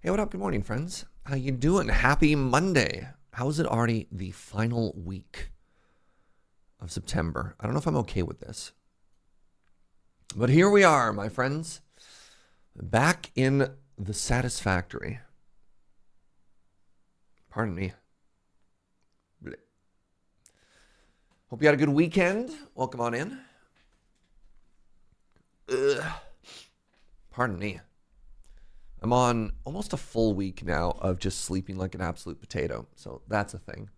Hey, what up? Good morning, friends. How you doing? Happy Monday. How is it already the final week of September? I don't know if I'm okay with this. But here we are, my friends. Back in the Satisfactory. Pardon me. Hope you had a good weekend. Welcome on in. Pardon me. I'm on almost a full week now of just sleeping like an absolute potato. So that's a thing.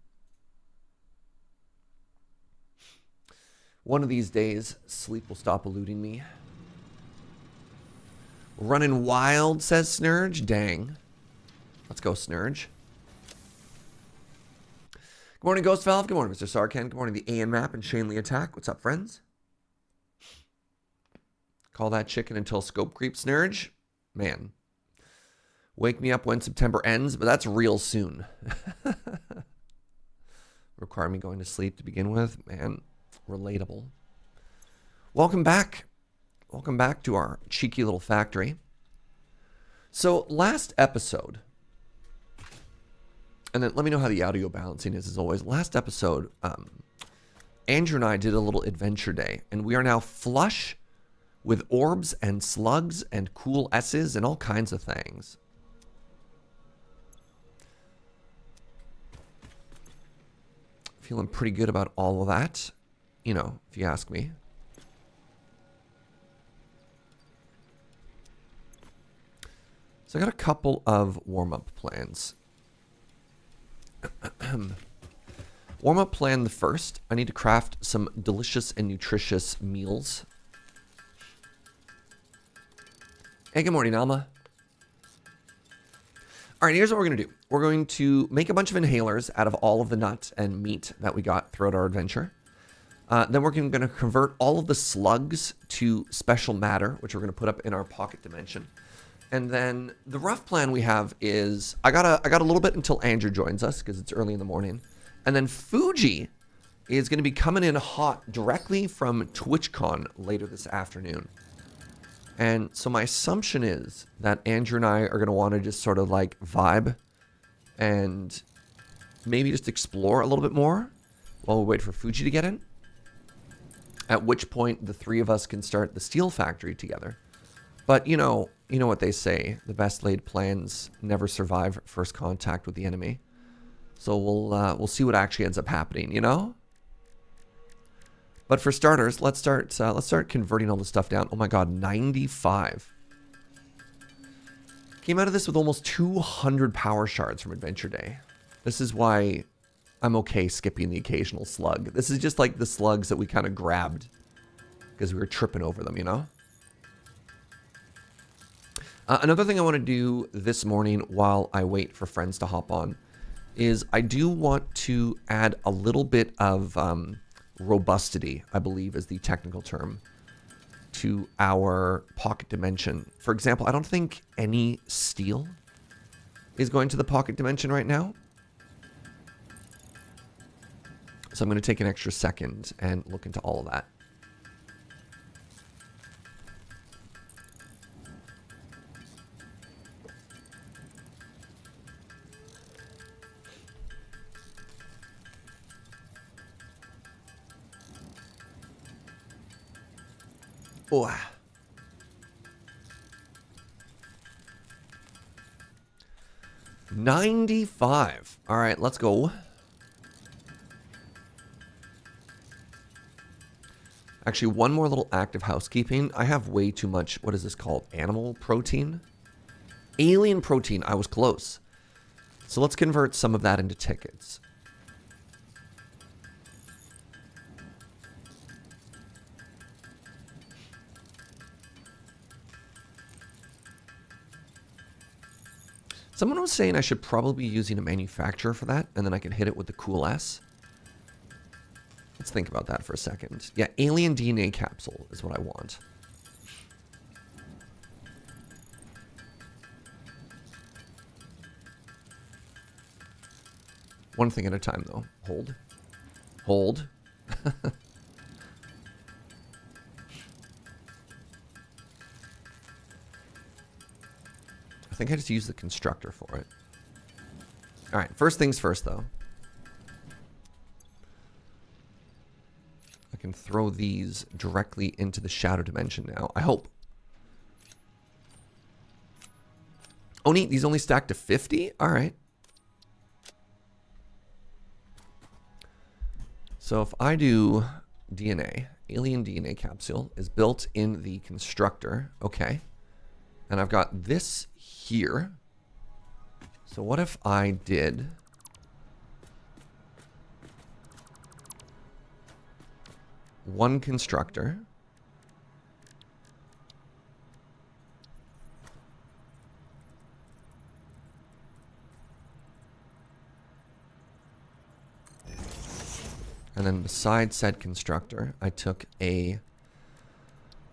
One of these days, sleep will stop eluding me. Running wild, says Snurge. Dang. Let's go, Snurge. Good morning, Ghost Valve. Good morning, Mr. Sarkan. Good morning, the AN Map and Shanley Attack. What's up, friends? Call that chicken until scope creep, Snurge. Man. Wake me up when September ends, but that's real soon. Require me going to sleep to begin with. Man, relatable. Welcome back. Welcome back to our cheeky little factory. So last episode, and then let me know how the audio balancing is as always. Last episode, Andrew and I did a little adventure day, and we are now flush with orbs and slugs and cool S's and all kinds of things. Feeling pretty good about all of that, you know, if you ask me. So I got a couple of warm-up plans. Warm-up plan the first. I need to craft some delicious and nutritious meals. Hey, good morning, Alma. All right, here's what we're going to do. We're going to make a bunch of inhalers out of all of the nuts and meat that we got throughout our adventure. Then we're going to convert all of the slugs to special matter, which we're going to put up in our pocket dimension. And then the rough plan we have is I got a little bit until Andrew joins us because it's early in the morning. And then Fugi is going to be coming in hot directly from TwitchCon later this afternoon. And so my assumption is that Andrew and I are going to want to just sort of like vibe and maybe just explore a little bit more while we wait for Fugi to get in. At which point the three of us can start the steel factory together. But you know what they say, the best laid plans never survive first contact with the enemy. So we'll see what actually ends up happening, you know? But for starters, let's start converting all the stuff down. Oh my god, 95. Came out of this with almost 200 power shards from Adventure Day. This is why I'm okay skipping the occasional slug. This is just like the slugs that we kind of grabbed because we were tripping over them, you know? Another thing I want to do this morning while I wait for friends to hop on is I do want to add a little bit of robustity, I believe is the technical term, to our pocket dimension. For example, I don't think any steel is going to the pocket dimension right now. So I'm going to take an extra second and look into all of that. Oh. 95. All right, let's go. Actually, one more little act of housekeeping. I have way too much, what is this called? Animal protein? Alien protein. I was close. So let's convert some of that into tickets. Someone was saying I should probably be using a manufacturer for that, and then I can hit it with the cool S. Let's think about that for a second. Yeah, alien DNA capsule is what I want. One thing at a time, though. Hold. Hold. think I just used the constructor for it. All right, first things first, though. I can throw these directly into the shadow dimension now. I hope. Oh, neat. These only stack to 50? All right. So if I do DNA, alien DNA capsule is built in the constructor. Okay. And I've got this here. So what if I did... one constructor. And then beside said constructor, I took a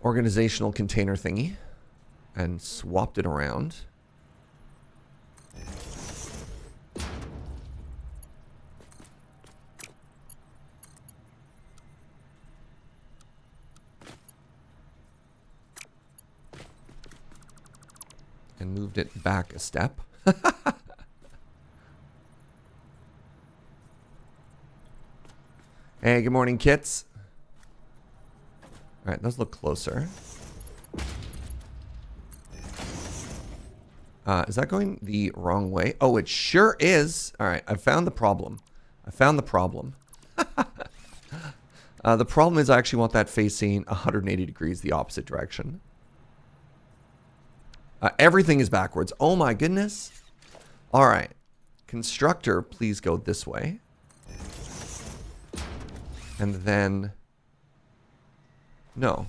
organizational container thingy and swapped it around. And moved it back a step. Hey, good morning, kits. All right, those look closer. Is that going the wrong way? Oh, it sure is. All right, I found the problem. I found the problem. The problem is I actually want that facing 180 degrees the opposite direction. Everything is backwards. Oh my goodness. All right. Constructor, please go this way. And then... no.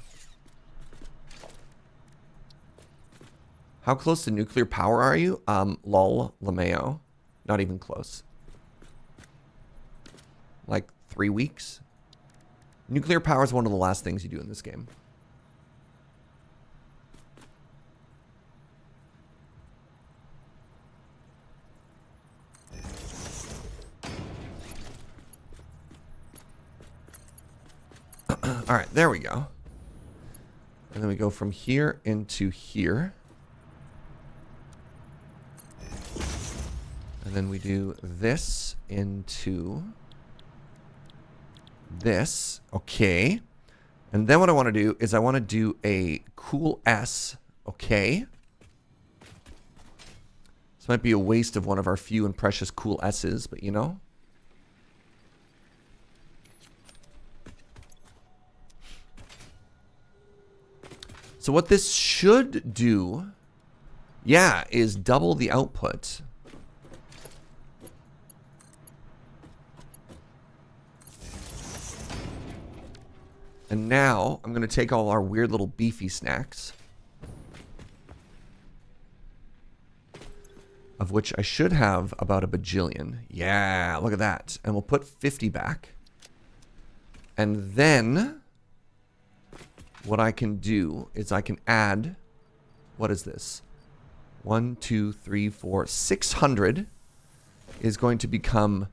How close to nuclear power are you? Lol, LeMayo. Not even close. Like 3 weeks? Nuclear power is one of the last things you do in this game. All right, there we go. And then we go from here into here. And then we do this into this. Okay. And then what I want to do is I want to do a cool S. Okay. This might be a waste of one of our few and precious cool S's, but you know. So what this should do, yeah, is double the output. And now I'm going to take all our weird little beefy snacks, of which I should have about a bajillion. Yeah, look at that. And we'll put 50 back. And then what I can do is I can add, what is this? 1, 2, 3, 4, 600 is going to become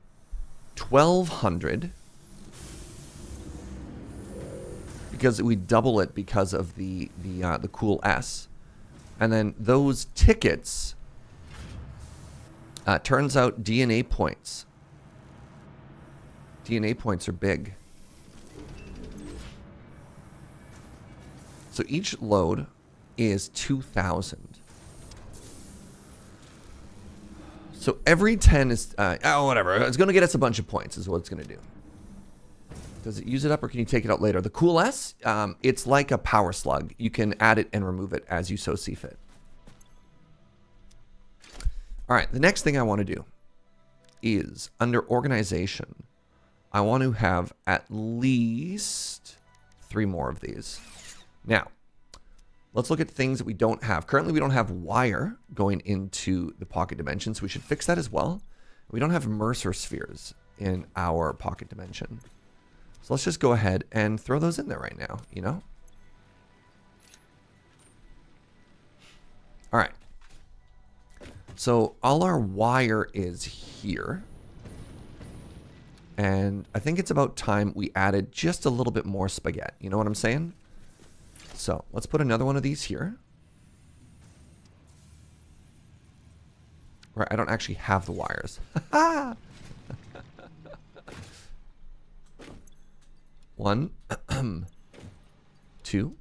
1200 because we double it because of the cool S. And then those tickets, turns out DNA points. DNA points are big. So each load is 2,000. So every 10 is, oh, whatever. It's going to get us a bunch of points is what it's going to do. Does it use it up or can you take it out later? The cool S, it's like a power slug. You can add it and remove it as you so see fit. All right, the next thing I want to do is under organization, I want to have at least 3 more of these. Now, let's look at things that we don't have. Currently, we don't have wire going into the pocket dimension, so we should fix that as well. We don't have Mercer spheres in our pocket dimension. So let's just go ahead and throw those in there right now, you know? All right. So all our wire is here. And I think it's about time we added just a little bit more spaghetti. You know what I'm saying? So let's put another one of these here. Right, I don't actually have the wires. One, two.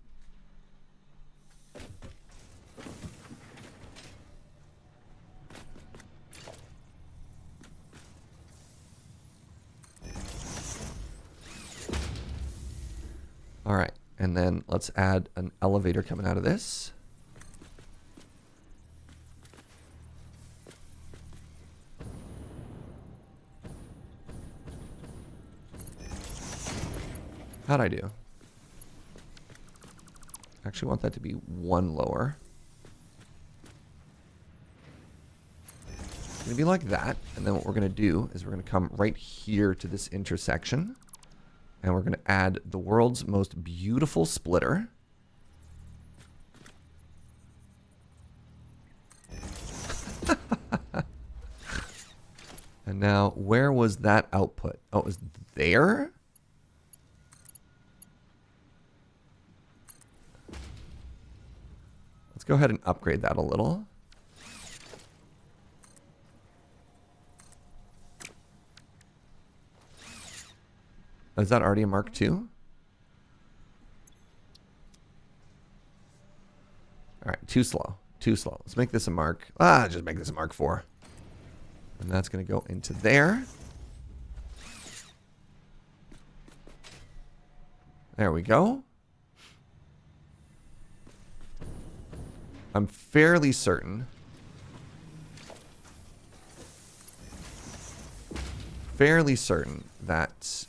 All right, and then let's add an elevator coming out of this. How'd I do? Actually want that to be one lower. It's gonna be like that, and then what we're gonna do is we're gonna come right here to this intersection, and we're gonna add the world's most beautiful splitter. And now, where was that output? Oh, it was there? Let's go ahead and upgrade that a little. Is that already a Mark II? All right, too slow. Too slow. Let's make this a Mark. Just make this a Mark IV. And that's going to go into there. There we go. I'm fairly certain. That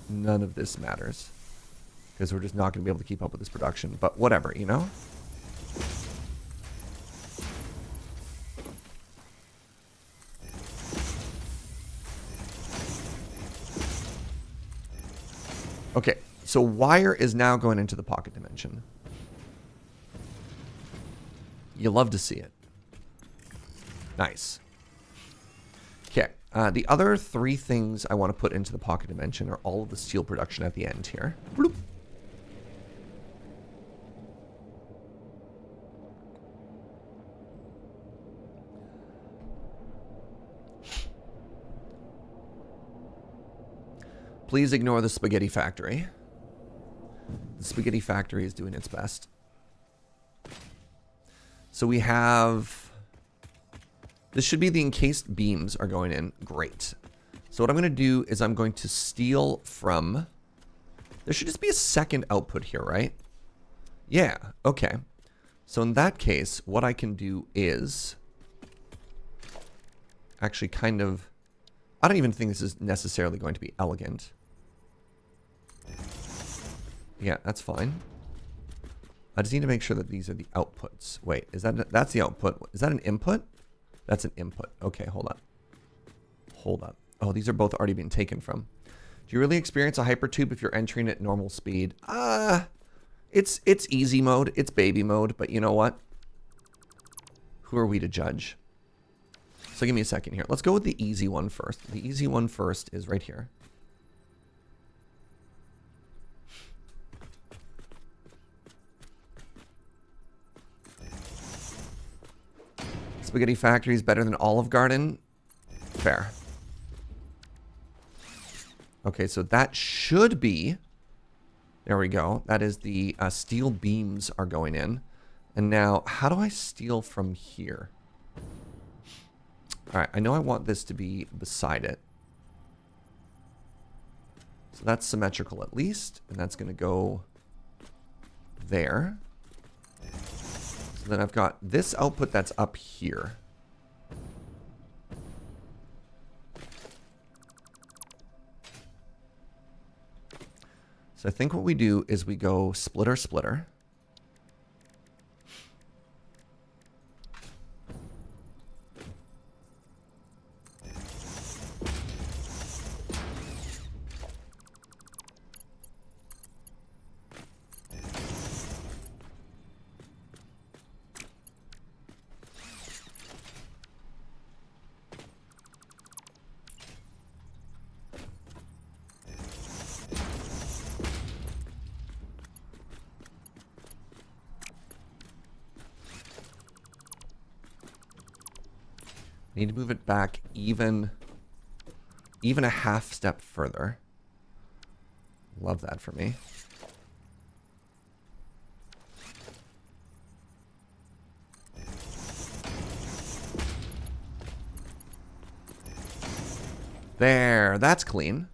none of this matters. Because we're just not going to be able to keep up with this production. But whatever, you know? Okay, so wire is now going into the pocket dimension. You love to see it. Nice. Okay, the other three things I want to put into the pocket dimension are all of the steel production at the end here. Bloop. Please ignore the spaghetti factory. The spaghetti factory is doing its best. So we have... This should be the encased beams are going in. Great. So what I'm going to do is I'm going to steal from... There should just be a second output here, right? Yeah, okay. So in that case, what I can do is... Actually kind of... I don't even think this is necessarily going to be elegant. Yeah, that's fine. I just need to make sure that these are the outputs. Wait, that's the output. Is that an input? That's an input. Okay, hold up. Hold up. Oh, these are both already being taken from. Do you really experience a hypertube if you're entering at normal speed? It's easy mode. It's baby mode, but you know what? Who are we to judge? So give me a second here. Let's go with the easy one first. The easy one first is right here. Spaghetti Factory is better than Olive Garden. Fair. Okay, so that should be... There we go. That is the steel beams are going in. And now, how do I steal from here? All right, I know I want this to be beside it. So that's symmetrical at least. And that's going to go there. So then I've got this output that's up here. So I think what we do is we go splitter, splitter. Need to move it back even a half step further. Love that for me. There, that's clean.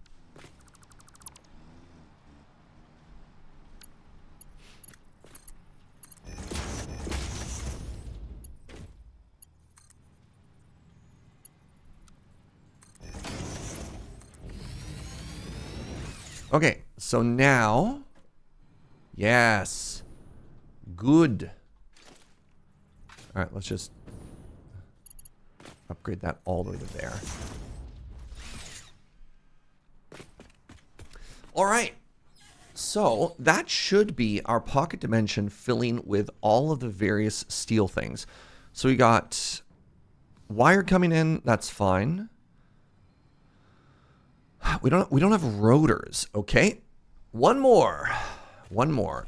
Okay, so now, yes, good. All right, let's just upgrade that all the way to there. All right, so that should be our pocket dimension filling with all of the various steel things. So we got wire coming in, that's fine. We don't have rotors, okay? One more.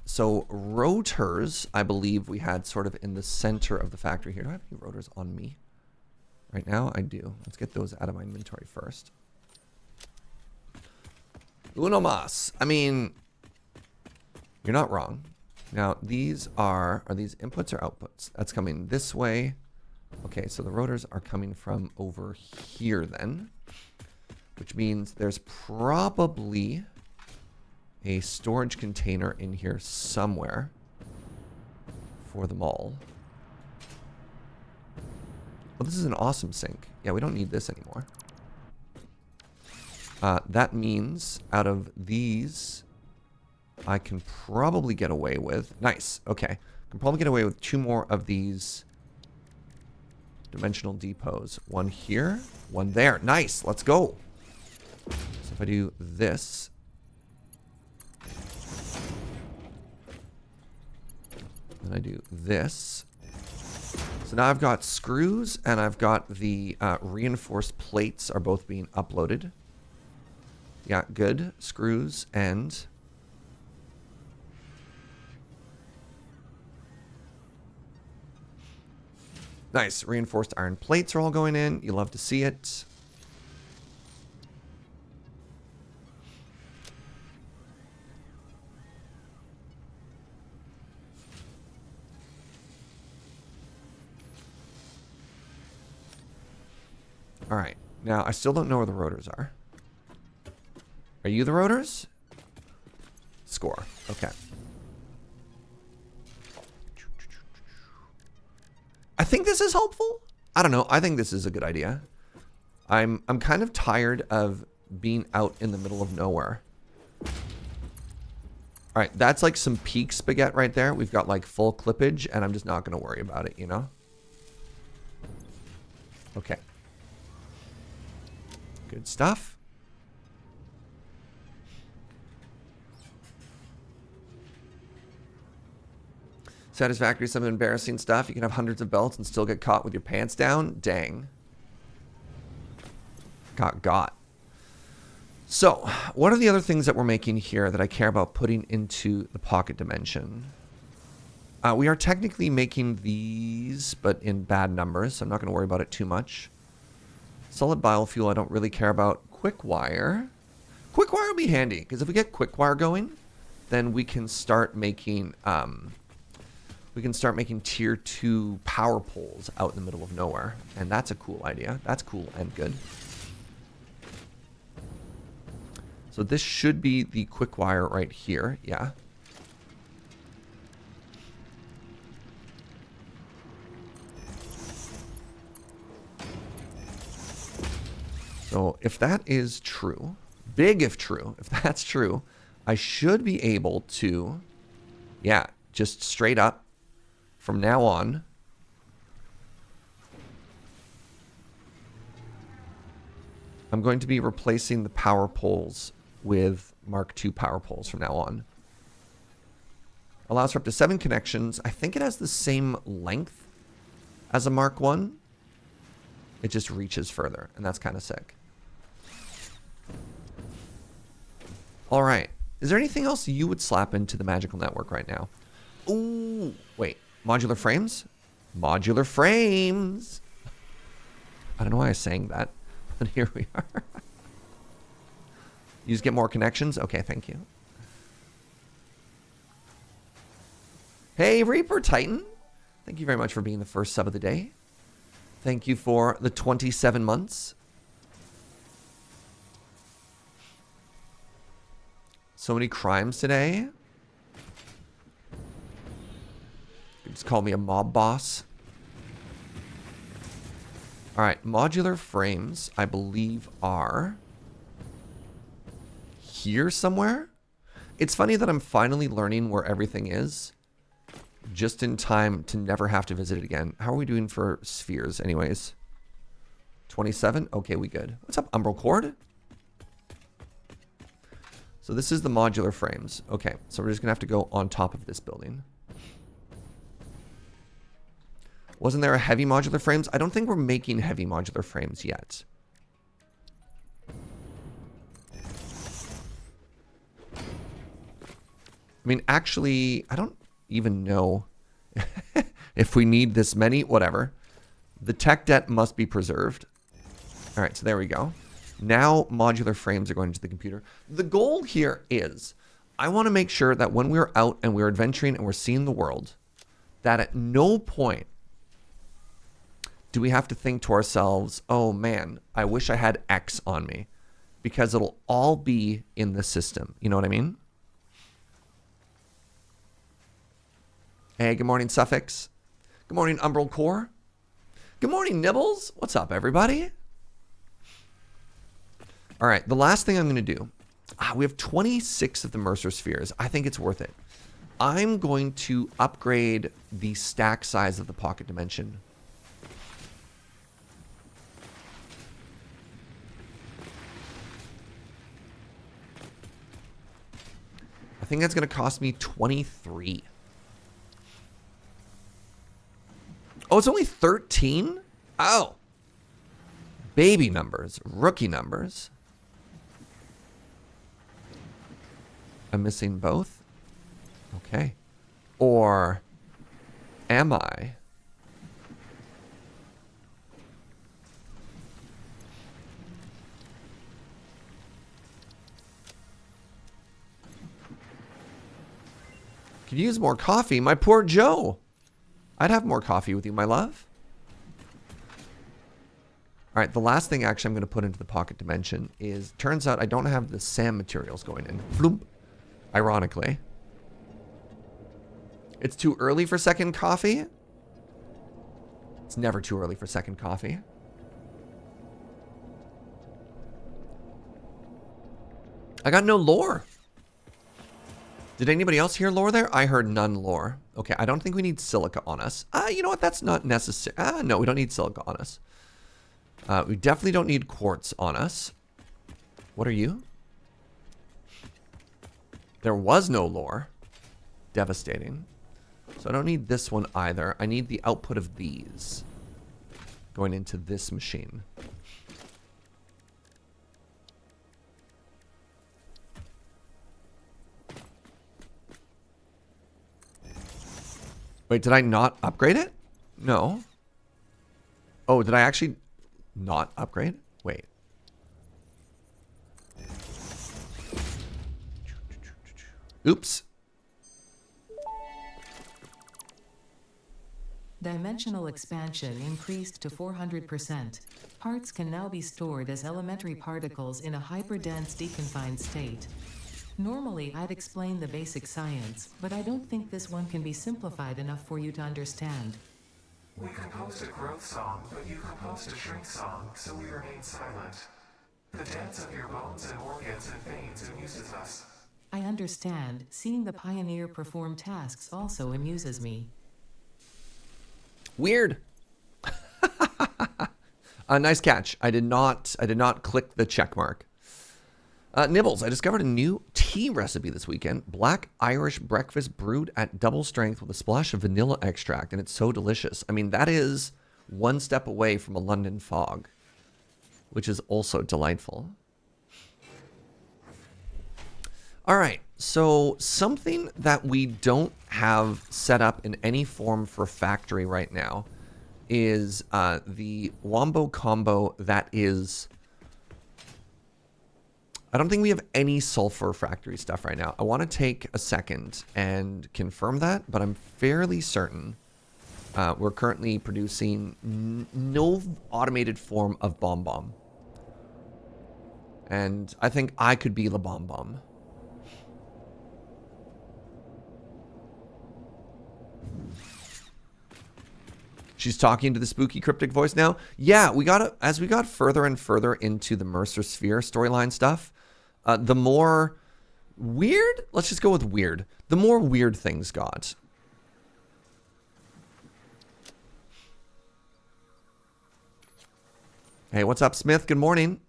So rotors, I believe we had sort of in the center of the factory here. Do I have any rotors on me? Right now, I do. Let's get those out of my inventory first. Uno mas. I mean, you're not wrong. Now, these are these inputs or outputs? That's coming this way. Okay, so the rotors are coming from over here then. Which means there's probably a storage container in here somewhere for them all. Well, this is an awesome sink. Yeah, we don't need this anymore. That means out of these, I can probably get away with... Nice, okay. Can probably get away with 2 more of these dimensional depots. One here, one there. Nice, let's go. So if I do this, then I do this. So now I've got screws and I've got the reinforced plates are both being uploaded. Yeah, good. Screws and... Nice. Reinforced iron plates are all going in. You love to see it. All right. Now, I still don't know where the rotors are. Are you the rotors? Score. Okay. I think this is helpful. I don't know. I think this is a good idea. I'm kind of tired of being out in the middle of nowhere. All right. That's like some peak spaghetti right there. We've got like full clippage, and I'm just not going to worry about it, you know? Okay. Good stuff. Satisfactory, some embarrassing stuff. You can have hundreds of belts and still get caught with your pants down. Dang. Got. So, what are the other things that we're making here that I care about putting into the pocket dimension? We are technically making these, but in bad numbers, so I'm not going to worry about it too much. Solid biofuel, I don't really care about. Quick wire. Quick wire will be handy, because if we get quick wire going, then we can start making tier 2 power poles out in the middle of nowhere. And that's a cool idea. That's cool and good. So this should be the quick wire right here. Yeah. So if that is true, big if true, if that's true, I should be able to, yeah, just straight up from now on, I'm going to be replacing the power poles with Mark II power poles from now on. Allows for up to 7 connections. I think it has the same length as a Mark I. It just reaches further, and that's kind of sick. All right. Is there anything else you would slap into the magical network right now? Ooh, wait. Modular frames? Modular frames. I don't know why I was saying that, but here we are. You just get more connections? Okay, thank you. Hey, Reaper Titan. Thank you very much for being the first sub of the day. Thank you for the 27 months. So many crimes today. You just call me a mob boss. All right, modular frames, I believe, are here somewhere. It's funny that I'm finally learning where everything is, just in time to never have to visit it again. How are we doing for spheres, anyways? 27? Okay, we good. What's up, Umbral Cord? So this is the modular frames. Okay, so we're just gonna have to go on top of this building. Wasn't there a heavy modular frames? I don't think we're making heavy modular frames yet. I mean, actually, I don't even know if we need this many. Whatever. The tech debt must be preserved. All right, so there we go. Now modular frames are going into the computer. The goal here is I want to make sure that when we're out and we're adventuring and we're seeing the world, that at no point do we have to think to ourselves, oh man, I wish I had X on me, because it'll all be in the system. You know what I mean? Hey, good morning, Suffix. Good morning, Umbral Core. Good morning, Nibbles. What's up, everybody? All right, the last thing I'm going to do, we have 26 of the Mercer Spheres. I think it's worth it. I'm going to upgrade the stack size of the Pocket Dimension. I think that's going to cost me 23. Oh, it's only 13? Oh. Baby numbers. Rookie numbers. I'm missing both? Okay. Or am I? Could use more coffee. My poor Joe. I'd have more coffee with you, my love. All right, the last thing actually I'm going to put into the Pocket Dimension is, turns out I don't have the SAM materials going in. Floop. Ironically. It's too early for second coffee? It's never too early for second coffee. I got no lore. Did anybody else hear lore there? I heard none lore. Okay, I don't think we need silica on us. You know what? That's not necessary. No, we don't need silica on us. We definitely don't need quartz on us. What are you? There was no lore. Devastating. So I don't need this one either. I need the output of these going into this machine. Wait, did I not upgrade it? No. Oh, did I actually not upgrade? Wait. Oops. Dimensional expansion increased to 400%. Parts can now be stored as elementary particles in a hyperdense deconfined state. Normally, I'd explain the basic science, but I don't think this one can be simplified enough for you to understand. We composed a growth song, but you composed a shrink song, so we remain silent. The dance of your bones and organs and veins amuses us. I understand. Seeing the pioneer perform tasks also amuses me. Weird. Nice catch. I did not click the check mark. Nibbles, I discovered a new tea recipe this weekend. Black Irish breakfast brewed at double strength with a splash of vanilla extract, and it's so delicious. I mean, that is one step away from a London fog, which is also delightful. All right, so something that we don't have set up in any form for factory right now is the Wombo combo that is... I don't think we have any Sulphur Factory stuff right now. I want to take a second and confirm that, but I'm fairly certain we're currently producing no automated form of Bomb Bomb. And I think I could be the Bomb Bomb. She's talking to the spooky cryptic voice now. Yeah, as we got further and further into the Mercer Sphere storyline stuff, the more weird, let's just go with weird, the more weird things got. Hey, what's up, Smith? Good morning.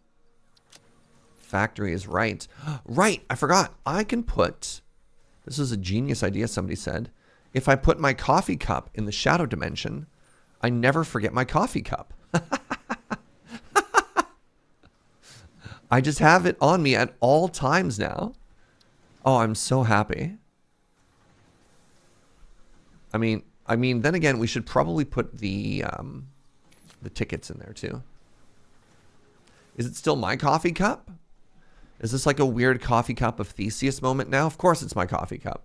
Factory is right. Right, I forgot. I can put, this is a genius idea, somebody said. If I put my coffee cup in the shadow dimension, I never forget my coffee cup. I just have it on me at all times now. Oh, I'm so happy. I mean, then again, we should probably put the tickets in there too. Is it still my coffee cup? Is this like a weird coffee cup of Theseus moment now? Of course it's my coffee cup.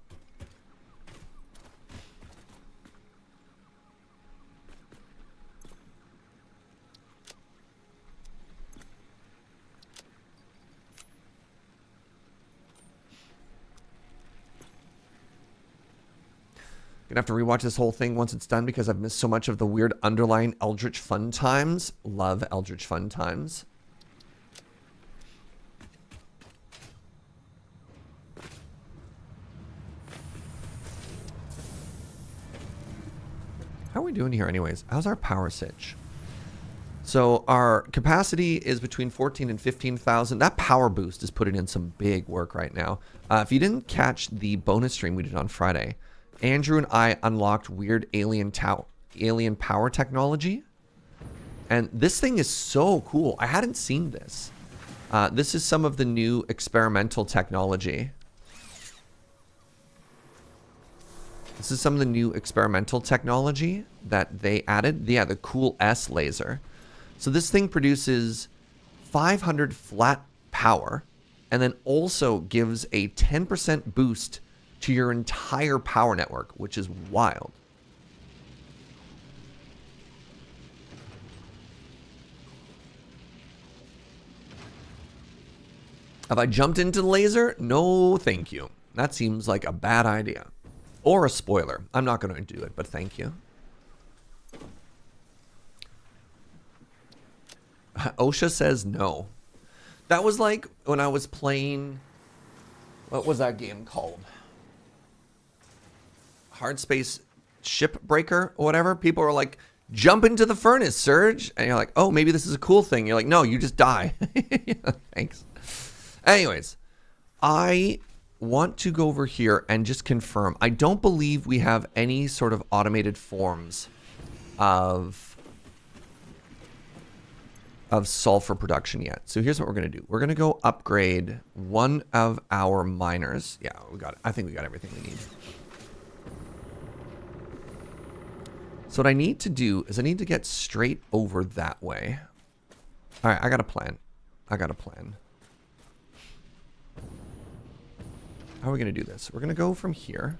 Gonna have to rewatch this whole thing once it's done because I've missed so much of the weird underlying Eldritch fun times. Love Eldritch fun times. How are we doing here anyways? How's our power sitch? So our capacity is between 14 and 15,000. That power boost is putting in some big work right now. If you didn't catch the bonus stream we did on Friday, Andrew and I unlocked weird alien power technology. And this thing is so cool. I hadn't seen this. This is some of the new experimental technology. This is some of the new experimental technology that they added. Yeah, the Cool S laser. So this thing produces 500 flat power and then also gives a 10% boost to your entire power network, which is wild. Have I jumped into the laser? No, thank you. That seems like a bad idea. Or a spoiler. I'm not going to do it, but thank you. OSHA says no. That was like when I was playing... What was that game called? Hard Space Shipbreaker or whatever. People are like, jump into the furnace, Serge. And you're like, oh, maybe this is a cool thing. You're like, no, you just die. Yeah, thanks. Anyways, I want to go over here and just confirm. I don't believe we have any sort of automated forms of sulfur production yet. So here's what we're going to do. We're going to go upgrade one of our miners. Yeah, we got it. I think we got everything we need. So what I need to do is I need to get straight over that way. All right, I got a plan. How are we going to do this? We're going to go from here.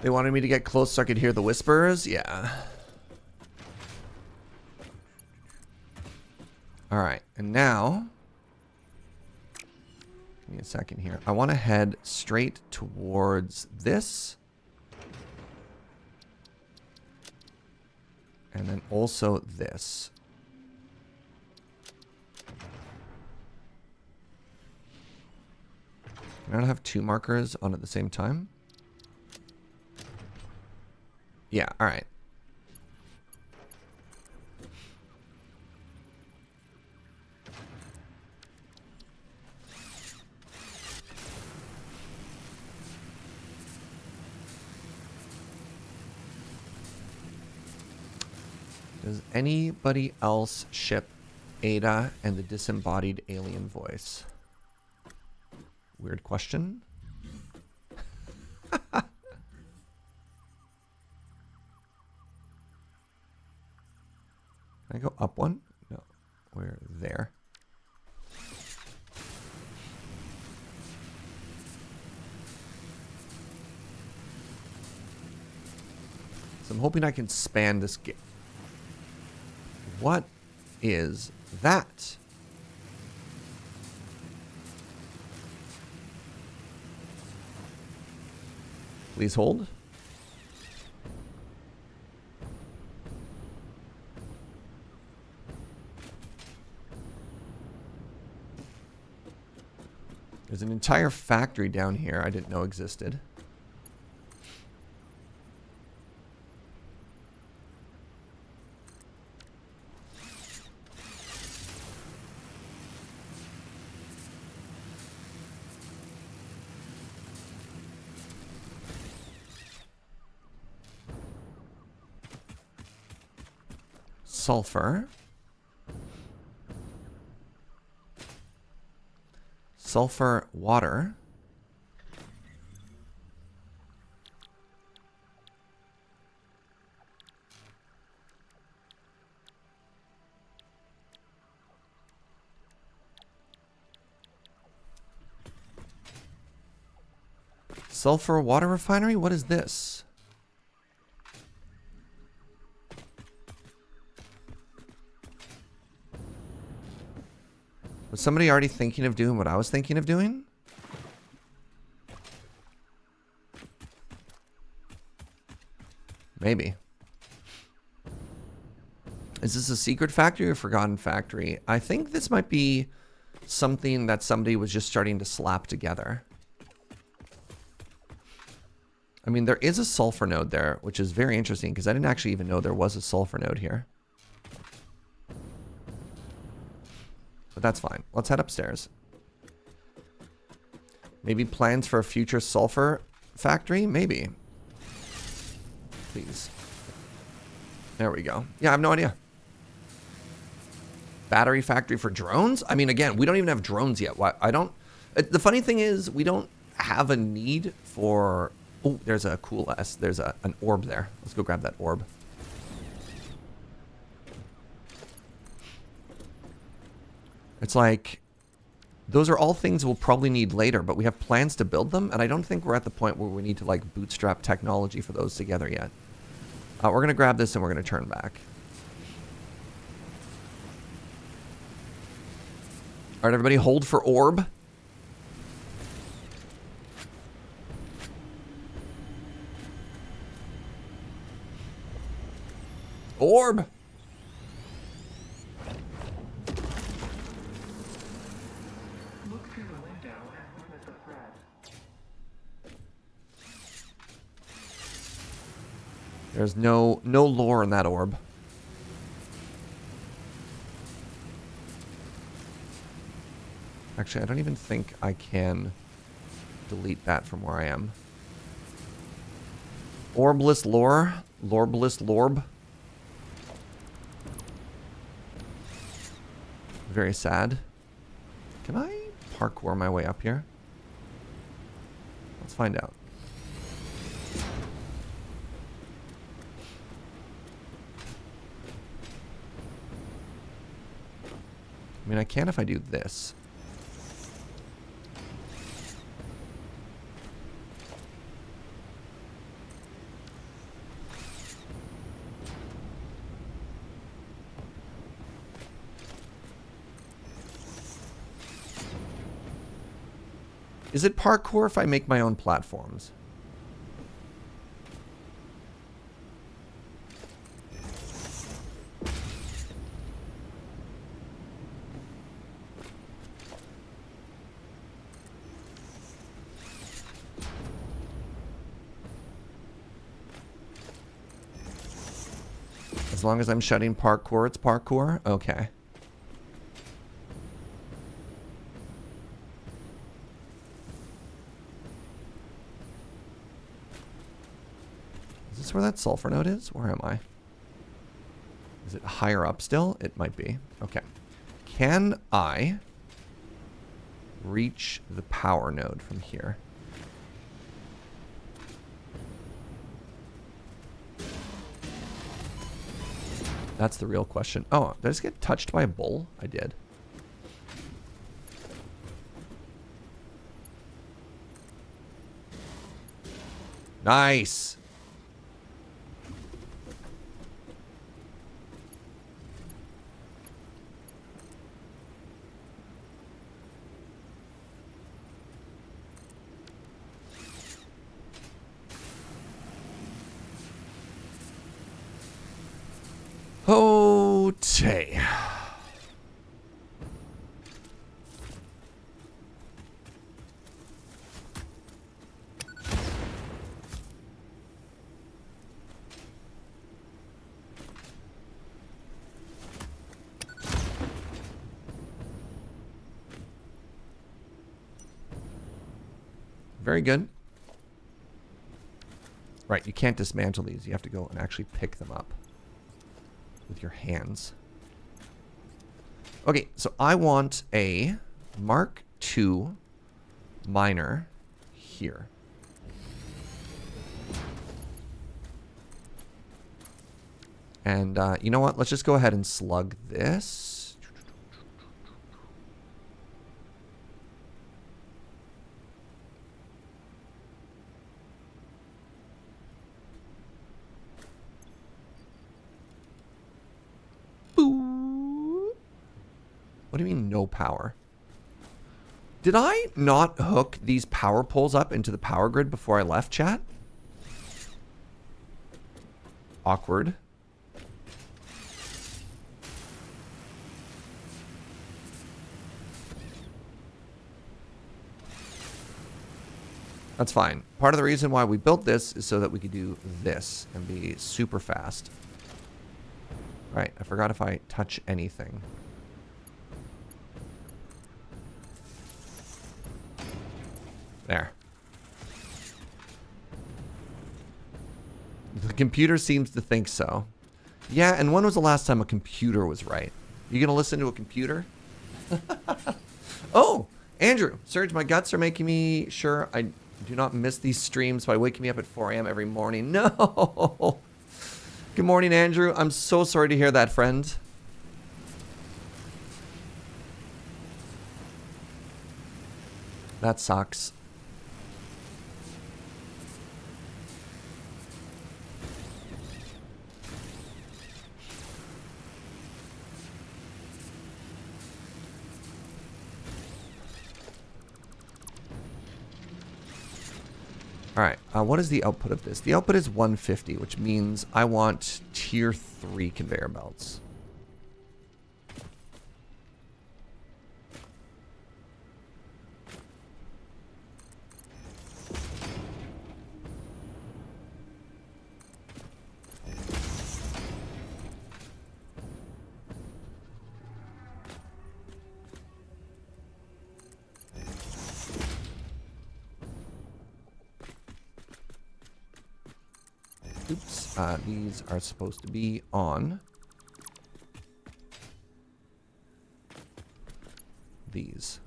They wanted me to get close so I could hear the whispers? Yeah. All right, and now, give me a second here. I want to head straight towards this. And then also this. Can I not have two markers on at the same time? Yeah, all right. Does anybody else ship Ada and the disembodied alien voice? Weird question. Can I go up one? No. We're there. So I'm hoping I can span this gap. What is that? Please hold. There's an entire factory down here I didn't know existed. Sulfur. Sulfur water. Sulfur water refinery? What is this? Was somebody already thinking of doing what I was thinking of doing? Maybe. Is this a secret factory or forgotten factory? I think this might be something that somebody was just starting to slap together. I mean, there is a sulfur node there, which is very interesting because I didn't actually even know there was a sulfur node here. But that's fine. Let's head upstairs. Maybe plans for a future sulfur factory? Maybe. Please. There we go. Yeah, I have no idea. Battery factory for drones? I mean, again, we don't even have drones yet. Why? I don't... The funny thing is, we don't have a need for... Oh, there's a cool S. There's an orb there. Let's go grab that orb. It's like, those are all things we'll probably need later, but we have plans to build them, and I don't think we're at the point where we need to like bootstrap technology for those together yet. We're going to grab this and we're going to turn back. All right, everybody, hold for orb. Orb! There's no lore in that orb. Actually, I don't even think I can delete that from where I am. Orbless lore. Lorbless lorb. Very sad. Can I parkour my way up here? Let's find out. I mean, I can if I do this. Is it parkour if I make my own platforms? As long as I'm shutting parkour, it's parkour? Okay. Is this where that sulfur node is? Where am I? Is it higher up still? It might be. Okay. Can I reach the power node from here? That's the real question. Oh, did I just get touched by a bull? I did. Nice. Okay. Very good. Right, you can't dismantle these. You have to go and actually pick them up with your hands. Okay, so I want a Mark II miner here. And you know what? Let's just go ahead and slug this. What do you mean no power? Did I not hook these power poles up into the power grid before I left, chat? Awkward. That's fine. Part of the reason why we built this is so that we could do this and be super fast. Right, I forgot if I touch anything. There. The computer seems to think so. Yeah, and when was the last time a computer was right? You gonna listen to a computer? Oh, Andrew, Serge, my guts are making me sure I do not miss these streams by waking me up at 4 a.m. every morning. No. Good morning, Andrew. I'm so sorry to hear that, friend. That sucks. All right, what is the output of this? The output is 150, which means I want tier 3 conveyor belts. Oops, these are supposed to be on these.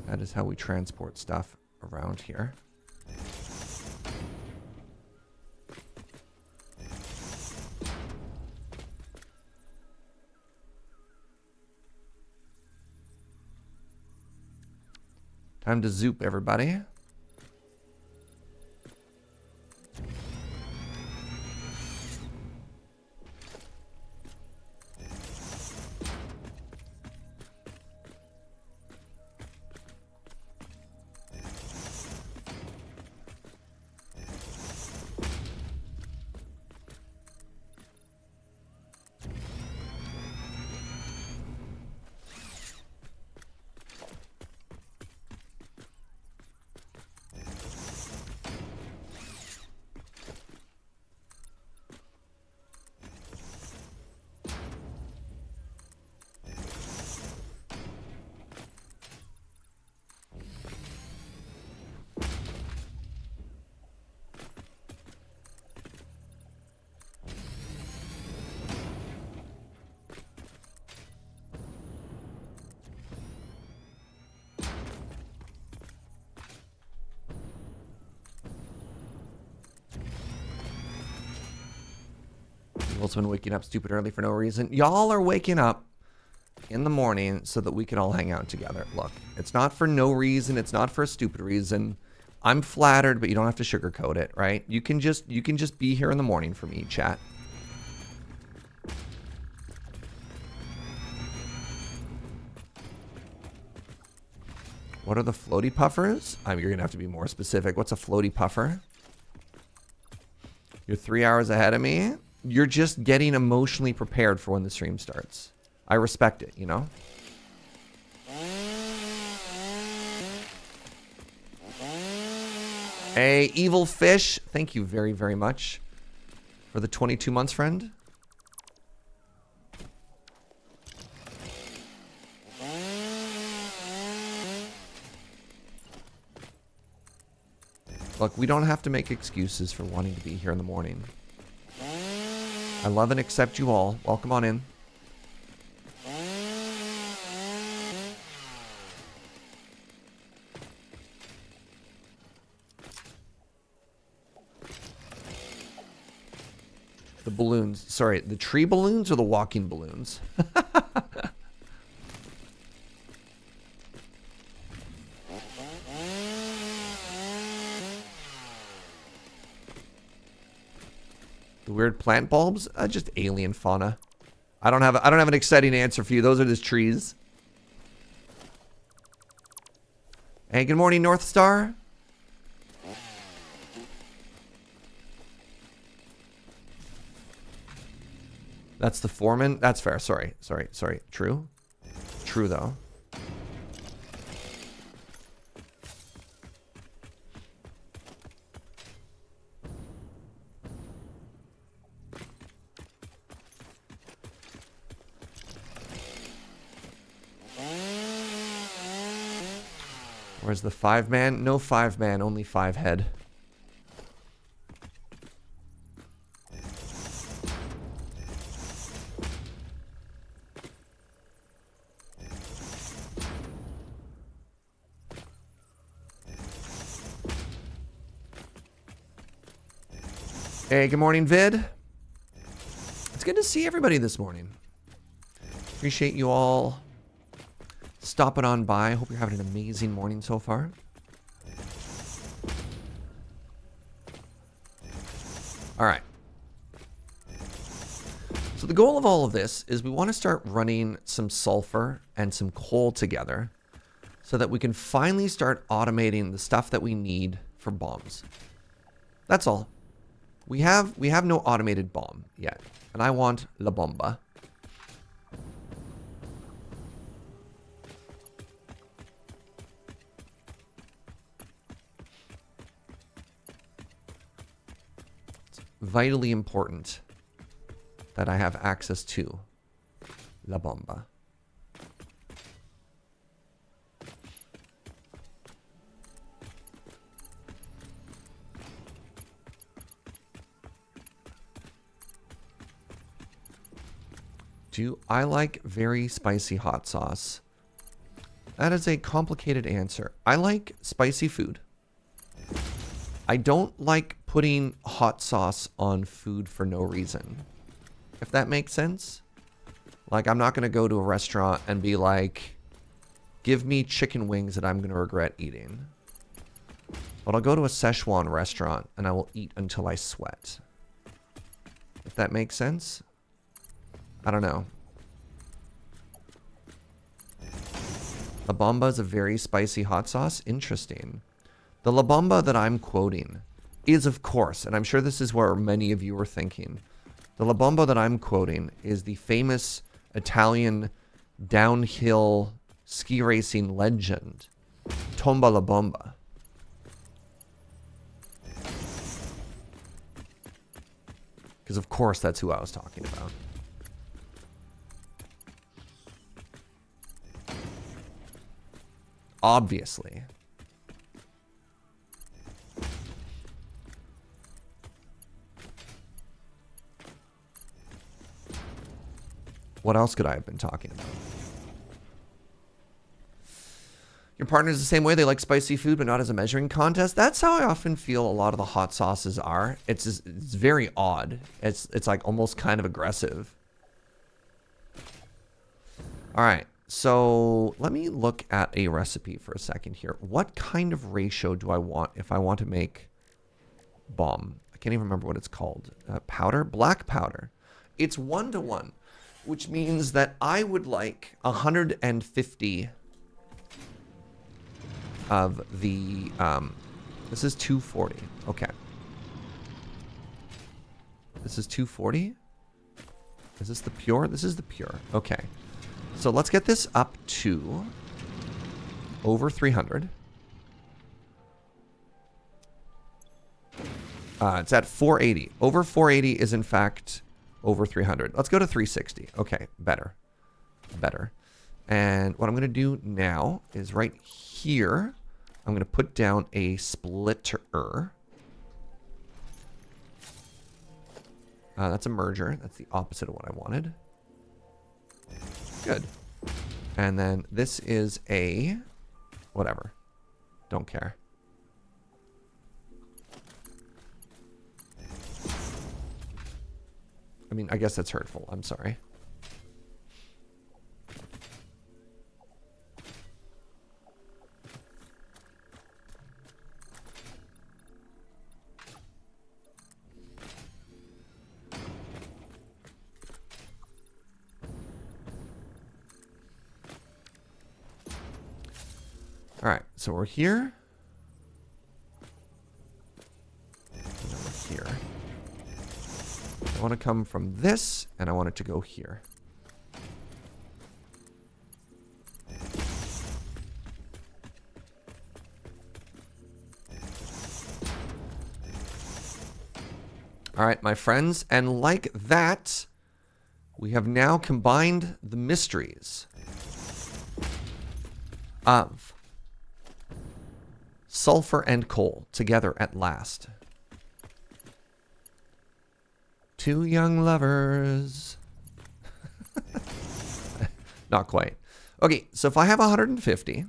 That is how we transport stuff around here. Time to zoop, everybody. also been waking up stupid early for no reason. Y'all are waking up in the morning so that we can all hang out together. Look, it's not for no reason. It's not for a stupid reason. I'm flattered, but you don't have to sugarcoat it, right? You can just be here in the morning for me, chat. What are the floaty puffers? You're going to have to be more specific. What's a floaty puffer? You're 3 hours ahead of me. You're just getting emotionally prepared for when the stream starts. I respect it, you know? Hey, Evil Fish. Thank you very, very much for the 22 months, friend. Look, we don't have to make excuses for wanting to be here in the morning. I love and accept you all. Welcome on in. The balloons. Sorry, the tree balloons or the walking balloons? The weird plant bulbs? Just alien fauna. I don't have an exciting answer for you. Those are just trees. Hey, good morning, North Star. That's the foreman. That's fair. Sorry. True. True, though. Where's the 5-man? No 5-man, only 5 head. Hey, good morning, Vid. It's good to see everybody this morning. Appreciate you all stopping on by. Hope you're having an amazing morning so far. All right. So the goal of all of this is we want to start running some sulfur and some coal together so that we can finally start automating the stuff that we need for bombs. That's all. We have no automated bomb yet, and I want La Bomba. It's vitally important that I have access to La Bomba. I like very spicy hot sauce? That is a complicated answer. I like spicy food. I don't like putting hot sauce on food for no reason. If that makes sense. Like, I'm not going to go to a restaurant and be like, give me chicken wings that I'm going to regret eating. But I'll go to a Szechuan restaurant and I will eat until I sweat. If that makes sense. I don't know. La Bomba is a very spicy hot sauce. Interesting. The La Bomba that I'm quoting is, of course, and I'm sure this is where many of you are thinking, the La Bomba that I'm quoting is the famous Italian downhill ski racing legend, Tomba La Bomba. Because, of course, that's who I was talking about. Obviously. What else could I have been talking about? Your partner's the same way. They like spicy food, but not as a measuring contest. That's how I often feel a lot of the hot sauces are. It's very odd. It's like almost kind of aggressive. All right. So let me look at a recipe for a second here. What kind of ratio do I want if I want to make bomb? I can't even remember what it's called. Powder? Black powder. It's 1-to-1, which means that I would like 150 of the, this is 240. Okay. This is 240. Is this the pure? This is the pure. Okay. So let's get this up to over 300. It's at 480. Over 480 is in fact over 300. Let's go to 360. Okay, better. Better. And what I'm going to do now is right here, I'm going to put down a splitter. That's a merger. That's the opposite of what I wanted. Good. And then this is a whatever. Don't care. I mean, I guess that's hurtful. I'm sorry. All right, so we're here. And then we're here. I want to come from this, and I want it to go here. All right, my friends, and like that, we have now combined the mysteries of sulfur and coal together at last. Two young lovers. Not quite. Okay, so if I have 150, did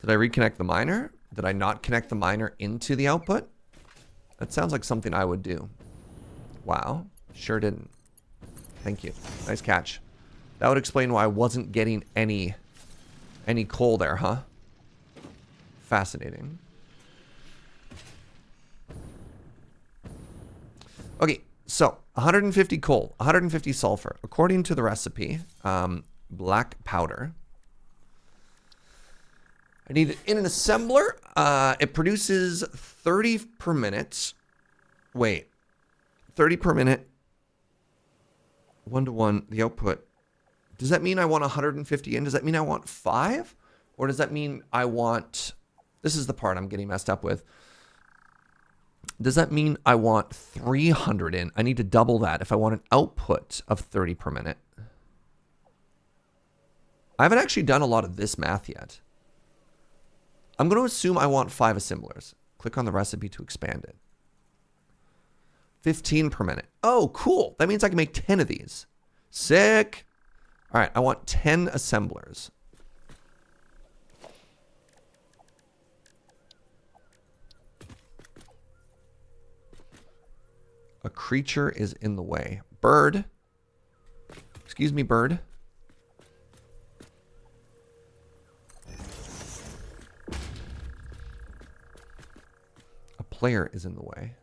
I reconnect the miner? Did I not connect the miner into the output? That sounds like something I would do. Wow, sure didn't. Thank you. Nice catch. That would explain why I wasn't getting any coal there, huh? Fascinating. Okay, so 150 coal, 150 sulfur. According to the recipe, black powder. I need it in an assembler. It produces 30 per minute. Wait, 30 per minute. 1-to-1, the output. Does that mean I want 150 in? Does that mean I want 5? Or does that mean I want... This is the part I'm getting messed up with. Does that mean I want 300 in? I need to double that if I want an output of 30 per minute. I haven't actually done a lot of this math yet. I'm going to assume I want 5 assemblers. Click on the recipe to expand it. 15 per minute. Oh, cool. That means I can make 10 of these. Sick. All right, I want 10 assemblers. A creature is in the way. Bird. Excuse me, bird. A player is in the way.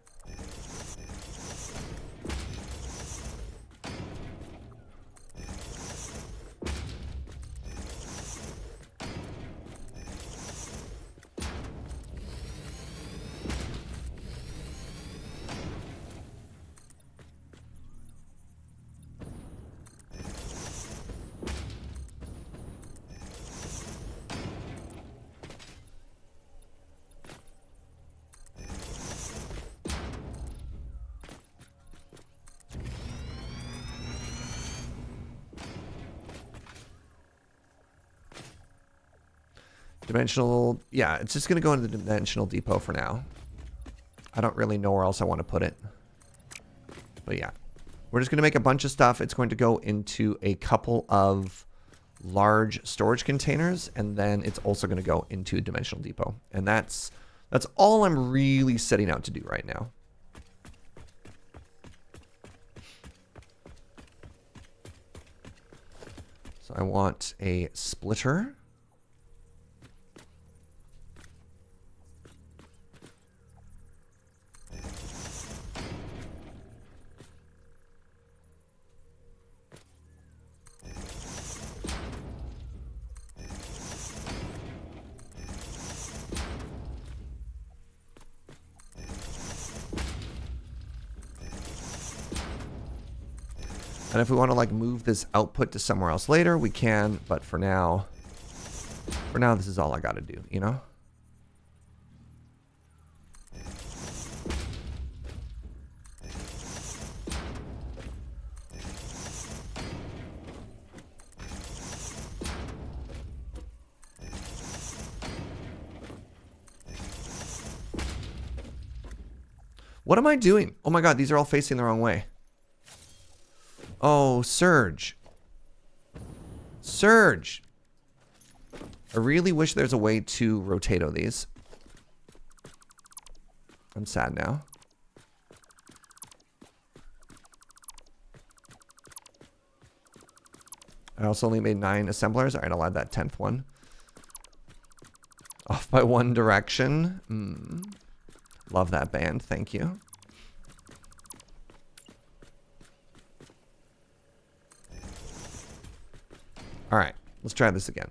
Dimensional, yeah, it's just going to go into the dimensional depot for now. I don't really know where else I want to put it. But yeah, we're just going to make a bunch of stuff. It's going to go into a couple of large storage containers, and then it's also going to go into a dimensional depot. And that's all I'm really setting out to do right now. So I want a splitter. And if we want to like move this output to somewhere else later, we can, but for now this is all I got to do, you know? What am I doing? Oh my God, these are all facing the wrong way. Oh, Serge. Serge. I really wish there's a way to rotato these. I'm sad now. I also only made 9 assemblers. All right, I'll add that 10th one. Off by One Direction. Love that band. Thank you. All right, let's try this again.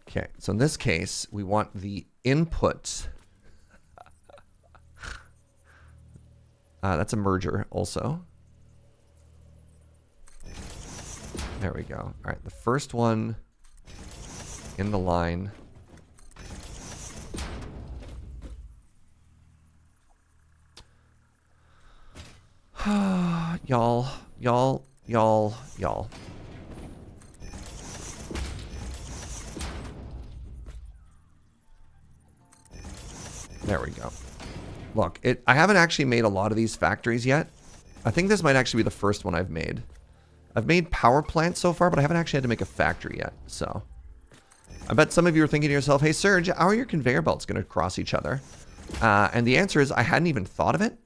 Okay, so in this case, we want the input. That's a merger also. There we go. All right, the first one in the line. Y'all. There we go. Look, I haven't actually made a lot of these factories yet. I think this might actually be the first one I've made. I've made power plants so far, but I haven't actually had to make a factory yet. So I bet some of you are thinking to yourself, hey, Serge, how are your conveyor belts going to cross each other? And the answer is I hadn't even thought of it.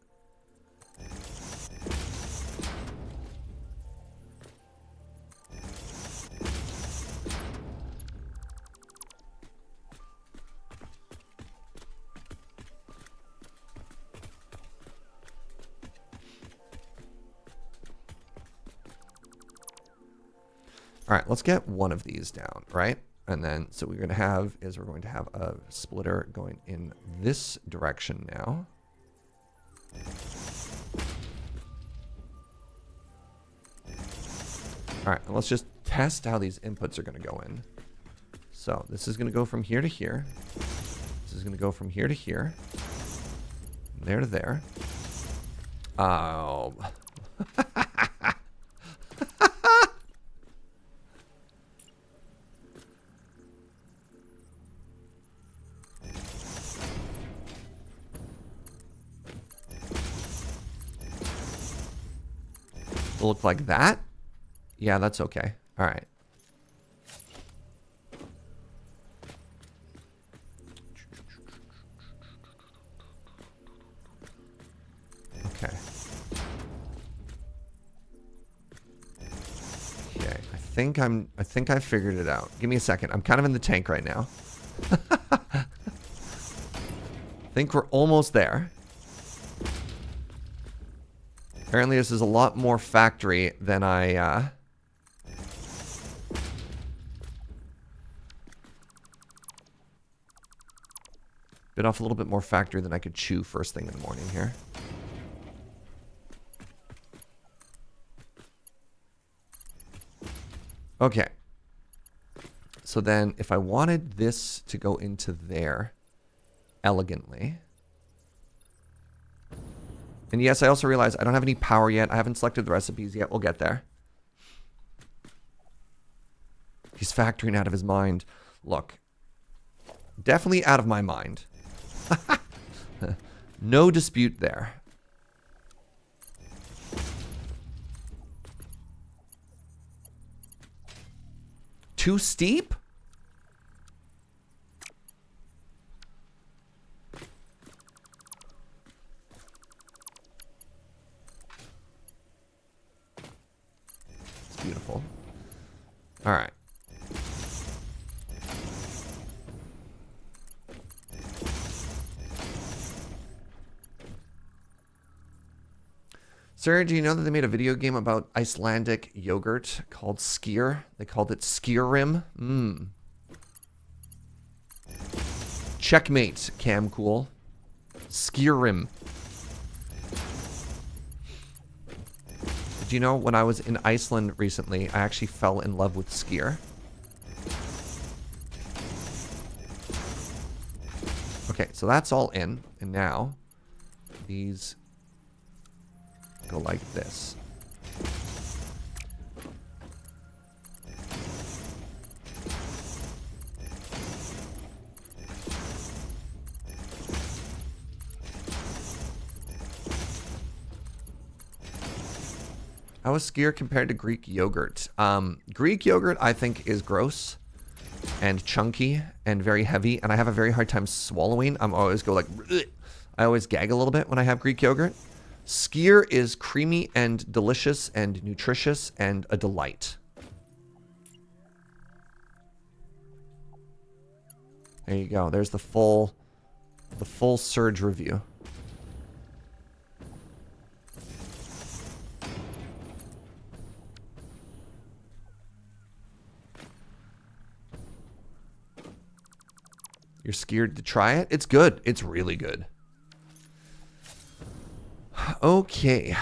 All right, let's get one of these down, right? And then, so we're going to have a splitter going in this direction now. All right, and let's just test how these inputs are going to go in. So this is going to go from here to here. This is going to go from here to here. There to there. Oh. Look like that? Yeah, that's okay. All right. Okay. Okay, I think I figured it out. Give me a second. I'm kind of in the tank right now. I think we're almost there. Apparently this is a lot more factory than I, bit off a little bit more factory than I could chew first thing in the morning here. Okay. So then if I wanted this to go into there elegantly. And yes, I also realize I don't have any power yet. I haven't selected the recipes yet. We'll get there. He's factoring out of his mind. Look. Definitely out of my mind. No dispute there. too steep? It's beautiful. All right. Sarah, do you know that they made a video game about Icelandic yogurt called Skyr? They called it Skyrim. Checkmate, Cam Cool. Skyrim. Did you know when I was in Iceland recently, I actually fell in love with Skyr? Okay, so that's all in. And now, these go like this. How is Skyr compared to Greek yogurt? Greek yogurt, I think, is gross and chunky and very heavy, and I have a very hard time swallowing. I always go like, bleh. I always gag a little bit when I have Greek yogurt. Skyr is creamy and delicious and nutritious and a delight. There you go. There's the full Serge review. You're scared to try it? It's good. It's really good. Okay.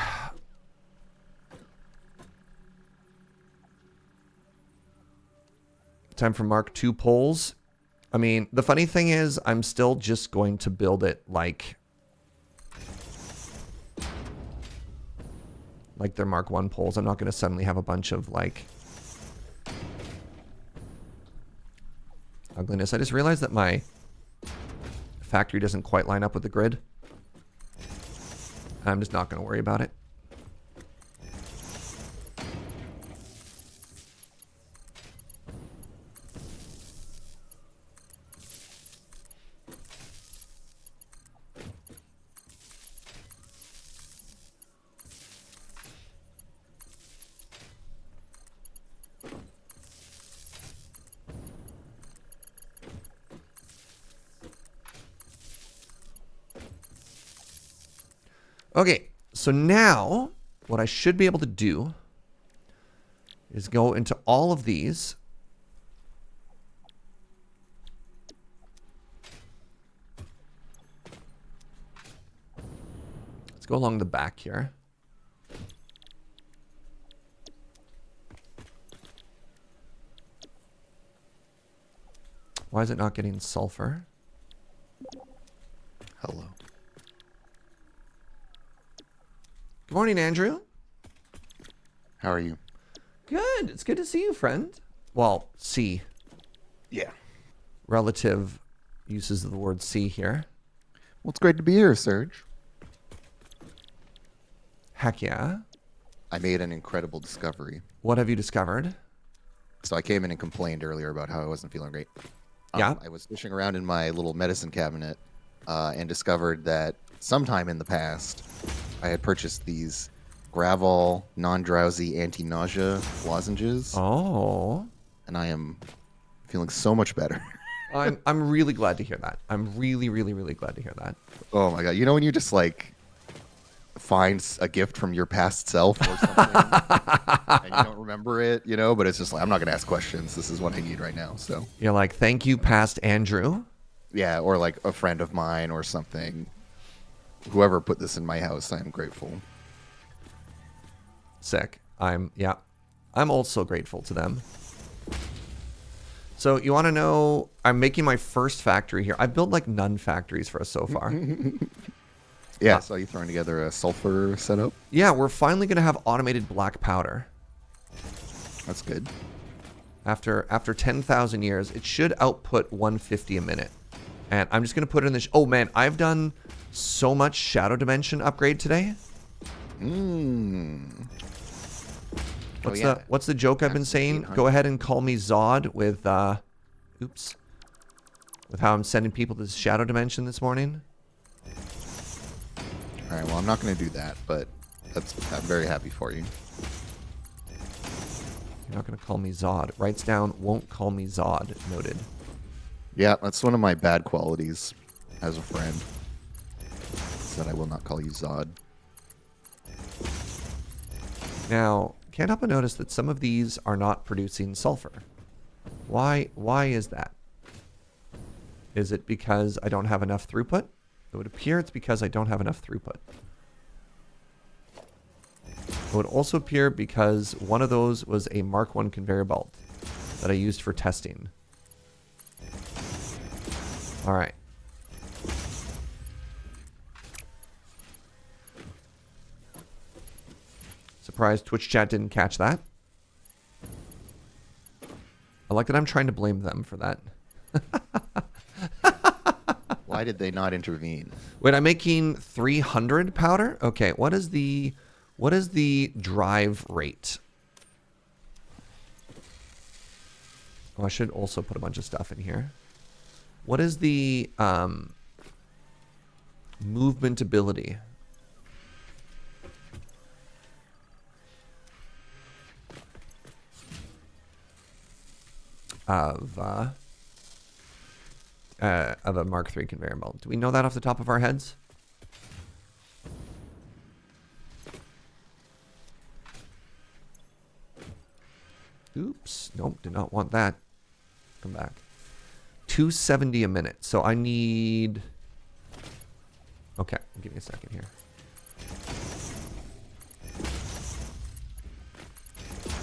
Time for Mark II polls. I mean, the funny thing is, I'm still just going to build it like their Mark I polls. I'm not going to suddenly have a bunch of like ugliness. I just realized that my factory doesn't quite line up with the grid. I'm just not going to worry about it. Okay, so now what I should be able to do is go into all of these. Let's go along the back here. Why is it not getting sulfur? Hello. Good morning, Andrew. How are you? Good. It's good to see you, friend. Well, see. Yeah. Relative uses of the word see here. Well, it's great to be here, Serge. Heck yeah. I made an incredible discovery. What have you discovered? So I came in and complained earlier about how I wasn't feeling great. Yeah. I was fishing around in my little medicine cabinet and discovered that sometime in the past, I had purchased these Gravol non-drowsy anti-nausea lozenges. Oh. And I am feeling so much better. I'm really glad to hear that. I'm really, really, really glad to hear that. Oh my God. You know when you just like find a gift from your past self or something and you don't remember it, you know, but it's just like, I'm not going to ask questions. This is what I need right now. So you're like, thank you, past Andrew. Yeah. Or like a friend of mine or something. Whoever put this in my house, I am grateful. Sick. I'm also grateful to them. So you want to know, I'm making my first factory here. I've built like none factories for us so far. Yeah, I saw you throwing together a sulfur setup. Yeah, we're finally going to have automated black powder. That's good. After 10,000 years, it should output 150 a minute. And I'm just going to put it in this. Oh man, I've done so much shadow dimension upgrade today. What's the joke I've been saying? Go ahead and call me Zod with oops. With how I'm sending people to the shadow dimension this morning. All right, well, I'm not going to do that, but I'm very happy for you. You're not going to call me Zod. Writes down, won't call me Zod. Noted. Yeah, that's one of my bad qualities as a friend. Is that I will not call you Zod. Now, can't help but notice that some of these are not producing sulfur. Why is that? Is it because I don't have enough throughput? It would appear it's because I don't have enough throughput. It would also appear because one of those was a Mark I conveyor belt that I used for testing. All right. Surprised Twitch chat didn't catch that. I like that I'm trying to blame them for that. Why did they not intervene? Wait, I'm making 300 powder? Okay, what is the drive rate? Oh, I should also put a bunch of stuff in here. What is the movement ability? Of a Mark III conveyor belt. Do we know that off the top of our heads? Oops. Nope, did not want that. Come back. 270 a minute. So I need... Okay, give me a second here.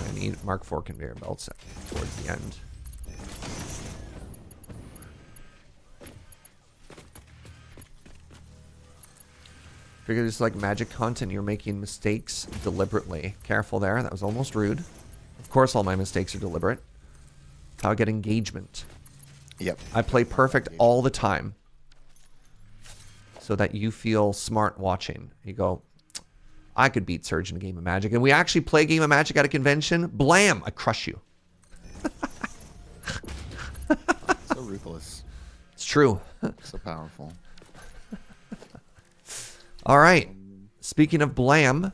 I need Mark IV conveyor belts towards the end. Figure this is like magic content. You're making mistakes deliberately. Careful there. That was almost rude. Of course, all my mistakes are deliberate. How I get engagement. Yep. I play perfect all the time. So that you feel smart watching. You go, I could beat Serge in a game of Magic. And we actually play a game of Magic at a convention. Blam! I crush you. So ruthless. It's true. So powerful. All right. Speaking of blam.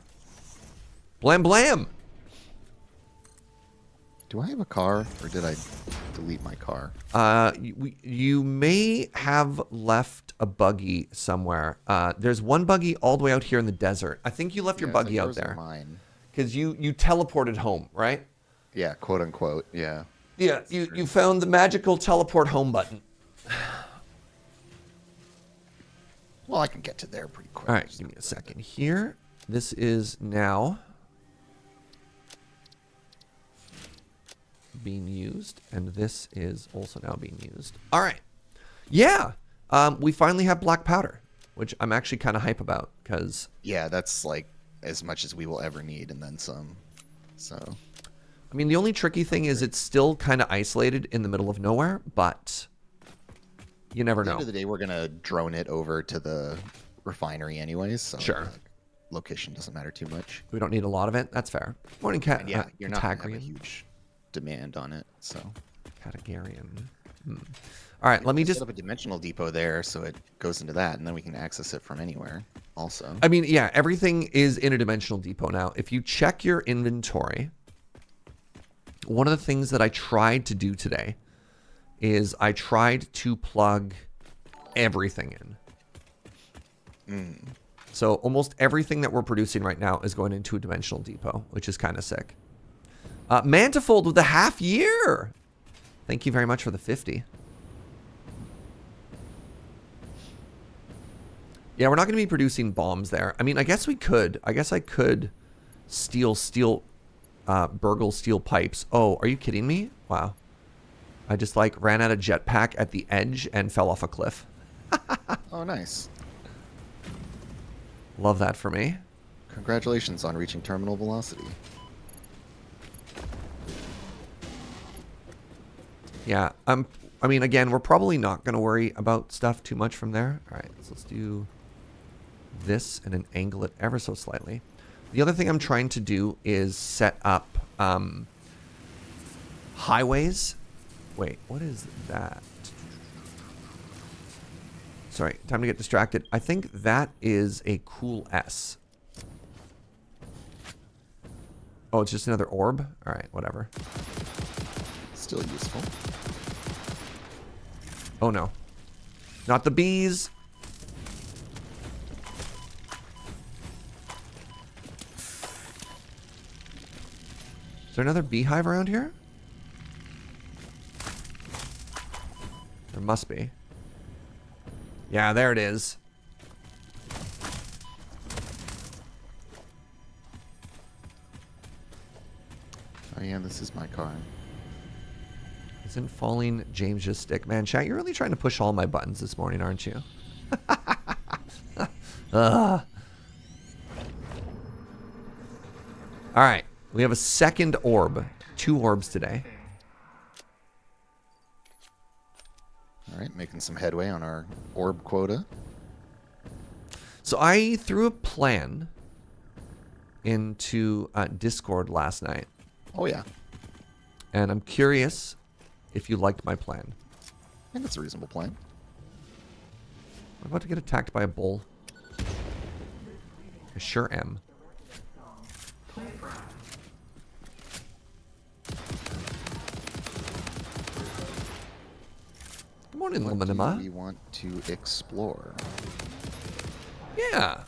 Blam blam. Do I have a car, or did I delete my car? You may have left a buggy somewhere. There's one buggy all the way out here in the desert. I think you left your buggy out there. Mine. Because you teleported home, right? Yeah, quote unquote. Yeah. Yeah, you found the magical teleport home button. Well, I can get to there pretty quick. All right, give me a second here. This is now being used, and this is also now being used. All right. Yeah, we finally have black powder, which I'm actually kind of hype about, because... Yeah, that's like as much as we will ever need, and then some. So... I mean, the only tricky thing is it's still kind of isolated in the middle of nowhere, but you never know. At the end of the day, we're going to drone it over to the refinery anyways, so sure. Location doesn't matter too much. We don't need a lot of it. That's fair. Morning, Cat. And yeah, you're not going to have a Catagrian. huge demand on it, so... Catagarian. All right, let me just... set up a dimensional depot there so it goes into that, and then we can access it from anywhere also. I mean, yeah, everything is in a dimensional depot now. If you check your inventory... One of the things that I tried to do today is I tried to plug everything in. So almost everything that we're producing right now is going into a dimensional depot, which is kind of sick. Mantifold with a half year. Thank you very much for the 50. Yeah, we're not going to be producing bombs there. I mean, I guess we could. I guess I could burgle steel pipes. Oh, are you kidding me? Wow. I just like ran out of jetpack at the edge and fell off a cliff. Oh, nice. Love that for me. Congratulations on reaching terminal velocity. Yeah, I mean, again, we're probably not going to worry about stuff too much from there. All right, so let's do this and then angle it ever so slightly. The other thing I'm trying to do is set up highways. Wait, what is that? Sorry, time to get distracted. I think that is a cool S. Oh, it's just another orb? All right, whatever. Still useful. Oh, no. Not the bees. Is there another beehive around here? There must be. Yeah, there it is. Oh yeah, this is my car. Isn't falling James just stick? Man, chat, you're really trying to push all my buttons this morning, aren't you? Ugh. All right, we have a second orb. 2 orbs today. All right, making some headway on our orb quota. So I threw a plan into Discord last night. Oh yeah, And I'm curious if you liked my plan. I think that's a reasonable plan. I'm about to get attacked by a bull. I sure am. Good morning, What do Luminima. we want to explore? Yeah.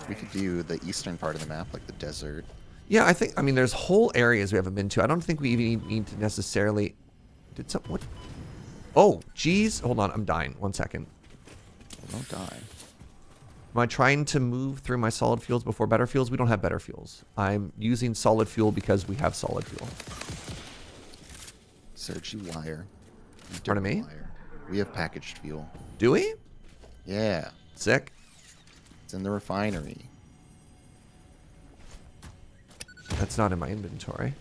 We could do the eastern part of the map, like the desert. Yeah, I mean, there's whole areas we haven't been to. I don't think we even need to necessarily... Did some... What? Oh, geez. Hold on, I'm dying. 1 second. Don't die. Am I trying to move through my solid fuels before better fuels? We don't have better fuels. I'm using solid fuel because we have solid fuel. Serge, you liar. You Pardon dirty me? liar. We have packaged fuel. Do we? Yeah, Sick. it's in the refinery. That's not in my inventory.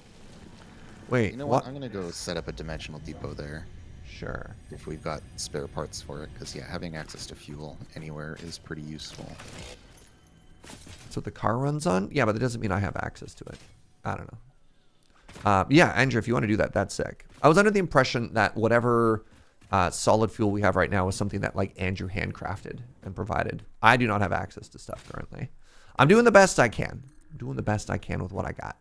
Wait, You know what? I'm gonna go set up a dimensional depot there Sure. if we've got spare parts for it. Because yeah, having access to fuel anywhere is pretty useful. That's what the car runs on? Yeah, but that doesn't mean I have access to it. I don't know. Yeah, Andrew, if you want to do that, that's sick. I was under the impression that whatever solid fuel we have right now is something that like Andrew handcrafted and provided. I do not have access to stuff currently. I'm doing the best I can. I'm doing the best I can with what I got.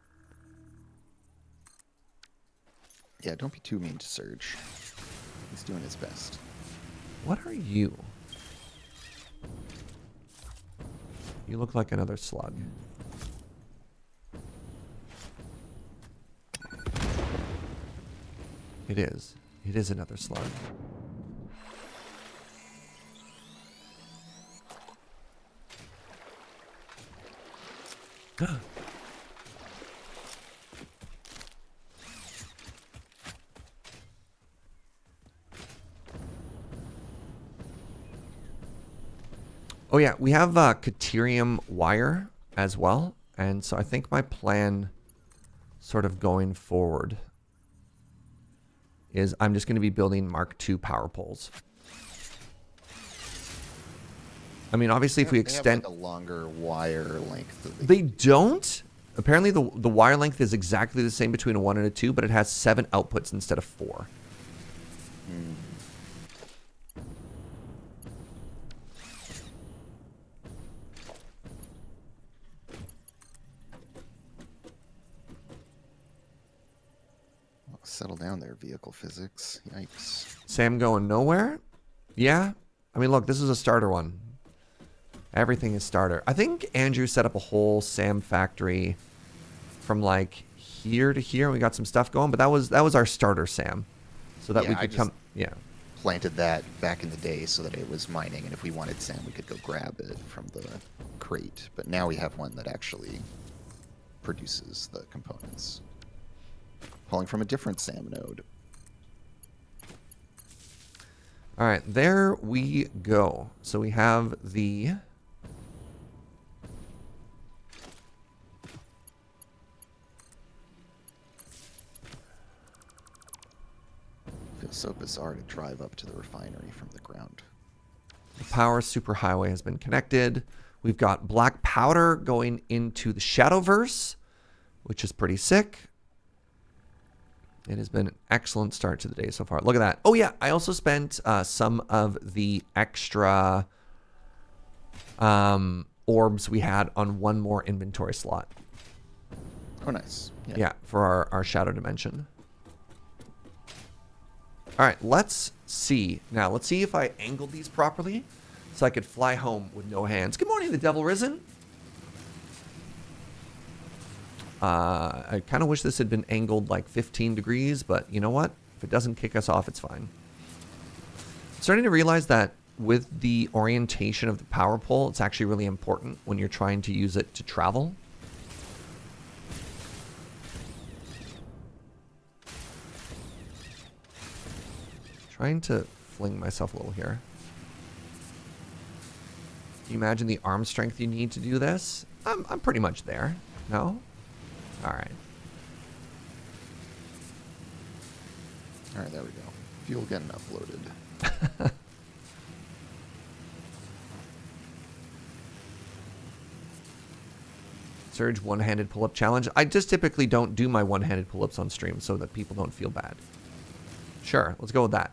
Yeah, don't be too mean to Serge. He's doing his best. What are you? You look like another slug. It is. It is another slug. Oh yeah, we have Caterium wire as well, and so I think my plan sort of going forward is I'm just going to be building Mark II power poles. I mean, obviously if we extend... They have like a longer wire length. That They don't? Apparently the wire length is exactly the same between a 1 and a 2, but it has 7 outputs instead of 4. Settle down there, vehicle physics. Yikes. Sam going nowhere? Yeah. I mean, look, this is a starter one. Everything is starter. I think Andrew set up a whole Sam factory from like here to here. And we got some stuff going, but that was our starter Sam, so that Yeah, we I could just- come. Yeah. Planted that back in the day so that it was mining, and if we wanted sand, we could go grab it from the crate. But now we have one that actually produces the components. Pulling from a different SAM node. All right, there we go. So we have the Feels so bizarre to drive up to the refinery from the ground. power superhighway has been connected. We've got black powder going into the Shadowverse, which is pretty sick. It has been an excellent start to the day so far. Look at that. Oh, yeah. I also spent some of the extra orbs we had on one more inventory slot. Oh, nice. Yeah, for our shadow dimension. All right, let's see. Now, let's see if I angled these properly so I could fly home with no hands. Good morning, the Devil Risen. I kind of wish this had been angled like 15 degrees, but you know what? If it doesn't kick us off, it's fine. Starting to realize that with the orientation of the power pole, it's actually really important when you're trying to use it to travel. Trying to fling myself a little here. Can you imagine the arm strength you need to do this? I'm pretty much there. No? All right. All right, there we go. Fuel getting uploaded. Serge one-handed pull-up challenge. I just typically don't do my one-handed pull-ups on stream so that people don't feel bad. Sure, let's go with that.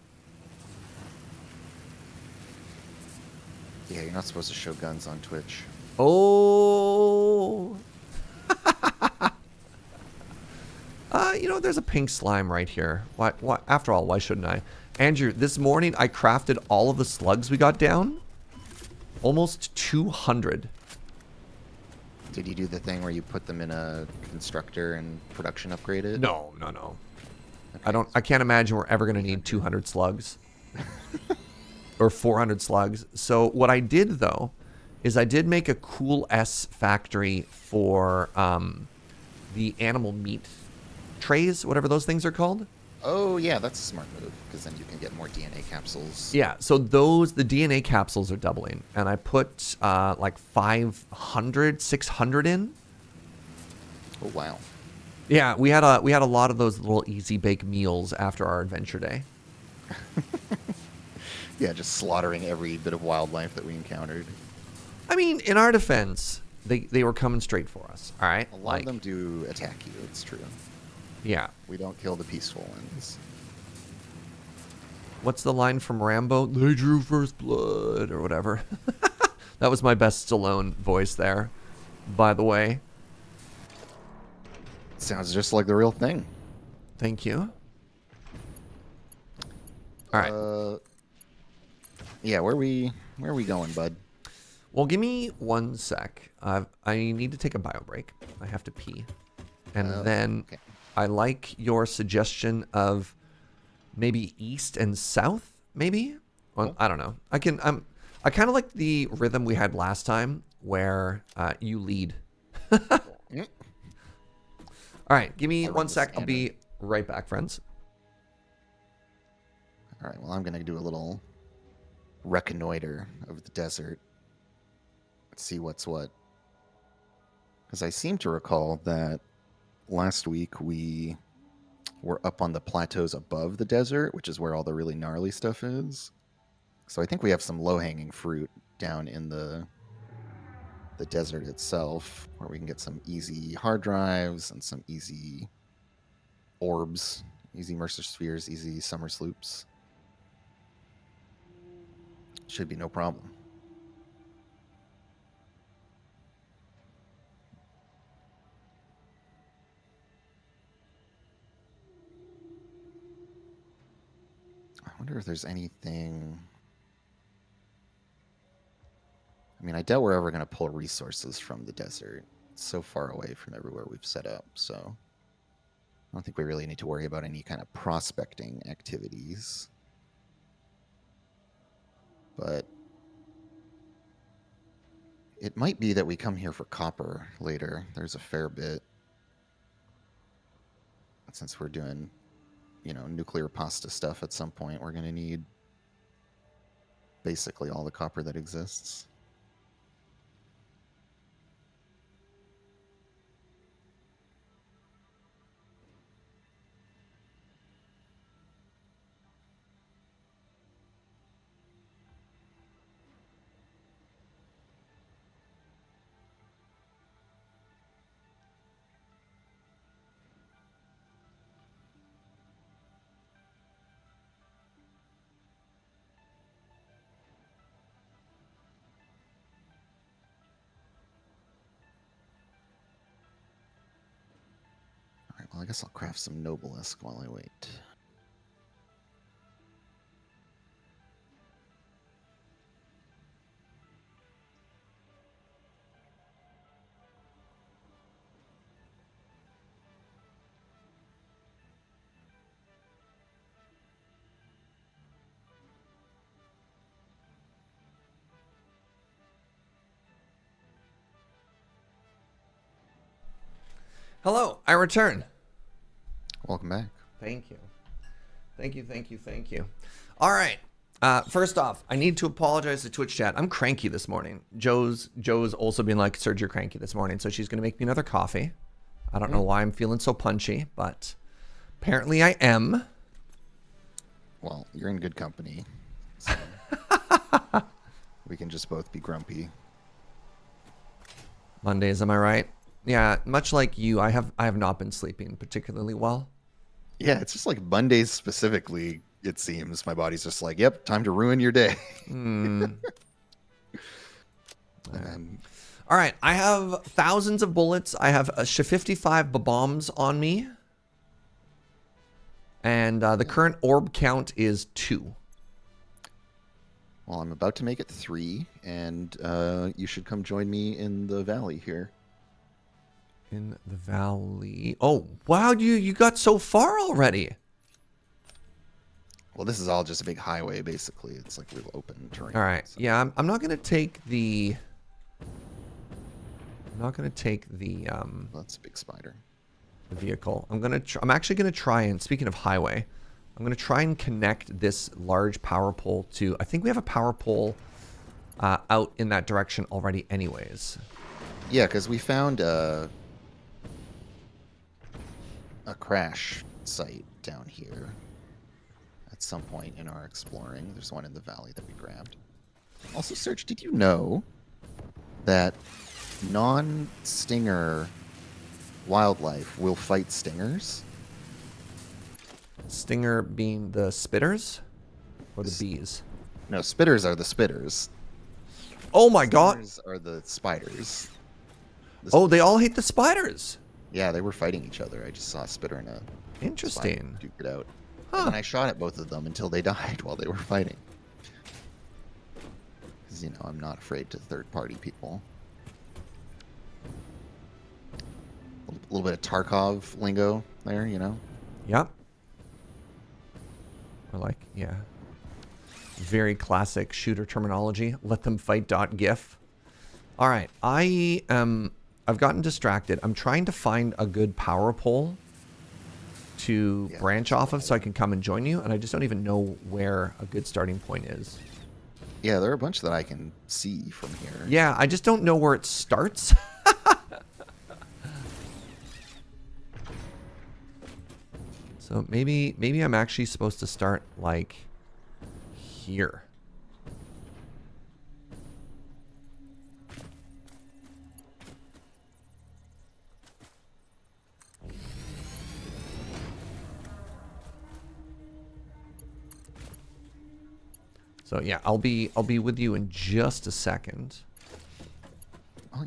Yeah, you're not supposed to show guns on Twitch. Oh. You know, there's a pink slime right here. Why, after all, why shouldn't I? Andrew, this morning I crafted all of the slugs we got down. Almost 200. Did you do the thing where you put them in a constructor and production upgrade it? No. Okay. I can't imagine we're ever going to need 200 slugs. Or 400 slugs. So what I did, though, is I did make a cool S factory for the animal meat trays, whatever those things are called. Oh, yeah, that's a smart move, because then you can get more DNA capsules. Yeah, so the DNA capsules are doubling, and I put like 500, 600 in. Oh, wow. Yeah, we had a lot of those little easy bake meals after our adventure day. Yeah, just slaughtering every bit of wildlife that we encountered. I mean, in our defense, they were coming straight for us, all right? A lot of them do attack you, it's true. Yeah. We don't kill the peaceful ones. What's the line from Rambo? They drew first blood, or whatever. That was my best Stallone voice there, by the way. Sounds just like the real thing. Thank you. All right. Yeah, where are we going, bud? Well, give me 1 sec. I need to take a bio break. I have to pee. And then okay. I like your suggestion of maybe east and south, maybe? Well, Cool. I don't know. I kind of like the rhythm we had last time where you lead. Mm. All right, give me I'll 1 run sec. this I'll be right back, friends. All right, well, I'm going to do a little reconnoiter of the desert. Let's see what's what. Because I seem to recall that last week we were up on the plateaus above the desert, which is where all the really gnarly stuff is. So I think we have some low-hanging fruit down in the desert itself, where we can get some easy hard drives and some easy orbs, easy Mercer spheres, easy summer sloops. Should be no problem. I wonder if there's anything. I mean, I doubt we're ever going to pull resources from the desert. It's so far away from everywhere we've set up, so I don't think we really need to worry about any kind of prospecting activities. But it might be that we come here for copper later. There's a fair bit. Since we're doing, nuclear pasta stuff at some point, we're going to need basically all the copper that exists. I guess I'll craft some Noblisk while I wait. Hello, I return. Welcome back. Thank you. Thank you. All right. First off, I need to apologize to Twitch chat. I'm cranky this morning. Joe's also been like, Serge, you're cranky this morning, so she's going to make me another coffee. I don't know why I'm feeling so punchy, but apparently I am. Well, you're in good company. So we can just both be grumpy. Mondays, am I right? Yeah, much like you, I have not been sleeping particularly well. Yeah, it's just like Mondays specifically, it seems. My body's just like, yep, time to ruin your day. Mm. And All right, I have thousands of bullets. I have 55 bombs on me. And the current orb count is 2. well, I'm about to make it 3, and you should come join me in the valley here. In the valley. Oh, wow, you got so far already. Well, this is all just a big highway, basically. It's like real open terrain. All right. So. Yeah, I'm not going to take the... That's a big spider. the vehicle. I'm actually going to try and, speaking of highway, I'm going to try and connect this large power pole to... I think we have a power pole out in that direction already anyways. Yeah, because we found a crash site down here at some point in our exploring. There's one in the valley that we grabbed. Also, Serge, did you know that non-stinger wildlife will fight stingers? Stinger being the spitters or the bees? No, spitters are the spitters. Oh my god. Stingers are the spiders. Oh, they all hate the spiders. Yeah, they were fighting each other. I just saw a spitter and a Interesting. spider duke it out. Huh. And then I shot at both of them until they died while they were fighting. Because, I'm not afraid to third-party people. A little bit of Tarkov lingo there, Yep. Or like, yeah. Very classic shooter terminology. Let them fight .gif. All right. I've gotten distracted. I'm trying to find a good power pole to branch off of so I can come and join you, and I just don't even know where a good starting point is. Yeah, there are a bunch that I can see from here. Yeah, I just don't know where it starts. So maybe I'm actually supposed to start like here. So yeah, I'll be with you in just a second. Oh,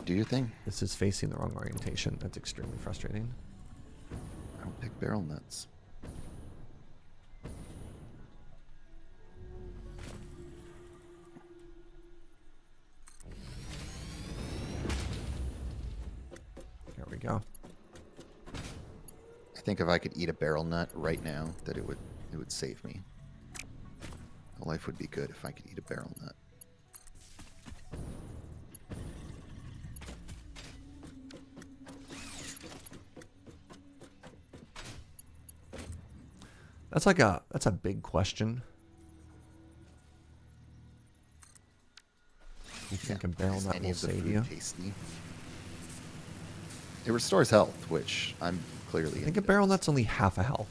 do your thing. This is facing the wrong orientation. That's extremely frustrating. I don't pick barrel nuts. There we go. I think if I could eat a barrel nut right now, that it would save me. Life would be good if I could eat a barrel nut. That's a big question. You think a barrel nut will save you? Tasty. It restores health, which I'm clearly. I think a barrel nut's only half a health.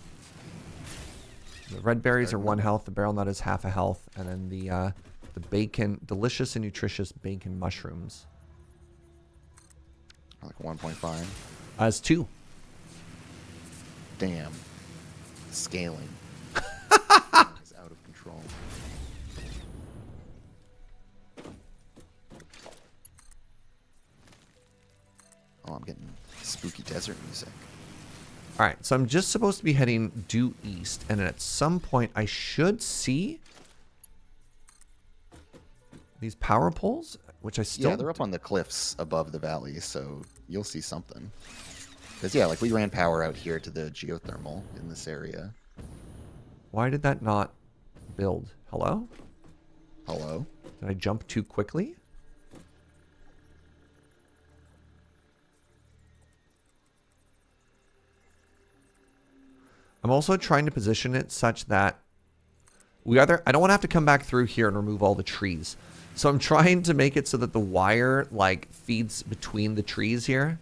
The red berries are 1 health. The barrel nut is half a health, and then the bacon, delicious and nutritious bacon mushrooms. Like 1.5. As 2. Damn. Scaling. Is out of control. Oh, I'm getting spooky desert music. All right, so I'm just supposed to be heading due east, and at some point I should see these power poles, which I still... Yeah, they're up on the cliffs above the valley, so you'll see something. Because, yeah, like we ran power out here to the geothermal in this area. Why did that not build? Hello? Hello? Did I jump too quickly? I'm also trying to position it such that I don't want to have to come back through here and remove all the trees. So I'm trying to make it so that the wire like feeds between the trees here.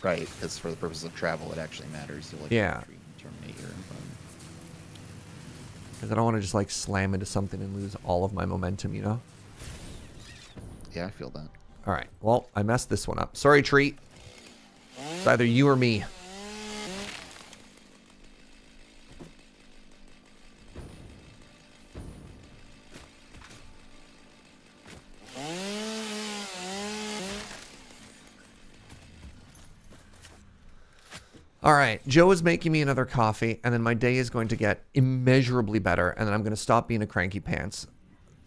Right, because for the purpose of travel, it actually matters. You'll, like, Yeah. terminate here. Because I don't want to just like slam into something and lose all of my momentum, you know? Yeah, I feel that. All right. Well, I messed this one up. Sorry, tree. It's either you or me. All right, Joe is making me another coffee, and then my day is going to get immeasurably better, and then I'm going to stop being a cranky pants.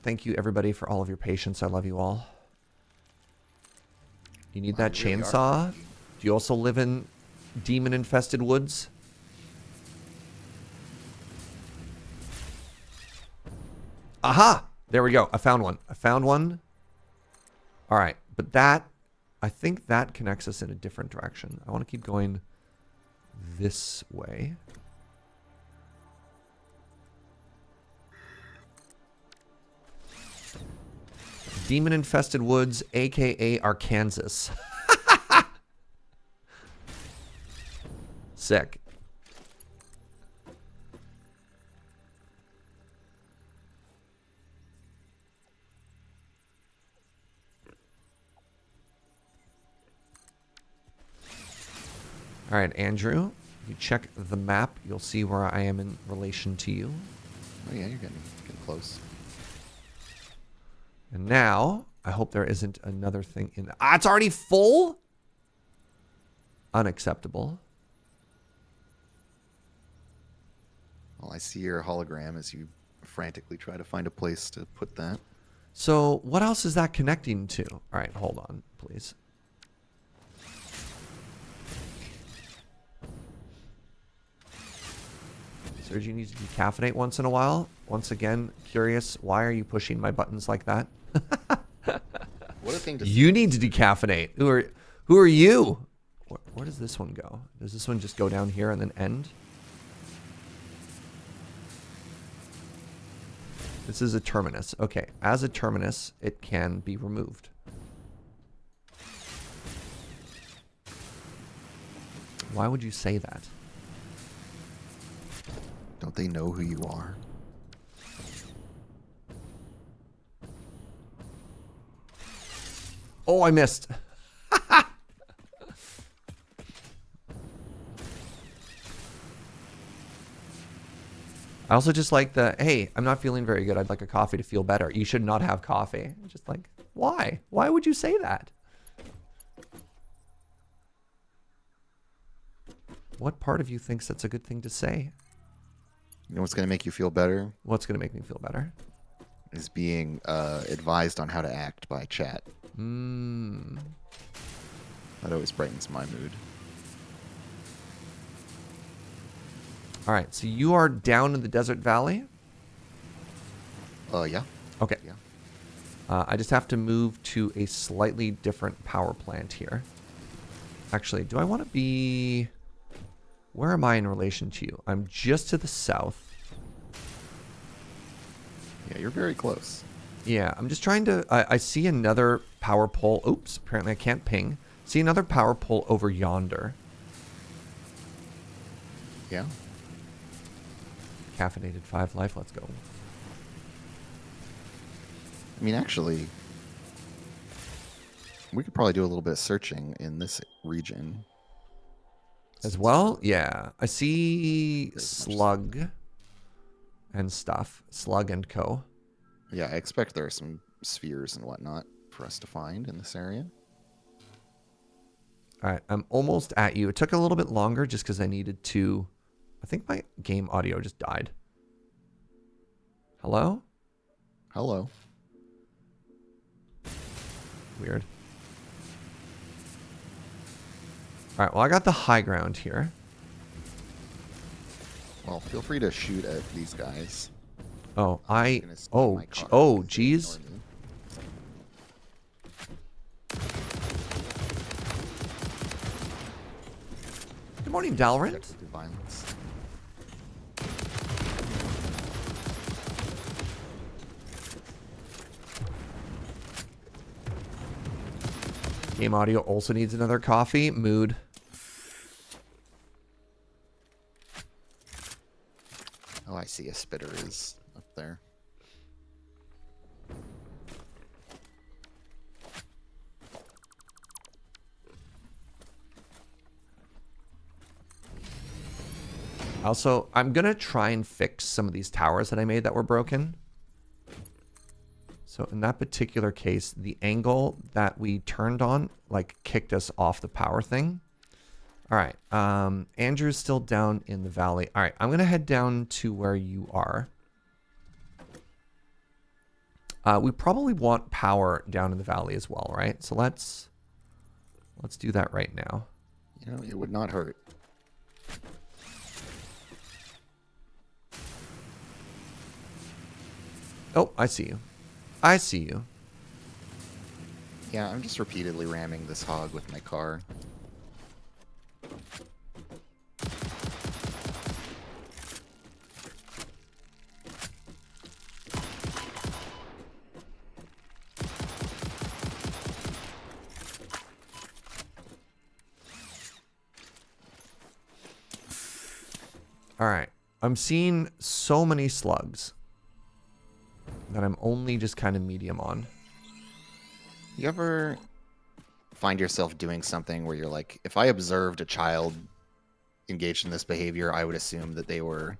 Thank you, everybody, for all of your patience. I love you all. You need that Really chainsaw? Do you also live in demon-infested woods? Aha! There we go. I found one. I found one. All right, but that... I think that connects us in a different direction. I want to keep going... this way. Demon-infested woods, aka Arkansas. Sick. All right, Andrew. If you check the map, you'll see where I am in relation to you. Oh, yeah, you're getting close. And now, I hope there isn't another thing in... Ah, it's already full? Unacceptable. Well, I see your hologram as you frantically try to find a place to put that. So, what else is that connecting to? All right, hold on, please. Serge, you need to decaffeinate once in a while. Once again, curious, why are you pushing my buttons like that? What a thing to You need to decaffeinate. Who are you? Where does this one go? Does this one just go down here and then end? This is a terminus. Okay, as a terminus, it can be removed. Why would you say that? Don't they know who you are? Oh, I missed. I also just like the, hey, I'm not feeling very good. I'd like a coffee to feel better. You should not have coffee. Just like, why? Why would you say that? What part of you thinks that's a good thing to say? You know what's going to make you feel better? What's going to make me feel better? Is being advised on how to act by chat. That always brightens my mood. All right, so you are down in the desert valley? Yeah. Okay. Yeah. I just have to move to a slightly different power plant here. Actually, do I want to be... Where am I in relation to you? I'm just to the south. Yeah, you're very close. Yeah, I'm just trying to... I see another power pole. Oops, apparently I can't ping. See another power pole over yonder. Yeah. Caffeinated 5 life, let's go. I mean, actually, we could probably do a little bit of searching in this region. As well? Yeah. I see slug and stuff. Slug and co. Yeah, I expect there are some spheres and whatnot for us to find in this area. All right, I'm almost at you. It took a little bit longer just because I needed to... I think my game audio just died. Hello? Hello. Weird. All right, well, I got the high ground here. Well, feel free to shoot at these guys. Oh, I'm gonna steal my car because they geez. ignore me. Good morning, Dalrent. Subjected to violence. Game audio also needs another coffee. Mood. Oh, I see a spitter is up there. Also, I'm going to try and fix some of these towers that I made that were broken. So in that particular case, the angle that we turned on, like, kicked us off the power thing. All right. Andrew's still down in the valley. All right. I'm going to head down to where you are. We probably want power down in the valley as well, right? So let's do that right now. You know, it would not hurt. Oh, I see you. I see you. Yeah, I'm just repeatedly ramming this hog with my car. All right. I'm seeing so many slugs that I'm only just kind of medium on. You ever find yourself doing something where you're like, if I observed a child engaged in this behavior, I would assume that they were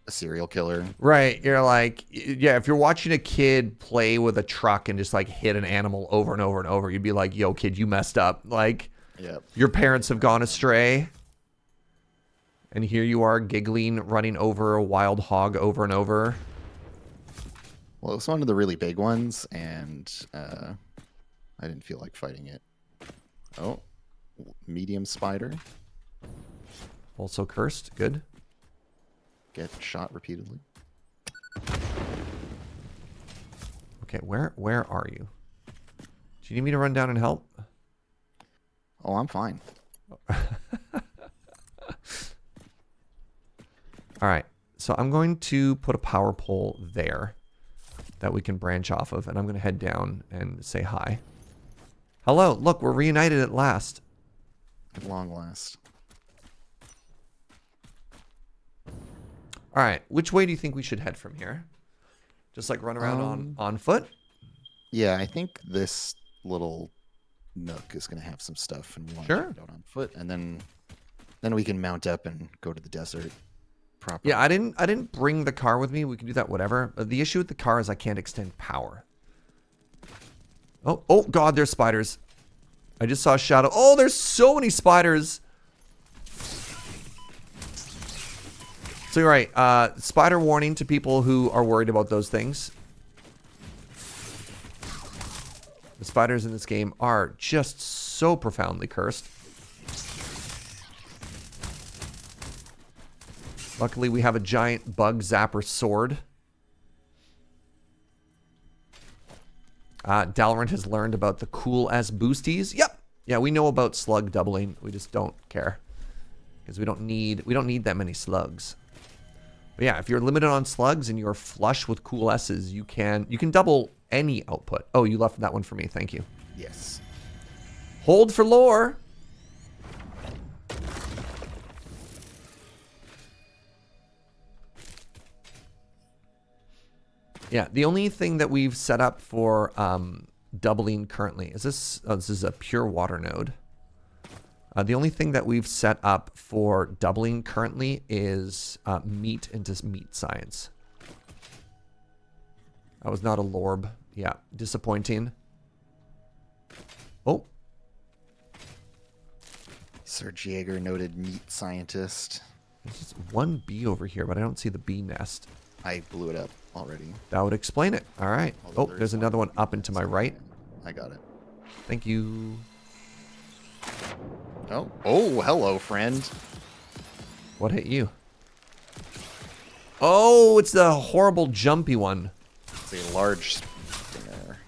a serial killer? Right. You're like, yeah, if you're watching a kid play with a truck and just like hit an animal over and over and over, you'd be like, yo, kid, you messed up. Like, Yep. your parents have gone astray. And here you are giggling, running over a wild hog over and over. Well, it was one of the really big ones, and I didn't feel like fighting it. Oh, medium spider. Also cursed. Good. Get shot repeatedly. Okay, where are you? Do you need me to run down and help? Oh, I'm fine. All right, so I'm going to put a power pole there that we can branch off of, and I'm going to head down and say hi. Hello, look, we're reunited at last. At long last. All right, which way do you think we should head from here? Just like run around on foot? Yeah, I think this little nook is going to have some stuff, and we want to check it out on foot, and then we can mount up and go to the desert. Proper. Yeah, I didn't bring the car with me. We can do that, whatever. The issue with the car is I can't extend power. Oh God, there's spiders. I just saw a shadow. Oh, there's so many spiders. So you're right. Spider warning to people who are worried about those things. The spiders in this game are just so profoundly cursed. Luckily, we have a giant bug zapper sword. Dalrent has learned about the cool S boosties. Yep. Yeah, we know about slug doubling. We just don't care. Because we don't need that many slugs. But yeah, if you're limited on slugs and you're flush with cool S's, you can double any output. Oh, you left that one for me. Thank you. Yes. Hold for lore. Yeah, the only thing that we've set up for doubling currently is this. Oh, this is a pure water node. The only thing that we've set up for doubling currently is meat into meat science. That was not a lorb. Yeah, disappointing. Oh. Serge Jaeger, noted meat scientist. There's just one bee over here, but I don't see the bee nest. I blew it up already. That would explain it. All right. Although Oh, there's another one up and to my right. I got it. Thank you. Oh, hello, friend. What hit you? Oh, it's the horrible jumpy one. It's a large stinger.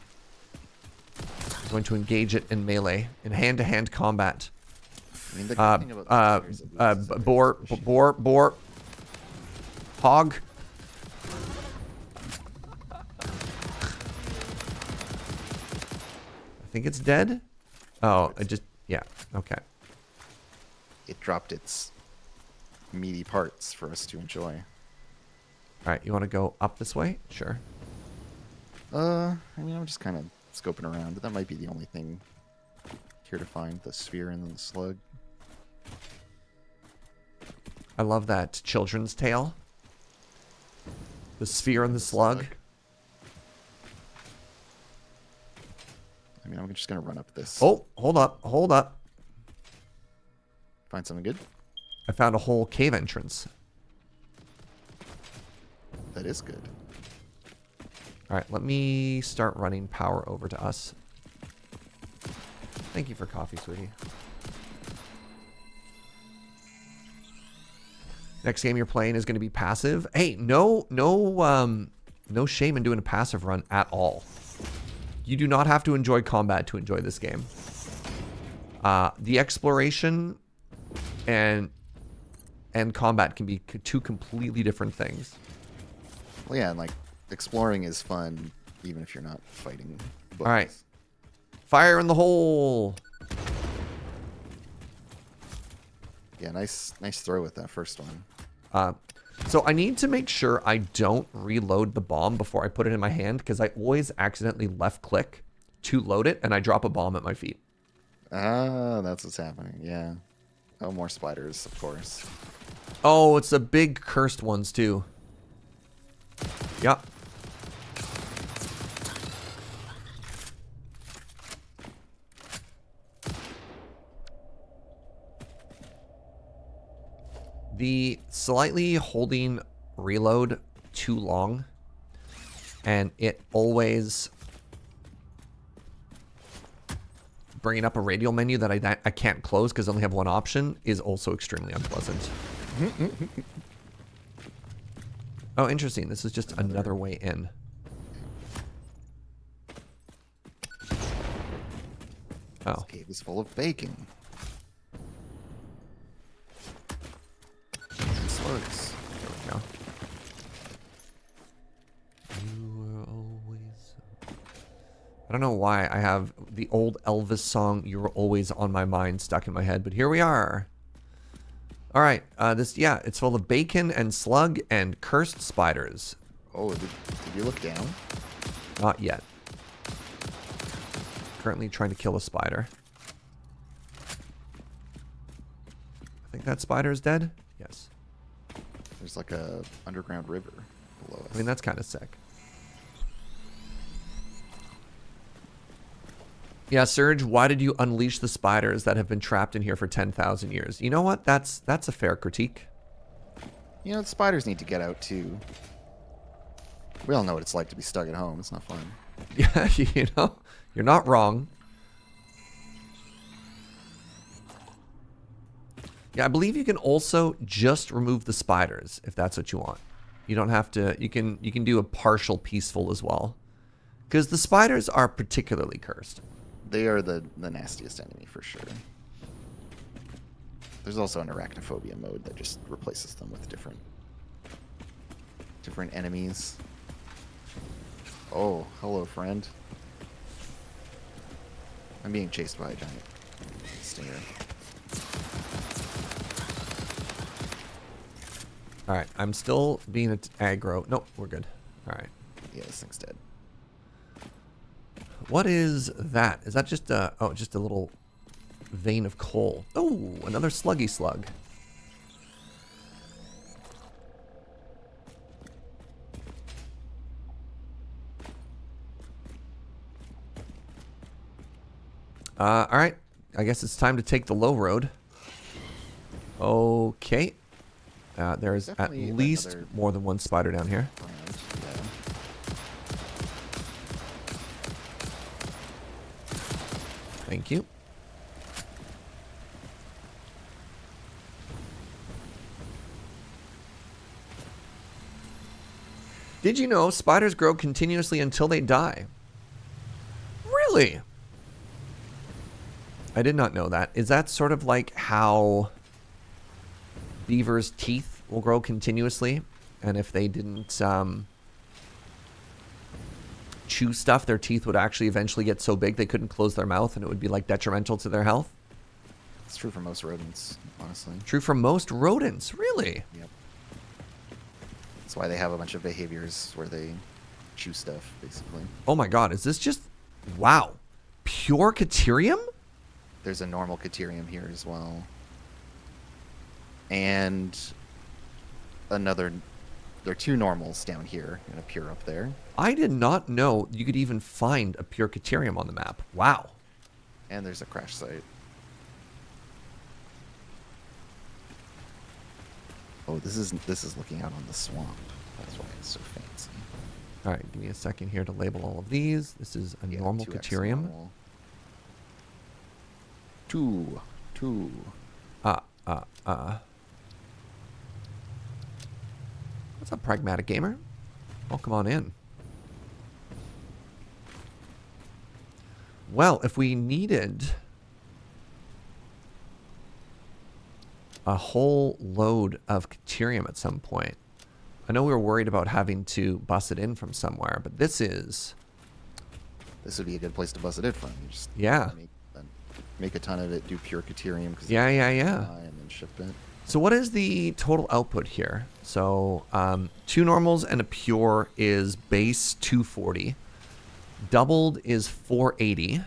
I'm going to engage it in melee, in hand-to-hand combat. I mean, the good thing about the stairs at least is that Boar. Hog. I think it's dead. Oh, yeah, okay. it dropped its meaty parts for us to enjoy. All right, you want to go up this way? Sure. I mean, I'm just kind of scoping around, but that might be the only thing here to find, the sphere and then the slug. I love that children's tale. The sphere and the slug. I mean, I'm just going to run up this. Oh, hold up. Find something good? I found a whole cave entrance. That is good. All right, let me start running power over to us. Thank you for coffee, sweetie. Next game you're playing is going to be passive. Hey, no shame in doing a passive run at all. You do not have to enjoy combat to enjoy this game. The exploration and combat can be two completely different things. Well, yeah, and like exploring is fun even if you're not fighting bugs. All right. Fire in the hole. Yeah, nice throw with that first one. So I need to make sure I don't reload the bomb before I put it in my hand, because I always accidentally left click to load it and I drop a bomb at my feet. Ah, that's what's happening. Yeah. Oh, more spiders, of course. Oh, it's the big cursed ones too. Yep. The slightly holding reload too long, and it always bringing up a radial menu that I can't close because I only have one option, is also extremely unpleasant. Oh, interesting. This is just another way in. Oh. This cave is full of bacon. Slugs. There we go. You were always... I don't know why I have the old Elvis song, You Were Always on My Mind, stuck in my head, but here we are. All right, it's full of bacon and slug and cursed spiders. Oh, did you look down? Not yet. Currently trying to kill a spider. I think that spider is dead. Yes. There's like a underground river below us. I mean, that's kind of sick. Yeah, Serge, why did you unleash the spiders that have been trapped in here for 10,000 years? You know what? That's a fair critique. You know, the spiders need to get out too. We all know what it's like to be stuck at home. It's not fun. Yeah, you know, you're not wrong. Yeah, I believe you can also just remove the spiders if that's what you want. You don't have to. You can do a partial peaceful as well, because the spiders are particularly cursed. They are the nastiest enemy for sure. There's also an arachnophobia mode that just replaces them with different enemies. Oh, hello, friend. I'm being chased by a giant stinger. All right, I'm still being aggro. Nope, we're good. All right. Yeah, this thing's dead. What is that? Is that just just a little vein of coal? Oh, another sluggy slug. All right. I guess it's time to take the low road. Okay. There's at Definitely least another more than one spider down here. brand, yeah. Thank you. Did you know spiders grow continuously until they die? Really? I did not know that. Is that sort of like how beavers' teeth will grow continuously? And if they didn't chew stuff, their teeth would actually eventually get so big they couldn't close their mouth, and it would be like detrimental to their health? It's true for most rodents, honestly. True for most rodents, really? Yep. That's why they have a bunch of behaviors where they chew stuff, basically. Oh my god, is this just... Wow. Pure Caterium? There's a normal Caterium here as well. And another... There are two normals down here and a pure up there. I did not know you could even find a pure Caterium on the map. Wow. And there's a crash site. Oh, this is looking out on the swamp. That's why it's so fancy. All right, give me a second here to label all of these. This is a Yeah, normal 2x Caterium. normal. Two. What's up, Pragmatic Gamer? Welcome on in. Well, if we needed a whole load of Caterium at some point, I know we were worried about having to bus it in from somewhere, but this This would be a good place to bust it in from. You just Yeah. make a ton of it, do pure Caterium. Yeah. And then ship it. So what is the total output here? So two normals and a pure is base 240. Doubled is 480.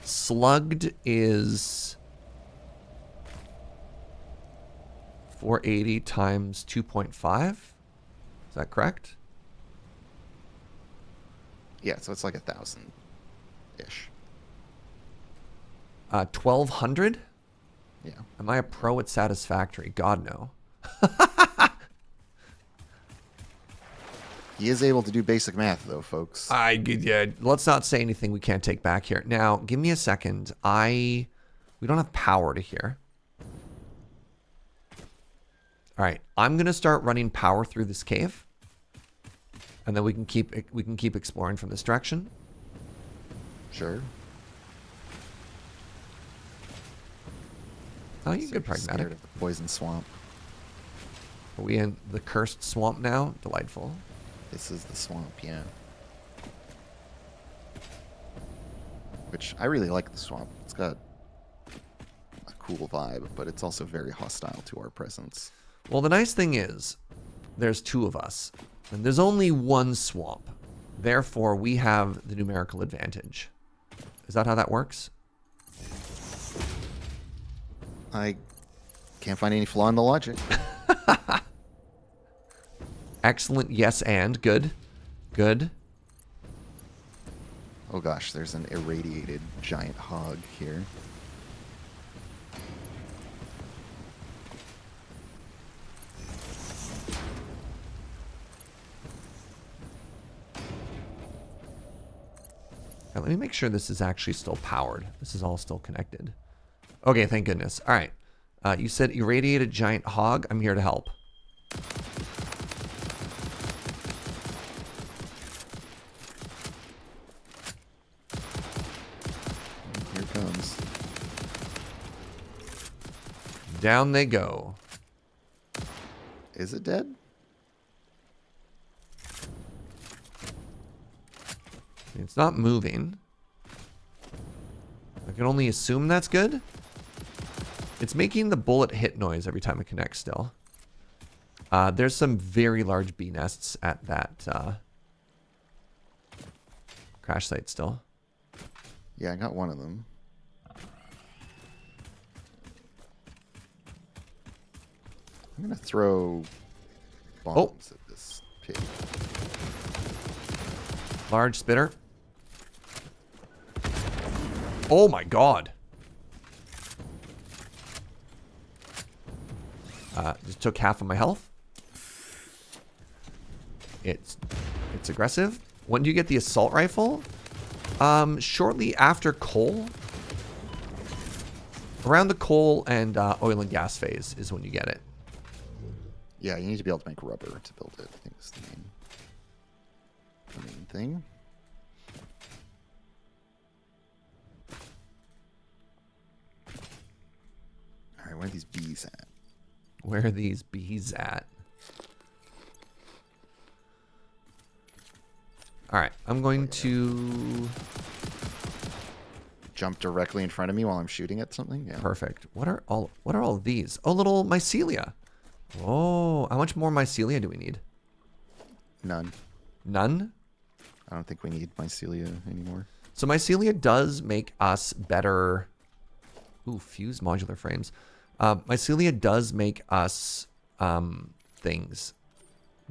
Slugged is 480 times 2.5. Is that correct? Yeah, so it's like 1,000-ish. 1,200? Yeah. Am I a pro at Satisfactory? God, no. He is able to do basic math, though, folks. Yeah, let's not say anything we can't take back here. Now, give me a second. We don't have power to here. All right, I'm gonna start running power through this cave, and then we can keep exploring from this direction. Sure. Oh, you're So good, you're scared Pragmatic. of the poison swamp. Are we in the cursed swamp now? Delightful. This is the swamp, yeah. Which I really like the swamp. It's got a cool vibe, but it's also very hostile to our presence. Well, the nice thing is, there's two of us, and there's only one swamp. Therefore, we have the numerical advantage. Is that how that works? I can't find any flaw in the logic. Excellent. Yes, and good. Good. Oh gosh, there's an irradiated giant hog here. Now, let me make sure this is actually still powered. This is all still connected. Okay, thank goodness. All right. You said irradiated giant hog. I'm here to help. Here it comes. Down they go. Is it dead? It's not moving. I can only assume that's good. It's making the bullet hit noise every time it connects still. There's some very large bee nests at that crash site still. Yeah, I got one of them. I'm gonna throw bombs at this pig. Large spitter. Oh my god. Just took half of my health. It's aggressive. When do you get the assault rifle? Shortly after coal. Around the coal and oil and gas phase is when you get it. Yeah, you need to be able to make rubber to build it. I think is the main thing. All right, where are these bees at? Where are these bees at? All right, I'm going to jump directly in front of me while I'm shooting at something. Yeah. Perfect. What are all of these? Oh, little mycelia. Oh, how much more mycelia do we need? None. None? I don't think we need mycelia anymore. So mycelia does make us better. Ooh, fused modular frames. Mycelia does make us things.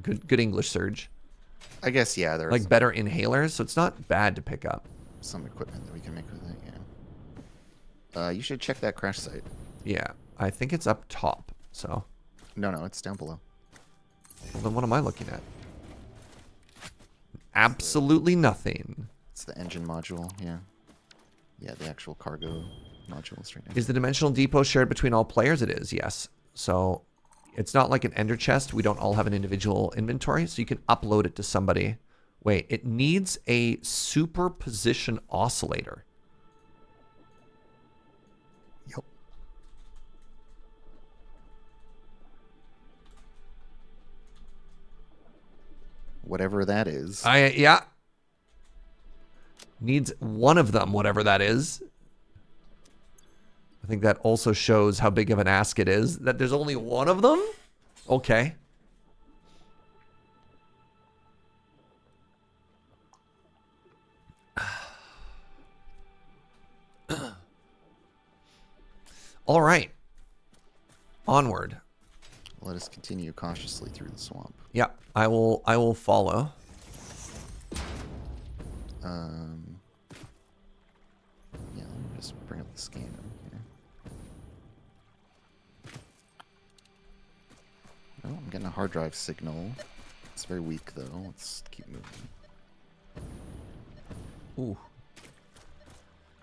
Good English, Serge. I guess, yeah. There's Like better inhalers, so it's not bad to pick up. some equipment that we can make with it, yeah. You should check that crash site. Yeah, I think it's up top, so. No, it's down below. Well, then what am I looking at? Absolutely nothing. It's the engine module, yeah. Yeah, the actual cargo module is right now. Is the dimensional depot shared between all players? It is, yes. So it's not like an ender chest. We don't all have an individual inventory, so you can upload it to somebody. Wait, it needs a superposition oscillator. Yep. Whatever that is. Yeah. Needs one of them, whatever that is. I think that also shows how big of an ask it is. That there's only one of them? Okay. All right. Onward. Let us continue cautiously through the swamp. Yeah, I will follow. Yeah, let me just bring up the scanner here. Oh, I'm getting a hard drive signal. It's very weak though. Let's keep moving. Ooh.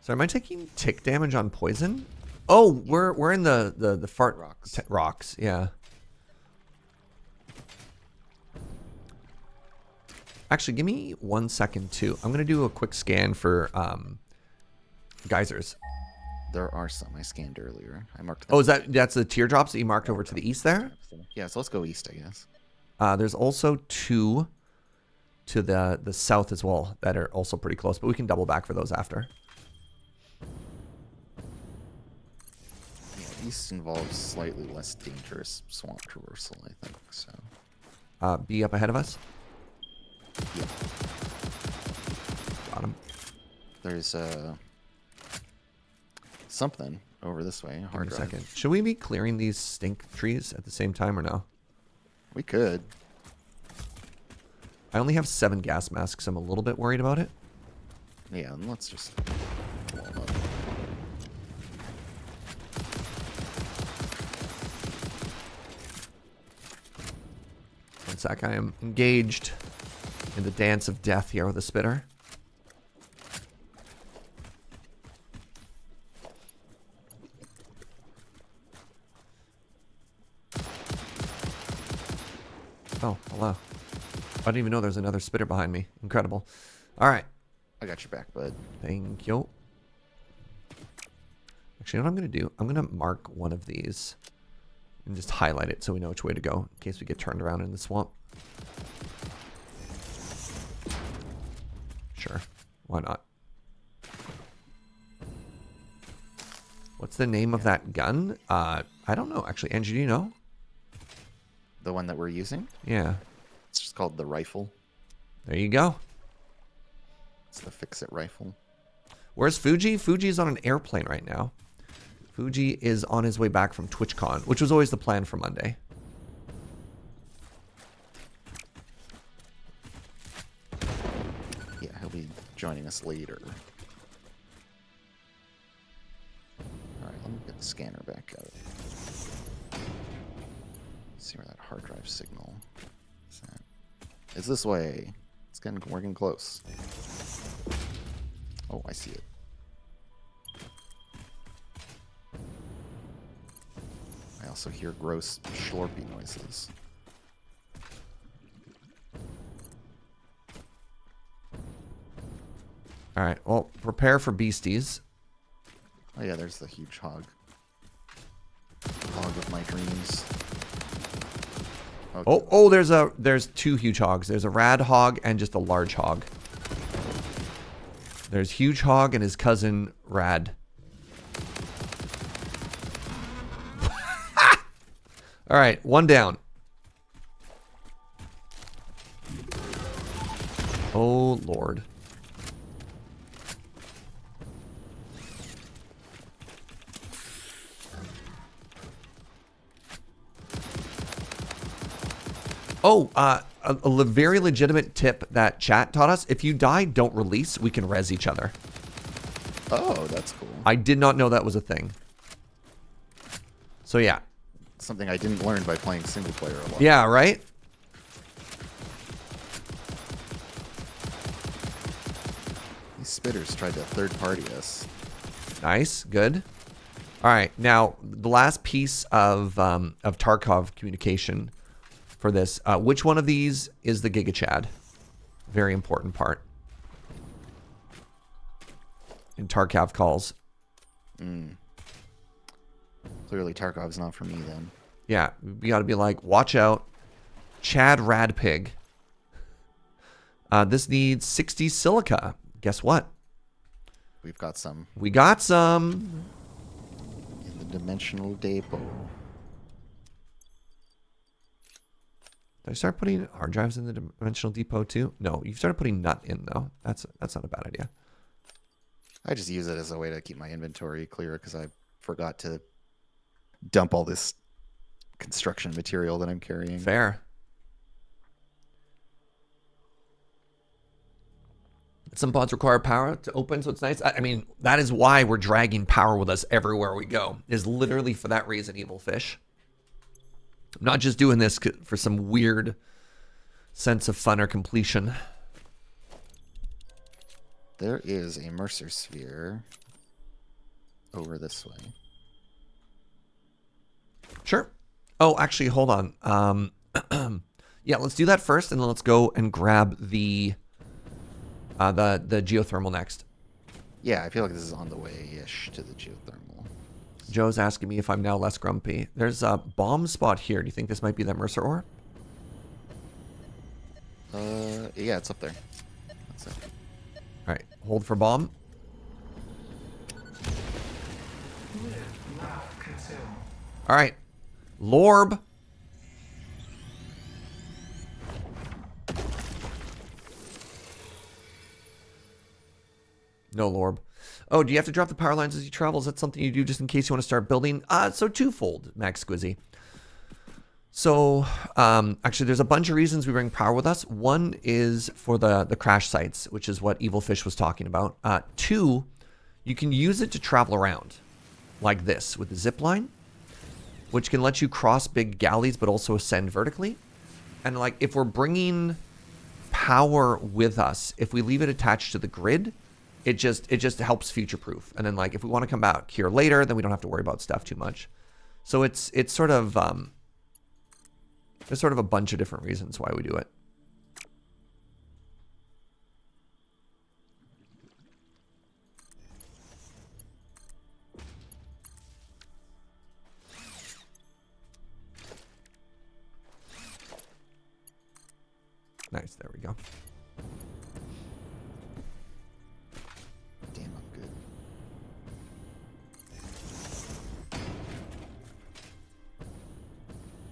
So am I taking tick damage on poison? Oh, we're in the fart Rocks. Rocks, yeah. Actually, give me 1 second too. I'm gonna do a quick scan for geysers. There are some I scanned earlier. I marked them. Oh, that's the teardrops that you marked over to the east there? Yeah, so let's go east, I guess. There's also 2 to the south as well that are also pretty close, but we can double back for those after. Yeah, east involves slightly less dangerous swamp traversal, I think. So. B up ahead of us. Yeah. Got him. There's something over this way. Give Hard me a drive. second. Should we be clearing these stink trees at the same time or no? We could. I only have 7 gas masks. I'm a little bit worried about it. Yeah, and let's just blow 'em up. One sec. I am engaged in the dance of death here with a spitter. Oh, hello. I didn't even know there's another spitter behind me. Incredible. All right. I got your back, bud. Thank you. Actually, you know what I'm going to do? I'm going to mark one of these and just highlight it so we know which way to go in case we get turned around in the swamp. Sure. Why not? What's the name of that gun? I don't know. Actually, Angie, do you know? The one that we're using? Yeah. It's just called the rifle. There you go. It's the fix-it rifle. Where's Fugi? Fuji's on an airplane right now. Fugi is on his way back from TwitchCon, which was always the plan for Monday. Yeah, he'll be joining us later. Alright, let me get the scanner back out. see where that hard drive signal is at. It's this way. We're getting close. Oh, I see it. I also hear gross slurpy noises. All right. Well, prepare for beasties. Oh yeah, there's the huge hog. Hog of my dreams. Okay. Oh, there's two huge hogs. There's a rad hog and just a large hog. There's huge hog and his cousin rad. All right, one down. Oh Lord. Oh, a very legitimate tip that chat taught us. If you die, don't release. We can res each other. Oh, that's cool. I did not know that was a thing. So yeah. Something I didn't learn by playing single player a lot. Yeah, right? These spitters tried to third party us. Nice, good. All right, now the last piece of Tarkov communication for this. Which one of these is the Giga Chad? Very important part. In Tarkov calls. Clearly Tarkov's not for me then. Yeah, we got to be like, watch out, Chad Radpig. This needs 60 silica. Guess what? We've got some We got some. in the dimensional depot. Did I start putting hard drives in the dimensional depot too? No, you started putting nut in though. That's not a bad idea. I just use it as a way to keep my inventory clear because I forgot to dump all this construction material that I'm carrying. Fair. Some pods require power to open, so it's nice. I mean, that is why we're dragging power with us everywhere we go. Is literally for that reason, Evil Fish. I'm not just doing this for some weird sense of fun or completion. There is a Mercer sphere over this way. Sure. Oh, actually, hold on. Yeah, let's do that first, and then let's go and grab the geothermal next. Yeah, I feel like this is on the way-ish to the geothermal. Joe's asking me if I'm now less grumpy. There's a bomb spot here. Do you think this might be that Mercer ore? Yeah, it's up there. That's it. All right, hold for bomb. All right, Lorb. No Lorb. Oh, do you have to drop the power lines as you travel? Is that something you do just in case you want to start building? So twofold, Max Squizzy. So, actually, there's a bunch of reasons we bring power with us. One is for the crash sites, which is what Evil Fish was talking about. Two, you can use it to travel around, like this, with the zip line, which can let you cross big galleys, but also ascend vertically. And like, if we're bringing power with us, if we leave it attached to the grid, it just helps future-proof. And then like, if we want to come back here later, then we don't have to worry about stuff too much. So it's sort of there's sort of a bunch of different reasons why we do it. Nice, there we go. Damn, I'm good.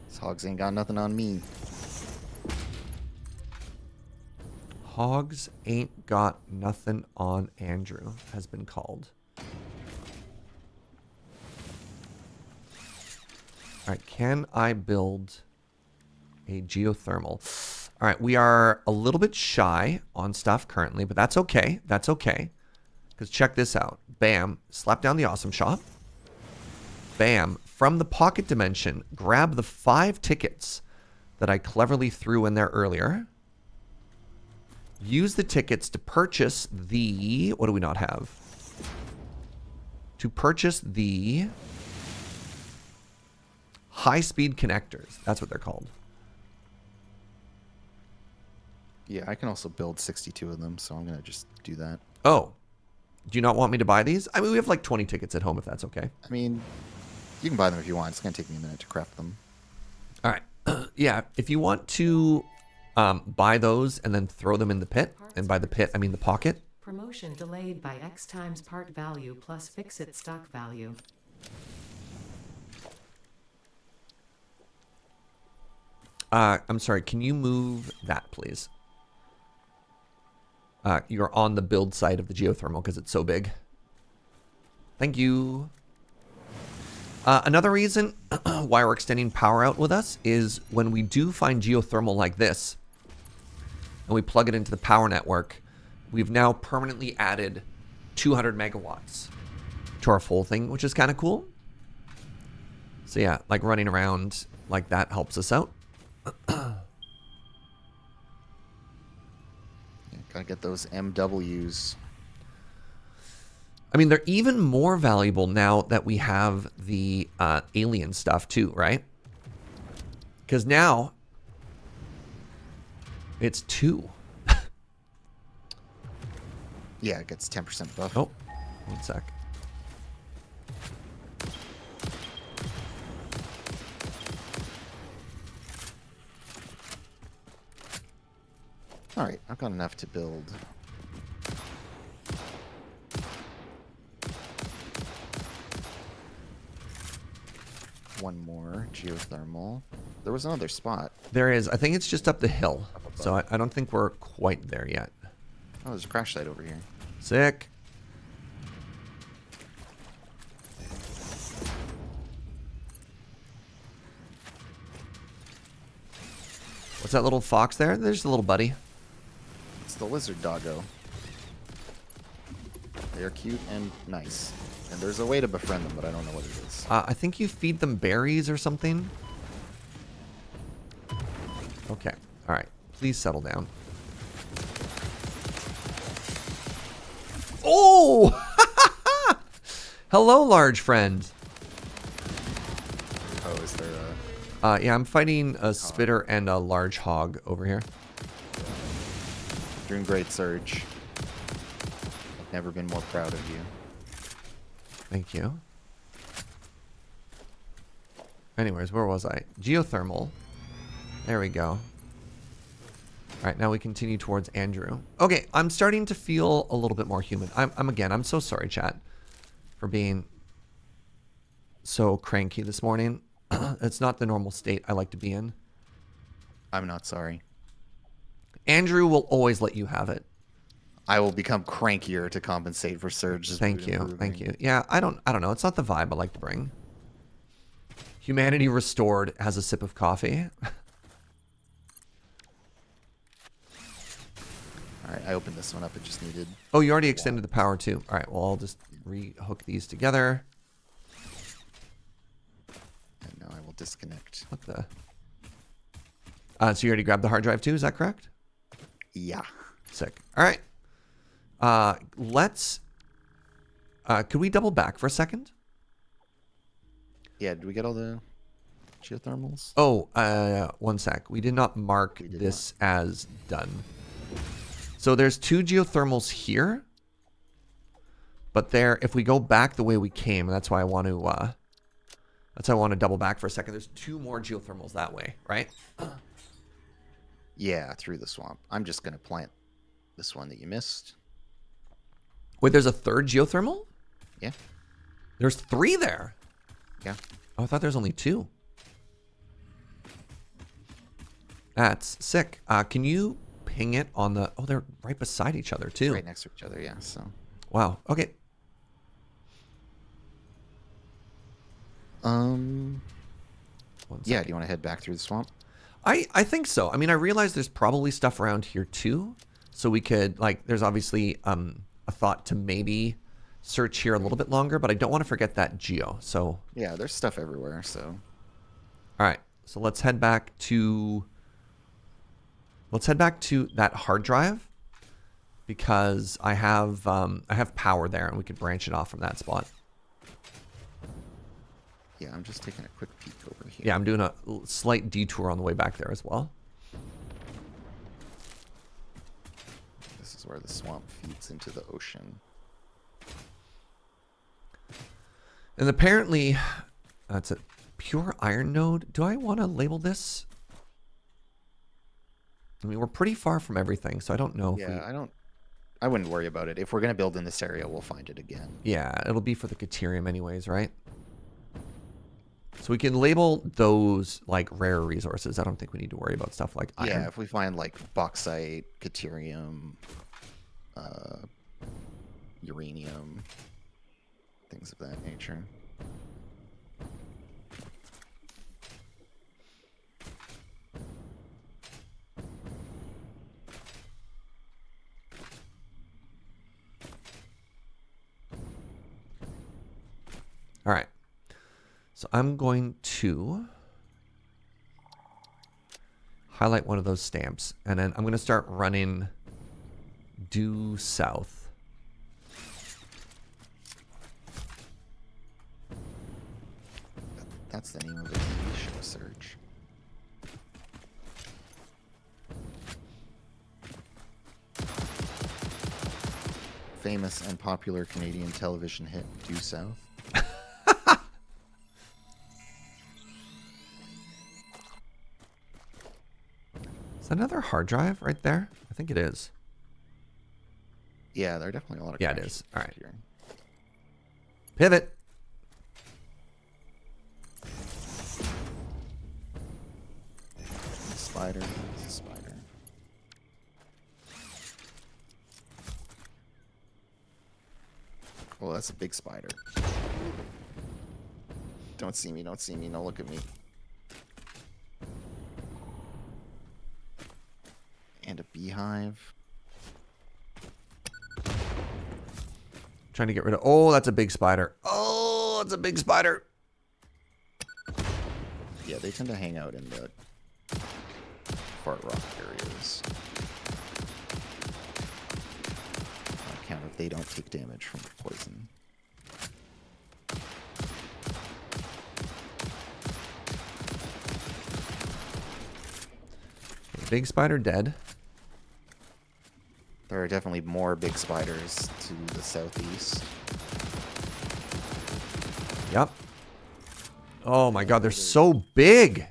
These hogs ain't got nothing on me. Hogs ain't got nothing on Andrew, has been called. All right, can I build a geothermal? All right, we are a little bit shy on stuff currently, but that's okay. That's okay. Because check this out. Bam. Slap down the awesome shop. Bam. From the pocket dimension, grab the 5 tickets that I cleverly threw in there earlier. Use the tickets to purchase the... What do we not have? To purchase the high-speed connectors. That's what they're called. Yeah, I can also build 62 of them, so I'm going to just do that. Oh. Do you not want me to buy these? I mean, we have like 20 tickets at home, if that's okay. I mean, you can buy them if you want. It's going to take me a minute to craft them. All right. Yeah, if you want to buy those and then throw them in the pit, and by the pit, I mean the pocket. Promotion delayed by X times part value plus fix-it stock value. I'm sorry, can you move that, please? You're on the build side of the geothermal because it's so big. Thank you. Another reason why we're extending power out with us is when we do find geothermal like this, and we plug it into the power network, we've now permanently added 200 megawatts to our full thing, which is kind of cool. So yeah, like running around like that helps us out. Gotta get those MWs. I mean, they're even more valuable now that we have the alien stuff too, right? Because now it's 2. Yeah, it gets 10% buff. Oh, one sec. All right, I've got enough to build. One more geothermal. There was another spot. There is. I think it's just up the hill. So I don't think we're quite there yet. Oh, there's a crash site over here. Sick. What's that little fox there? There's a little buddy. It's the lizard doggo. They are cute and nice. And there's a way to befriend them, but I don't know what it is. I think you feed them berries or something. Okay. All right. Please settle down. Oh! Hello, large friend. Oh, is there a... Yeah, I'm fighting a spitter and a large hog over here. Doing great, Serge. I've never been more proud of you. Thank you. Anyways, where was I? Geothermal. There we go. All right, now we continue towards Andrew. Okay, I'm starting to feel a little bit more human. I'm so sorry, chat, for being so cranky this morning. It's not the normal state I like to be in. I'm not sorry. Andrew will always let you have it. I will become crankier to compensate for Serge's Thank you. Thank you. Yeah, I don't know. It's not the vibe I like to bring. Humanity restored has a sip of coffee. All right, I opened this one up. It just needed... Oh, you already extended the power too. All right, well, I'll just re-hook these together. And now I will disconnect. What the? So you already grabbed the hard drive too, is that correct? Yeah. Sick. All right. Let's... could we double back for a second? Yeah, did we get all the geothermals? Oh, one sec. We did not mark this as done. So there's 2 geothermals here. But there, if we go back the way we came, that's why I want to... that's why I want to double back for a second. There's 2 more geothermals that way, right? Yeah, through the swamp. I'm just going to plant this one that you missed. Wait, there's a 3rd geothermal? Yeah. There's 3 there. Yeah. Oh, I thought there's only 2. That's sick. Can you ping it on the... Oh, they're right beside each other, too. Right next to each other, yeah. So. Wow. Okay. Yeah, do you want to head back through the swamp? I think so. I mean, I realize there's probably stuff around here, too. So we could, like, there's obviously a thought to maybe search here a little bit longer, but I don't want to forget that geo. So Yeah, there's stuff everywhere, so. all right, so let's head back to that hard drive because I have power there, and we could branch it off from that spot. Yeah, I'm just taking a quick peek over here. Yeah, I'm doing a slight detour on the way back there as well. This is where the swamp feeds into the ocean. And apparently, it's a pure iron node. Do I want to label this? I mean, we're pretty far from everything, so I don't know. Yeah, I wouldn't worry about it. If we're going to build in this area, we'll find it again. Yeah, it'll be for the Caterium anyways, right? So we can label those like rare resources. I don't think we need to worry about stuff like iron. Yeah, if we find like bauxite, Caterium, uranium, things of that nature. All right. So I'm going to highlight one of those stamps, and then I'm going to start running due south. That's the name of the TV show, Serge. Famous and popular Canadian television hit Due South. Is that another hard drive right there? I think it is. Yeah, there are definitely a lot of Yeah, it crashes is. All right. here. Pivot. Spider. It's a spider. Oh, that's a big spider. Don't see me, don't see me, don't look at me. And a beehive. Trying to get rid of... Oh, that's a big spider. Oh, it's a big spider. Yeah, they tend to hang out in the fart rock areas. On account of they don't take damage from poison. Okay, big spider dead. There are definitely more big spiders to the southeast. Yep. Oh my god, they're so big.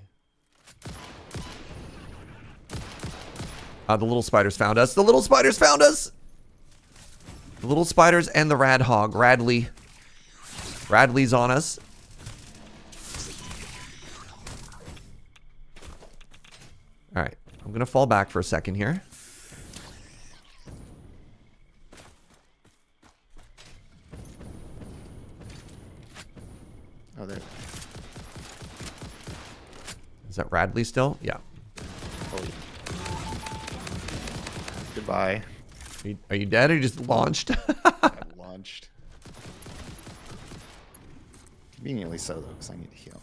The little spiders found us. The little spiders found us. The little spiders and the rad hog. Radley. Radley's on us. All right. I'm going to fall back for a second here. Oh, there. Is that Radley still? Yeah. Oh, yeah. Goodbye. Are you dead or you just launched? I launched. Conveniently so, though, because I need to heal.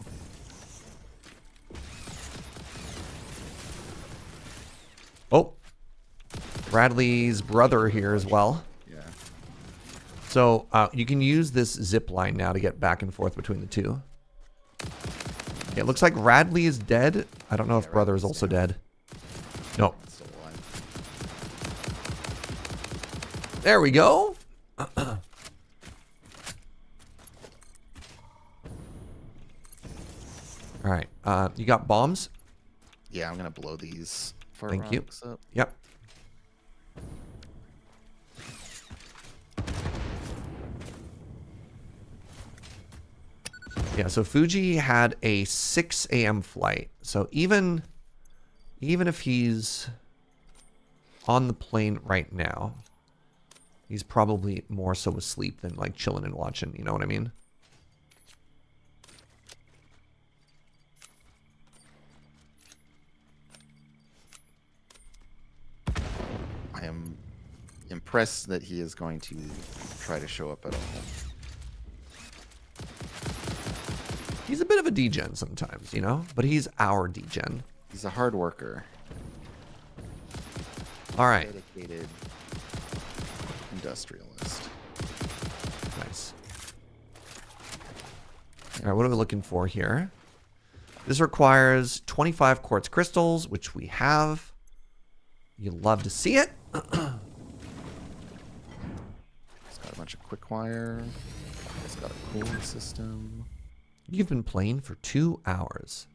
Oh. Radley's brother here as well. Yeah. So you can use this zip line now to get back and forth between the two. It looks like Radley is dead. I don't know if brother is also dead. No. Still alive. There we go. All right. You got bombs? Yeah, I'm going to blow these fart Thank you. rocks up. Yep. Yeah, so Fugi had a 6 a.m. flight. So even if he's on the plane right now, he's probably more so asleep than like chilling and watching, you know what I mean? I am impressed that he is going to try to show up at all. He's a bit of a degen sometimes, you know? But he's our degen. He's a hard worker. All right. Dedicated industrialist. Nice. All right, what are we looking for here? This requires 25 quartz crystals, which we have. You love to see it. It's got a bunch of quick wire. It's got a cooling system. You've been playing for 2 hours.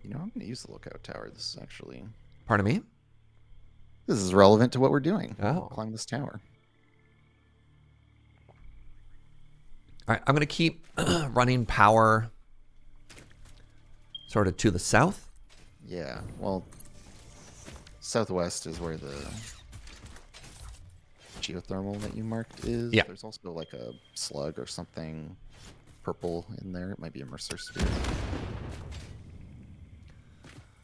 You know, I'm going to use the lookout tower. This is actually... Pardon me? This is relevant to what we're doing. Oh. Climb this tower. All right, I'm going to keep running power sort of to the south. Yeah, well, southwest is where the geothermal that you marked is. Yeah. There's also like a slug or something purple in there. It might be a Mercer sphere.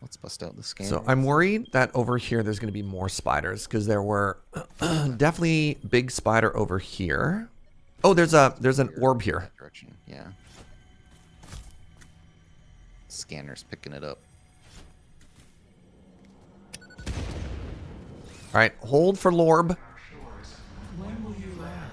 Let's bust out the scan. So I'm worried that over here there's going to be more spiders because there were definitely big spider over here. Oh, there's an orb here. Direction. Yeah. Scanner's picking it up. All right, hold for Lorb. When will you land?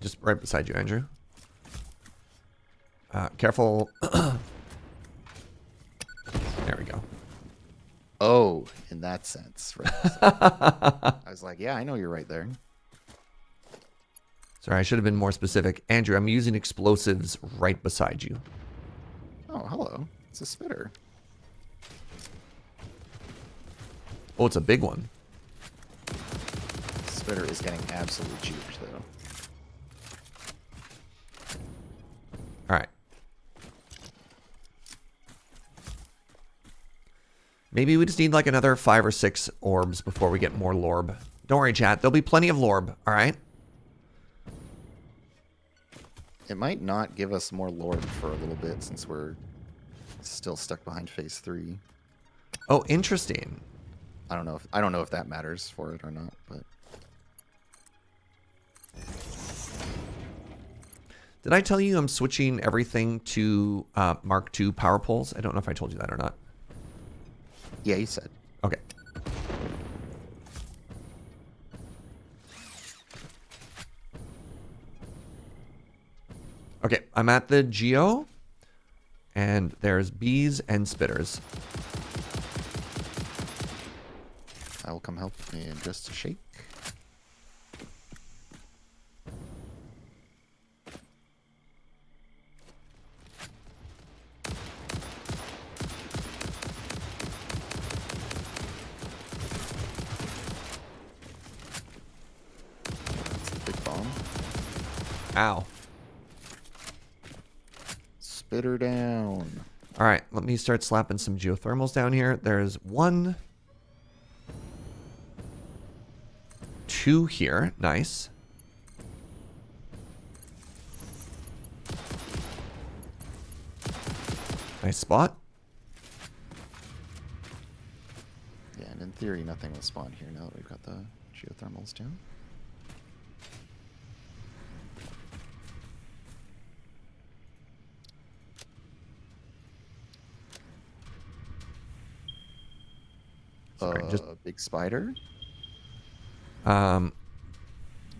Just right beside you, Andrew. Careful. There we go. Oh, in that sense. Right. I was like, yeah, I know you're right there. Sorry, I should have been more specific. Andrew, I'm using explosives right beside you. Oh, hello. It's a spitter. Oh, it's a big one. Spitter is getting absolutely juked, though. All right. Maybe we just need like another 5 or 6 orbs before we get more Lorb. Don't worry, chat. There'll be plenty of Lorb, all right? It might not give us more lore for a little bit since we're still stuck behind phase 3. Oh, interesting. I don't know if that matters for it or not, but Did I tell you I'm switching everything to Mark II power poles? I don't know if I told you that or not. yeah, you said. Okay. Okay, I'm at the Geo, and there's bees and spitters. I will come help in just a shake. That's the big bomb. Ow. Spitter down. All right, let me start slapping some geothermals down here. There's 1, 2 here. Nice. Nice spot. Yeah, and in theory, nothing will spawn here now that we've got the geothermals down. Sorry, just Big spider.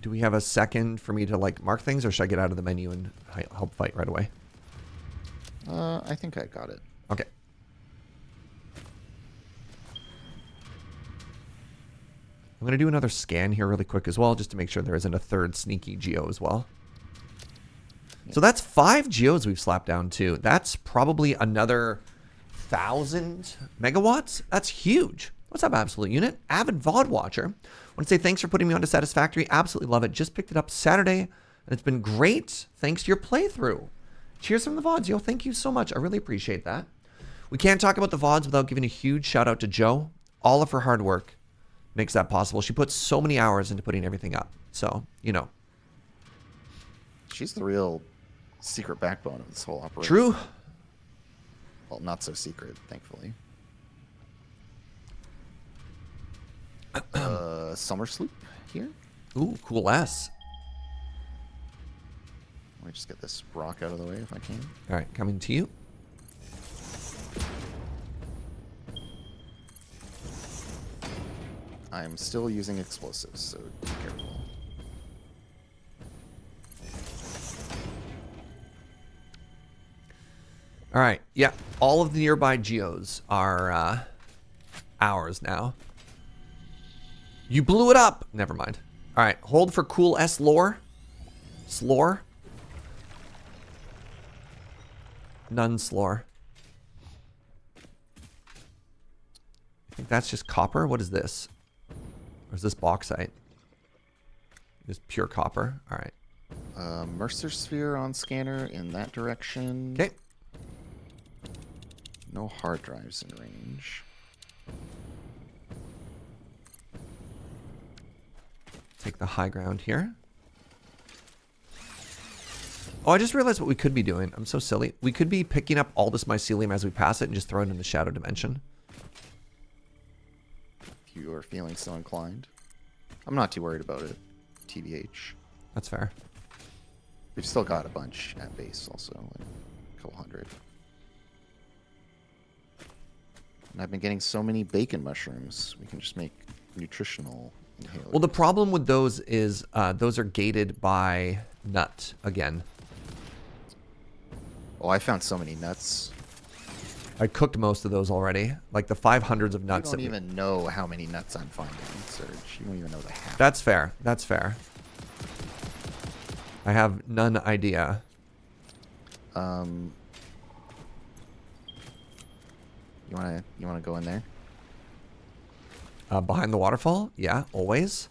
do we have a second for me to like mark things, or should I get out of the menu and help fight right away? I think I got it. Okay. I'm going to do another scan here really quick as well, just to make sure there isn't a third sneaky geo as well. So that's 5 geos we've slapped down too. That's probably another 1,000 megawatts. That's huge. What's up, Absolute Unit? Avid VOD watcher. I want to say thanks for putting me onto Satisfactory. Absolutely love it. Just picked it up Saturday, and it's been great thanks to your playthrough. Cheers from the VODs, yo. Thank you so much. I really appreciate that. We can't talk about the VODs without giving a huge shout out to Joe. All of her hard work makes that possible. She puts so many hours into putting everything up. So, you know. She's the real secret backbone of this whole operation. True. Well, not so secret, thankfully. Summer sloop here. Ooh, cool S. Let me just get this rock out of the way if I can. All right, coming to you. I'm still using explosives, so be careful. All right, yeah. All of the nearby geos are ours now. You blew it up. Never mind. All right, hold for cool S lore. Slore. None slore. I think that's just copper. What is this? Or is this bauxite? Just pure copper. All right. Mercer sphere on scanner in that direction. Okay. No hard drives in range. Take the high ground here. Oh, I just realized what we could be doing. I'm so silly. We could be picking up all this mycelium as we pass it and just throw it in the shadow dimension. If you are feeling so inclined. I'm not too worried about it. TBH. That's fair. We've still got a bunch at base also. Like a couple hundred. And I've been getting so many bacon mushrooms. We can just make nutritional inhalers. Well, the problem with those is those are gated by nut again. Oh, I found so many nuts. I cooked most of those already. Like the 500s of nuts. You don't even know how many nuts I'm finding, Serge. You don't even know the half. That's fair. That's fair. I have none idea. You wanna go in there? Behind the waterfall? Yeah, always.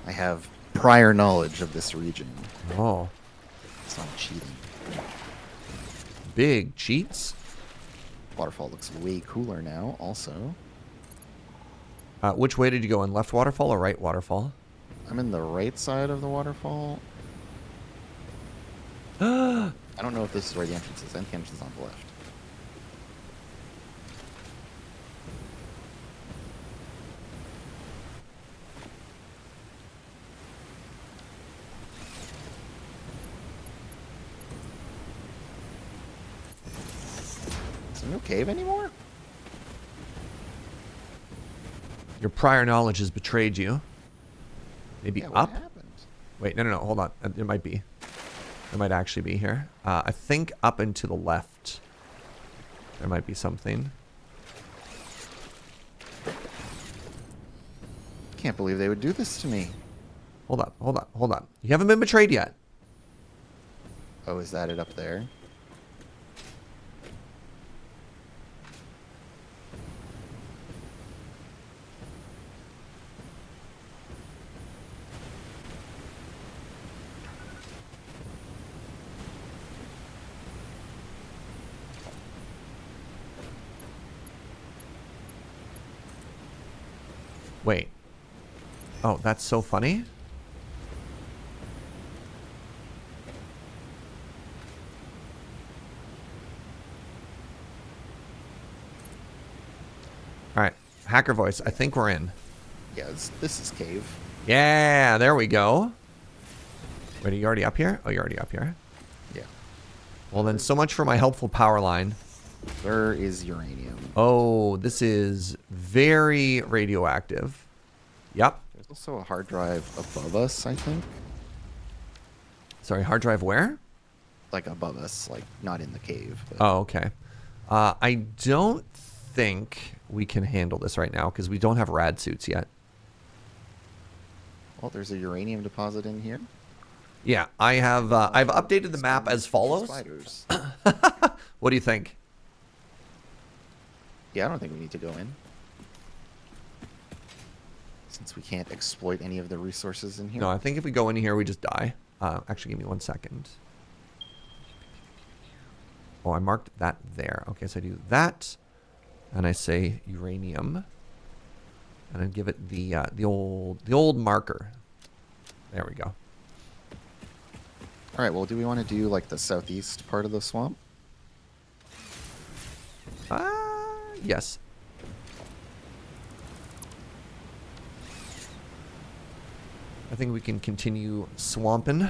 I have prior knowledge of this region. Oh, It's not cheating. big cheats. Waterfall looks way cooler now, also. Which way did you go in? Left waterfall or right waterfall? I'm in the right side of the waterfall. I don't know if this is where the entrance is. I think the entrance is on the left. Is there no cave anymore? Your prior knowledge has betrayed you. Maybe Yeah, what up? happened? Wait, no, hold on. It might be. It might actually be here. I think up and to the left. There might be something. Can't believe they would do this to me. Hold on. You haven't been betrayed yet. Oh, is that it up there? Wait. Oh, that's so funny. All right. Hacker voice. I think we're in. Yeah, this is cave. Yeah, there we go. Wait, are you already up here? Oh, you're already up here. Yeah. Well, then so much for my helpful power line. Where is uranium? Oh, this is very radioactive. Yep. There's also a hard drive above us, I think. Sorry, hard drive where? Like above us, like not in the cave. But Oh, okay. I don't think we can handle this right now because we don't have rad suits yet. well, there's a uranium deposit in here. Yeah, I have. I've updated the map as follows. Spiders. What do you think? Yeah, I don't think we need to go in. Since we can't exploit any of the resources in here. No, I think if we go in here, we just die. Actually, give me 1 second. Oh, I marked that there. Okay, so I do that, and I say uranium, and I give it the old marker. There we go. All right, well, do we want to do like the southeast part of the swamp? Yes. I think we can continue swamping.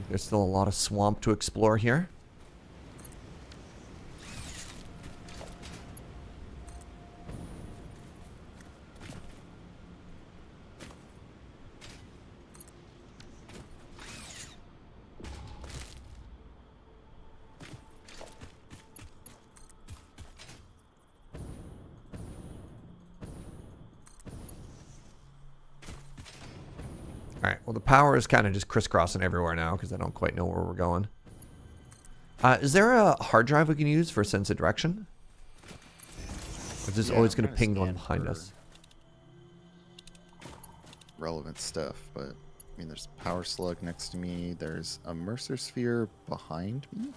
There's still a lot of swamp to explore here. Alright, well the power is kind of just crisscrossing everywhere now because I don't quite know where we're going. Is there a hard drive we can use for sense of direction? Or is this always going to ping the one behind us? Relevant stuff, but I mean, there's a power slug next to me. There's a Mercer sphere behind me.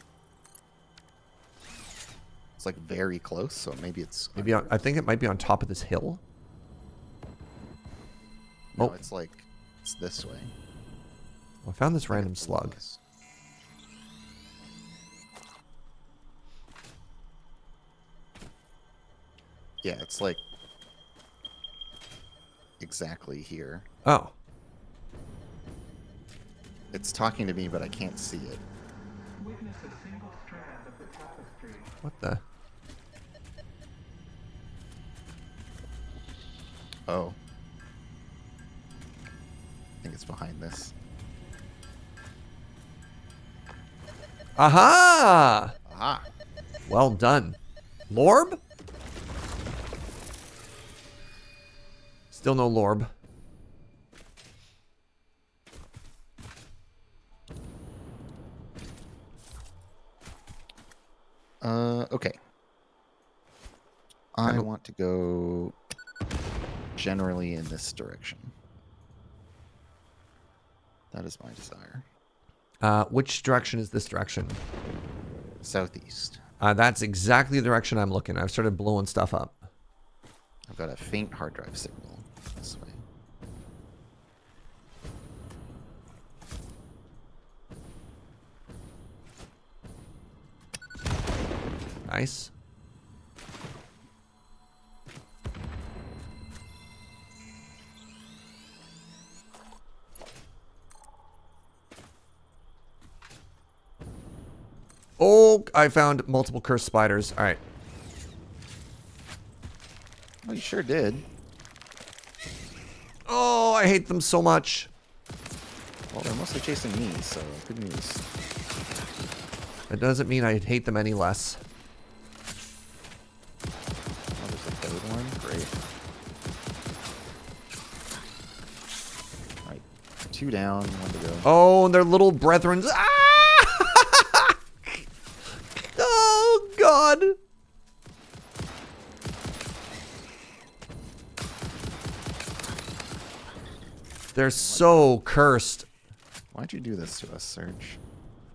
It's like very close, so maybe it's. Maybe on, I think it might be on top of this hill. No, Oh. it's like it's this way. I found this random slug. Yeah, it's like exactly here. Oh. It's talking to me, but I can't see it. Witness a single strand of the tapestry. What the? Oh. I think it's behind this. Aha! Aha! Well done. Lorb? Still no Lorb. Okay. I want to go generally in this direction. That is my desire. Which direction is this direction? Southeast. That's exactly the direction I'm looking. I've started blowing stuff up. I've got a faint hard drive signal this way. Nice. Oh, I found multiple cursed spiders. All right. Oh, you sure did. Oh, I hate them so much. Well, they're mostly chasing me, so good news. That doesn't mean I hate them any less. Oh, there's a third one. Great. All right, 2 down, 1 to go. Oh, and their little brethren. Ah! Oh, God. They're so cursed. Why'd you do this to us, Serge?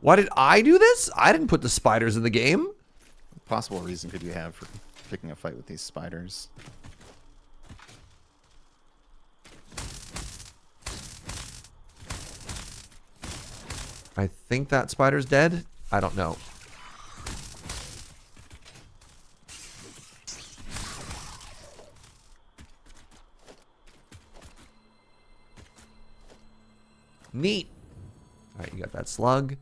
Why did I do this? I didn't put the spiders in the game. What possible reason could you have for picking a fight with these spiders? I think that spider's dead. I don't know. Neat. All right, you got that slug.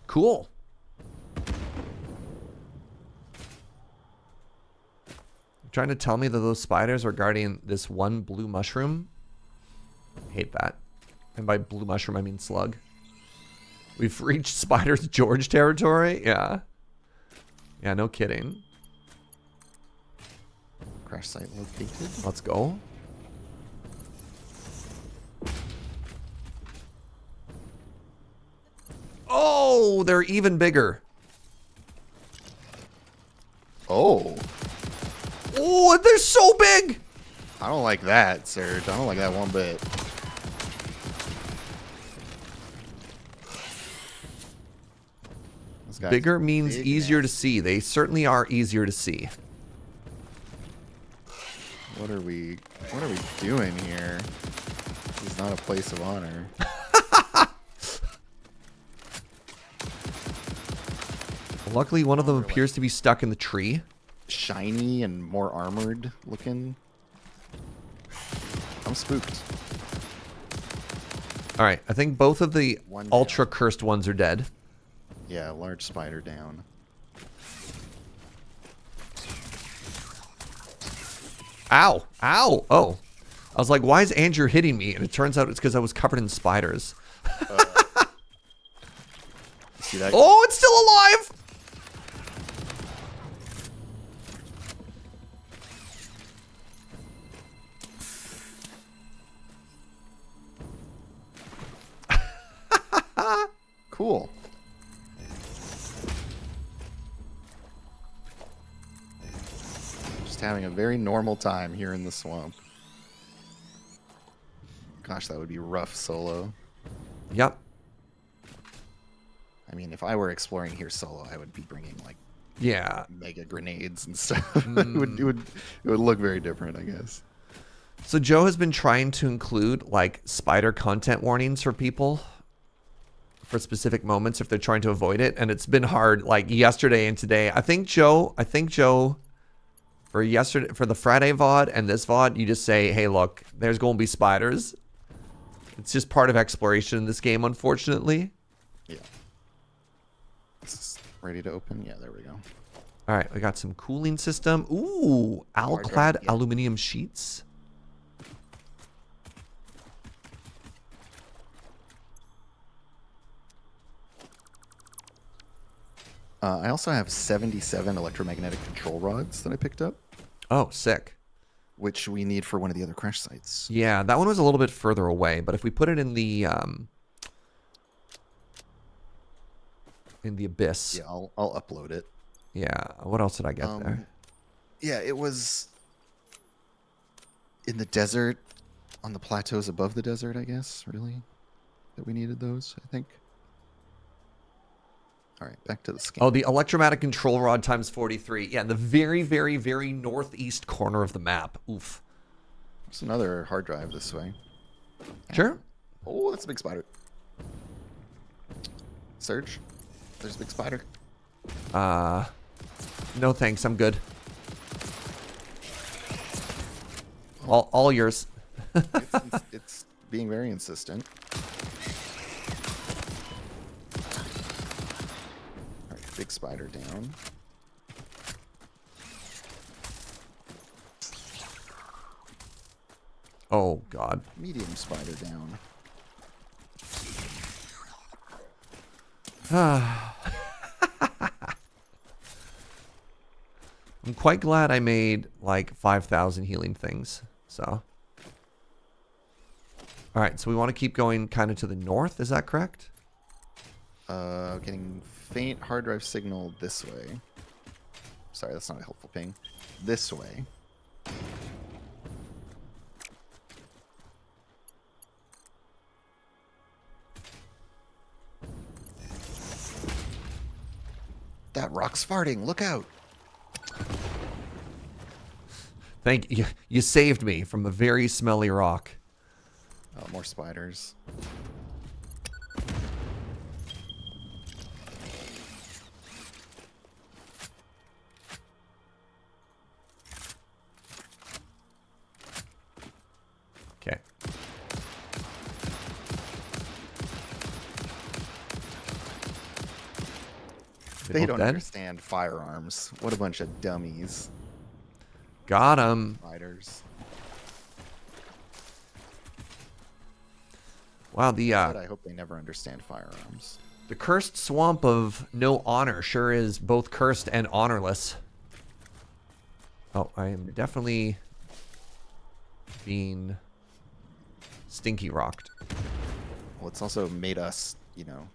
Cool. Trying to tell me that those spiders are guarding this one blue mushroom? Hate that. And by blue mushroom, I mean slug. We've reached Spiders George territory? Yeah. Yeah, no kidding. Crash site located. Let's go. Oh, they're even bigger. Oh. Oh, they're so big. I don't like that, Serge. I don't like that one bit. Those guys Bigger are means big, easier to nasty. see. They certainly are easier to see. What are we doing here? This is not a place of honor. Luckily, one of them appears to be stuck in the tree. Shiny and more armored looking. I'm spooked. All right, I think both of the One down. ultra cursed ones are dead. Yeah, large spider down. Ow! Ow! Oh. I was like, why is Andrew hitting me? And it turns out it's because I was covered in spiders. See that? Oh, it's still alive! Cool. Just having a very normal time here in the swamp. Gosh, that would be rough solo. Yep. I mean, if I were exploring here solo, I would be bringing like Yeah. mega grenades and stuff. it would look very different, I guess. So Joe has been trying to include like spider content warnings for people for specific moments if they're trying to avoid it, and it's been hard. Like yesterday and today, I think Joe for yesterday, for the Friday VOD and this VOD, you just say, hey, look, there's going to be spiders. It's just part of exploration in this game, unfortunately. Yeah. This is ready to open. Yeah, there we go. All right, we got some cooling system. Ooh, alclad yeah. aluminum sheets. I also have 77 electromagnetic control rods that I picked up, Oh, sick. which we need for one of the other crash sites. Yeah, that one was a little bit further away, but if we put it in the abyss. Yeah, I'll upload it. Yeah, what else did I get there? Yeah, it was in the desert, on the plateaus above the desert, I guess, really, that we needed those, I think. All right, back to the scan. Oh, the electromagnetic control rod times 43. Yeah, the very, very, very northeast corner of the map. Oof. There's another hard drive this way. Sure. Oh, that's a big spider. Serge, there's a big spider. No thanks, I'm good. All yours. It's being very insistent. All right, big spider down. Oh, God. Medium spider down. I'm quite glad I made like 5,000 healing things. So. All right, so we want to keep going kind of to the north. Is that correct? Getting faint hard drive signal this way. Sorry, that's not a helpful ping. This way. That rock's farting. Look out. Thank you. You saved me from a very smelly rock. Oh, more spiders. Okay. They both don't dead? understand firearms. What a bunch of dummies. Got him. Spiders. Wow, But I hope they never understand firearms. the cursed swamp of no honor sure is both cursed and honorless. Oh, I am definitely being stinky rocked. Well, it's also made us, you know,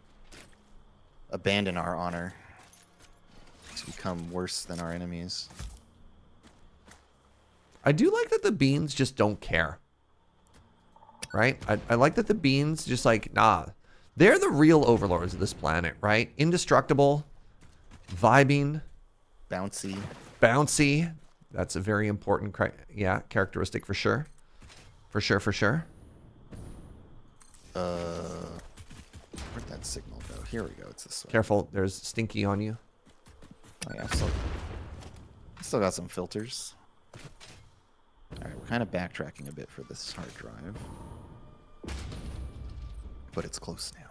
abandon our honor to become worse than our enemies. I do like that the beans just don't care. Right? I like that the beans just like, nah. They're the real overlords of this planet, right? Indestructible, vibing, Bouncy. bouncy. That's a very important characteristic for sure. For sure, for sure. Where'd that signal go? Here we go. It's this way. Careful, there's Stinky on you. Oh yeah, still got some filters. Alright, we're kind of backtracking a bit for this hard drive. But it's close now.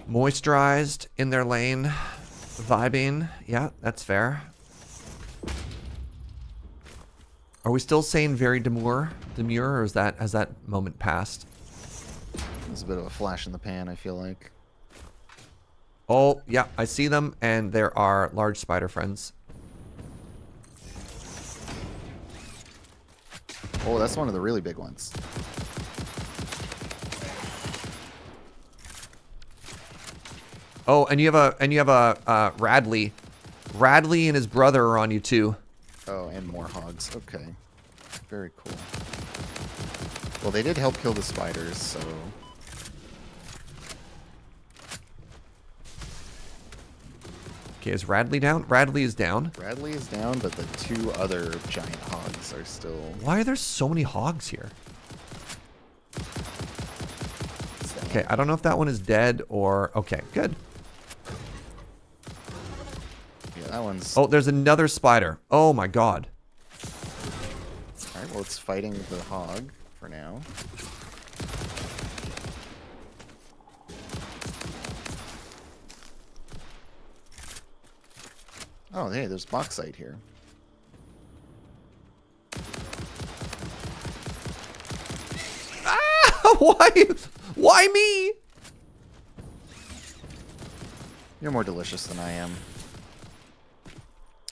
Moisturized, in their lane, vibing. Yeah, that's fair. Are we still saying very demure, or has that moment passed? It's a bit of a flash in the pan, I feel like. Oh, yeah, I see them, and there are large spider friends. Oh, that's one of the really big ones. Oh, and you have a Radley. Radley and his brother are on you too. Oh, and more hogs. Okay. Very cool. Well, they did help kill the spiders, so... Okay, is Radley down? Radley is down. Radley is down, but the two other giant hogs are still... Why are there so many hogs here? Okay, I don't know if that one is dead or... Okay, good. Yeah, that one's... Oh, there's another spider. Oh my god. Alright, well, it's fighting the hog for now. Oh, hey, there's bauxite here. Ah! Why? Why me? You're more delicious than I am.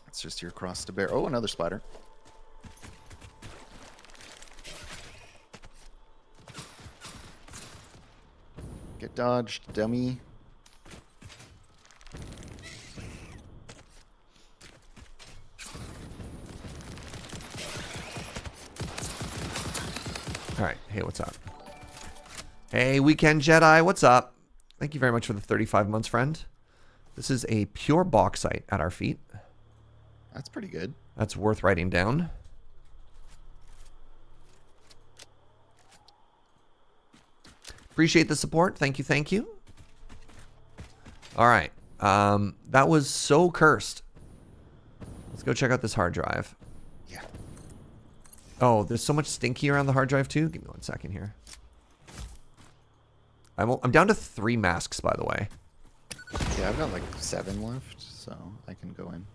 It's just your cross to bear. Oh, another spider. Get dodged, dummy. All right. Hey, what's up? Hey, Weekend Jedi, what's up? Thank you very much for the 35 months, friend. This is a pure bauxite at our feet. That's pretty good. That's worth writing down. Appreciate the support. Thank you, thank you. All right. That was so cursed. Let's go check out this hard drive. Yeah. Oh, there's so much stinky around the hard drive too. Give me 1 second here. I'm down to 3 masks, by the way. Yeah, I've got like 7 left, so I can go in.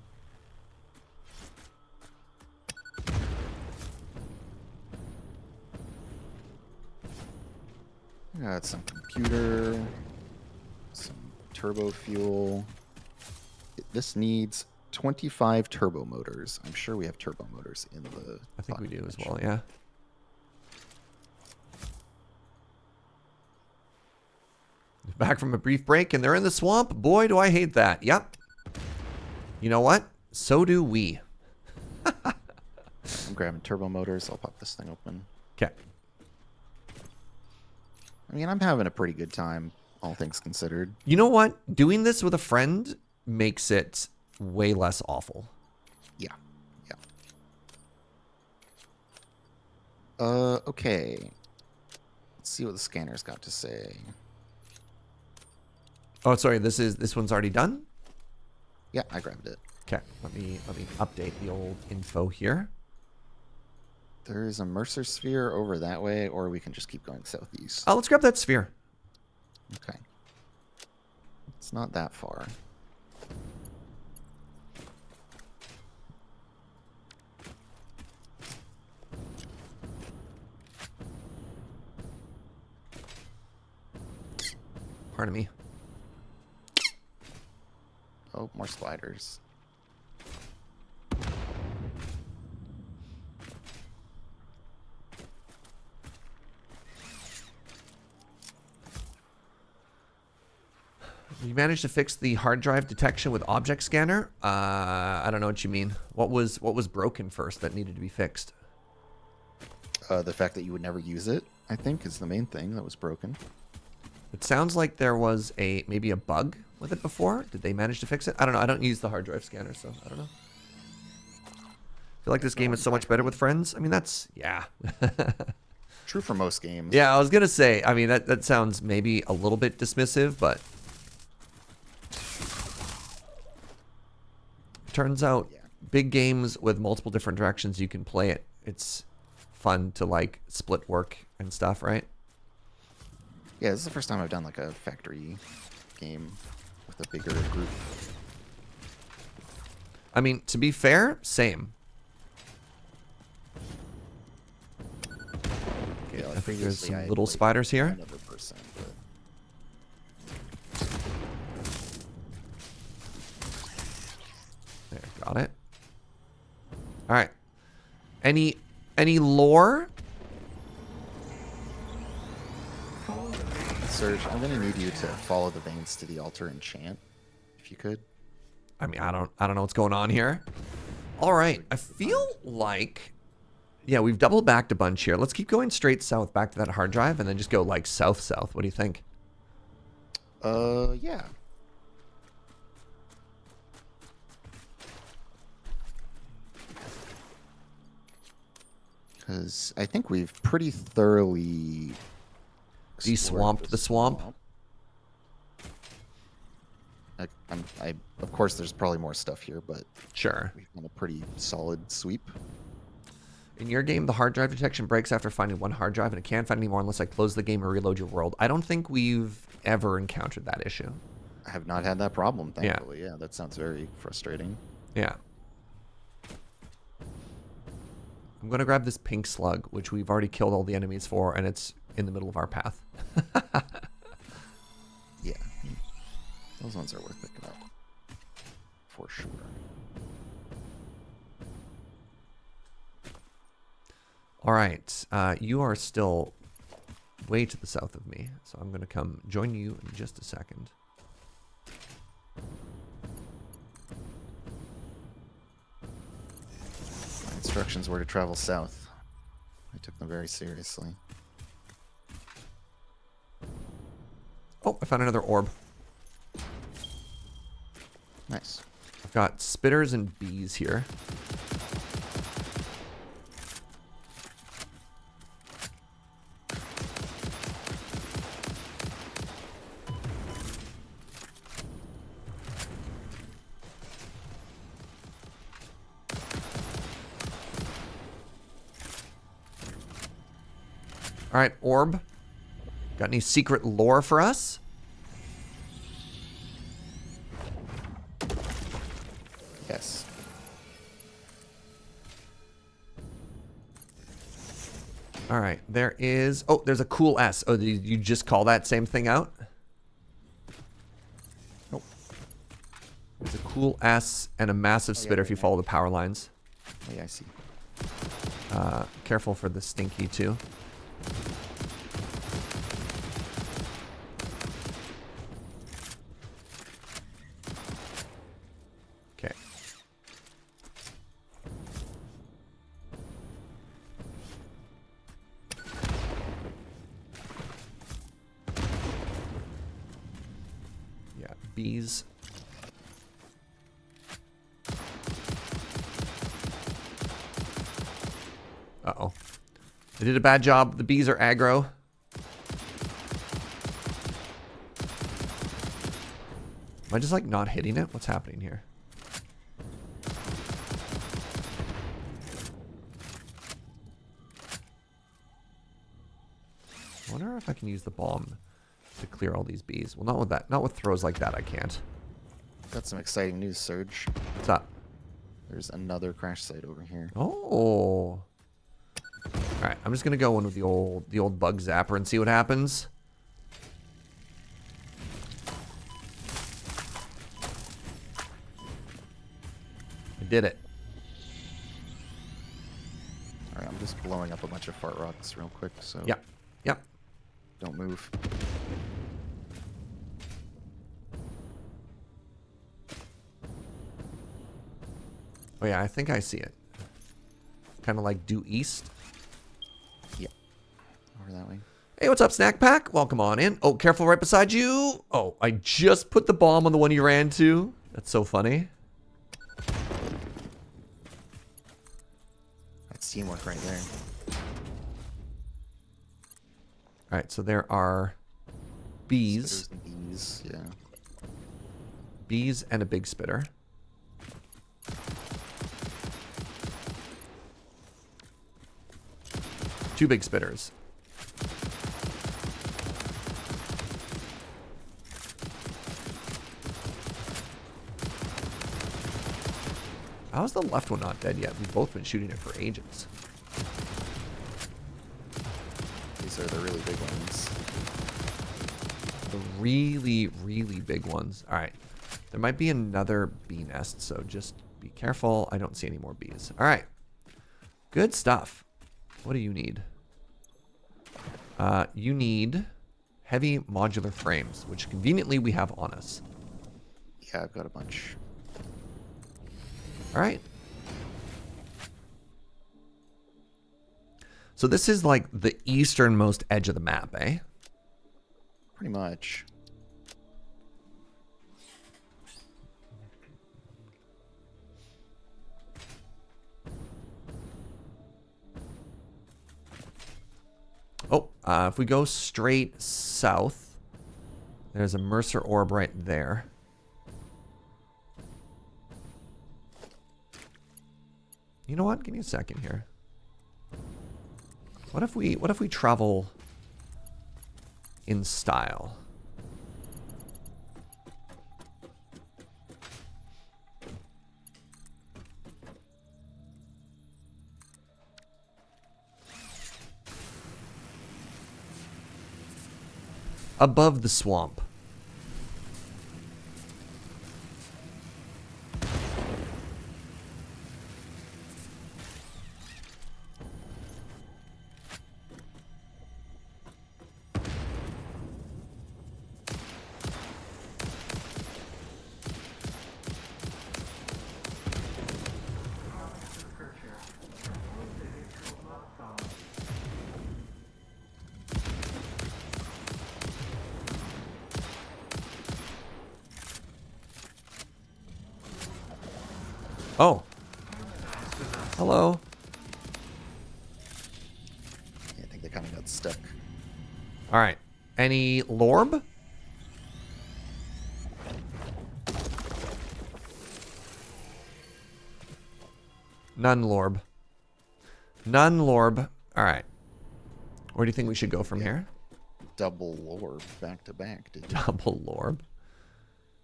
I got some computer, some turbo fuel. This needs 25 turbo motors. I'm sure we have turbo motors in the... I think we do as well, yeah. Back from a brief break, and they're in the swamp. Boy, do I hate that. Yep. You know what? So do we. I'm grabbing turbo motors. I'll pop this thing open. Okay. I mean, I'm having a pretty good time, all things considered. You know what? Doing this with a friend makes it way less awful. Yeah. Yeah. Okay. Let's see what the scanner's got to say. Oh, sorry. This one's already done. Yeah, I grabbed it. Okay. Let me update the old info here. There is a Mercer sphere over that way, or we can just keep going southeast. Oh, let's grab that sphere. Okay. It's not that far. Pardon me. Oh, more spiders. You managed to fix the hard drive detection with object scanner? I don't know what you mean. What was broken first that needed to be fixed? The fact that you would never use it, I think, is the main thing that was broken. It sounds like there was maybe a bug with it before. Did they manage to fix it? I don't know. I don't use the hard drive scanner, so I don't know. I feel like this game is so much better with friends. I mean, that's, yeah. True for most games. Yeah, I was going to say, I mean, that sounds maybe a little bit dismissive, but turns out big games with multiple different directions you can play it. It's fun to like split work and stuff, right? Yeah, this is the first time I've done like a factory game with a bigger group. I mean, to be fair, same. Okay, Yeah, like I think there's previously some I had little played spiders here. another person, but There, got it. All right. Any lore? Serge, I'm gonna need you to follow the veins to the altar and chant, if you could. I mean, I don't know what's going on here. All right, I feel like, yeah, we've double backed a bunch here. Let's keep going straight south back to that hard drive and then just go like south. What do you think? Yeah. Because I think we've pretty thoroughly De-swamped explored the swamp. Of course, there's probably more stuff here, but Sure. we've done a pretty solid sweep. In your game, the hard drive detection breaks after finding one hard drive, and it can't find any more unless I close the game or reload your world. I don't think we've ever encountered that issue. I have not had that problem, thankfully. Yeah, that sounds very frustrating. Yeah. I'm going to grab this pink slug, which we've already killed all the enemies for, and it's in the middle of our path. Yeah. Those ones are worth picking up. For sure. All right. You are still way to the south of me, so I'm going to come join you in just a second. My instructions were to travel south. I took them very seriously. Oh, I found another orb. Nice. I've got spitters and bees here. All right, orb. Got any secret lore for us? Yes. All right, there is... Oh, there's a cool S. Oh, did you just call that same thing out? Nope. There's a cool S and a massive spitter if you follow the power lines. Oh, yeah, I see. Careful for the stinky, too. Okay. Yeah, bees. Uh-oh. They did a bad job. The bees are aggro. Am I just like not hitting it? What's happening here? I wonder if I can use the bomb to clear all these bees. Well, not with that. Not with throws like that, I can't. Got some exciting news, Serge. What's up? There's another crash site over here. Oh. All right, I'm just gonna go in with the old bug zapper and see what happens. I did it. All right, I'm just blowing up a bunch of fart rocks real quick, so Yep. don't move. Oh yeah, I think I see it. Kind of like due east. Yeah. Over that way. Hey, what's up, Snack Pack? Welcome on in. Oh, careful right beside you. Oh, I just put the bomb on the one you ran to. That's so funny. That's teamwork right there. All right, so there are bees. Spitters and bees, yeah. Bees and a big spitter. Two big spitters. How is the left one not dead yet? We've both been shooting it for ages. These are the really big ones. The really, really big ones. All right. There might be another bee nest, so just be careful. I don't see any more bees. All right. Good stuff. What do you need? You need heavy modular frames, which conveniently we have on us. Yeah, I've got a bunch. All right. So this is like the easternmost edge of the map, eh? Pretty much. Oh, if we go straight south, there's a Mercer orb right there. You know what? Give me a second here. What if we travel in style? Above the swamp. Oh. Hello. Yeah, I think they kind of got stuck. All right. Any lorb? None lorb. None lorb. All right. Where do you think we should go from here? Double lorb back to back. Did you? Double lorb.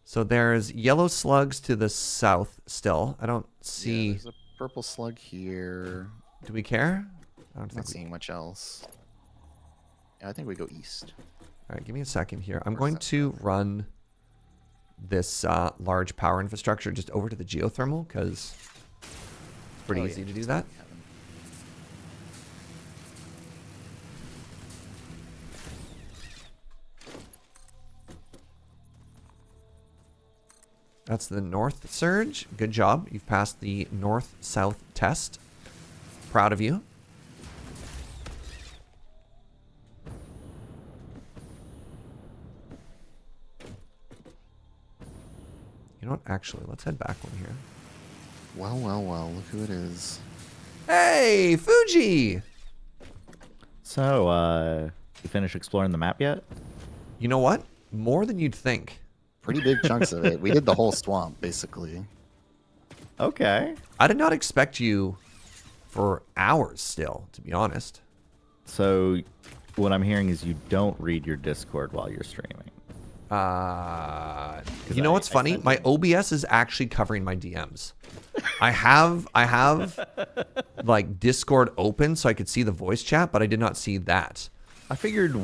So there's yellow slugs to the south still. I don't Yeah, see... there's a purple slug here. Do we care? I don't Not think we... seeing much else. Yeah, I think we go east. All right, give me a second here. I'm Or going south, to run this large power infrastructure just over to the geothermal because it's pretty Oh, easy yeah, to do just that. have them. That's the north surge. Good job. You've passed the north-south test. Proud of you. You know what? Actually, let's head back one here. Well, well, well. Look who it is. Hey, Fugi! So, you finished exploring the map yet? You know what? More than you'd think. Pretty big chunks of it. We did the whole swamp, basically. Okay. I did not expect you for hours still, to be honest. So, what I'm hearing is you don't read your Discord while you're streaming. You know what's funny? My OBS is actually covering my DMs. I have like Discord open so I could see the voice chat, but I did not see that. I figured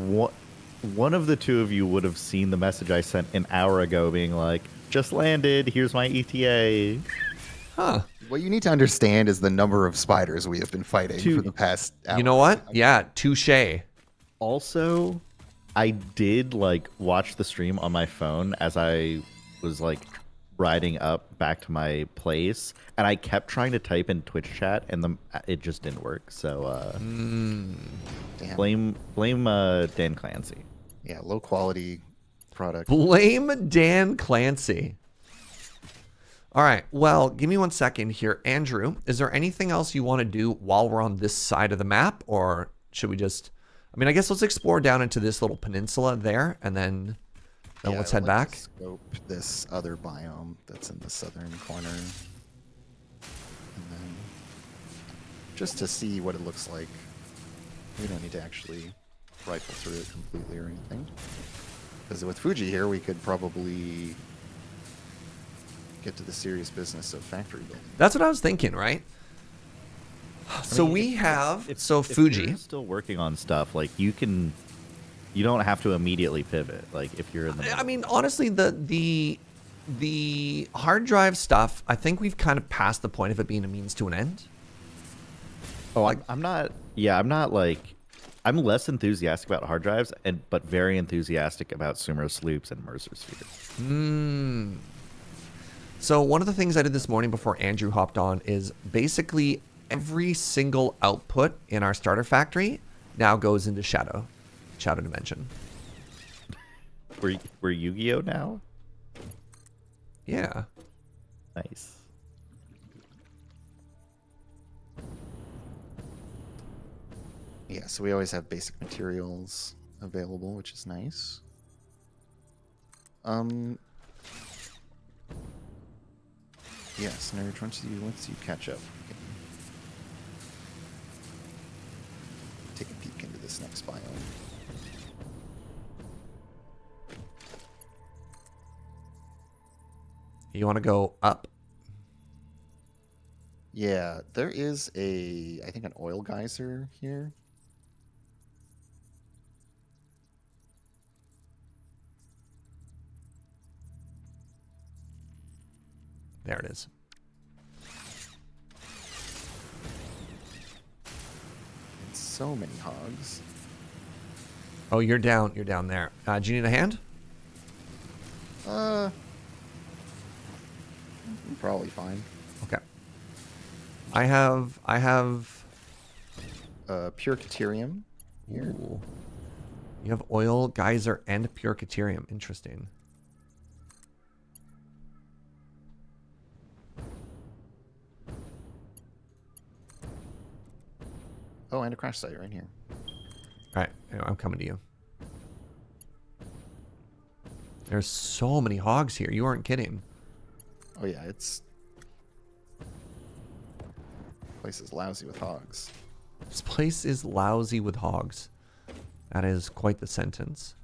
one of the two of you would have seen the message I sent an hour ago being like, just landed, here's my ETA. Huh. What you need to understand is the number of spiders we have been fighting for the past hour. You know what? Yeah, touche. Also, I did like watch the stream on my phone as I was like riding up back to my place, and I kept trying to type in Twitch chat, and it just didn't work. So Damn. blame Dan Clancy. Yeah, low quality product. Blame Dan Clancy. All right. Well, give me 1 second here. Andrew, is there anything else you want to do while we're on this side of the map? Or should we just... I mean, I guess let's explore down into this little peninsula there, and then Yeah, let's I head would like back. to scope this other biome that's in the southern corner. And then just to see what it looks like. We don't need to actually rifle through it completely or anything. Because with Fugi here, we could probably get to the serious business of factory building. That's what I was thinking, right? So we have... So Fugi... you're still working on stuff, like, you don't have to immediately pivot, like, if you're in the middle. I mean, honestly, the hard drive stuff, I think we've kind of passed the point of it being a means to an end. Oh, I'm not like, I'm less enthusiastic about hard drives, but very enthusiastic about Sumer's loops and Mercer spheres. So one of the things I did this morning before Andrew hopped on is basically every single output in our starter factory now goes into Shadow Dimension. We're Yu-Gi-Oh now? Yeah. Nice. Yeah, so we always have basic materials available, which is nice. Yes, Nerge, once you catch up, we can take a peek into this next biome. You want to go up? Yeah, there is I think an oil geyser here. There it is. And so many hogs. Oh, you're down there. Do you need a hand? I'm probably fine. Okay. I have Pure Caterium here. Ooh. You have oil, geyser, and pure Caterium. Interesting. Oh, and a crash site right here. All right, anyway, I'm coming to you. There's so many hogs here. You aren't kidding. Oh yeah, place is lousy with hogs. This place is lousy with hogs. That is quite the sentence.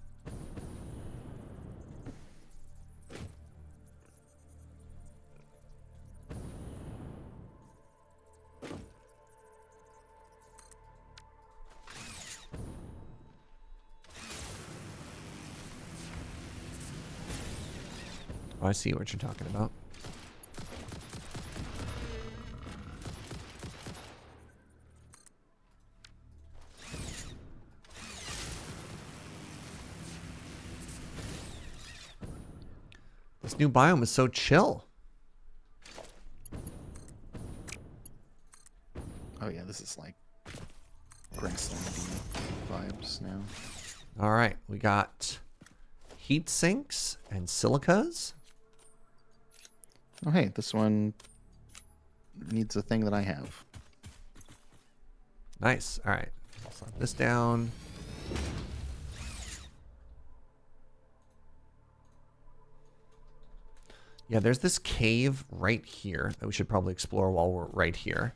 Oh, I see what you're talking about. This new biome is so chill. Oh yeah, this is like grassland vibes now. All right, we got heat sinks and silicas. Oh hey, this one needs a thing that I have. Nice. All right, let's lock this down. Yeah, there's this cave right here that we should probably explore while we're right here.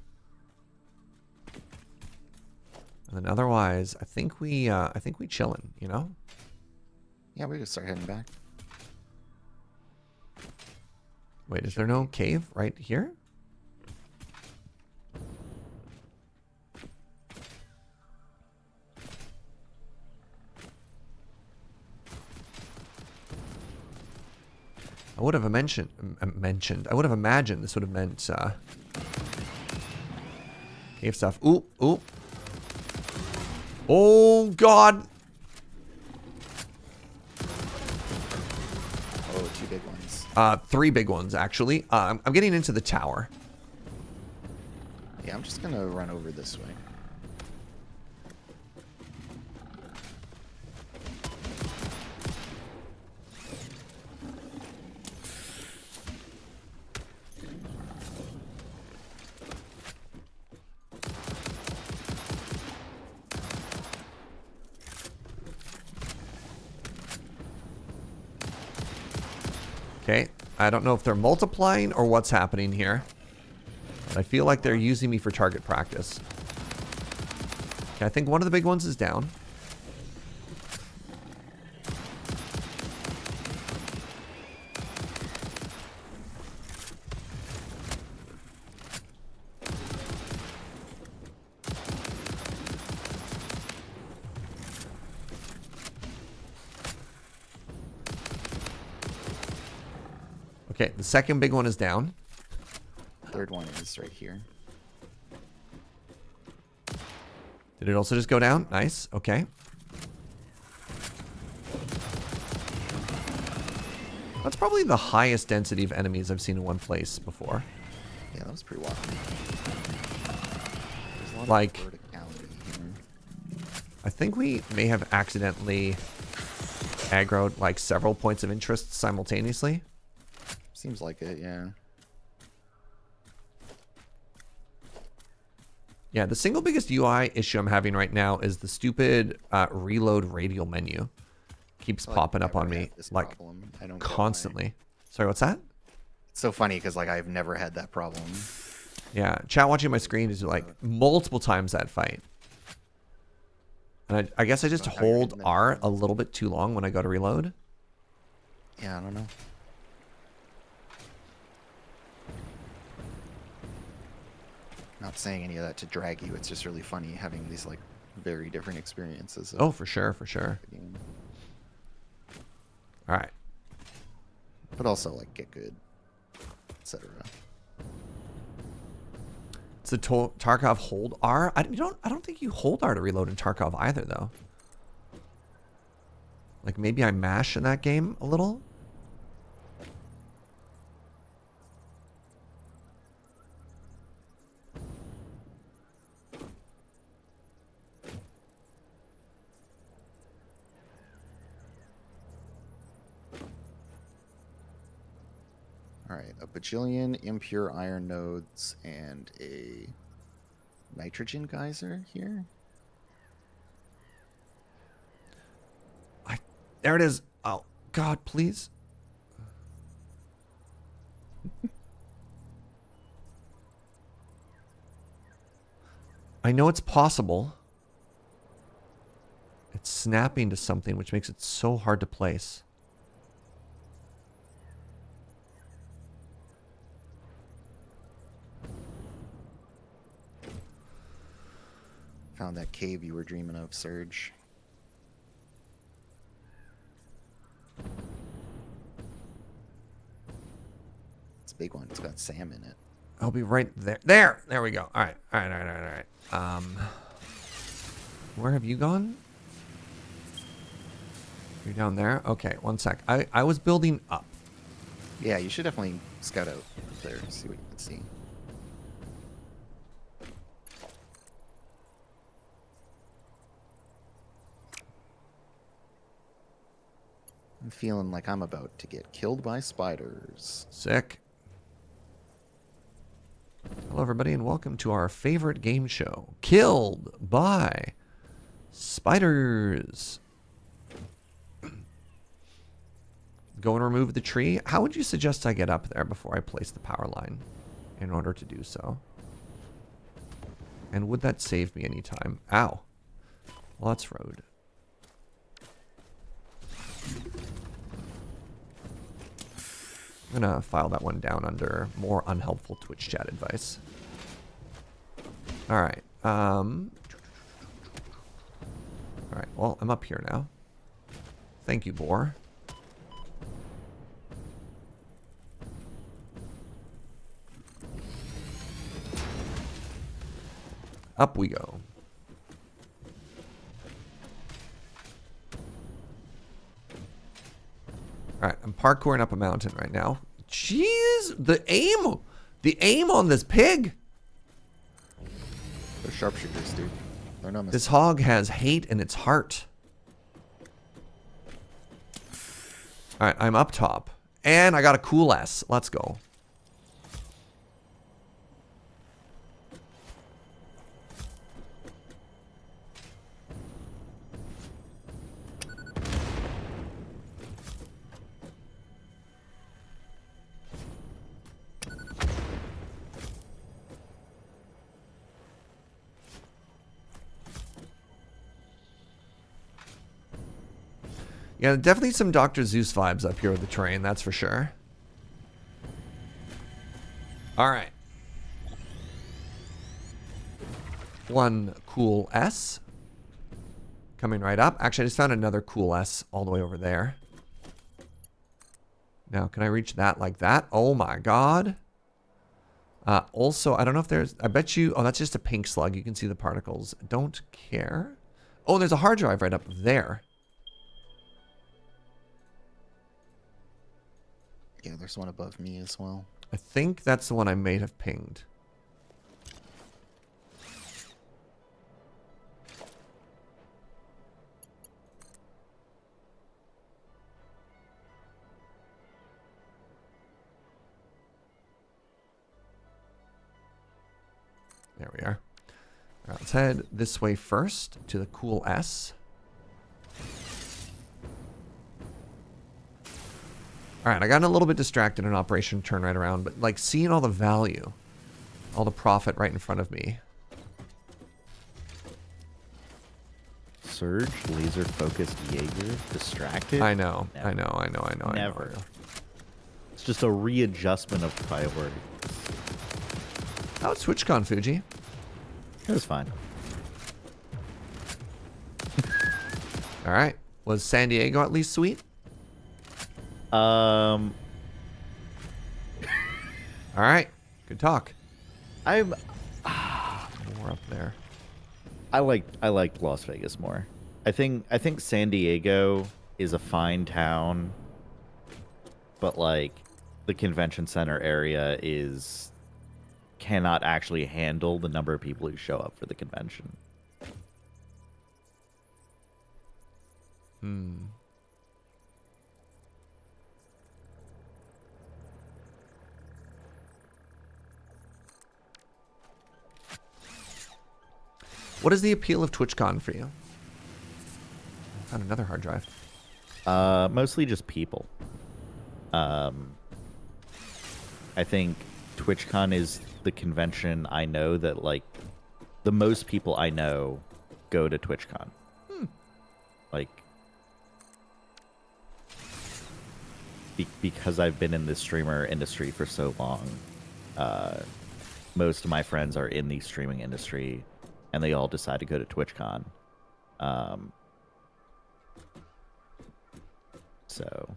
And then otherwise, I think we chillin', you know? Yeah, we can start heading back. Wait, is there no cave right here? I would have I would have imagined this would have meant cave stuff. Ooh, ooh. Oh God. Oh 2 big ones? 3 big ones, actually. I'm getting into the tower. Yeah, I'm just gonna run over this way. Okay, I don't know if they're multiplying or what's happening here. But I feel like they're using me for target practice. Okay, I think one of the big ones is down. Okay, the second big one is down. Third one is right here. Did it also just go down? Nice. Okay. That's probably the highest density of enemies I've seen in one place before. Yeah, that was pretty wild. There's a lot Like, of verticality here. I think we may have accidentally aggroed like several points of interest simultaneously. Seems like it, yeah. Yeah, the single biggest UI issue I'm having right now is the stupid reload radial menu. Keeps Like, popping up never on me had this like problem. I don't get why. constantly. Sorry, what's that? It's so funny because like I've never had that problem. Yeah, chat watching my screen is like multiple times that fight. And I guess I just How you're hold hitting them. R a little bit too long when I go to reload. Yeah, I don't know. Not saying any of that to drag you. It's just really funny having these like very different experiences. Of Oh, for sure, for sure. the game. All right. But also like get good, etc. It's the Tarkov hold R. I don't think you hold R to reload in Tarkov either, though. Like maybe I mash in that game a little. All right, a bajillion impure iron nodes and a nitrogen geyser here. There it is. Oh, God, please. I know it's possible. It's snapping to something, which makes it so hard to place. Found that cave you were dreaming of, Serge. It's a big one. It's got Sam in it. I'll be right there. There we go. All right. All right. Where have you gone? You're down there? Okay, one sec. I was building up. Yeah, you should definitely scout out there, see what you can see. I'm feeling like I'm about to get killed by spiders. Sick. Hello, everybody, and welcome to our favorite game show, Killed by Spiders. Go and remove the tree. How would you suggest I get up there before I place the power line in order to do so? And would that save me any time? Ow. Well, that's road. I'm going to file that one down under more unhelpful Twitch chat advice. All right. All right. Well, I'm up here now. Thank you, Boar. Up we go. All right. I'm parkouring up a mountain right now. Jeez, the aim on this pig. They're sharpshooters, dude. They're not This hog has hate in its heart. All right, I'm up top. And I got a cool S. Let's go. Yeah, definitely some Dr. Zeus vibes up here with the terrain, that's for sure. All right. One cool S. Coming right up. Actually, I just found another cool S all the way over there. Now, can I reach that like that? Oh my god. Also, I don't know if there's... I bet you... Oh, that's just a pink slug. You can see the particles. Don't care. Oh, there's a hard drive right up there. Yeah, there's one above me as well. I think that's the one I may have pinged. There we are. All right, let's head this way first to the cool S. All right, I got a little bit distracted in Operation Turn Right Around, but like seeing all the value, all the profit right in front of me. Surge, laser focused Jaeger, distracted. I know, Never. I know. Never. It's just a readjustment of priority. How's TwitchCon, Fugi? It was fine. All right, was San Diego at least sweet? All right, good talk. I'm. More up there. I liked Las Vegas more. I think San Diego is a fine town, but like the convention center area cannot actually handle the number of people who show up for the convention. What is the appeal of TwitchCon for you? Found another hard drive. Mostly just people. I think TwitchCon is the convention I know that like the most people I know go to TwitchCon. Like because I've been in the streamer industry for so long, most of my friends are in the streaming industry, and they all decide to go to TwitchCon. So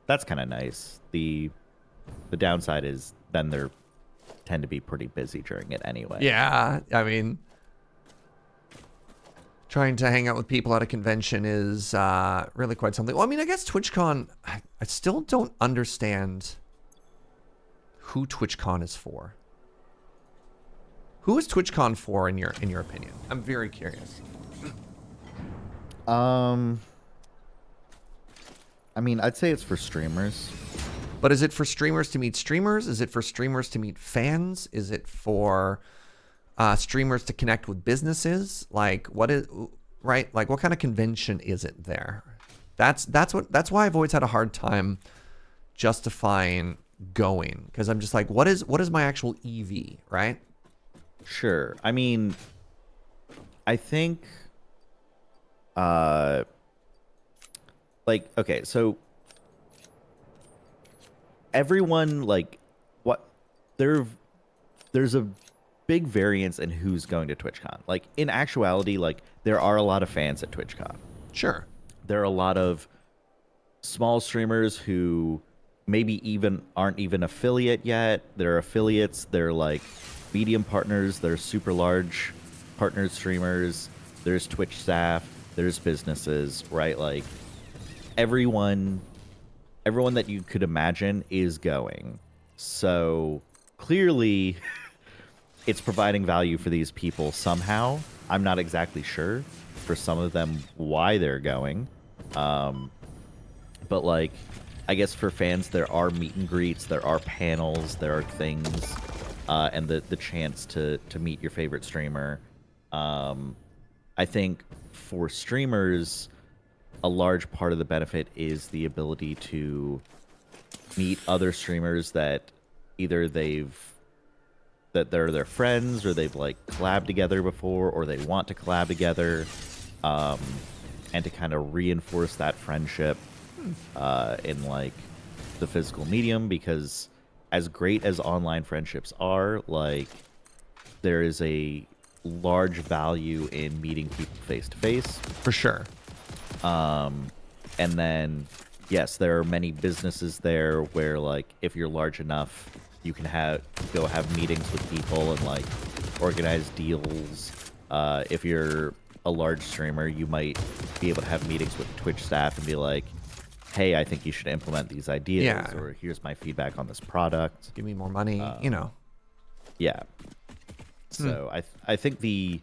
that's kind of nice. The downside is then they tend to be pretty busy during it anyway. Yeah, I mean, trying to hang out with people at a convention is really quite something. Well, I mean, I guess TwitchCon, I still don't understand who TwitchCon is for. Who is TwitchCon for in your opinion? I'm very curious. I mean, I'd say it's for streamers. But is it for streamers to meet streamers? Is it for streamers to meet fans? Is it for streamers to connect with businesses? Like, what is, right? Like, what kind of convention is it there? That's why I've always had a hard time justifying going, because I'm just like, what is my actual EV, right? Sure. I mean, I think, like, okay, so everyone, like, there's a big variance in who's going to TwitchCon. Like, in actuality, like, there are a lot of fans at TwitchCon. Sure. There are a lot of small streamers who maybe even aren't even affiliate yet. They're affiliates. They're like medium partners. They're super large partner streamers. There's Twitch staff. There's businesses, right? Like everyone everyone that you could imagine is going. So clearly, it's providing value for these people somehow. I'm not exactly sure for some of them why they're going. But like, I guess for fans, there are meet and greets, there are panels, there are things, and the chance to meet your favorite streamer. I think for streamers, a large part of the benefit is the ability to meet other streamers that either they're their friends, or they've like collabed together before, or they want to collab together, and to kind of reinforce that friendship in like the physical medium, because as great as online friendships are, like there is a large value in meeting people face to face. For sure. And then, yes, there are many businesses there where, like, if you're large enough, you can go have meetings with people and like organize deals. If you're a large streamer, you might be able to have meetings with Twitch staff and be like, "Hey, I think you should implement these ideas," Yeah. or "Here's my feedback on this product. Give me more money, you know. Yeah. So I think the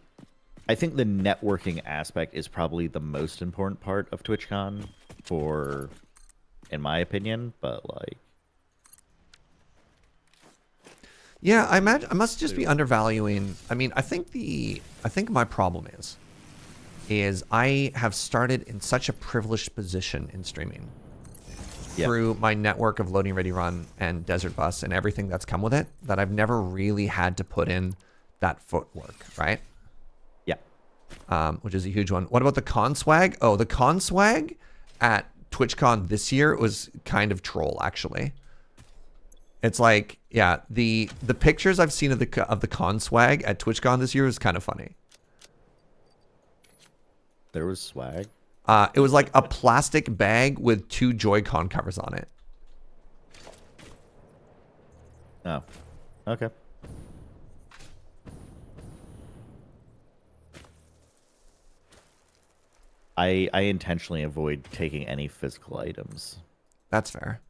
networking aspect is probably the most important part of TwitchCon, in my opinion. But like, Yeah, I imagine I must just be undervaluing. I mean, I think my problem is I have started in such a privileged position in streaming through my network of Loading Ready Run and Desert Bus and everything that's come with it, that I've never really had to put in that footwork, right? yeah, Which is a huge one. What about the con swag? Oh, the con swag at TwitchCon this year was kind of troll, actually. It's like, yeah, the pictures I've seen of the con swag at TwitchCon this year was kind of funny. there was swag. It was like a plastic bag with 2 Joy-Con covers on it. Oh, okay. I intentionally avoid taking any physical items. That's fair.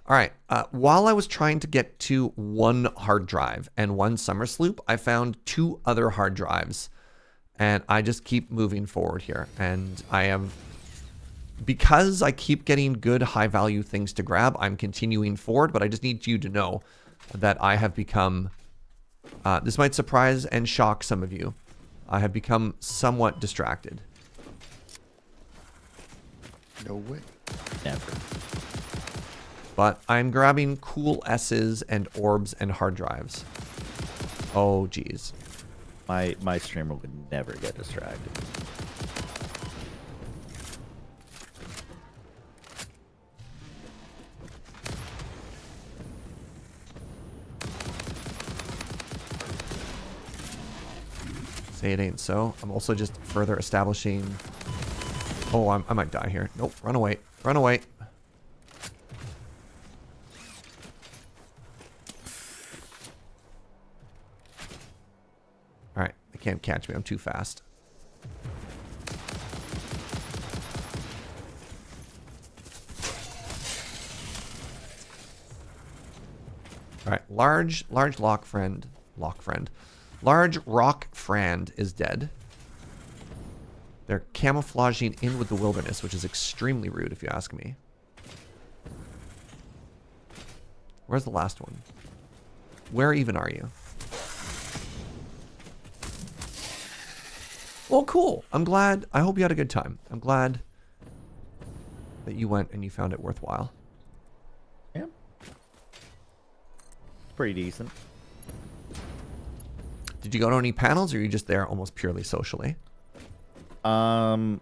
All right. While I was trying to get to 1 hard drive and 1 summer sloop, I found 2 other hard drives. And I just keep moving forward here. And because I keep getting good high value things to grab, I'm continuing forward. But I just need you to know that I have become, this might surprise and shock some of you, I have become somewhat distracted. No way. Never. But I'm grabbing cool S's and orbs and hard drives. Oh, geez. My streamer would never get distracted. Say it ain't so. I'm also just further establishing... Oh, I might die here. Nope, run away. Run away. Alright, they can't catch me. I'm too fast. Alright, large lock friend. Large rock friend is dead. They're camouflaging in with the wilderness, which is extremely rude if you ask me. Where's the last one? Where even are you? Well, cool. I'm glad. I hope you had a good time. I'm glad that you went and you found it worthwhile. Yeah. Pretty decent. Did you go to any panels, or are you just there almost purely socially? I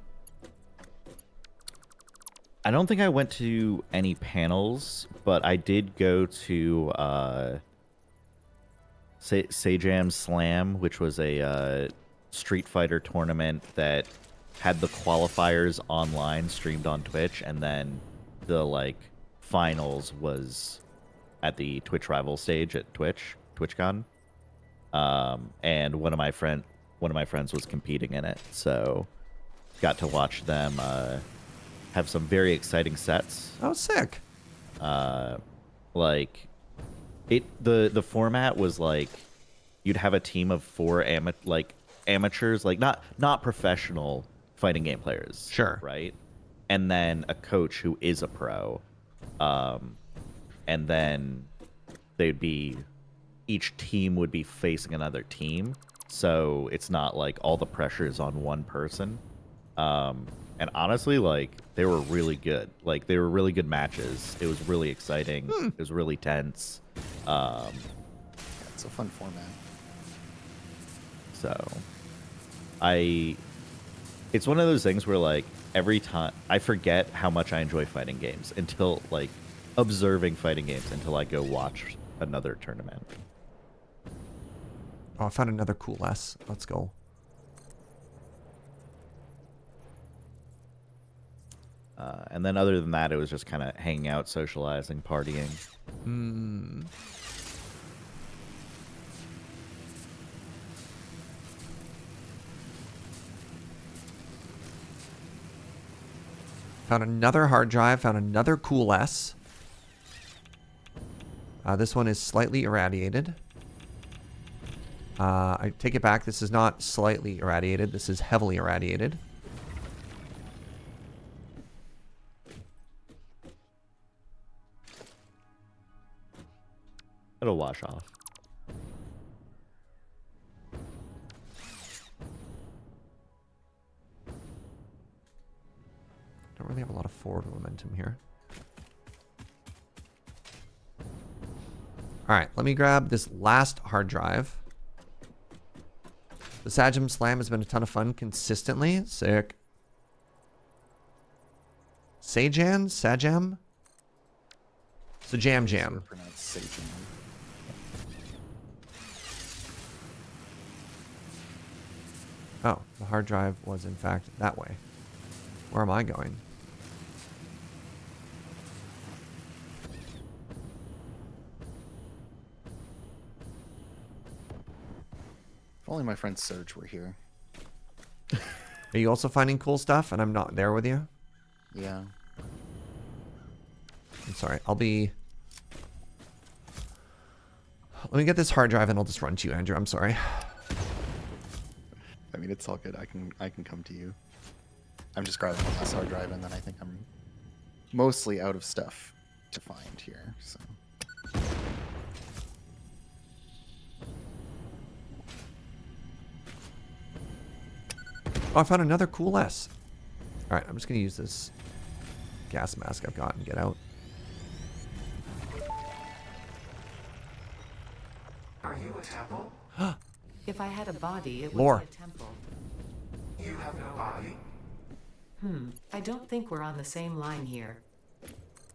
don't think I went to any panels, but I did go to Sajam Slam, which was a Street Fighter tournament that had the qualifiers online streamed on Twitch, and then the like finals was at the Twitch rival stage at TwitchCon. And one of my friends was competing in it, so got to watch them have some very exciting sets. Oh, sick. Like the format was like you'd have a team of 4 amateurs, like not professional fighting game players. Sure. Right? And then a coach who is a pro. And then each team would be facing another team. So it's not like all the pressure is on one person. And honestly, like, they were really good. Like, they were really good matches. It was really exciting. It was really tense. It's a fun format. So it's one of those things where, like, every time I forget how much I enjoy fighting games until, like, observing fighting games until I go watch another tournament. Oh, I found another cool S. Let's go. And then other than that, it was just kind of hanging out, socializing, partying. Found another hard drive. Found another cool S. This one is slightly irradiated. I take it back. This is not slightly irradiated. This is heavily irradiated. It'll wash off. Don't really have a lot of forward momentum here. All right, let me grab this last hard drive. The Sajam Slam has been a ton of fun consistently. Sick. Sajam? Sajam? Sajam Jam. Pronounced Sajam. Oh, the hard drive was in fact that way. Where am I going? If only my friend Serge were here. Are you also finding cool stuff and I'm not there with you? Yeah. I'm sorry. I'll be... Let me get this hard drive and I'll just run to you, Andrew. I'm sorry. I mean, it's all good. I can come to you. I'm just grabbing the last hard drive, and then I think I'm mostly out of stuff to find here. So. Oh, I found another cool S. All right, I'm just gonna use this gas mask I've got and get out. Are you a temple? If I had a body, it would Lore. be a temple. You have no body? I don't think we're on the same line here.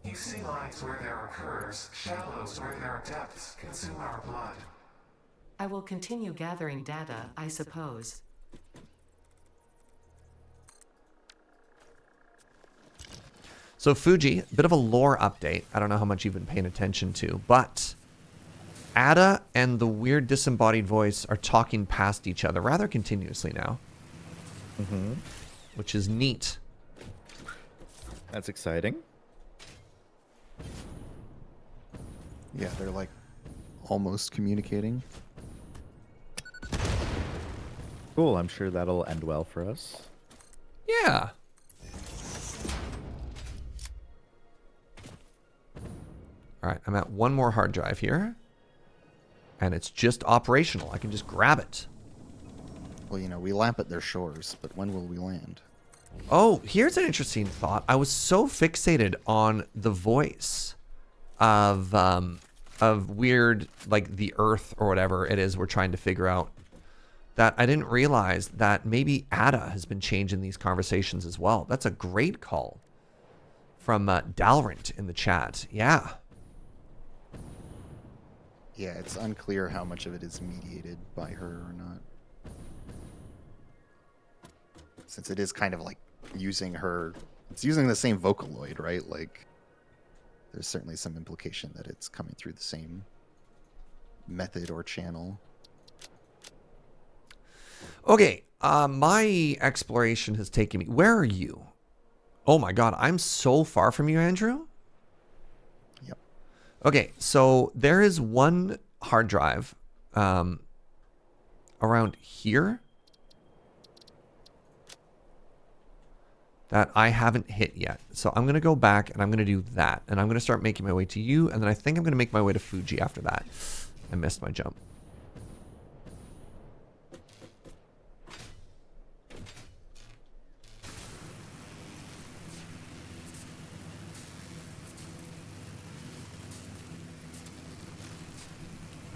You see lines where there are curves, shallows where there are depths, consume our blood. I will continue gathering data, I suppose. So Fugi, a bit of a lore update. I don't know how much you've been paying attention to, but Ada and the weird disembodied voice are talking past each other rather continuously now. Which is neat. That's exciting. Yeah, they're like almost communicating. Cool. I'm sure that'll end well for us. Yeah. All right, I'm at one more hard drive here. And it's just operational. I can just grab it. Well, you know, we lap at their shores, but when will we land? Oh, here's an interesting thought. I was so fixated on the voice of weird, like the Earth or whatever it is we're trying to figure out, that I didn't realize that maybe Ada has been changing these conversations as well. That's a great call from Dalrint in the chat. Yeah. Yeah, it's unclear how much of it is mediated by her or not. Since it is kind of like using her, it's using the same Vocaloid, right? Like, there's certainly some implication that it's coming through the same method or channel. Okay, my exploration has taken me. Where are you? Oh my god, I'm so far from you, Andrew. Yep. Okay, so there is one hard drive around here that I haven't hit yet. So I'm going to go back and I'm going to do that. And I'm going to start making my way to you. And then I think I'm going to make my way to Fugi after that. I missed my jump.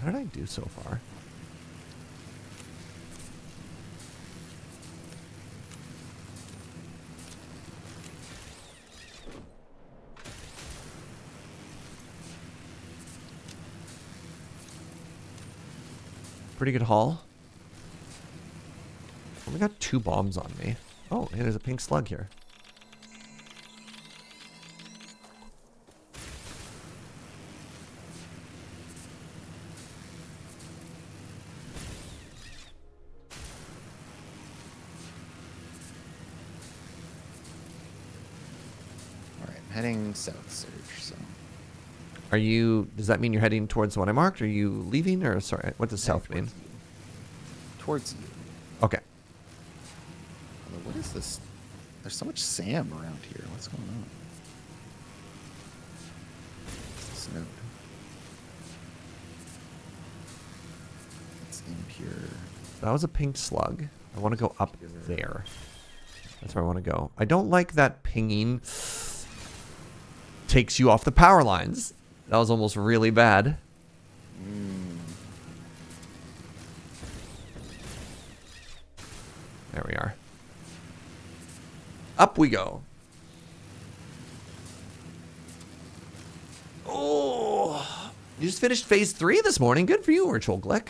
How did I do so far? Pretty good haul. Only got 2 bombs on me. Oh, hey, there's a pink slug here. All right, I'm heading south, Serge. So Are you, does that mean you're heading towards the one I marked? Are you leaving or, sorry, what does heading south mean? towards you. Okay. Although, what is this? There's so much Sam around here. What's going on? What's this node? It's impure. That was a pink slug. I want to go up there. That's where I want to go. I don't like that pinging takes you off the power lines. That was almost really bad. There we are. Up we go. Oh, you just finished phase 3 this morning. Good for you, Virtual Glick.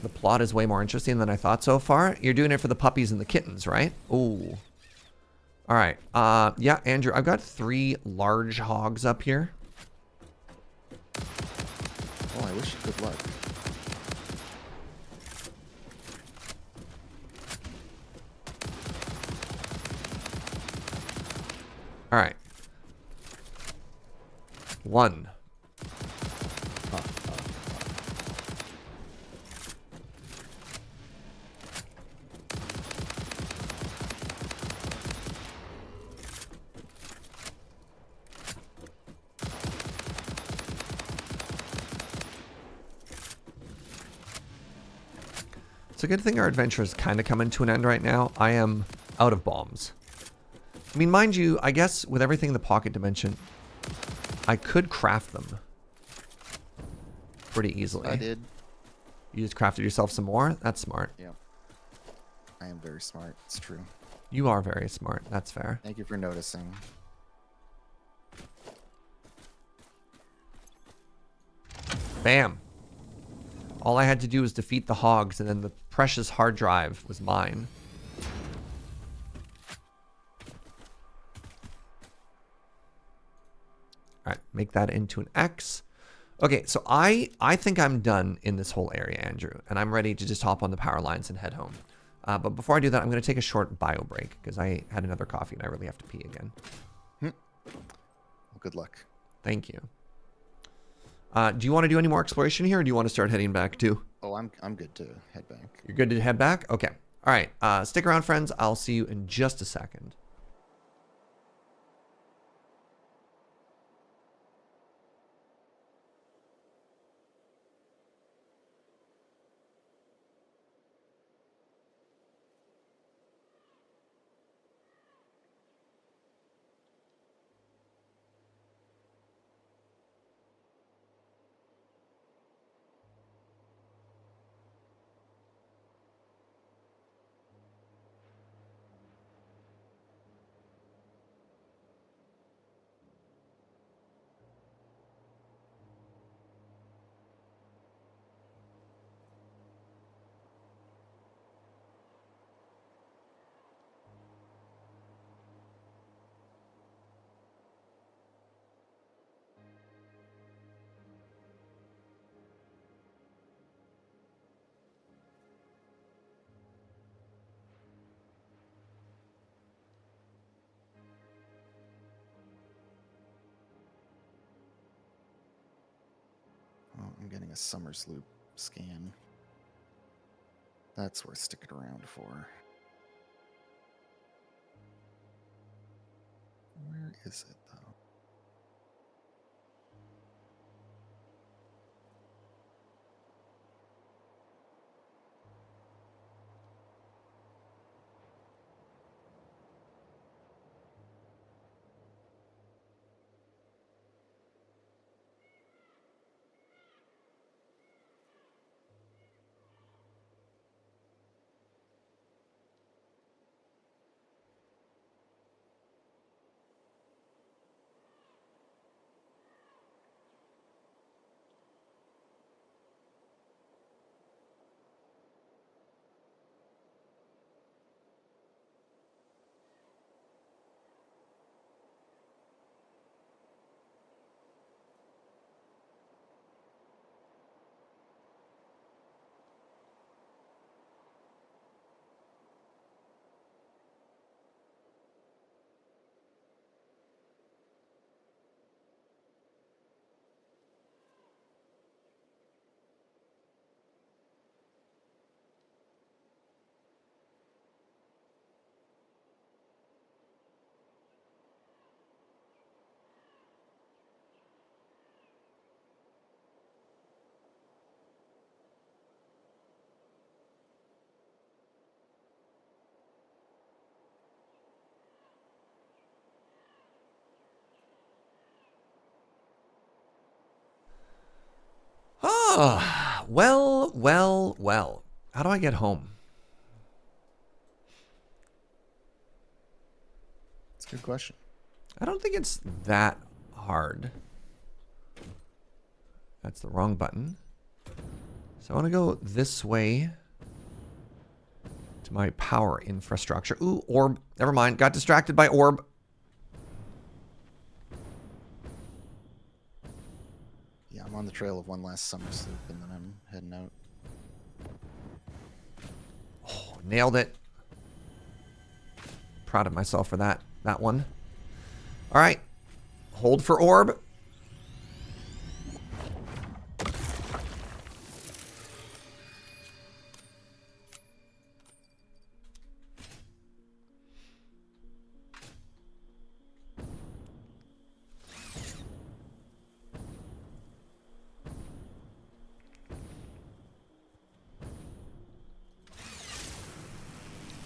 The plot is way more interesting than I thought so far. You're doing it for the puppies and the kittens, right? Ooh. All right. Yeah, Andrew, I've got 3 large hogs up here. Oh, I wish you good luck. All right. 1. It's a good thing our adventure is kind of coming to an end right now. I am out of bombs. I mean, mind you, I guess with everything in the pocket dimension, I could craft them pretty easily. I did. You just crafted yourself some more? That's smart. Yeah. I am very smart. It's true. You are very smart. That's fair. Thank you for noticing. Bam. All I had to do was defeat the hogs, and then the precious hard drive was mine. All right, make that into an X. Okay, so I think I'm done in this whole area, Andrew, and I'm ready to just hop on the power lines and head home. But before I do that, I'm going to take a short bio break because I had another coffee and I really have to pee again. Well, good luck. Thank you. Do you want to do any more exploration here, or do you want to start heading back too? Oh, I'm good to head back. You're good to head back? Okay. All right. Stick around, friends. I'll see you in just a second. I'm getting a Summer Sloop scan. That's worth sticking around for. Where is it, though? Oh, well, well, well. How do I get home? That's a good question. I don't think it's that hard. That's the wrong button. So I want to go this way to my power infrastructure. Ooh, orb. Never mind. Got distracted by orb. Yeah, I'm on the trail of one last Summer Sloop, and then I'm heading out. Oh, nailed it. Proud of myself for that one. All right. Hold for orb.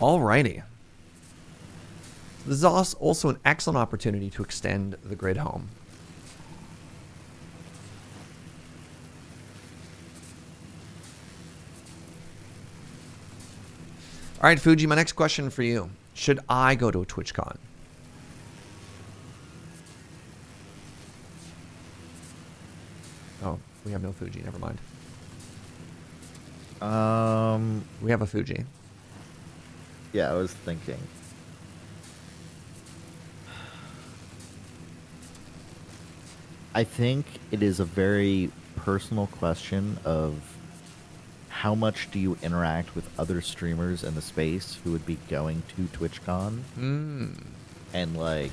Alrighty. This is also an excellent opportunity to extend the grid home. All right, Fugi, my next question for you. Should I go to a TwitchCon? Oh, we have no Fugi. Never mind. We have a Fugi. Yeah, I was thinking. I think it is a very personal question of how much do you interact with other streamers in the space who would be going to TwitchCon? And like,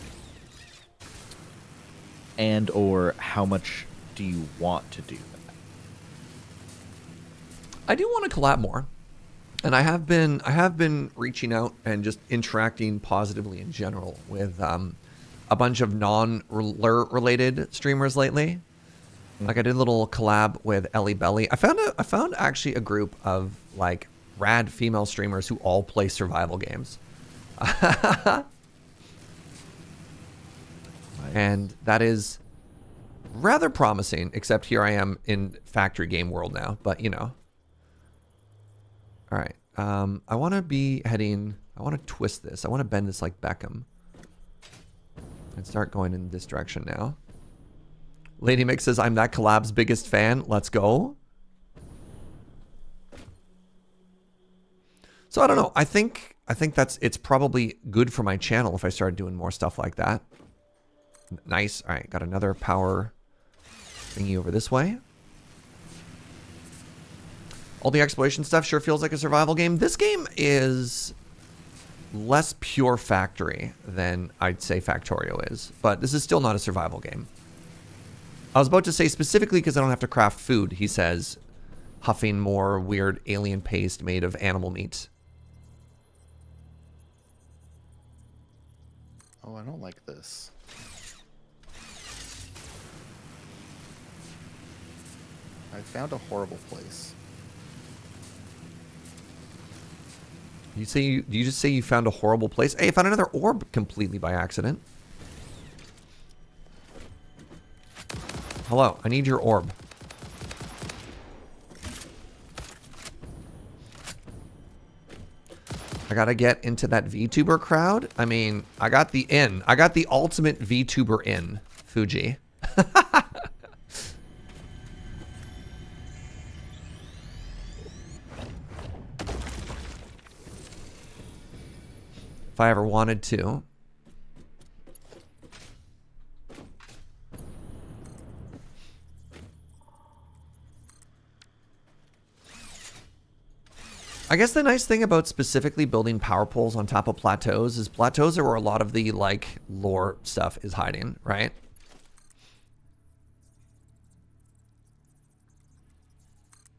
and or how much do you want to do that? I do want to collab more. And I have been reaching out and just interacting positively in general with a bunch of non-related streamers lately. Like I did a little collab with Ellie Belly. I found actually a group of like rad female streamers who all play survival games. And that is rather promising, except here I am in factory game world now, but you know. All right. I want to be heading, I want to twist this. I want to bend this like Beckham. And start going in this direction now. Lady Mix says, I'm that collab's biggest fan. Let's go. So I don't know. I think it's probably good for my channel if I start doing more stuff like that. Nice. All right. Got another power thingy over this way. All the exploration stuff sure feels like a survival game. This game is less pure factory than I'd say Factorio is, but this is still not a survival game. I was about to say specifically because I don't have to craft food, he says, huffing more weird alien paste made of animal meat. Oh, I don't like this. I found a horrible place. Do you just say you found a horrible place? Hey, I found another orb completely by accident. Hello, I need your orb. I gotta get into that VTuber crowd. I mean, I got the in. I got the ultimate VTuber in, Fugi. If I ever wanted to. I guess the nice thing about specifically building power poles on top of plateaus is plateaus are where a lot of the, like, lore stuff is hiding, right?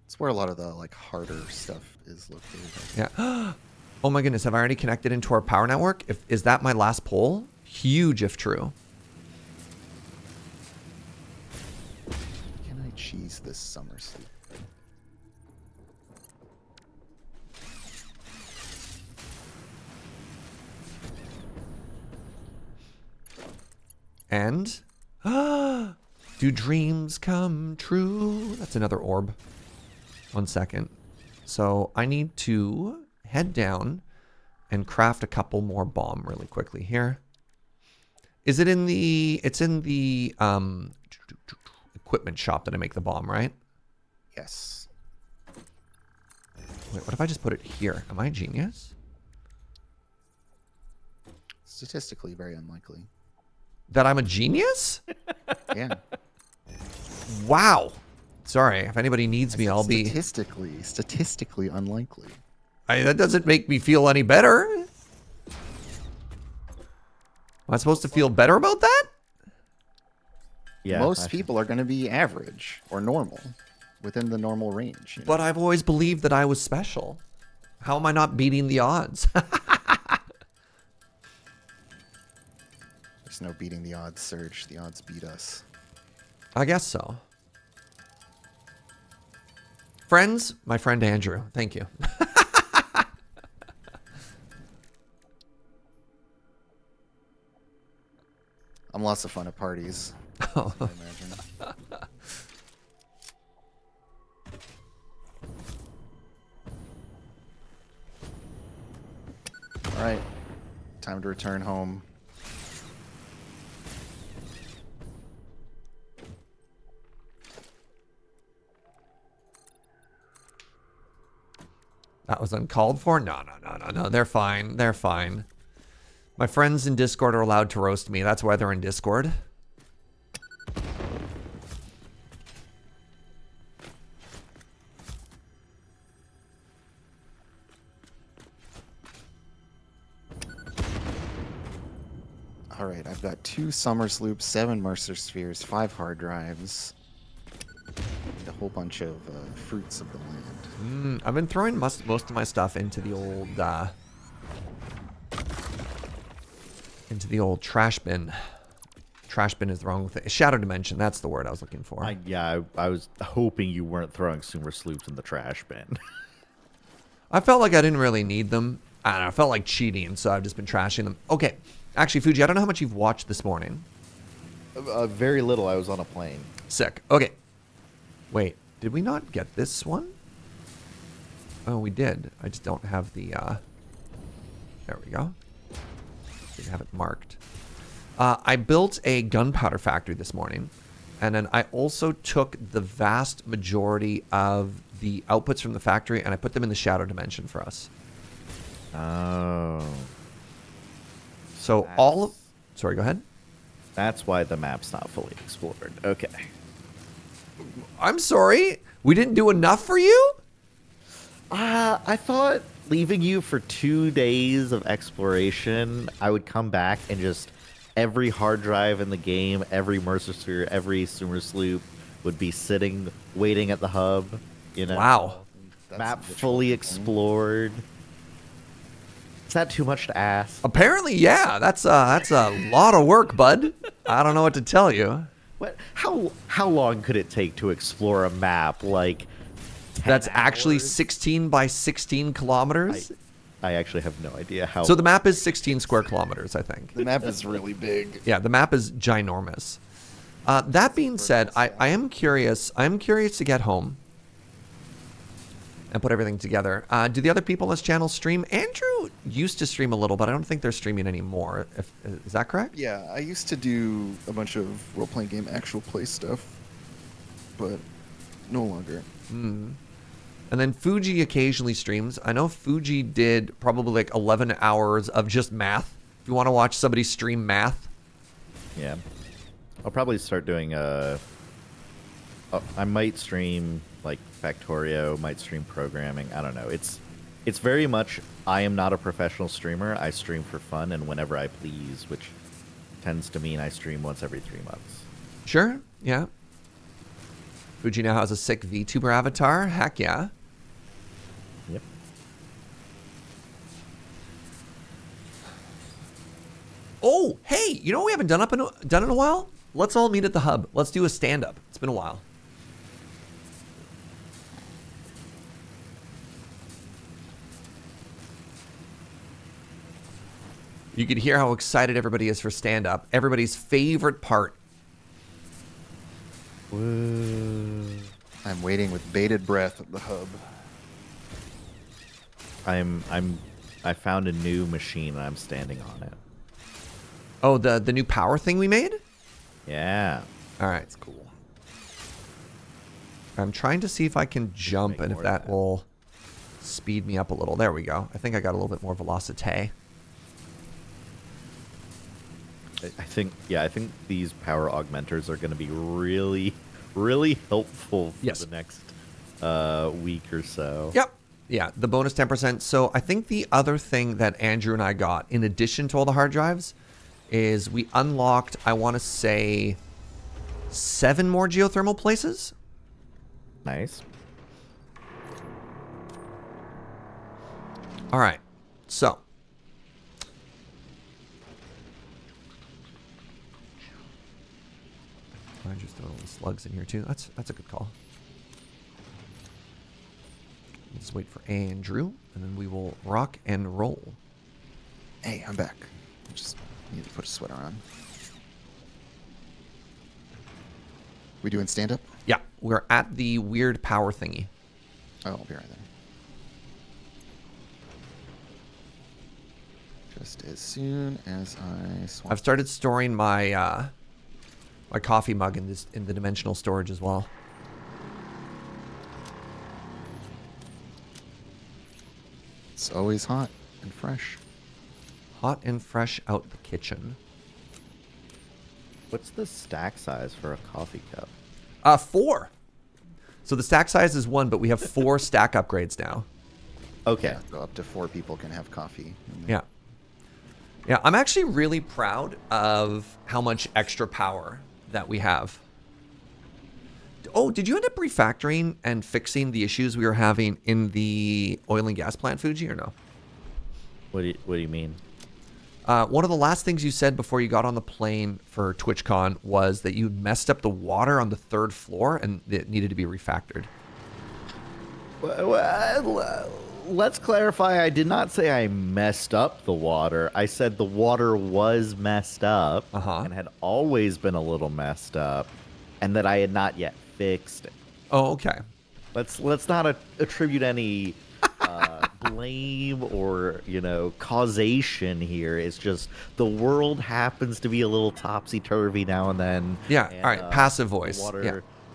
It's where a lot of the, like, harder stuff is located. Yeah. Oh my goodness, have I already connected into our power network? Is that my last pole? Huge if true. Can I cheese this summer sleep? And do dreams come true? That's another orb. 1 second. So I need to head down and craft a couple more bomb really quickly here. Is it in the... It's in the equipment shop that I make the bomb, right? Yes. Wait, what if I just put it here? Am I a genius? Statistically, very unlikely. That I'm a genius? Yeah. Wow. Sorry, if anybody needs me, I'll be... Statistically unlikely. That doesn't make me feel any better. Am I supposed to feel better about that? Yeah. Most people are going to be average or normal, within the normal range. You know? But I've always believed that I was special. How am I not beating the odds? There's no beating the odds, Serge. The odds beat us. I guess so. Friends, my friend Andrew. Thank you. I'm lots of fun at parties. Oh. I imagine. All right. Time to return home. That was uncalled for? No. They're fine. They're fine. My friends in Discord are allowed to roast me. That's why they're in Discord. All right, I've got 2 Summers loops, 7 Mercer spheres, 5 hard drives, and a whole bunch of fruits of the land. I've been throwing most of my stuff into the old trash bin. Trash bin is the wrong thing. Shadow dimension. That's the word I was looking for. I was hoping you weren't throwing Sumer Sloops in the trash bin. I felt like I didn't really need them. I don't know. I felt like cheating, so I've just been trashing them. Okay. Actually, Fuji, I don't know how much you've watched this morning. Very little. I was on a plane. Sick. Okay. Wait. Did we not get this one? Oh, we did. I just don't have the... There we go. Didn't have it marked. I built a gunpowder factory this morning. And then I also took the vast majority of the outputs from the factory and I put them in the shadow dimension for us. Oh. So all of... Sorry, go ahead. That's why the map's not fully explored. Okay. I'm sorry. We didn't do enough for you? I thought leaving you for 2 days of exploration, I would come back and just every hard drive in the game, every Mercer sphere, every Sumer sloop would be sitting, waiting at the hub. You know, Wow. That's map the fully trophy thing. explored. Is that too much to ask? Apparently, yeah. That's a lot of work, bud. I don't know what to tell you. What? How long could it take to explore a map? Like 10 That's actually hours? 16 by 16 kilometers. I actually have no idea how. So the map is 16 square kilometers, I think. The map is really big. Yeah, the map is ginormous. That being said, I am curious. I'm curious to get home and put everything together. Do the other people on this channel stream? Andrew used to stream a little, but I don't think they're streaming anymore. Is that correct? Yeah, I used to do a bunch of role-playing game actual play stuff, but no longer. And then Fugi occasionally streams. I know Fugi did probably like 11 hours of just math. If you want to watch somebody stream math. Yeah, I'll probably start doing I might stream like Factorio, might stream programming. I don't know. It's very much I am not a professional streamer. I stream for fun and whenever I please, which tends to mean I stream once every 3 months. Sure, yeah. Fugi now has a sick VTuber avatar. Heck yeah. Yep. Oh, hey, you know what we haven't done in a while? Let's all meet at the hub. Let's do a stand-up. It's been a while. You could hear how excited everybody is for stand-up. Everybody's favorite part. I'm waiting with bated breath at the hub. I found a new machine and I'm standing on it. Oh, the new power thing we made? Yeah. All right. It's cool. I'm trying to see if I can jump Make and if more of that that. will speed me up a little. There we go. I think I got a little bit more velocity. I think these power augmenters are going to be really, really helpful for Yes. the next week or so. Yep. Yeah, the bonus 10%. So I think the other thing that Andrew and I got, in addition to all the hard drives, is we unlocked, I want to say, 7 more geothermal places. Nice. All right. So. I just throw the slugs in here too. That's a good call. Let's wait for Andrew, and then we will rock and roll. Hey, I'm back. I just need to put a sweater on. We doing stand-up? Yeah, we're at the weird power thingy. Oh, I'll be right there. Just as soon as I swap. I've started storing my my coffee mug in the dimensional storage as well. It's always hot and fresh. Hot and fresh out the kitchen. What's the stack size for a coffee cup? 4. So the stack size is 1, but we have 4 stack upgrades now. Okay. Yeah, so up to 4 people can have coffee. Yeah. Yeah, I'm actually really proud of how much extra power that we have. Oh, did you end up refactoring and fixing the issues we were having in the oil and gas plant, Fugi, or no? What do you mean? One of the last things you said before you got on the plane for TwitchCon was that you messed up the water on the 3rd floor and it needed to be refactored. Well, let's clarify. I did not say I messed up the water. I said the water was messed up and had always been a little messed up, and that I had not yet fixed it. Oh, okay. Let's not attribute any blame or causation here. It's just the world happens to be a little topsy turvy now and then. Yeah. And, all right. Passive voice.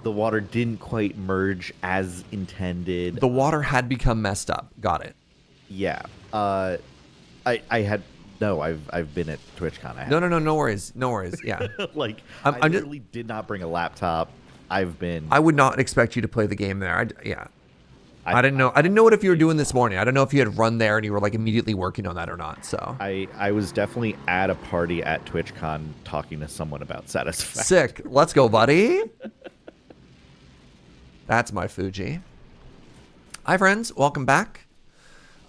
The water didn't quite merge as intended. The water had become messed up. Got it. Yeah. I've been at TwitchCon. No worries. No worries. Yeah. Like I I literally did not bring a laptop. I would not expect you to play the game there. Yeah. I didn't know. I didn't know what if you were doing this morning. I don't know if you had run there and you were like immediately working on that or not. So I was definitely at a party at TwitchCon talking to someone about Satisfactory. sick. Let's go, buddy. That's my Fugi. Hi, friends. Welcome back.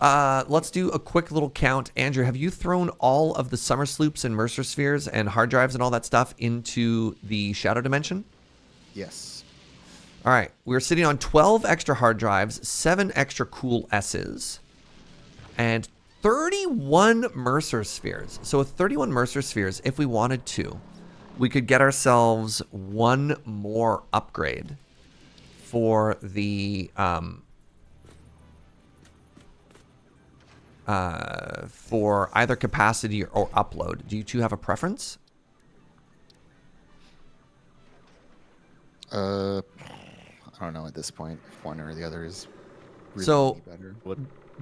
Let's do a quick little count. Andrew, have you thrown all of the summer sloops and Mercer spheres and hard drives and all that stuff into the shadow dimension? Yes. All right. We're sitting on 12 extra hard drives, 7 extra cool S's, and 31 Mercer spheres. So with 31 Mercer spheres, if we wanted to, we could get ourselves one more upgrade for the for either capacity or upload. Do you two have a preference? I don't know at this point if one or the other is really So better.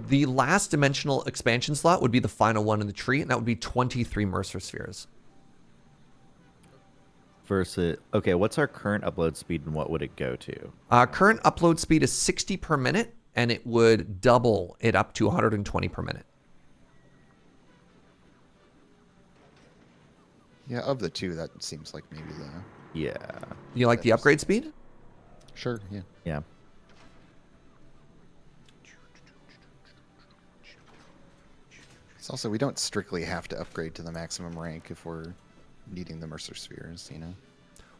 the last dimensional expansion slot would be the final one in the tree, and that would be 23 Mercer spheres. Versus, okay, what's our current upload speed and what would it go to? Current upload speed is 60 per minute, and it would double it up to 120 per minute. Yeah, of the two, that seems like maybe the... Yeah. You like the upgrade speed? Sure, yeah. Yeah. It's also, we don't strictly have to upgrade to the maximum rank if we're needing the Mercer spheres, you know?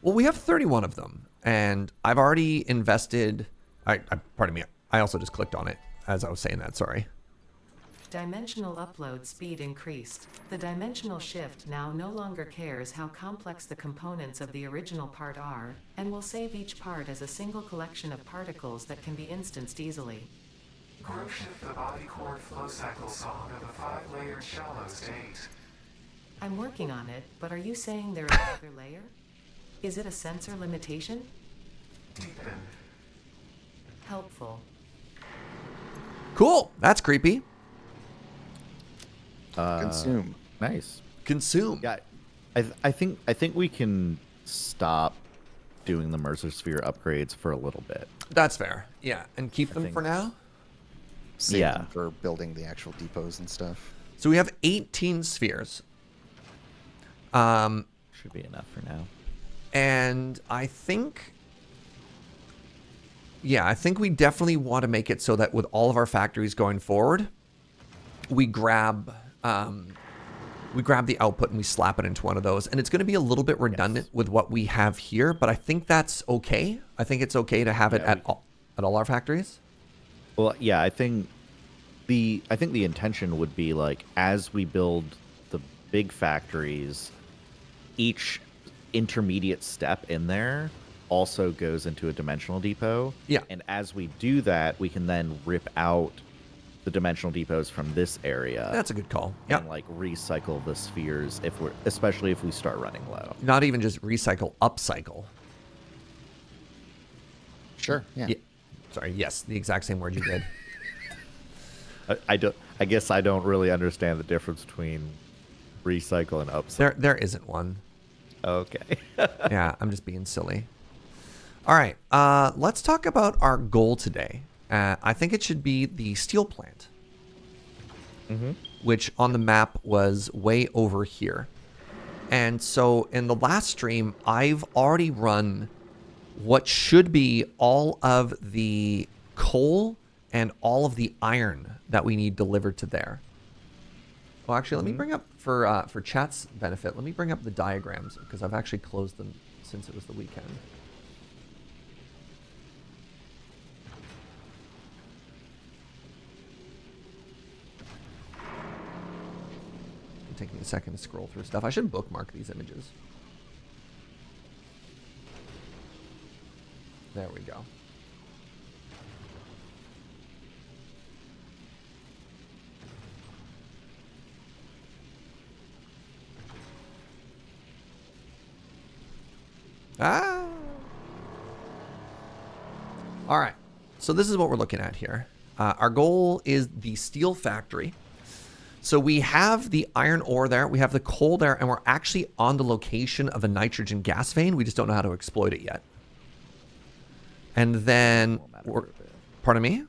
Well, we have 31 of them, and I've already invested... pardon me, I also just clicked on it as I was saying that, sorry. Dimensional upload speed increased. The dimensional shift now no longer cares how complex the components of the original part are, and will save each part as a single collection of particles that can be instanced easily. Grow shift the body core flow cycle song of a 5-layered shallow state. I'm working on it, but are you saying there is another layer? Is it a sensor limitation? Deepen. Helpful. Cool. That's creepy. Consume. Nice. Consume. Yeah, I think we can stop doing the Mercer Sphere upgrades for a little bit. That's fair. Yeah, and keep them think- for now. Save Yeah. them for building the actual depots and stuff. So we have 18 spheres. Should be enough for now. And I think... Yeah, I think we definitely want to make it so that with all of our factories going forward, we grab the output and we slap it into one of those. And it's going to be a little bit redundant with what we have here, but I think that's okay. I think it's okay to have it at all our factories. Well, yeah, I think the intention would be like as we build the big factories, each intermediate step in there also goes into a dimensional depot. Yeah. And as we do that, we can then rip out the dimensional depots from this area. That's a good call. And Yeah. like recycle the spheres especially if we start running low. Not even just recycle, upcycle. Sure, yeah. Yeah. Sorry, yes, the exact same word you did. I guess I don't really understand the difference between recycle and upcycle. There isn't one. Okay. Yeah, I'm just being silly. All right, let's talk about our goal today. I think it should be the steel plant, which on the map was way over here. And so in the last stream, I've already run what should be all of the coal and all of the iron that we need delivered to there. Well, actually, let me bring up, for chat's benefit, let me bring up the diagrams, because I've actually closed them since it was the weekend. I'm taking a second to scroll through stuff. I should bookmark these images. There we go. Ah. All right. So this is what we're looking at here. Our goal is the steel factory. So we have the iron ore there, we have the coal there, and we're actually on the location of a nitrogen gas vein. We just don't know how to exploit it yet. And then, pardon me?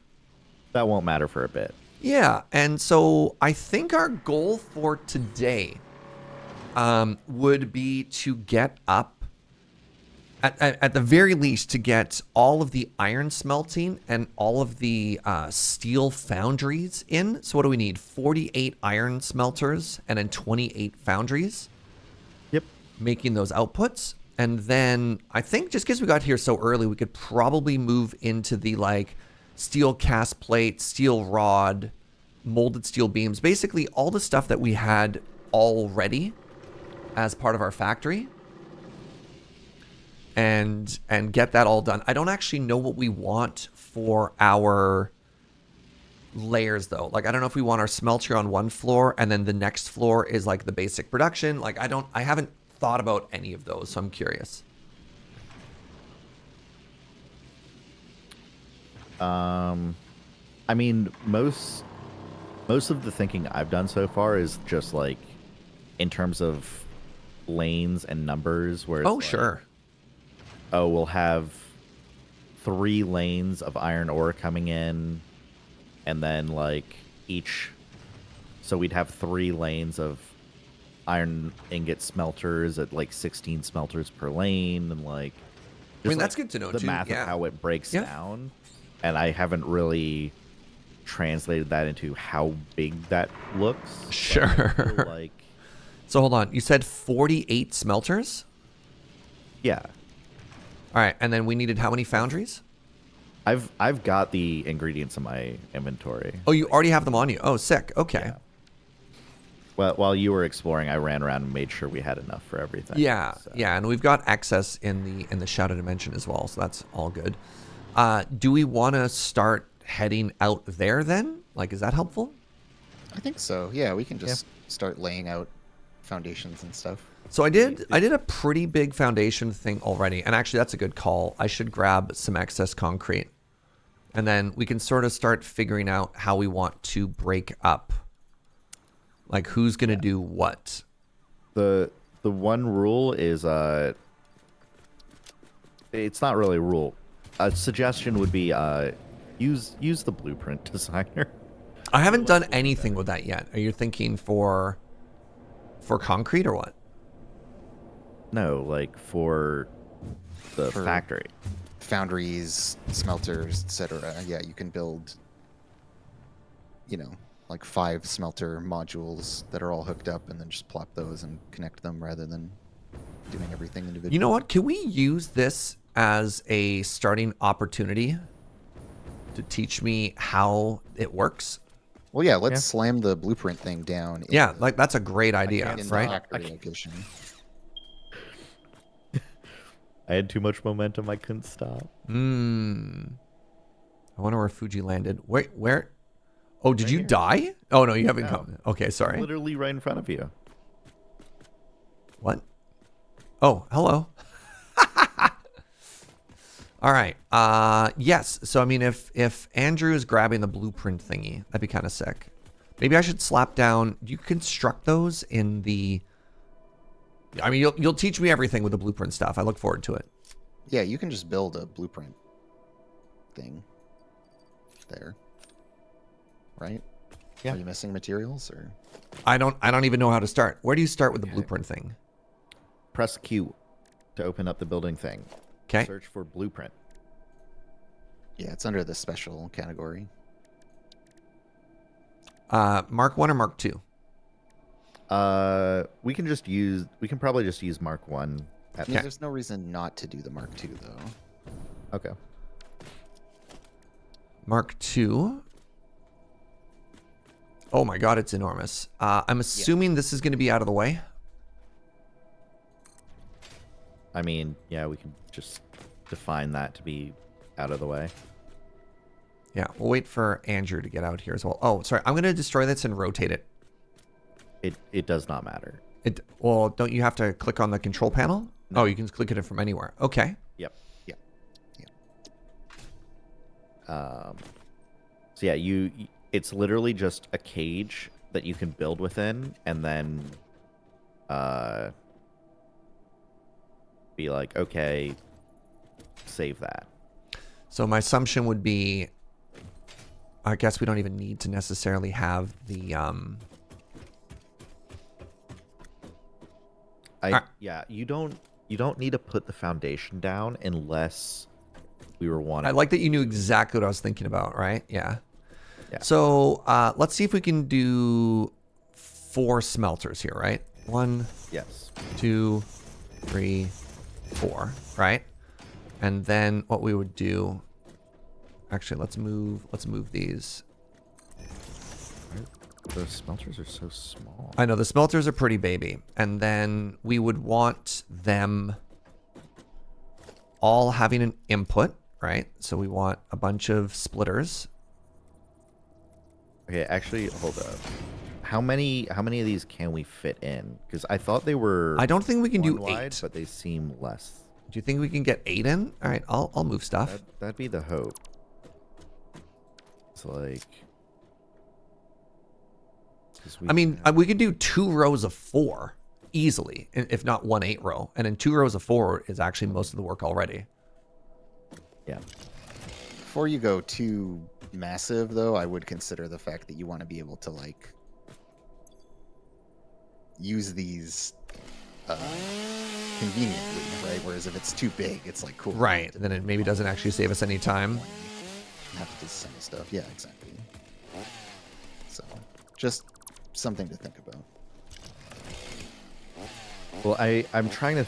that won't matter for a bit. Yeah, and so I think our goal for today would be to get up, at the very least, to get all of the iron smelting and all of the steel foundries in. So what do we need? 48 iron smelters and then 28 foundries. Yep. Making those outputs. And then I think just because we got here so early, we could probably move into the like steel cast plate, steel rod, molded steel beams, basically all the stuff that we had already as part of our factory. And get that all done. I don't actually know what we want for our layers though. Like I don't know if we want our smelter on one floor and then the next floor is like the basic production. Like I haven't thought about any of those, so I'm curious. I mean, most of the thinking I've done so far is just like in terms of lanes and numbers where it's Oh, like, sure. oh, we'll have 3 lanes of iron ore coming in, and then like each, so we'd have 3 lanes of iron ingot smelters at like 16 smelters per lane, and like I mean, just, that's like, good to know the too. math Yeah. of how it breaks Yeah. down, and I haven't really translated that into how big that looks. but I Sure. feel like, So hold on. You said 48 smelters? yeah, All right, and then we needed how many foundries? I've got the ingredients in my inventory. Oh, you already have them on you. Oh, sick. Okay. Yeah. Well, while you were exploring, I ran around and made sure we had enough for everything. Yeah, so. yeah, and we've got access in the Shadow Dimension as well, so that's all good. Do we want to start heading out there then? Like, is that helpful? I think so. Yeah, we can just start laying out foundations and stuff. So I did a pretty big foundation thing already, and actually that's a good call. I should grab some excess concrete, and then we can sort of start figuring out how we want to break up, like who's gonna do what. The one rule is it's not really a rule. A suggestion would be use the blueprint designer. I haven't done anything with that yet. Are you thinking for concrete or what? No, like for the For- factory. Foundries, smelters, etc. Yeah, you can build, like 5 smelter modules that are all hooked up and then just plop those and connect them rather than doing everything individually. You know what? Can we use this as a starting opportunity to teach me how it works? Well, yeah, let's slam the blueprint thing down. In Yeah, the, like that's a great idea, in the right? factory location. I had too much momentum. I couldn't stop. I wonder where Fugi landed. Wait, where? Oh, did you die? Oh no, you haven't come. Okay, sorry. Literally right in front of you. What? Oh, hello. All right. Yes. So I mean, if Andrew is grabbing the blueprint thingy, that'd be kind of sick. Maybe I should slap down. Do you construct those in the? I mean, you'll teach me everything with the blueprint stuff. I look forward to it. Yeah, you can just build a blueprint thing there. Right? Yeah. Are you missing materials or? I don't even know how to start. Where do you start with the blueprint thing? Press Q to open up the building thing. Okay. Search for blueprint. Yeah, it's under the special category. Mark 1 or Mark 2? We can probably just use Mark 1. I mean, there's no reason not to do the Mark II though. Okay. Mark 2. Oh my god, it's enormous. I'm assuming this is going to be out of the way. I mean, yeah, we can just define that to be out of the way. Yeah, we'll wait for Andrew to get out here as well. Oh, sorry. I'm going to destroy this and rotate it. It does not matter. Well, don't you have to click on the control panel? No. Oh, you can click it from anywhere. Okay. Yep. Yeah. So yeah, it's literally just a cage that you can build within, and then be like, okay, save that. So my assumption would be I guess we don't even need to necessarily have the Yeah, you don't need to put the foundation down unless we were wanting. I like that you knew exactly what I was thinking about, right? Yeah. Yeah. So let's see if we can do 4 smelters here, right? 1, Yes. 2, 3, 4, right? And then what we would do, actually, let's move these. The smelters are so small. I know the smelters are pretty baby, and then we would want them all having an input, right? So we want a bunch of splitters. Okay, actually, hold up. How many of these can we fit in? Because I thought they were. I don't think we can do one wide, 8. but they seem less. Do you think we can get 8 in? All right, I'll move stuff. That'd be the hope. It's like. I mean, we could do 2 rows of 4 easily, if not 1 8 row. And then 2 rows of 4 is actually most of the work already. Yeah. Before you go too massive, though, I would consider the fact that you want to be able to like use these conveniently, right? Whereas if it's too big, it's like cool. Right. Then it maybe doesn't actually save us any time. Have to disassemble stuff. Yeah, exactly. So, just something to think about. Well, I'm trying to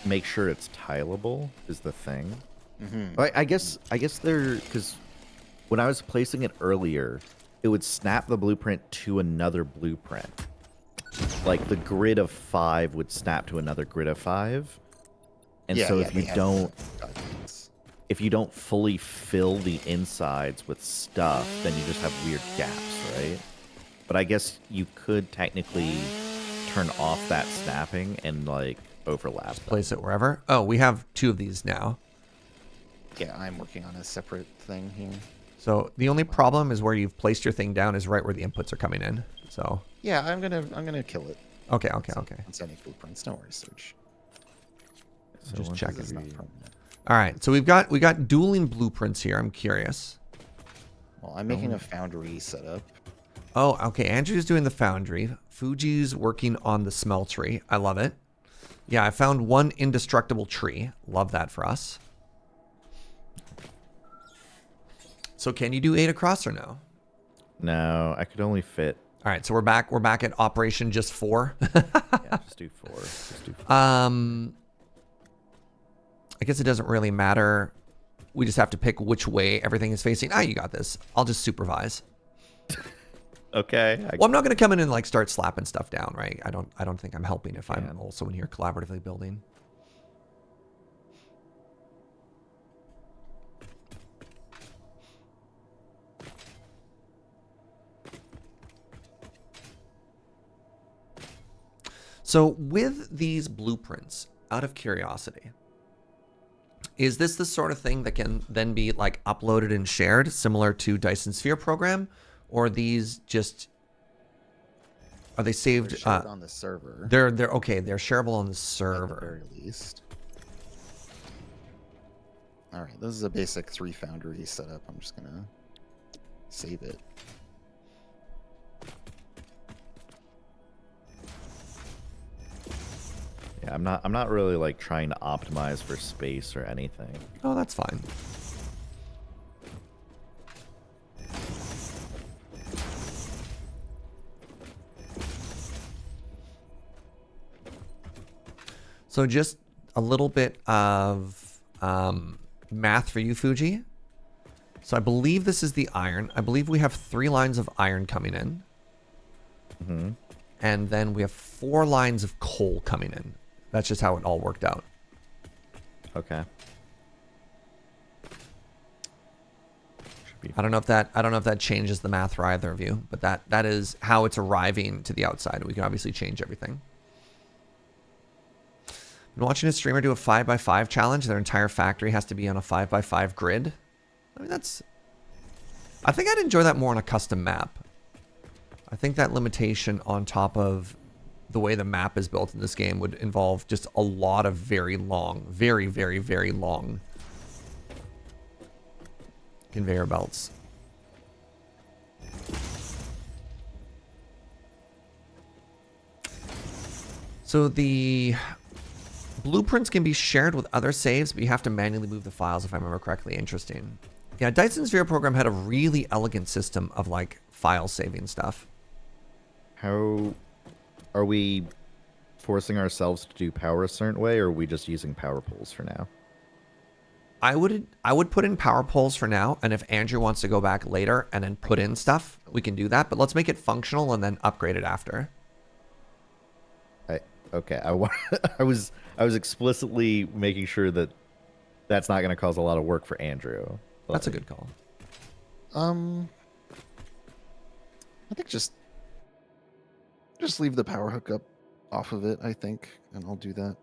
make sure it's tileable is the thing. Mm-hmm. I guess they're because when I was placing it earlier, it would snap the blueprint to another blueprint. Like the grid of 5 would snap to another grid of 5, and so if you don't fully fill the insides with stuff, then you just have weird gaps, right? But I guess you could technically turn off that snapping and like overlap. Place it wherever. Oh, we have 2 of these now. Yeah, I'm working on a separate thing here. So the only problem is where you've placed your thing down is right where the inputs are coming in. So yeah, I'm gonna kill it. Okay. It's any blueprints. No worries, Serge. So Just once checking. It's not we- permanent. all right. So we got dueling blueprints here. I'm curious. Well, I'm making a foundry setup. Oh, okay. Andrew's doing the foundry. Fuji's working on the smeltery. I love it. Yeah, I found 1 indestructible tree. Love that for us. So can you do 8 across or no? No, I could only fit. All right, so we're back at operation just 4. Yeah, just do 4. Just do 4. I guess it doesn't really matter. We just have to pick which way everything is facing. You got this. I'll just supervise. Okay. Well, I'm not going to come in and like start slapping stuff down, right? I don't think I'm helping if I'm Can. also in here collaboratively building. So with these blueprints, out of curiosity, is this the sort of thing that can then be like uploaded and shared, similar to Dyson Sphere program, or are these just are they saved? They're shared on the server. They're okay. They're shareable on the At the server. very least. All right, this is a basic 3 foundry setup. I'm just gonna save it. Yeah, I'm not really like trying to optimize for space or anything. Oh, that's fine. So just a little bit of math for you, Fugi. So I believe this is the iron. I believe we have 3 lines of iron coming in. Mm-hmm. And then we have 4 lines of coal coming in. That's just how it all worked out. Okay. Should be I don't know if that changes the math for either of you, but that is how it's arriving to the outside. We can obviously change everything. Been watching a streamer do a 5x5 challenge. Their entire factory has to be on a 5x5 grid. I mean, I think I'd enjoy that more on a custom map. I think that limitation on top of the way the map is built in this game would involve just a lot of very long, very, very, very long conveyor belts. So the blueprints can be shared with other saves, but you have to manually move the files if I remember correctly. Interesting. Yeah, Dyson's Sphere program had a really elegant system of like file saving stuff. How are we forcing ourselves to do power a certain way, or are we just using power pools for now? I would put in power poles for now, and if Andrew wants to go back later and then put in stuff, we can do that. But let's make it functional and then upgrade it after. Okay, I was explicitly making sure that that's not going to cause a lot of work for Andrew. That's a good call. I think just leave the power hookup off of it, I think, and I'll do that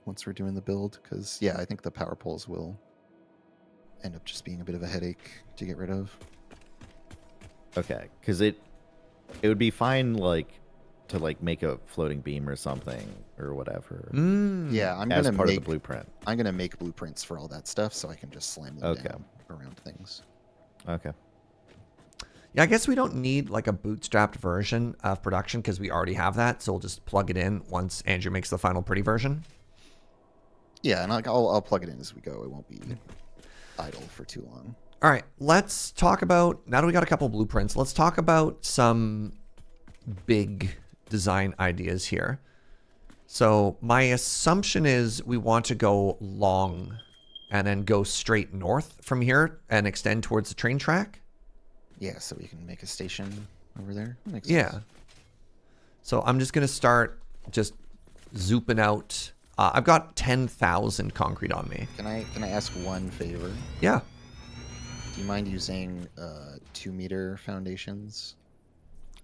once we're doing the build, because yeah, I think the power poles will end up just being a bit of a headache to get rid of. Okay, because it would be fine, like, to like make a floating beam or something or whatever. Yeah, I'm as gonna part make of the blueprint. I'm gonna make blueprints for all that stuff, so I can just slam them Okay. down around things. Okay. Yeah, I guess we don't need like a bootstrapped version of production because we already have that. So we'll just plug it in once Andrew makes the final pretty version. Yeah, and I'll plug it in as we go. It won't be idle for too long. All right, let's talk about, now that we got a couple blueprints, let's talk about some big design ideas here. So my assumption is we want to go long and then go straight north from here and extend towards the train track. Yeah, so we can make a station over there. Makes Yeah. sense. So I'm just going to start just zooping out. I've got 10,000 concrete on me. Can I ask one favor? Yeah. Do you mind using 2-meter foundations?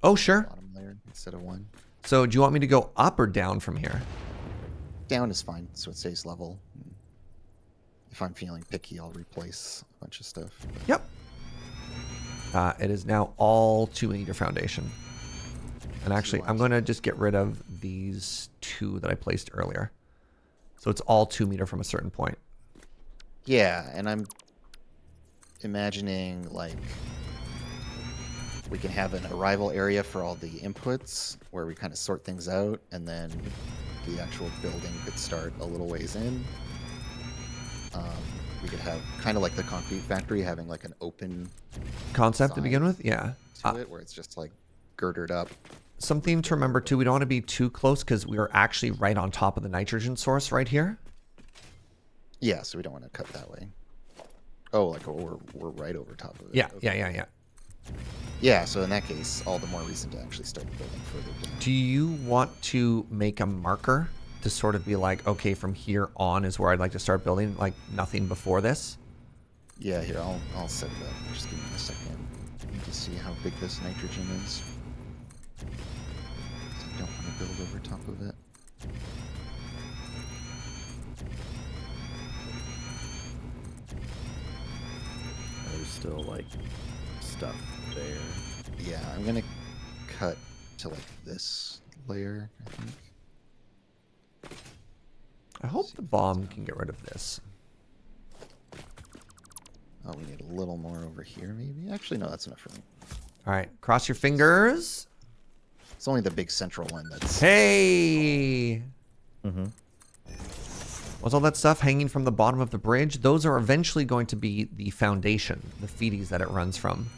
Oh, sure. Bottom layer instead of 1. So do you want me to go up or down from here? Down is fine, so it stays level. If I'm feeling picky, I'll replace a bunch of stuff. But Yep. It is now all 2-meter foundation. And actually, I'm going to just get rid of these 2 that I placed earlier. So it's all 2-meter from a certain point. yeah, and I'm imagining like we can have an arrival area for all the inputs where we kind of sort things out, and then the actual building could start a little ways in. We could have kind of like the concrete factory, having like an open Concept to side begin with? Yeah. to it, where it's just like girdered up. Something to remember too, we don't want to be too close because we are actually right on top of the nitrogen source right here. Yeah, so we don't want to cut that way. Oh, like we're right over top of it. Yeah, Okay. yeah. Yeah, so in that case, all the more reason to actually start building further down. Do you want to make a marker to sort of be like, okay, from here on is where I'd like to start building, like nothing before this? Yeah, here, I'll set it up. Just give me a second. I need to see how big this nitrogen is. 'Cause I don't want to build over top of it. There's still like stuff there. Yeah, I'm gonna cut to like this layer, I think. I hope the bomb can get rid of this. Oh, we need a little more over here, maybe? Actually, no, that's enough for me. All right, cross your fingers. It's only the big central one that's... Hey! Mm-hmm. What's all that stuff hanging from the bottom of the bridge? Those are eventually going to be the foundation, the feeties that it runs from.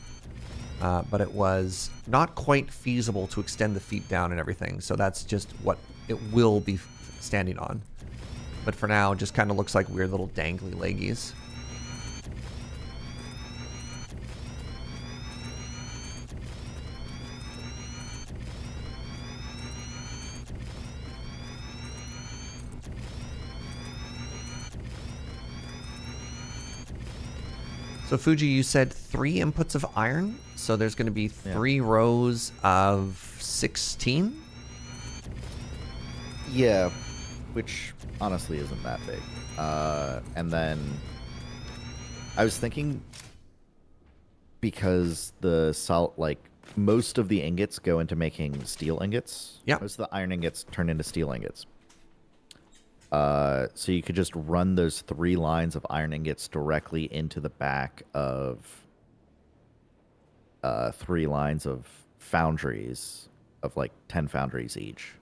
But it was not quite feasible to extend the feet down and everything, so that's just what it will be standing on. But for now, it just kind of looks like weird little dangly leggies. So Fuji, you said 3 inputs of iron, so there's going to be 3 rows of 16? Yeah, which honestly isn't that big. And then I was thinking, because the salt, like most of the ingots go into making steel ingots. Yeah. Most of the iron ingots turn into steel ingots. So you could just run those 3 lines of iron ingots directly into the back of 3 lines of foundries of like 10 foundries each.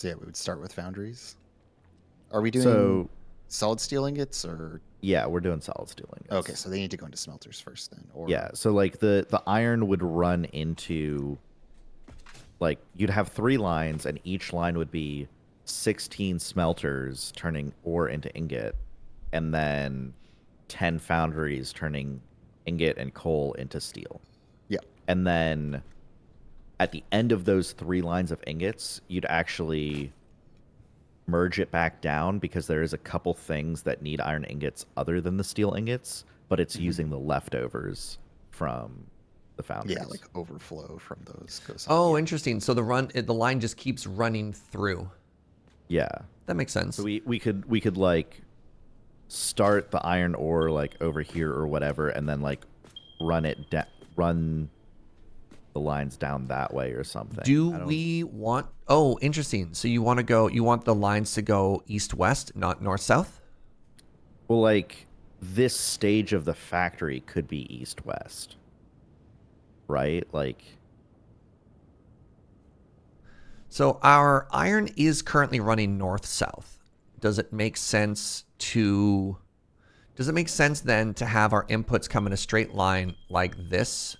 So yeah, we would start with foundries. Are we doing So solid steel ingots or? yeah, we're doing solid steel ingots. Okay, so they need to go into smelters first then. Or Yeah, so like the iron would run into, like, you'd have 3 lines, and each line would be 16 smelters turning ore into ingot, and then 10 foundries turning ingot and coal into steel. yeah, And then at the end of those 3 lines of ingots, you'd actually merge it back down, because there is a couple things that need iron ingots other than the steel ingots, but it's using the leftovers from the foundries. yeah, like overflow from those goes. Oh, interesting. So the line just keeps running through. Yeah. That makes sense. So we could like start the iron ore like over here or whatever, and then like run the lines down that way or something. Do we want... Oh, interesting. So you want the lines to go east-west, not north-south? Well, like, this stage of the factory could be east-west. Right? Like... So our iron is currently running north-south. Does it make sense then to have our inputs come in a straight line like this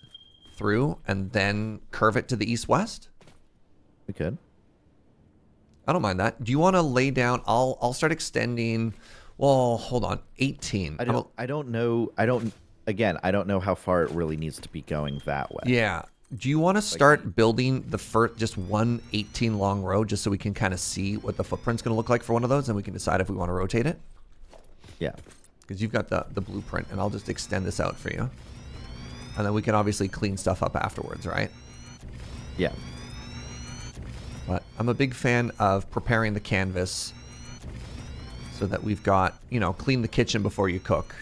through and then curve it to the east-west? We could. I don't mind that. Do you want to lay down... I'll start extending... Well, hold on. 18. I don't know how far it really needs to be going that way. Yeah. Do you want to start building the first, just one 18 long row, just so we can kind of see what the footprint's going to look like for one of those, and we can decide if we want to rotate it? Yeah. Because you've got the blueprint, and I'll just extend this out for you. And then we can obviously clean stuff up afterwards, right? Yeah. But I'm a big fan of preparing the canvas so that we've got, clean the kitchen before you cook.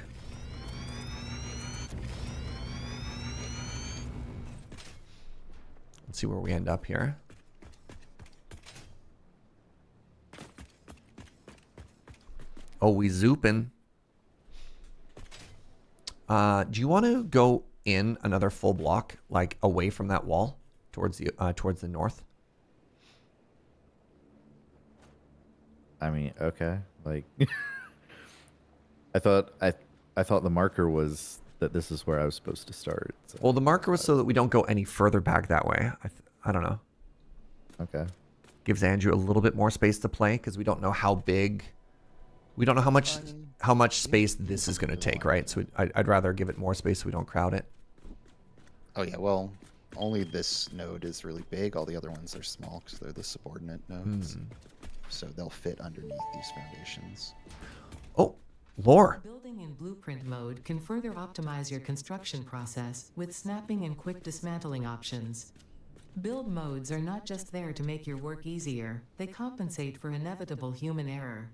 Let's see where we end up here. Oh, we zooping. Do you want to go in another full block, like away from that wall, towards the north? I mean, okay. Like, I thought the marker was that this is where I was supposed to start. So. Well, the marker was so that we don't go any further back that way. I don't know. Okay. Gives Andrew a little bit more space to play because we don't know how big. We don't know how much space this is going to take, right? So I'd rather give it more space so we don't crowd it. Oh yeah, well, only this node is really big. All the other ones are small because they're the subordinate nodes. So they'll fit underneath these foundations. Oh, lore. Building in blueprint mode can further optimize your construction process with snapping and quick dismantling options. Build modes are not just there to make your work easier, they compensate for inevitable human error.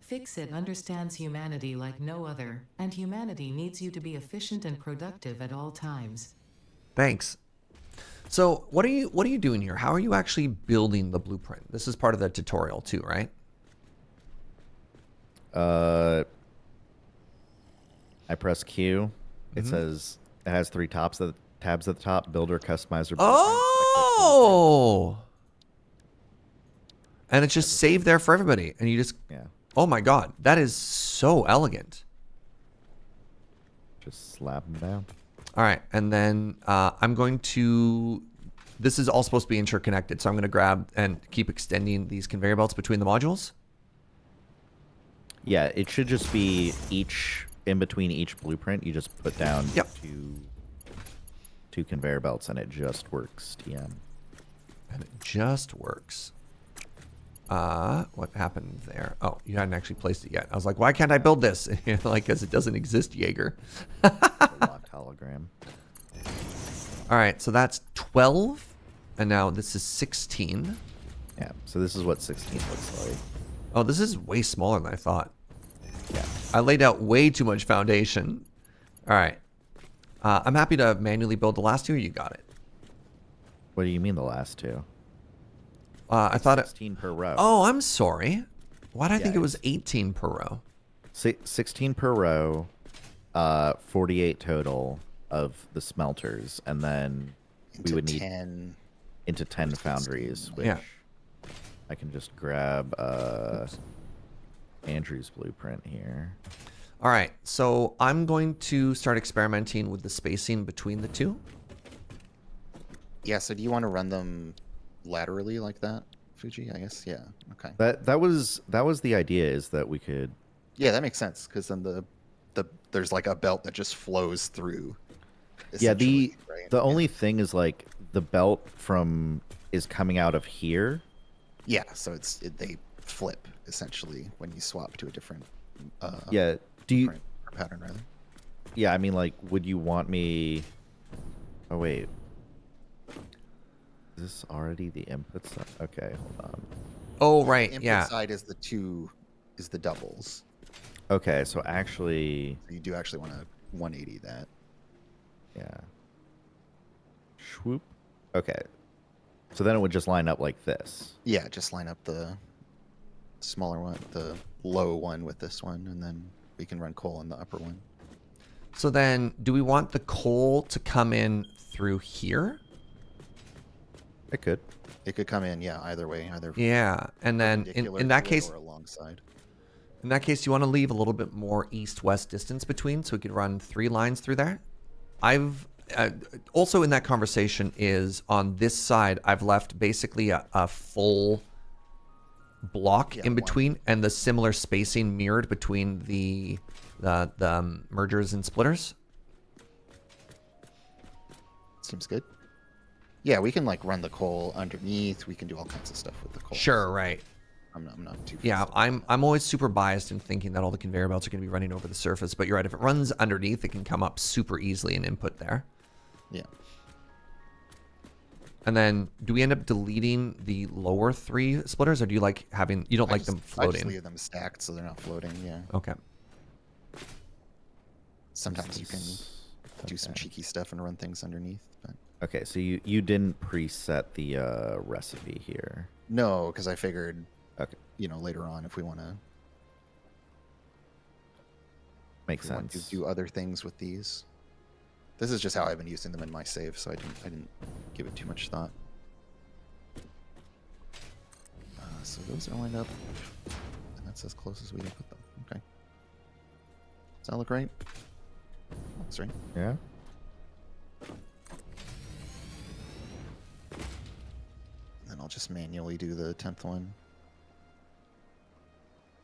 Fix-It understands humanity like no other, and humanity needs you to be efficient and productive at all times. Thanks. So what are you doing here? How are you actually building the blueprint? This is part of the tutorial too, right? I press Q. It says it has 3 tabs at the top: builder, customizer. Oh. And it's just saved there for everybody, and you just... Yeah. Oh my god, that is so elegant. Just slap them down. All right, and then I'm going to... This is all supposed to be interconnected, so I'm going to grab and keep extending these conveyor belts between the modules. Yeah, it should just be in between each blueprint, you just put down two conveyor belts, and it just works. TM. And it just works. What happened there? Oh, you hadn't actually placed it yet. I was like, why can't I build this? Like, because it doesn't exist, Jaeger. Locked hologram. All right, so that's 12, and now this is 16. Yeah, so this is what 16 looks like. Oh, this is way smaller than I thought. Yeah. I laid out way too much foundation. All right. I'm happy to manually build the last 2. You got it. What do you mean the last 2? I thought 16 per row. Oh, I'm sorry. Why did I think it Yeah, was 18 per row? 16 per row, 48 total of the smelters, and then we would need 10 into 10 foundries, which Yeah. I can just grab Andrew's blueprint here. All right, so I'm going to start experimenting with the spacing between the two. Yeah, so do you want to run them laterally like that, Fugi? I guess, yeah. Okay. That was the idea, is that we could. Yeah, that makes sense, because then the there's like a belt that just flows through. Yeah, essentially, right? the only thing is like the belt is coming out of here. Yeah, so they flip essentially when you swap to a different. Yeah. Do you? Different pattern rather? Yeah, I mean, like, would you want me? Oh wait. Is this already the input side? Okay, hold on. Oh, right, The input yeah. side is the doubles. Okay, so actually, So you do actually want to 180 that. yeah. Swoop. Okay. So then it would just line up like this. Yeah, just line up the smaller one, the low one with this one, and then we can run coal in the upper one. So then, do we want the coal to come in through here? It could. It could come in, yeah, either way, either Yeah, and then perpendicular in that to it case, or alongside. in that case, you want to leave a little bit more east-west distance between, so we could run 3 lines through there. I've also in that conversation is on this side, I've left basically a full block Yeah, in one. between, and the similar spacing mirrored between the mergers and splitters. Seems good. Yeah, we can like run the coal underneath. We can do all kinds of stuff with the coal. Sure, so right. I'm not too. Yeah, fussed. I'm always super biased in thinking that all the conveyor belts are going to be running over the surface, but you're right. If it runs underneath, it can come up super easily and input there. Yeah. And then, do we end up deleting the lower 3 splitters, or do you like having? You don't like them I just floating? leave them stacked so they're not floating. Yeah. Okay. Sometimes you can do some Okay. cheeky stuff and run things underneath, but Okay, so you didn't preset the recipe here. no, because I figured, Okay, later on if we want to makes sense. do other things with these. This is just how I've been using them in my save, so I didn't give it too much thought. So those are lined up, and that's as close as we can put them. Okay. Does that look right? That's right. Yeah. And then I'll just manually do the 10th one.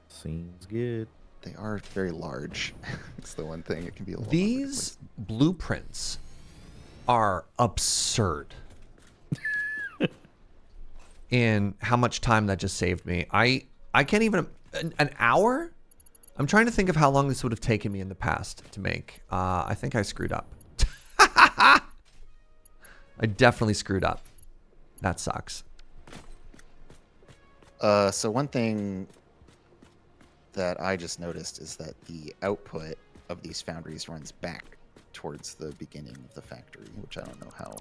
Seems good. They are very large. It's the one thing. It can be a little. These blueprints are absurd in how much time that just saved me. I can't even an hour. I'm trying to think of how long this would have taken me in the past to make. I think I screwed up. I definitely screwed up. That sucks. So one thing that I just noticed is that the output of these foundries runs back towards the beginning of the factory, which I don't know how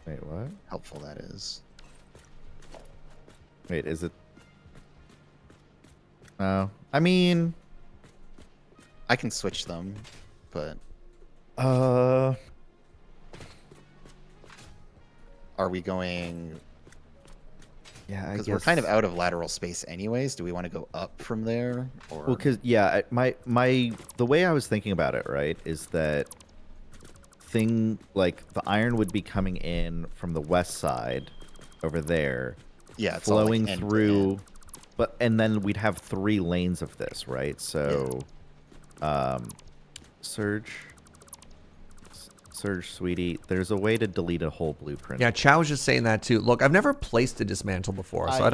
Wait, what? helpful that is. Wait, is it? Oh, I mean, I can switch them, but uh, are we going? yeah, I Because guess we're kind of out of lateral space anyways. Do we want to go up from there? Or Well, because yeah, the way I was thinking about it, right, is that like the iron would be coming in from the west side over there, yeah, it's all, like, flowing end to through, end. and then we'd have 3 lanes of this, right? So, Serge, sweetie, there's a way to delete a whole blueprint. Yeah, Chow was just saying that too. Look, I've never placed a dismantle before, so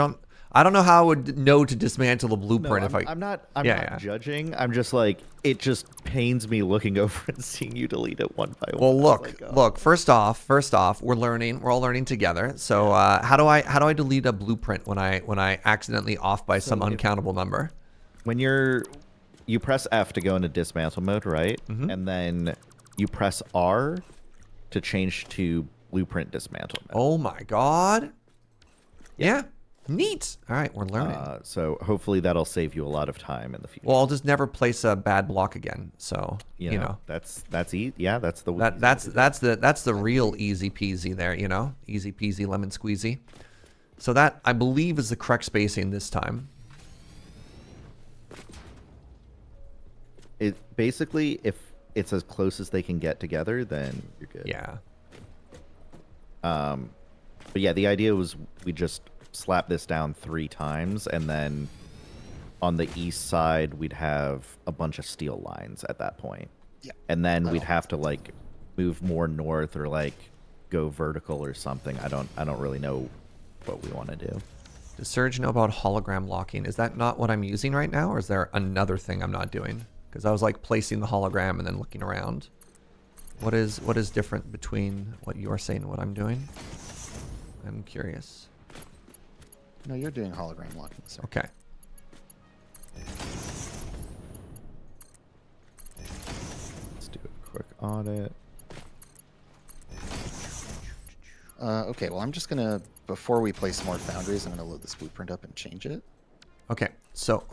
I don't know how I would know to dismantle a No, blueprint if I'm not Yeah. judging. I'm just like, it just pains me looking over and seeing you delete it one by Well, one. look, Like, oh. look. First off, we're learning. We're all learning together. So, how do I delete a blueprint when I accidentally off by some uncountable number? When you press F to go into dismantle mode, right? Mm-hmm. And then you press R to change to blueprint dismantle mode. Oh my God. Yeah. Neat. All right, we're learning. So hopefully that'll save you a lot of time in the future. Well, I'll just never place a bad block again. So you know. that's yeah, that's the That's the real easy peasy there, easy peasy lemon squeezy. So that, I believe, is the correct spacing this time. It basically, if it's as close as they can get together, then you're good. Yeah. But yeah, the idea was we just slap this down 3 times, and then on the east side we'd have a bunch of steel lines at that point. Yeah. And then we'd have to like move more north or like go vertical or something. I don't really know what we want to do. Does Serge know about hologram locking? Is that not what I'm using right now, or is there another thing I'm not doing? Because I was like placing the hologram and then looking around. What is different between what you are saying and what I'm doing? I'm curious. No, you're doing hologram locking, sir. Okay. Let's do a quick audit. Okay, well, I'm just going to, before we place more foundries, I'm going to load this blueprint up and change it. Okay. So,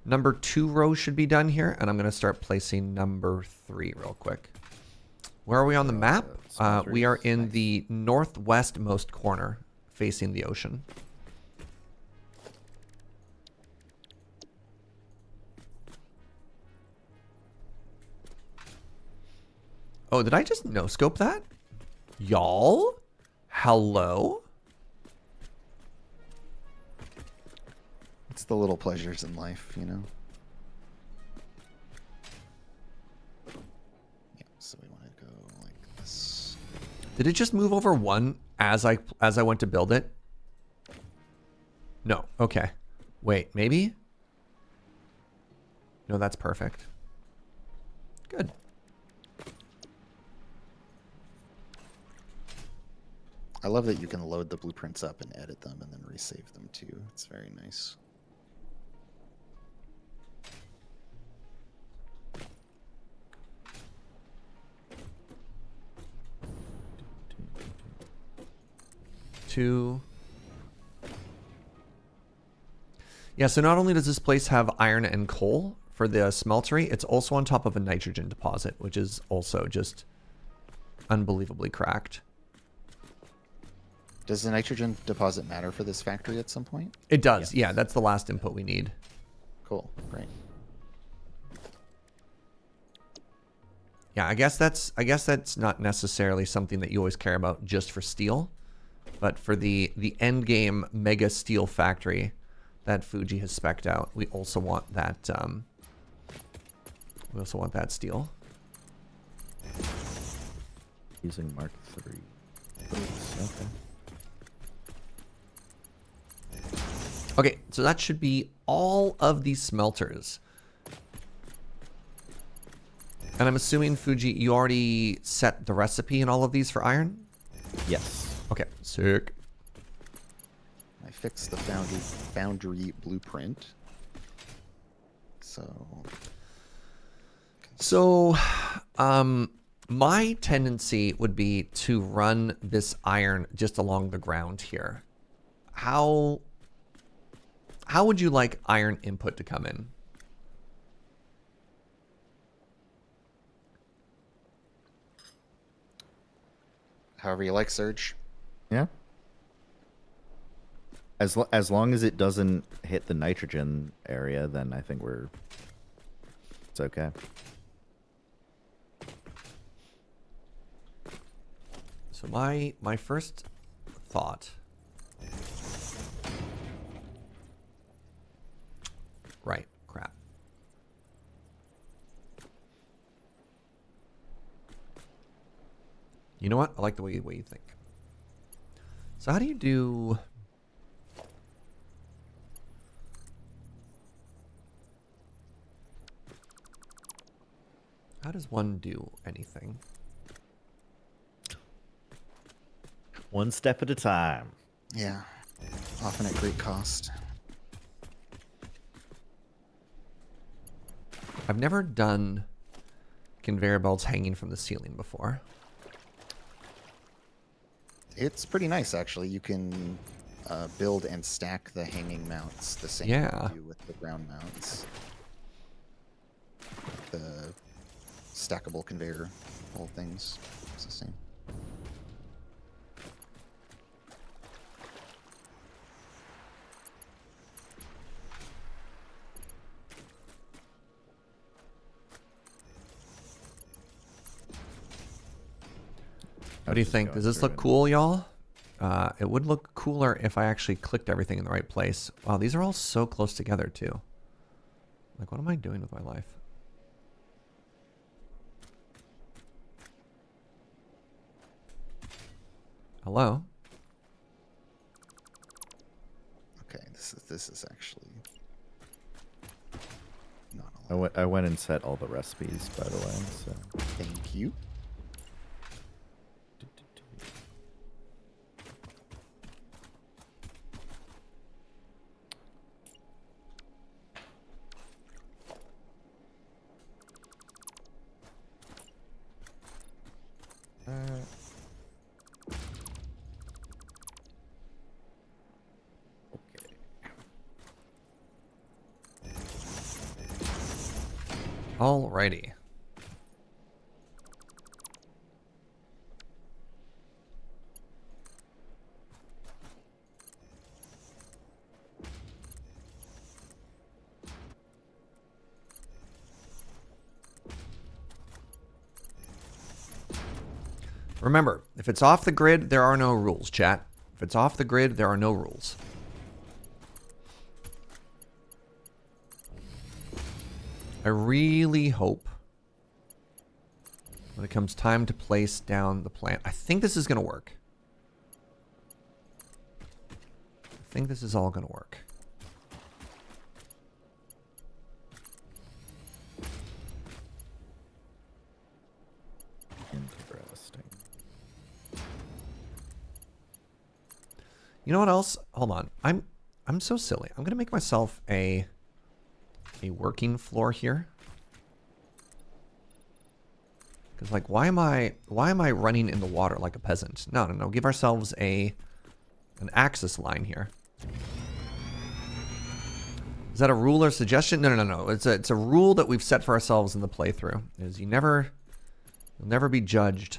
number 2 row should be done here, and I'm going to start placing number 3 real quick. Where are we on the map? We are in the northwestmost corner, facing the ocean. Oh, did I just no-scope that? Y'all? Hello? It's the little pleasures in life, you know? Yeah, so we want to go like this. Did it just move over 1 as I went to build it? No. Okay. Wait, maybe? No, that's perfect. Good. I love that you can load the blueprints up and edit them and then resave them too. It's very nice. Two. Yeah, so not only does this place have iron and coal for the smeltery, it's also on top of a nitrogen deposit, which is also just unbelievably cracked. Does the nitrogen deposit matter for this factory at some point? It does. Yeah, that's the last input we need. Cool, great. Yeah, I guess that's not necessarily something that you always care about just for steel, but for the end game mega steel factory that Fugi has spec'd out, we also want that steel. Using Mark 3. Okay. Okay, so that should be all of these smelters. And I'm assuming, Fugi, you already set the recipe in all of these for iron? Yes. Okay, sick. I fixed the foundry blueprint. So, my tendency would be to run this iron just along the ground here. How would you like iron input to come in? However you like, Serge. Yeah. As long as it doesn't hit the nitrogen area, then I think it's okay. So my first thought. Right, crap. You know what? I like the way you think. So how do you do... How does one do anything? One step at a time. Yeah, often at great cost. I've never done conveyor belts hanging from the ceiling before. It's pretty nice, actually. You can build and stack the hanging mounts the same Yeah. way you do with the ground mounts. The stackable conveyor whole things. It's the same. What do you think? Does this look cool, y'all? It would look cooler if I actually clicked everything in the right place. Wow, these are all so close together, too. Like, what am I doing with my life? Hello? Okay, this is actually not allowed. I went and set all the recipes, by the way. So. Thank you. Okay. Alrighty. Remember, if it's off the grid, there are no rules, chat. If it's off the grid, there are no rules. I really hope when it comes time to place down the plant, I think this is going to work. I think this is all going to work. Interesting. You know what else? Hold on. I'm so silly. I'm going to make myself a working floor here. Cuz like why am I running in the water like a peasant? No. Give ourselves an axis line here. Is that a rule or suggestion? No. It's a rule that we've set for ourselves in the playthrough. Is you'll never be judged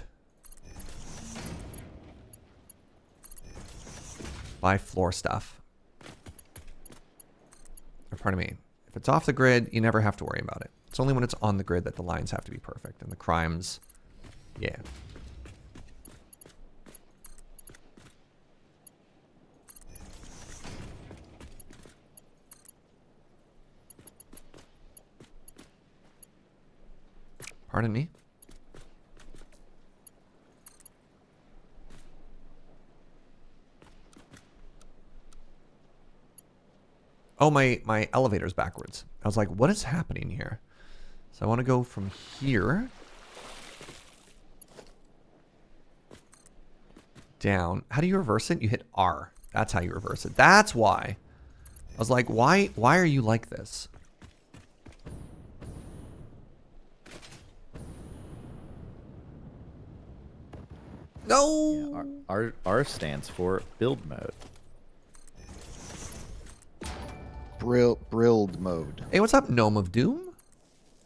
by floor stuff. Or pardon me. If it's off the grid, you never have to worry about it. It's only when it's on the grid that the lines have to be perfect. And the crimes, yeah. Pardon me? Oh, my elevator's backwards. I was like, what is happening here? So I want to go from here down. How do you reverse it? You hit R. That's how you reverse it. That's why. I was like, why are you like this? No. Yeah, R stands for build mode. Brilled mode. Hey, what's up, Gnome of Doom?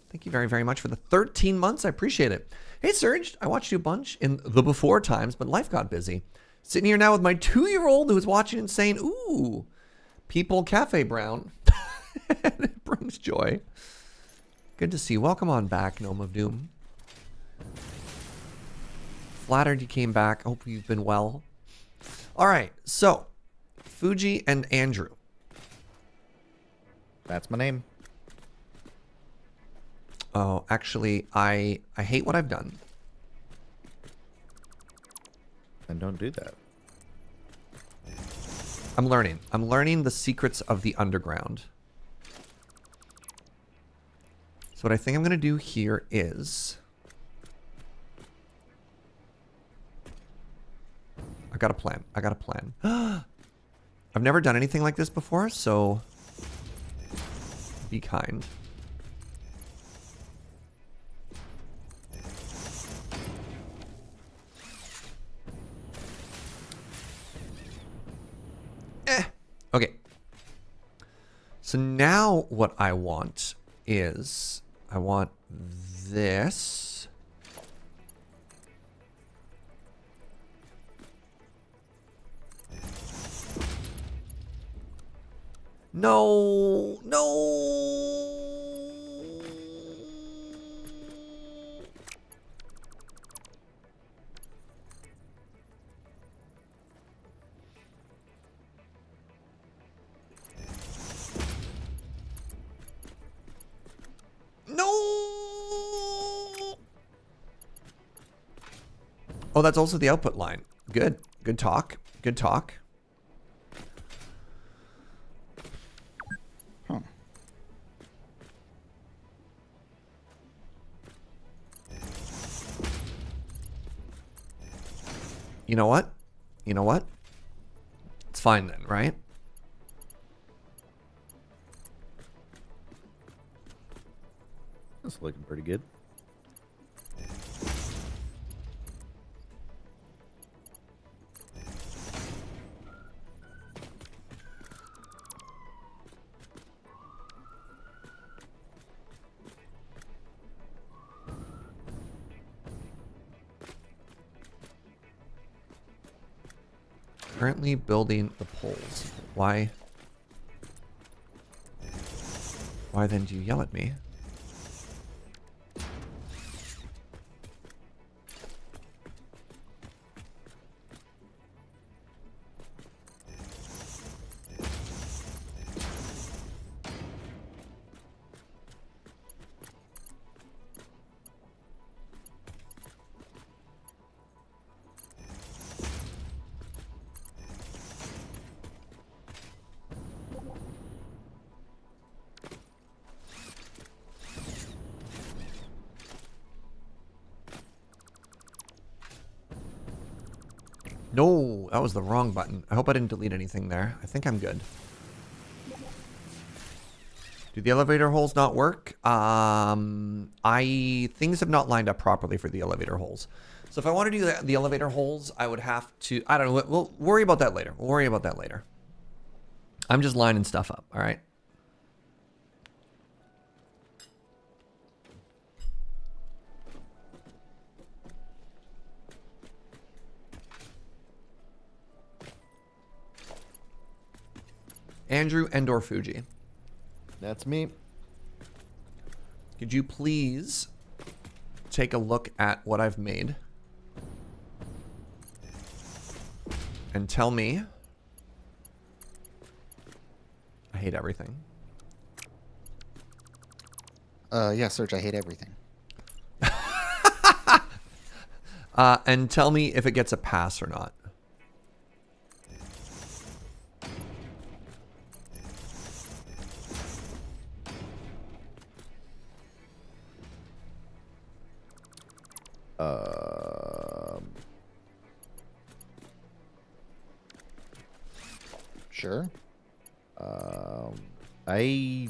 Thank you very, very much for the 13 months. I appreciate it. Hey, Serge, I watched you a bunch in the before times, but life got busy. Sitting here now with my 2-year-old who is watching and saying, ooh, People Cafe Brown. It brings joy. Good to see you. Welcome on back, Gnome of Doom. Flattered you came back. Hope you've been well. All right, so Fugi and Andrew. That's my name. Oh, actually, I hate what I've done. And don't do that. I'm learning. I'm learning the secrets of the underground. So what I think I'm going to do here is... I got a plan. I got a plan. I've never done anything like this before, so... be kind. Okay. So now what I want is I want this. No. Oh, that's also the output line. Good. Good talk. Good talk. Huh. You know what? You know what? It's fine then, right? That's looking pretty good. Currently building the poles. Why? Why then do you yell at me? No, that was the wrong button. I hope I didn't delete anything there. I think I'm good. Do the elevator holes not work? Things have not lined up properly for the elevator holes. So if I want to do the elevator holes, I would have to, I don't know, we'll worry about that later. We'll worry about that later. I'm just lining stuff up, all right? Andrew and/or Fugi. That's me. Could you please take a look at what I've made and tell me? I hate everything. Yeah, Serge, I hate everything. And tell me if it gets a pass or not. Sure. I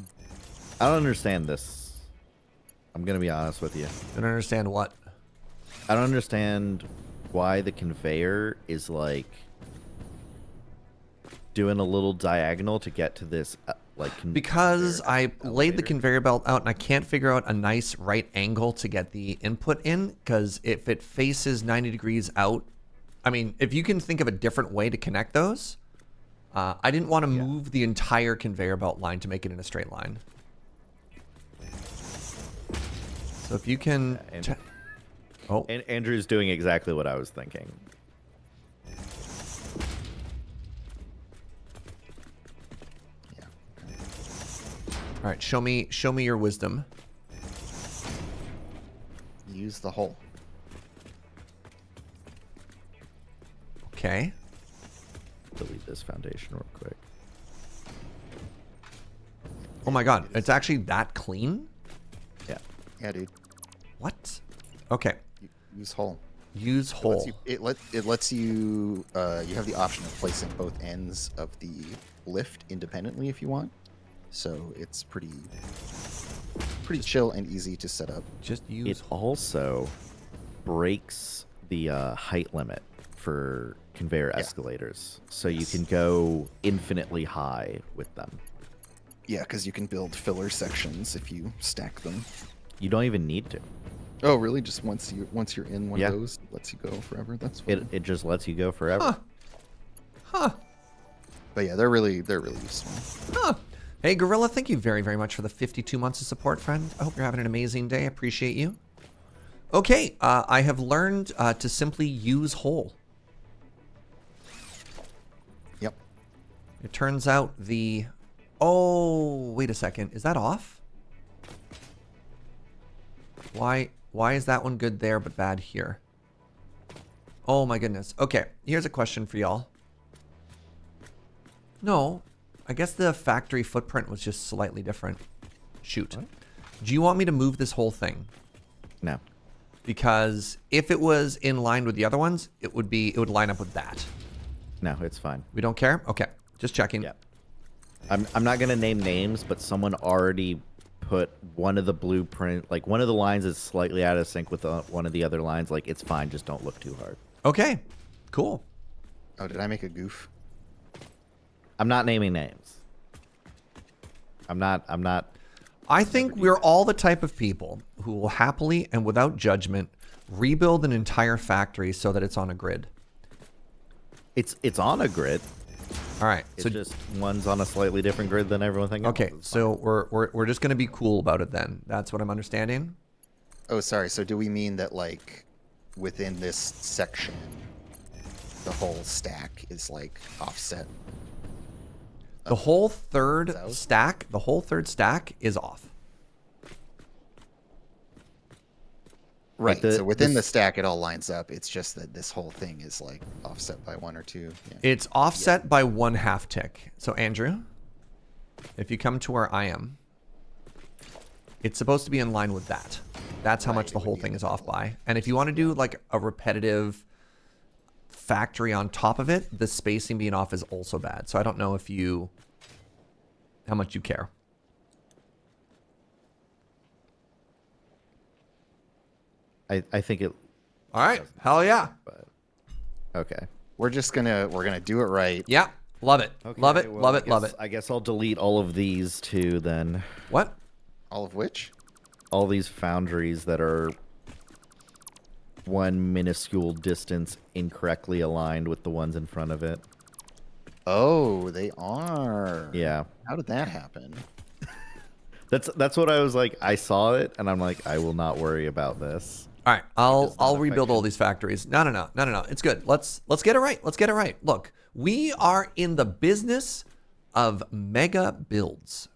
don't understand this. I'm gonna be honest with you. Don't understand what. I don't understand why the conveyor is like doing a little diagonal to get to this Because I laid the conveyor belt out and I can't figure out a nice right angle to get the input in, because if it faces 90 degrees out, I mean, if you can think of a different way to connect those, I didn't want to move the entire conveyor belt line to make it in a straight line. So if you can... Oh. And Andrew's doing exactly what I was thinking. All right, show me your wisdom. Use the hole. Okay. Delete this foundation real quick. Oh my god, it's actually that clean? Yeah. Yeah, dude. What? Okay. Use hole. Use hole. It lets you. You have the option of placing both ends of the lift independently if you want. So it's pretty chill and easy to set up. Just use It also breaks the height limit for conveyor escalators, so you can go infinitely high with them. Yeah, because you can build filler sections if you stack them. You don't even need to. Oh, really? Just once you're in one Yeah. of those, it lets you go forever. That's fine. It just lets you go forever. Huh. But yeah, they're really useful. Huh. Hey, Gorilla, thank you very, very much for the 52 months of support, friend. I hope you're having an amazing day. I appreciate you. Okay, I have learned to simply use hole. Yep. It turns out the... Oh, wait a second. Is that off? Why is that one good there but bad here? Oh my goodness. Okay, here's a question for y'all. No, I guess the factory footprint was just slightly different. Shoot. What? Do you want me to move this whole thing? No. Because if it was in line with the other ones, it would line up with that. No, it's fine. We don't care? Okay, just checking. Yeah. I'm not gonna name names, but someone already put one of the blueprint, like one of the lines is slightly out of sync with one of the other lines. Like, it's fine, just don't look too hard. Okay, cool. Oh, did I make a goof? I'm not naming names. I'm not. I think we're all the type of people who will happily and without judgment rebuild an entire factory so that it's on a grid. It's on a grid. All right. It's So just one's on a slightly different grid than everything else. okay, It's so we're just gonna be cool about it then. That's what I'm understanding. Oh, sorry. So do we mean that like within this section, the whole stack is like offset? The whole third South? stack, is off. Right. the- so within this- the stack, it all lines up. It's just that this whole thing is like offset by 1 or 2. Yeah. It's offset by 1/2 tick. So Andrew, if you come to where I am, it's supposed to be in line with that. That's how Right, much the it would whole be thing in is the off middle. by. And if you want to do like a repetitive factory on top of it, the spacing being off is also bad. So I don't know if how much you care. I think it. All right. Hell yeah. But okay. we're gonna do it right. Yeah. Love it. Okay, Love it. well, Love I it. Love guess- it. I guess I'll delete all of these too then. What? All of which? All these foundries that are one minuscule distance incorrectly aligned with the ones in front of it. Oh, they are. Yeah. How did that happen? That's what I was like. I saw it and I'm like, I will not worry about this. All right, does not I'll affect rebuild all you. these factories. No. It's good. Let's get it right. Let's get it right. Look, we are in the business of mega builds.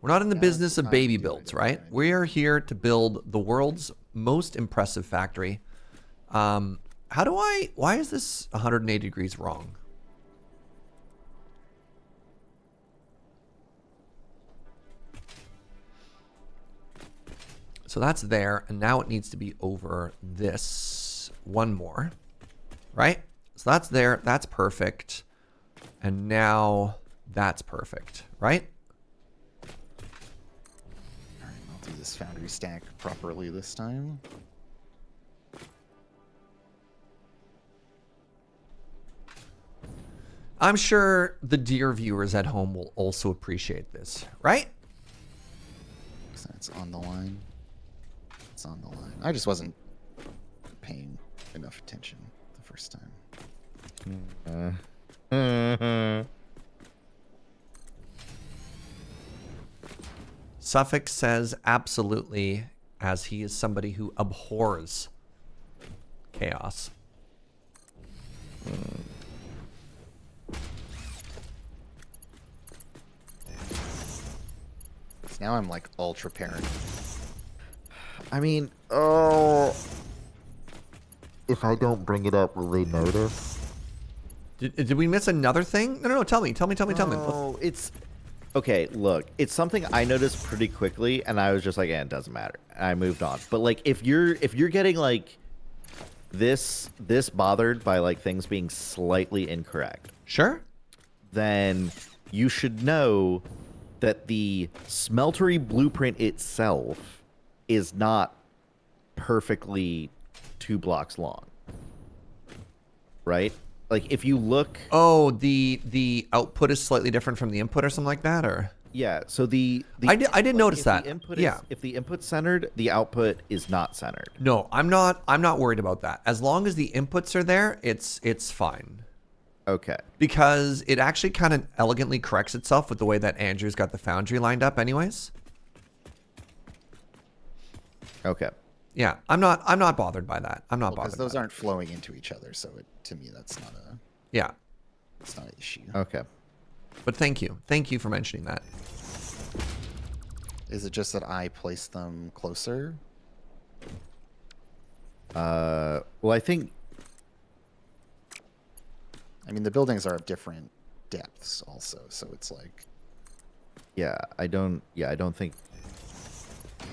We're not in the Now's business the of time baby to do it, builds, yeah, right? right. We are here to build the world's most impressive factory. Why is this 180 degrees wrong? So that's there, and now it needs to be over this one more, right? So that's there, that's perfect. And now that's perfect, right? All right, I'll do this foundry stack properly this time. I'm sure the dear viewers at home will also appreciate this, right? So it's on the line. It's on the line. I just wasn't paying enough attention the first time. Suffolk says absolutely, as he is somebody who abhors chaos. So now I'm like ultra paranoid. I mean, oh, if I don't bring it up, will they notice? Did we miss another thing? No. Tell me. Oh, it's okay. Look, it's something I noticed pretty quickly, and I was just like, "Eh, it doesn't matter." And I moved on. But like, if you're getting like this bothered by like things being slightly incorrect, Sure. then you should know that the smeltery blueprint itself is not perfectly 2 blocks long, right? Like if you look, Oh, the output is slightly different from the input or something like that, or? yeah. So the I did notice if that. The input Yeah. is, if the input's centered, the output is not centered. No, I'm not worried about that. As long as the inputs are there, it's fine. Okay. Because it actually kind of elegantly corrects itself with the way that Andrew's got the foundry lined up anyways. Okay. Yeah, I'm not bothered by that. I'm not Because bothered. those by aren't flowing into each other, so to me that's not that. Yeah, an issue. Okay. but thank you for mentioning that. Is it just that I place them closer? Well, I think I mean, the buildings are of different depths also, so it's like I don't think. I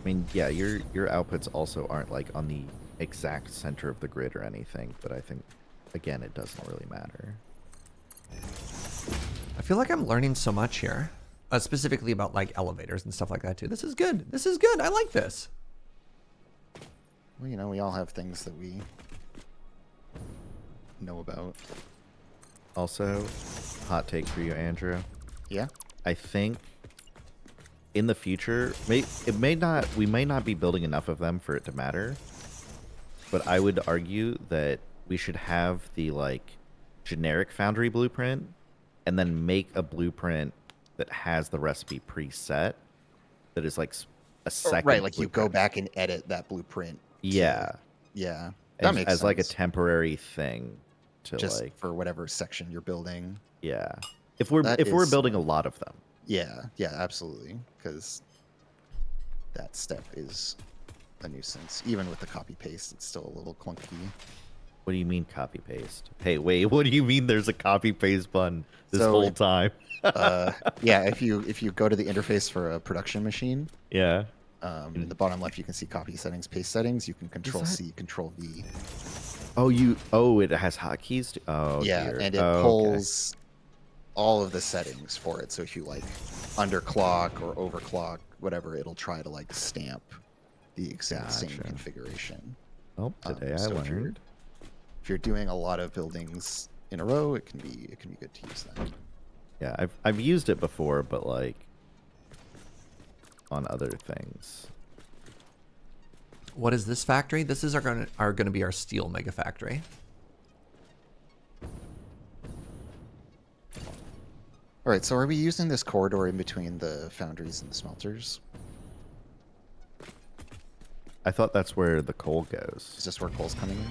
mean, yeah, your outputs also aren't like on the exact center of the grid or anything, but I think again it doesn't really matter. I feel like I'm learning so much here, specifically about like elevators and stuff like that too. This is good. This is good. I like this. well, you know, we all have things that we know about. Also, hot take for you, Andrew. Yeah. I think in the future, we may not be building enough of them for it to matter, but I would argue that we should have the like generic foundry blueprint and then make a blueprint that has the recipe preset that is like a second Right, like you go blueprint. back and edit that blueprint. Yeah. Yeah. That makes as sense. like a temporary thing to just like for whatever section you're building. yeah. If we're That we're is building a lot of them. Yeah, absolutely. Because that step is a nuisance. Even with the copy paste, it's still a little clunky. What do you mean copy paste? Hey, wait, what do you mean there's a copy paste button this So whole it- time? Yeah, if you go to the interface for a production machine, Yeah. in the bottom left you can see copy settings, paste settings. You can Control that- C, Control V. Oh, it has hotkeys. Oh, Yeah, dear. and it Oh, okay. pulls all of the settings for it. So if you like underclock or overclock, whatever, it'll try to like stamp the exact same Gotcha. configuration. Oh, today I so if you're- learned. If you're doing a lot of buildings in a row, it can be good to use that. Yeah, I've used it before, but like on other things. What is this factory? This is going to be our steel mega factory. All right, so are we using this corridor in between the foundries and the smelters? I thought that's where the coal goes. Is this where coal's coming in?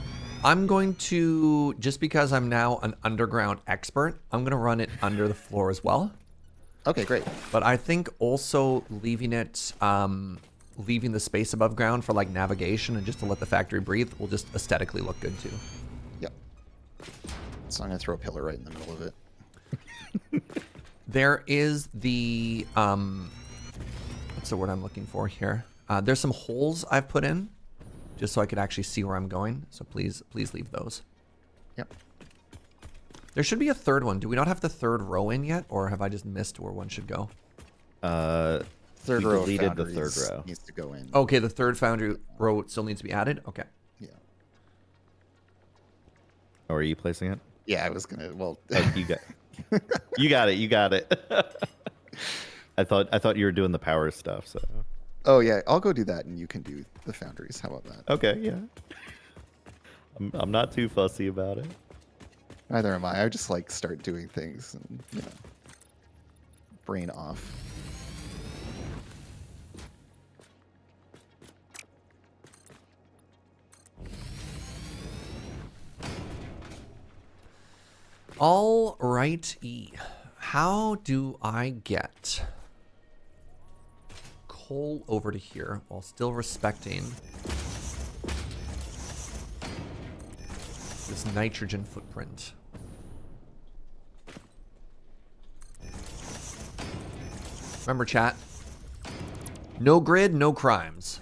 I'm going to, just because I'm now an underground expert, I'm going to run it under the floor as well. Okay, great. But I think also leaving it, leaving the space above ground for like navigation and just to let the factory breathe will just aesthetically look good too. Yep. So I'm gonna throw a pillar right in the middle of it. There is the, what's the word I'm looking for here? There's some holes I've put in just so I could actually see where I'm going. So please leave those. Yep. There should be a third one. Do we not have the third row in yet? Or have I just missed where one should go? Third We row of deleted the foundries third row. needs to go in. Okay, the third foundry row still needs to be added? Okay. Yeah. Oh, are you placing it? Yeah, I was gonna. Well, Oh, you got you got it. I thought you were doing the power stuff, so oh yeah, I'll go do that, and you can do the foundries. How about that? okay, yeah. I'm not too fussy about it. Neither am I. I just like start doing things and brain off. All righty. How do I get coal over to here while still respecting this nitrogen footprint? Remember, chat, no grid, no crimes.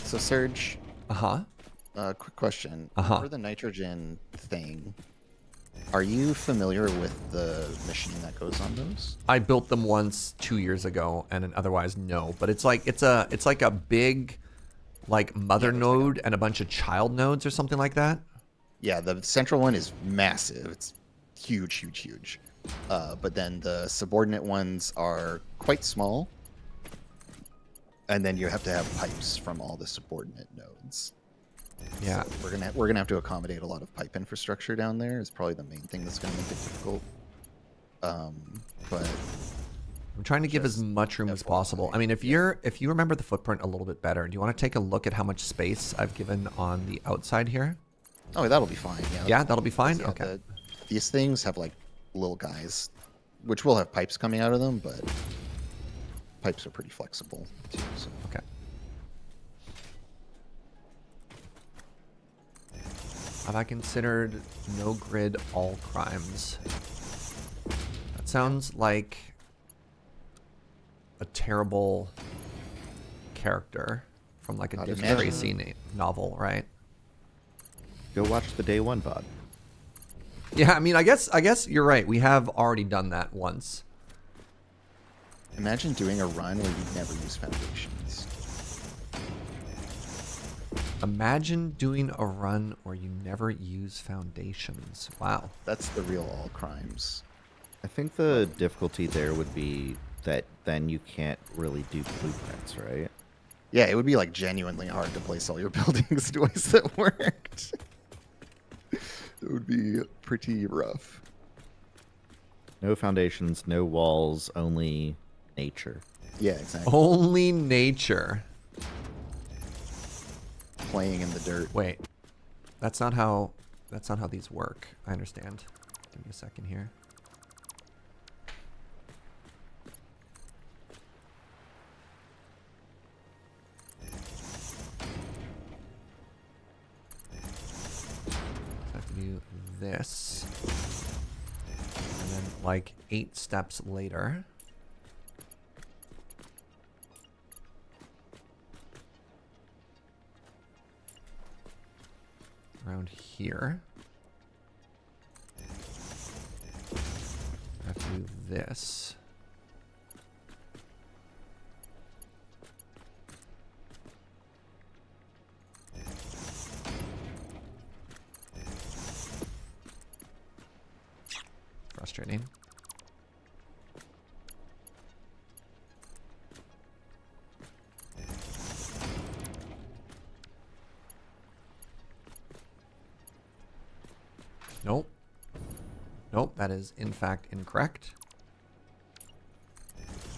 So Serge, Uh-huh. quick question. Uh-huh. For the nitrogen thing, are you familiar with the machine that goes on those? I built them once 2 years ago, and then otherwise no. But it's like a big, like mother node and a bunch of child nodes or something like that. Yeah, the central one is massive. It's huge, huge, huge. But then the subordinate ones are quite small. And then you have to have pipes from all the subordinate nodes. Yeah. So we're gonna have to accommodate a lot of pipe infrastructure down there. Is probably the main thing that's gonna make it difficult. But I'm trying to give as Just much room as FYI. possible. I mean, if you remember the footprint a little bit better, do you want to take a look at how much space I've given on the outside here? oh, that'll be fine. Yeah, that'll be fine. Yeah, Okay. these things have like little guys, which will have pipes coming out of them, but pipes are pretty flexible too. So. Okay. Have I considered no grid all crimes? That sounds like a terrible character from like a God, Dick imagine- Tracy novel, right? Go watch the Day One VOD. Yeah, I mean, I guess you're right. We have already done that once. Imagine doing a run where you never use foundations. Imagine doing a run where you never use foundations. Wow. That's the real all crimes. I think the difficulty there would be that then you can't really do blueprints, right? Yeah, it would be like genuinely hard to place all your buildings in ways that worked. It would be pretty rough. No foundations, no walls, only nature. Yeah, exactly. Only nature. Playing in the dirt. Wait. That's not how these work. I understand. Give me a second here. I have to do this. And then like 8 steps later. Around here. I have to do this. Frustrating. Nope. Nope, that is in fact incorrect.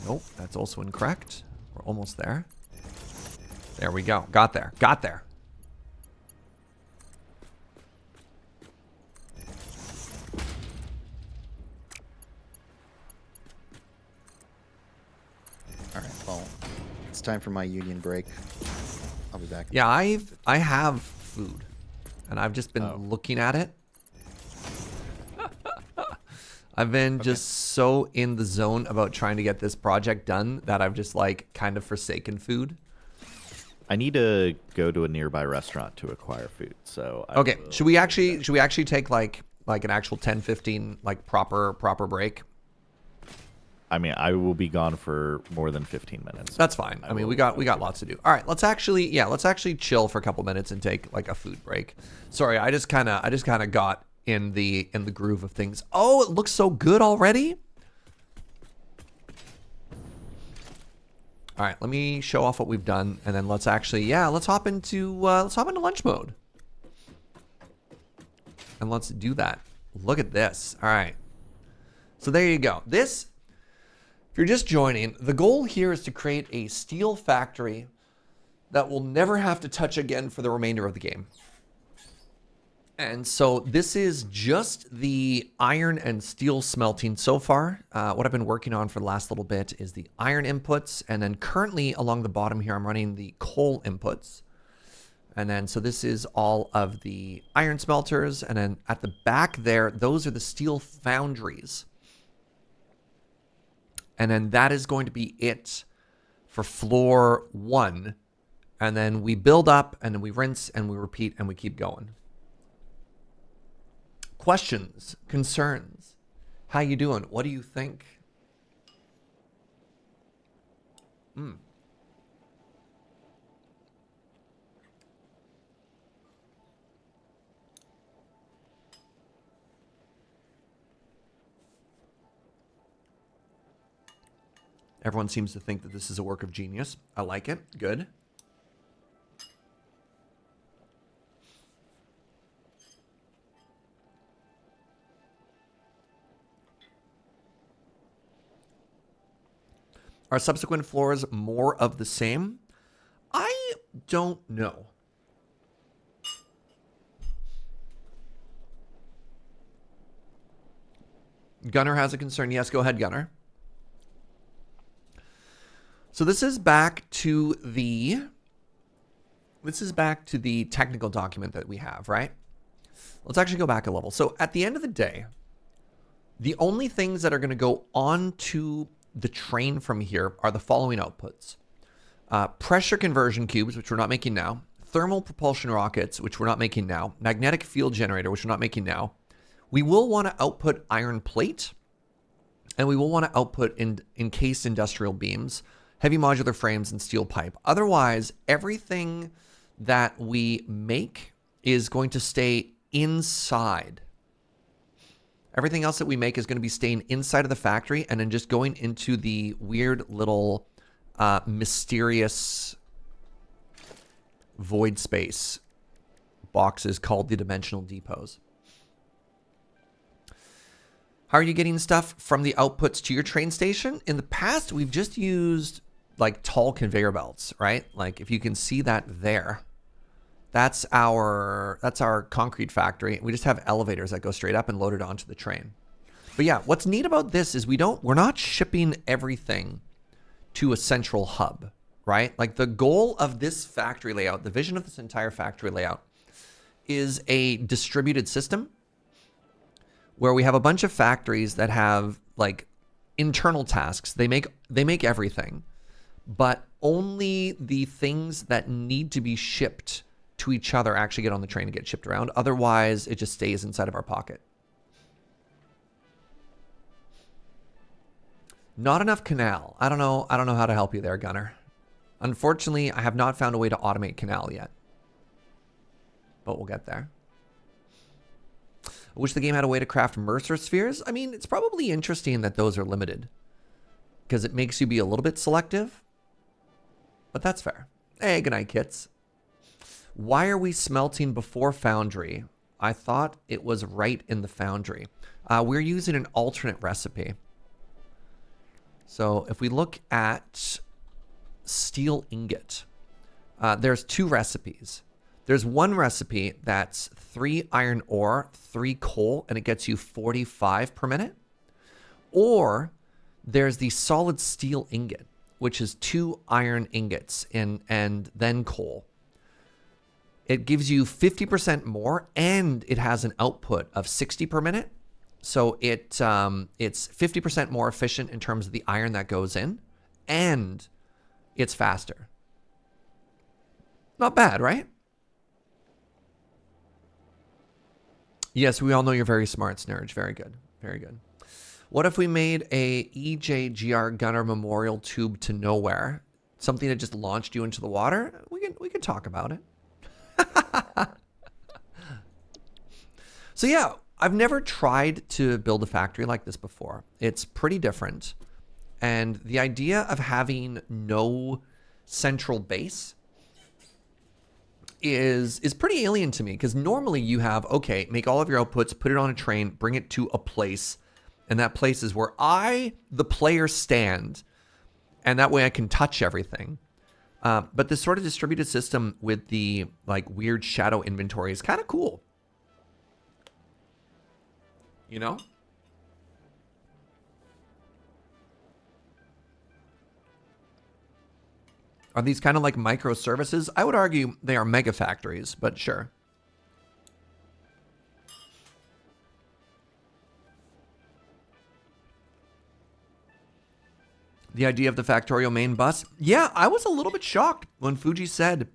Nope, that's also incorrect. We're almost there. There we go. Got there. Got there. All right, well, it's time for my union break. I'll be back. Yeah, I have food. And I've just been looking at it. I've been just so in the zone about trying to get this project done that I've just like kind of forsaken food. I need to go to a nearby restaurant to acquire food. So I Okay, will should we do actually take like an actual 10-15 like proper break? that. I mean, I will be gone for more than 15 minutes. That's fine. I mean, we got lots to do. All right, let's actually chill for a couple minutes and take like a food break. Sorry, I just kind of got in the groove of things. Oh, it looks so good already. All right, let me show off what we've done, and then let's hop into lunch mode, and let's do that. Look at this. All right, so there you go. This, if you're just joining, the goal here is to create a steel factory that we'll never have to touch again for the remainder of the game. And so this is just the iron and steel smelting so far. What I've been working on for the last little bit is the iron inputs. And then currently along the bottom here, I'm running the coal inputs. And then, so this is all of the iron smelters. And then at the back there, those are the steel foundries. And then that is going to be it for floor 1. And then we build up and then we rinse and we repeat and we keep going. Questions, concerns, how you doing? What do you think? Everyone seems to think that this is a work of genius. I like it. Good. Are subsequent floors more of the same? I don't know. Gunnar has a concern. Yes, go ahead, Gunnar. So this is back to the technical document that we have, right? Let's actually go back a level. So at the end of the day, the only things that are going to go onto the train from here are the following outputs. Pressure conversion cubes, which we're not making now. Thermal propulsion rockets, which we're not making now. Magnetic field generator, which we're not making now. We will want to output iron plate. And we will want to output encased industrial beams, heavy modular frames, and steel pipe. Otherwise, everything that we make is going to stay inside. Everything else that we make is going to be staying inside of the factory and then just going into the weird little mysterious void space boxes called the dimensional depots. How are you getting stuff from the outputs to your train station? In the past, we've just used like tall conveyor belts, right? Like if you can see that there, that's our concrete factory. We just have elevators that go straight up and load it onto the train. But yeah, what's neat about this is we're not shipping everything to a central hub, right? Like the goal of this factory layout, the vision of this entire factory layout is a distributed system where we have a bunch of factories that have like internal tasks. They make everything, but only the things that need to be shipped to each other actually get on the train and get shipped around. Otherwise, it just stays inside of our pocket. Not enough canal. I don't know how to help you there, Gunner. Unfortunately, I have not found a way to automate canal yet, but we'll get there. I wish the game had a way to craft Mercer spheres. I mean, it's probably interesting that those are limited because it makes you be a little bit selective, but that's fair. Hey, good night, kits. Why are we smelting before foundry? I thought it was right in the foundry. We're using an alternate recipe. So if we look at steel ingot, there's two recipes. There's one recipe that's 3 iron ore, 3 coal, and it gets you 45 per minute. Or there's the solid steel ingot, which is 2 iron ingots and then coal. It gives you 50% more, and it has an output of 60 per minute. So it's 50% more efficient in terms of the iron that goes in, and it's faster. Not bad, right? Yes, we all know you're very smart, Snurge. Very good. Very good. What if we made a EJGR Gunner Memorial Tube to nowhere? Something that just launched you into the water? We could talk about it. So yeah, I've never tried to build a factory like this before. It's pretty different. And the idea of having no central base is pretty alien to me, because normally you have, okay, make all of your outputs, put it on a train, bring it to a place, and that place is where I, the player, stand, and that way I can touch everything. But this sort of distributed system with the like weird shadow inventory is kind of cool. You know? Are these kind of like microservices? I would argue they are mega factories, but sure. The idea of the Factorio main bus? Yeah, I was a little bit shocked when Fugi said,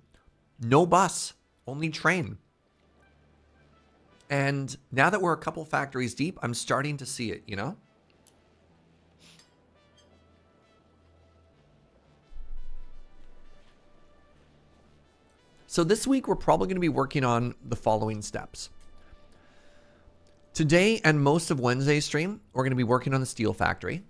no bus, only train. And now that we're a couple factories deep, I'm starting to see it, you know? So this week, we're probably going to be working on the following steps. Today and most of Wednesday's stream, we're going to be working on the steel factory.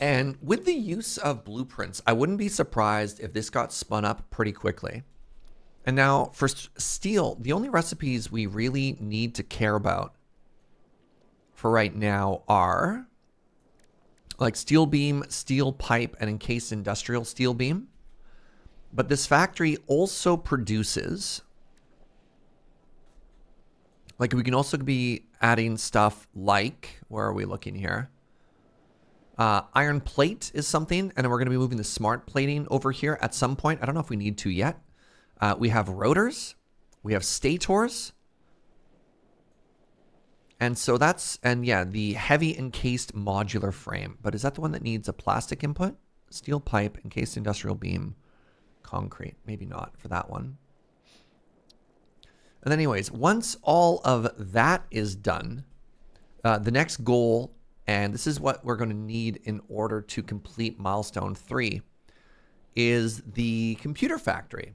And with the use of blueprints, I wouldn't be surprised if this got spun up pretty quickly. And now for steel, the only recipes we really need to care about for right now are like steel beam, steel pipe, and encased industrial steel beam. But this factory also produces, like we can also be adding stuff like, where are we looking here? Iron plate is something, and then we're going to be moving the smart plating over here at some point. I don't know if we need to yet. We have rotors, We have stators. And so that's, and yeah, the heavy encased modular frame. But is that the one that needs a plastic input? Steel pipe, encased industrial beam, concrete. Maybe not for that one. And anyways, once all of that is done, the next goal, and this is what we're going to need in order to complete milestone 3, is the computer factory.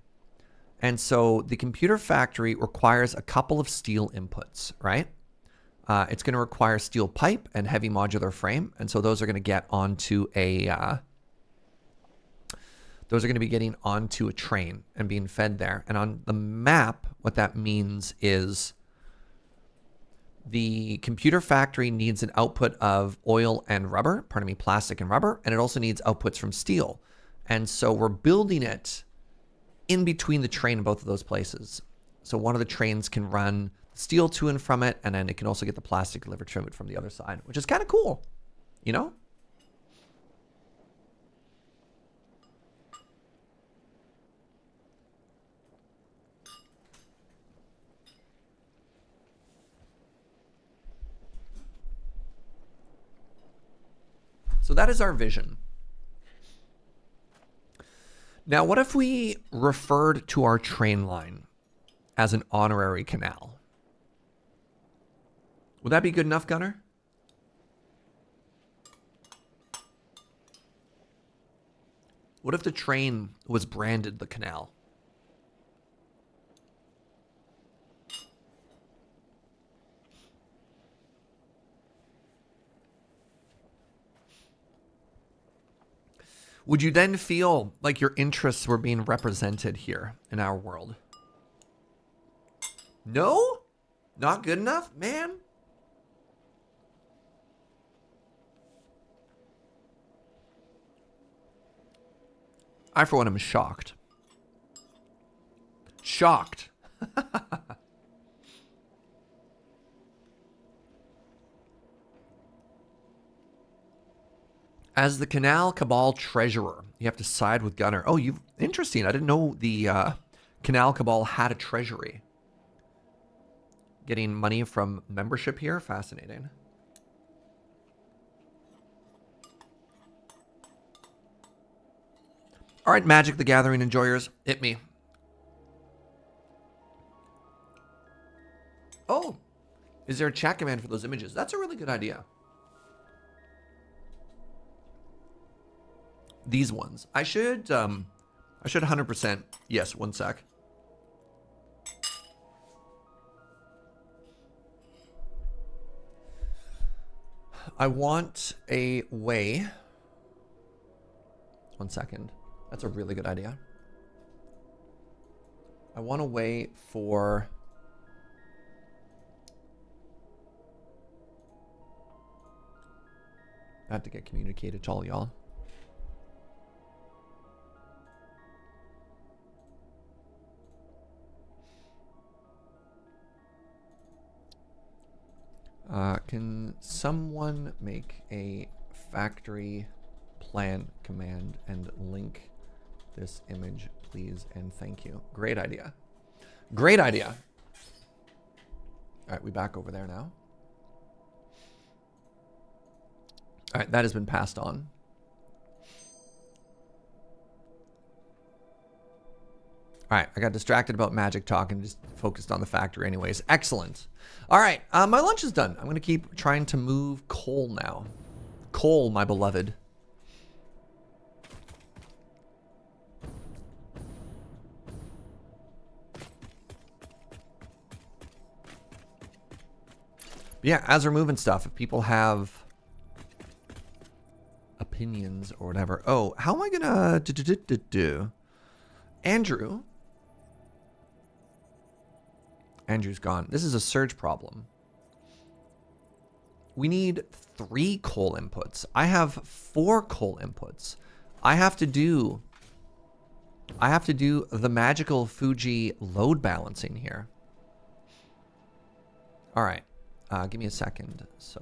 And so the computer factory requires a couple of steel inputs, right? It's going to require steel pipe and heavy modular frame. And so those are going to get onto a, those are going to be getting onto a train and being fed there. And on the map, what that means is the computer factory needs an output of oil and rubber, pardon me, plastic and rubber, and it also needs outputs from steel. And so we're building it in between the train in both of those places. So one of the trains can run steel to and from it, and then it can also get the plastic delivered to it from the other side, which is kind of cool, you know? So that is our vision. Now, what if we referred to our train line as an honorary canal? Would that be good enough, Gunnar? What if the train was branded the canal? Would you then feel like your interests were being represented here in our world? No? Not good enough? Man. I, for one, am shocked. Shocked. As the Canal Cabal treasurer, you have to side with Gunnar. Oh, interesting. I didn't know the Canal Cabal had a treasury. Getting money from membership here? Fascinating. All right, Magic the Gathering enjoyers, hit me. Oh, is there a chat command for those images? That's a really good idea. These ones. I should 100%. Yes, one sec. I want a way. One second. That's a really good idea. I want a way for that to get communicated to all y'all. Can someone make a factory plan command and link this image, please, and thank you. Great idea. Great idea. All right, we back over there now. All right, that has been passed on. All right, I got distracted about magic talk and just focused on the factory anyways. Excellent. All right, my lunch is done. I'm going to keep trying to move coal now. Coal, my beloved. Yeah, as we're moving stuff, if people have opinions or whatever. Oh, how am I gonna do? Andrew. Andrew's gone. This is a Serge problem. We need 3 coal inputs. I have 4 coal inputs. I have to do the magical Fugi load balancing here. All right. Give me a second. So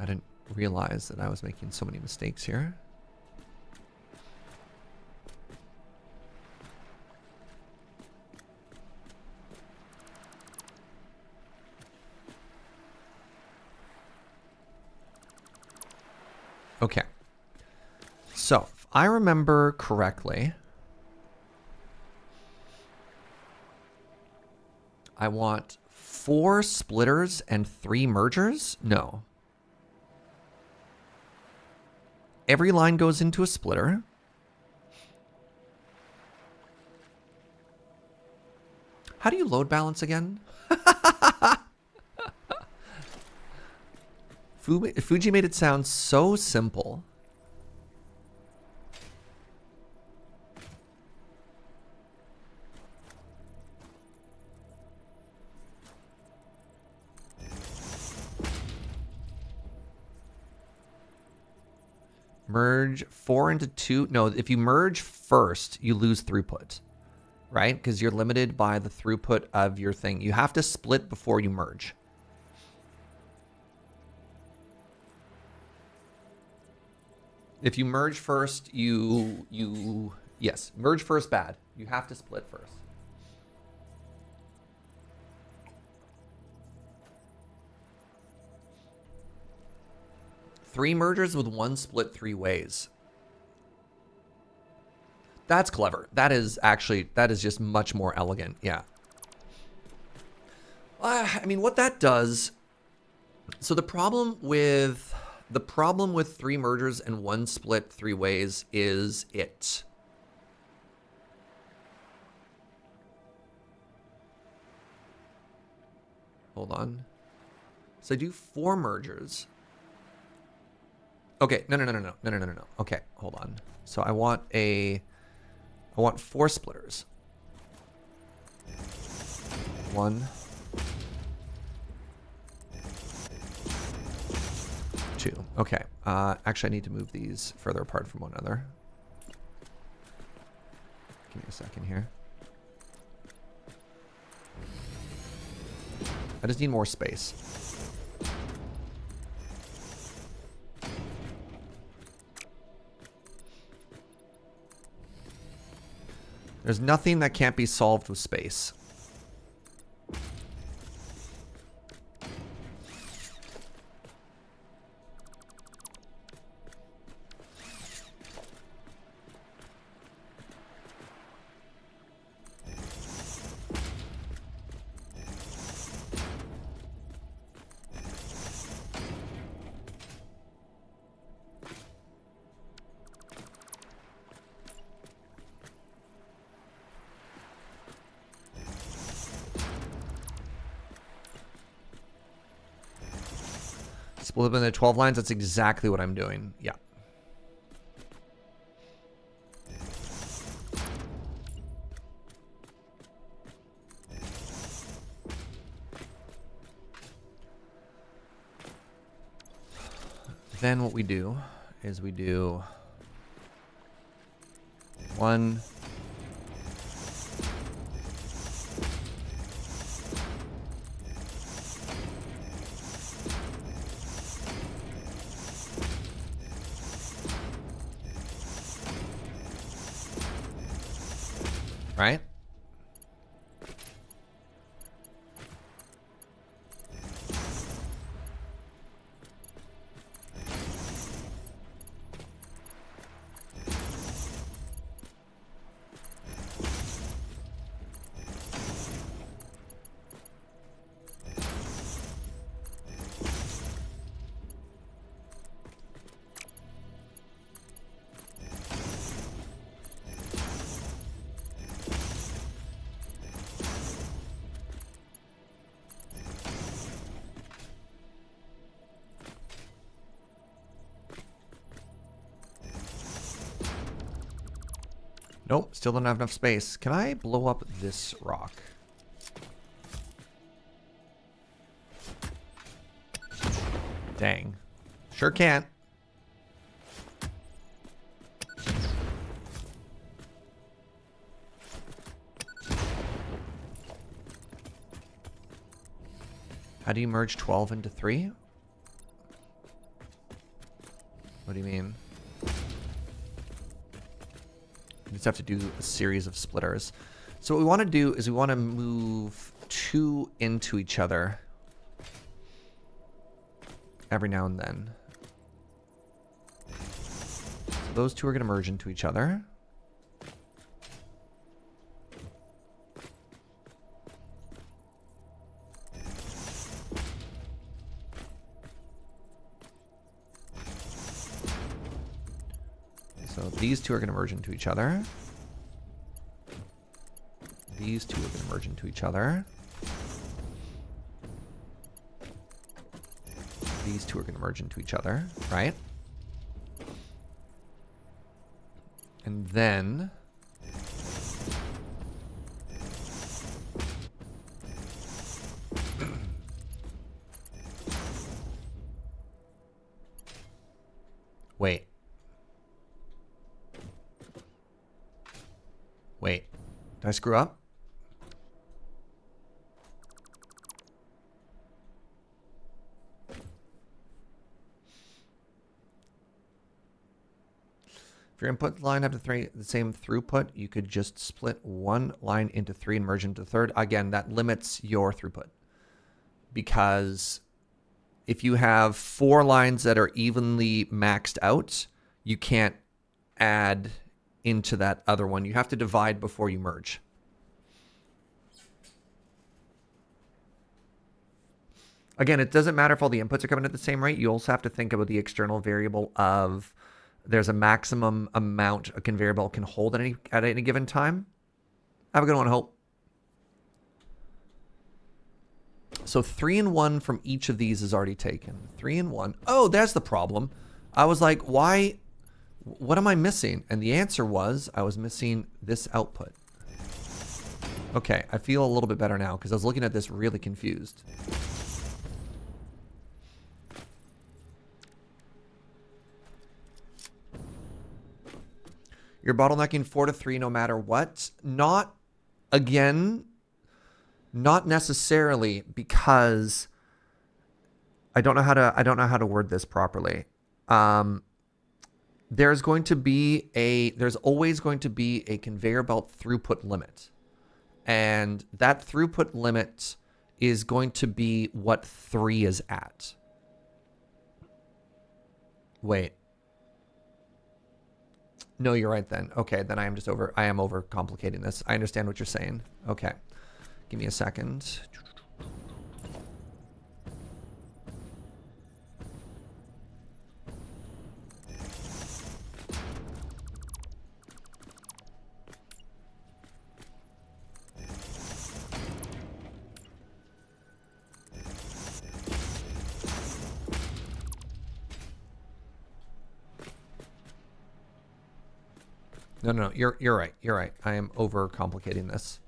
I didn't realize that I was making so many mistakes here. Okay. So, if I remember correctly, I want 4 splitters and 3 mergers? No. Every line goes into a splitter. How do you load balance again? Fugi made it sound so simple. Merge 4 into 2. No, if you merge first, you lose throughput, right? Because you're limited by the throughput of your thing. You have to split before you merge. If you merge first, yes, merge first bad. You have to split first. Three mergers with 1 split 3 ways. That's clever. That is just much more elegant. Yeah. I mean, what that does. So the problem with 3 mergers and 1 split 3 ways is it. Hold on. So I do 4 mergers. Okay, no. Okay, hold on. So I want 4 splitters. 1, 2. Okay. Actually, I need to move these further apart from one another. Give me a second here. I just need more space. There's nothing that can't be solved with space. Split up into 12 lines. That's exactly what I'm doing. Yeah. Then what we do is we do 1, right? Nope, still don't have enough space. Can I blow up this rock? Dang. Sure can't. How do you merge 12 into 3? What do you mean? You just have to do a series of splitters. So what we want to do is we want to move 2 into each other every now and then. So those 2 are going to merge into each other. So these 2 are going to merge into each other. These 2 are going to merge into each other. These 2 are going to merge into each other, right? And then wait. Wait. Did I screw up? If your input line have the same throughput, you could just split one line into 3 and merge into the third. Again, that limits your throughput. Because if you have 4 lines that are evenly maxed out, you can't add into that other one. You have to divide before you merge. Again, it doesn't matter if all the inputs are coming at the same rate. You also have to think about the external variable of there's a maximum amount a conveyor belt can hold at any given time. Have a good one, Hope. So 3 and 1 from each of these is already taken. 3 and 1. Oh, that's the problem. I was like, why? What am I missing? And the answer was I was missing this output. Okay, I feel a little bit better now because I was looking at this really confused. You're bottlenecking 4 to 3 no matter what. Not, again, not necessarily, because I don't know how to word this properly. There's always going to be a conveyor belt throughput limit. And that throughput limit is going to be what 3 is at. Wait. No, you're right then. Okay, then I am overcomplicating this. I understand what you're saying. Okay. Give me a second. No, you're right. You're right. I am overcomplicating this.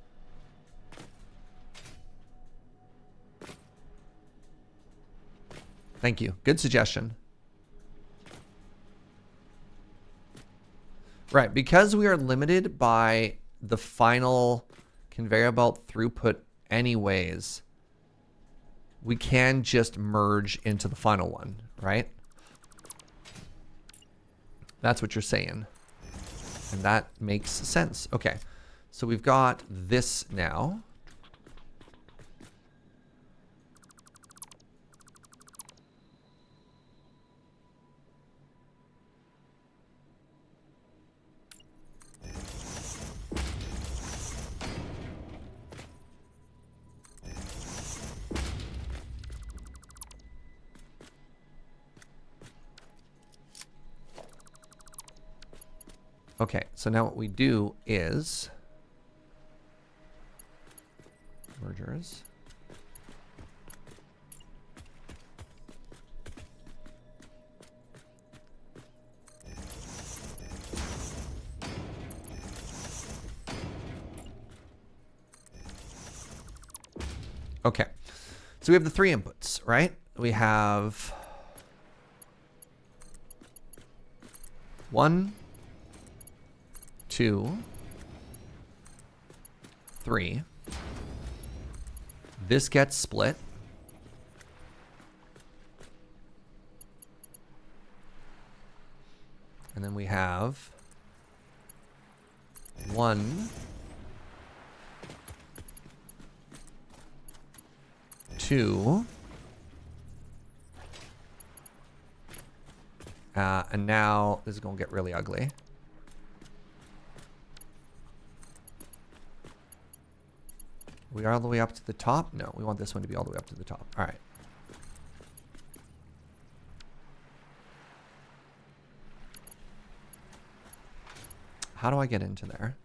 Thank you. Good suggestion. Right, because we are limited by the final conveyor belt throughput anyways, we can just merge into the final one, right? That's what you're saying. And that makes sense. Okay, so we've got this now. Okay, so now what we do is mergers. Okay, so we have the 3 inputs, right? We have 1, 2, 3. This gets split. And then we have 1, 2, and now this is going to get really ugly. We are all the way up to the top? No, we want this one to be all the way up to the top. All right. How do I get into there?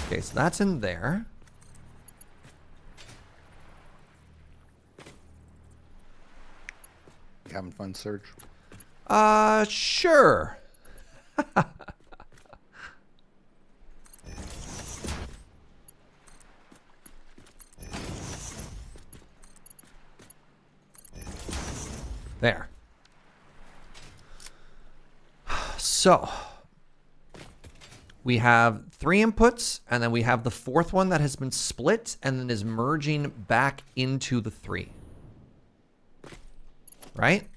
Okay, so that's in there. You having fun, Serge? Sure. There. So we have 3 inputs, and then we have the 4th one that has been split and then is merging back into the 3. Right?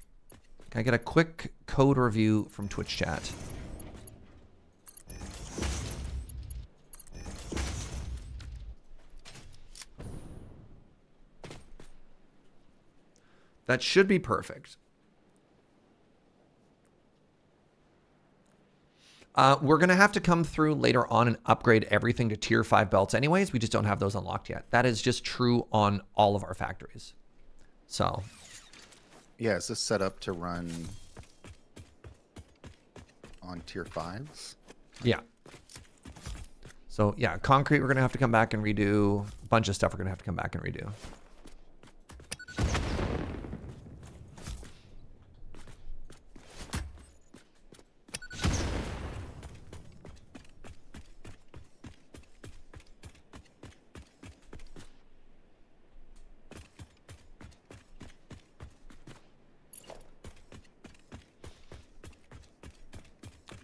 Can I get a quick code review from Twitch chat? That should be perfect. We're going to have to come through later on and upgrade everything to tier 5 belts anyways. We just don't have those unlocked yet. That is just true on all of our factories. So. Yeah, is this set up to run on tier 5s? Yeah. So, yeah, concrete we're going to have to come back and redo. A bunch of stuff we're going to have to come back and redo.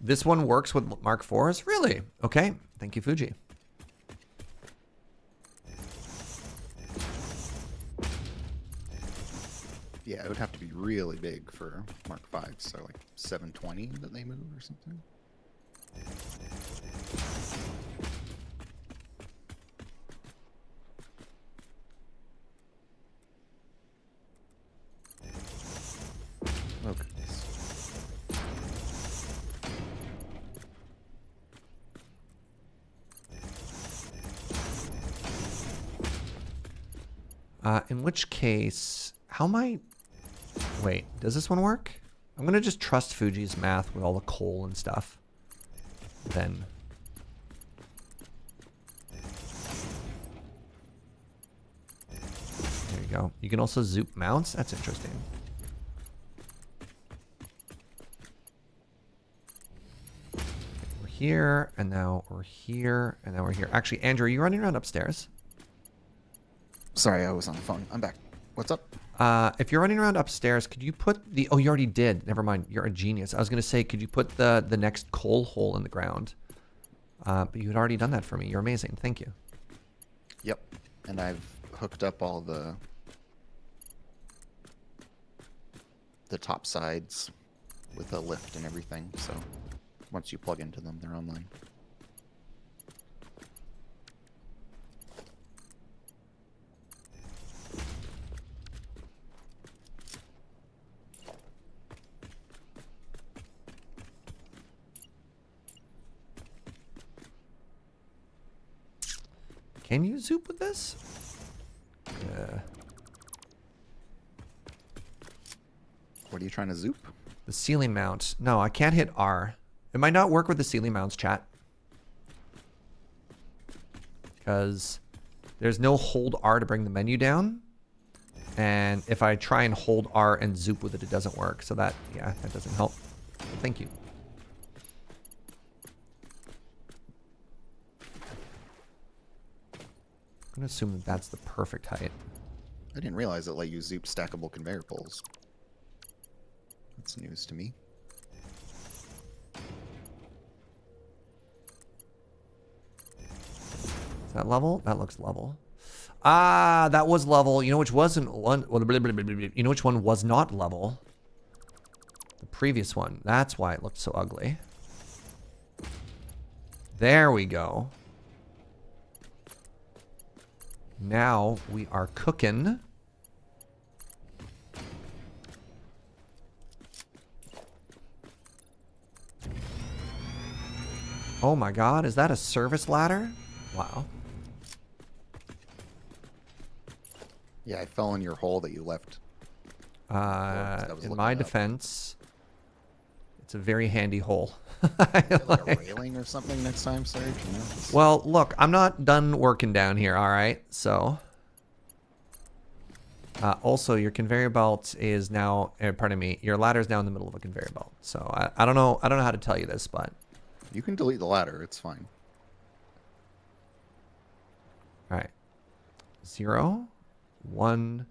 This one works with Mark IVs? Really? Okay. Thank you, Fugi. Yeah, it would have to be really big for Mark V, so like 720 that they move or something. Okay. In which case, how am I... Wait, does this one work? I'm going to just trust Fuji's math with all the coal and stuff. Then. There you go. You can also zoop mounts. That's interesting. Okay, we're here, and now we're here, and now we're here. Actually, Andrew, are you running around upstairs? Sorry, I was on the phone. I'm back. What's up? If you're running around upstairs, could you put the... Oh, you already did. Never mind. You're a genius. I was going to say, could you put the next coal hole in the ground? But you had already done that for me. You're amazing. Thank you. Yep. And I've hooked up all the top sides with a lift and everything. So once you plug into them, they're online. Can you zoop with this? What are you trying to zoop? The ceiling mount. No, I can't hit R. It might not work with the ceiling mounts, chat. Because there's no hold R to bring the menu down. And if I try and hold R and zoop with it, it doesn't work. So that, yeah, that doesn't help. Thank you. I'm going to assume that that's the perfect height. I didn't realize it let you zoop stackable conveyor poles. That's news to me. Is that level? That looks level. Ah, that was level. You know which wasn't one? You know which one was not level? The previous one. That's why it looked so ugly. There we go. Now we are cooking. Oh my God, is that a service ladder? Wow. Yeah, I fell in your hole that you left. In my defense, it's a very handy hole. Like a railing or something next time, Serge? You know? Well, look, I'm not done working down here, all right? So, also, your conveyor belt is now, pardon me, your ladder is now in the middle of a conveyor belt. So, I don't know how to tell you this, but. You can delete the ladder, it's fine. All right. 0, 1,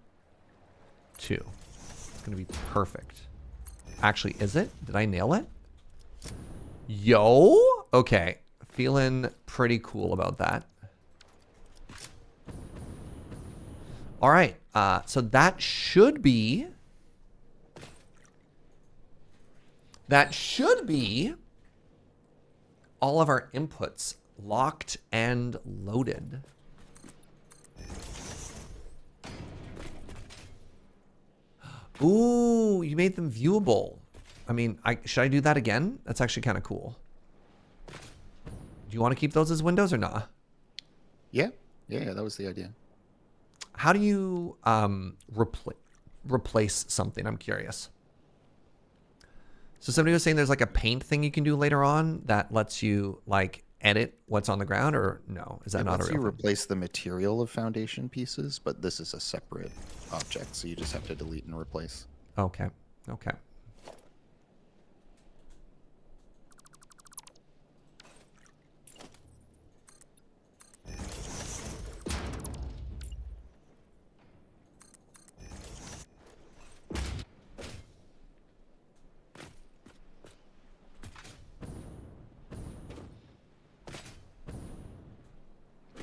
2. It's going to be perfect. Actually, is it? Did I nail it? Yo! Okay. Feeling pretty cool about that. All right. So that should be... all of our inputs locked and loaded. Ooh, you made them viewable. I mean, should I do that again? That's actually kind of cool. Do you want to keep those as windows or not? Yeah, that was the idea. How do you replace something? I'm curious. So somebody was saying there's like a paint thing you can do later on that lets you like edit what's on the ground, or no? Is that not a real you thing? replace the material of foundation pieces, but this is a separate object, so you just have to delete and replace. Okay. Okay.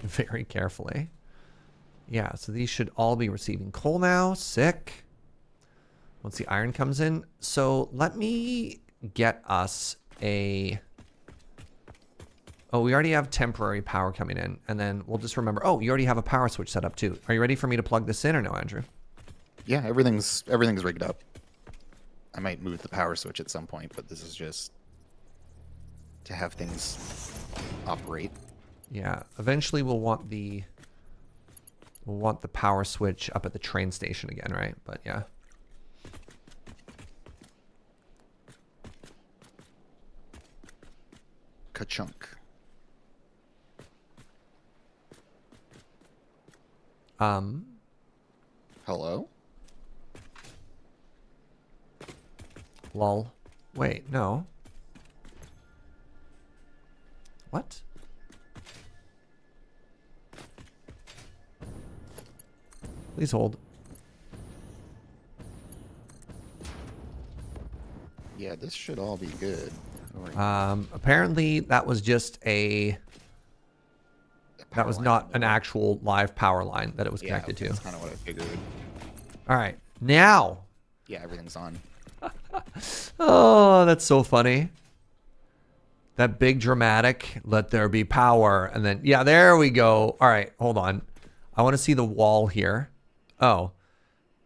Very carefully. Yeah, so these should all be receiving coal now. Sick. Once the iron comes in. So let me get us a... Oh, we already have temporary power coming in. And then we'll just remember... Oh, you already have a power switch set up too. Are you ready for me to plug this in or no, Andrew? Yeah, everything's rigged up. I might move the power switch at some point, but this is just to have things operate. Yeah, eventually we'll want the power switch up at the train station again, right? But yeah. Ka-chunk. Hello? Lol. Wait, no. What? Please hold. Yeah, this should all be good. Apparently that was just that was not an actual live power line that it was connected to. That's kind of what I figured. All right, now. Yeah, everything's on. Oh, that's so funny. That big dramatic, let there be power. And then, yeah, there we go. All right, hold on. I want to see the wall here. Oh,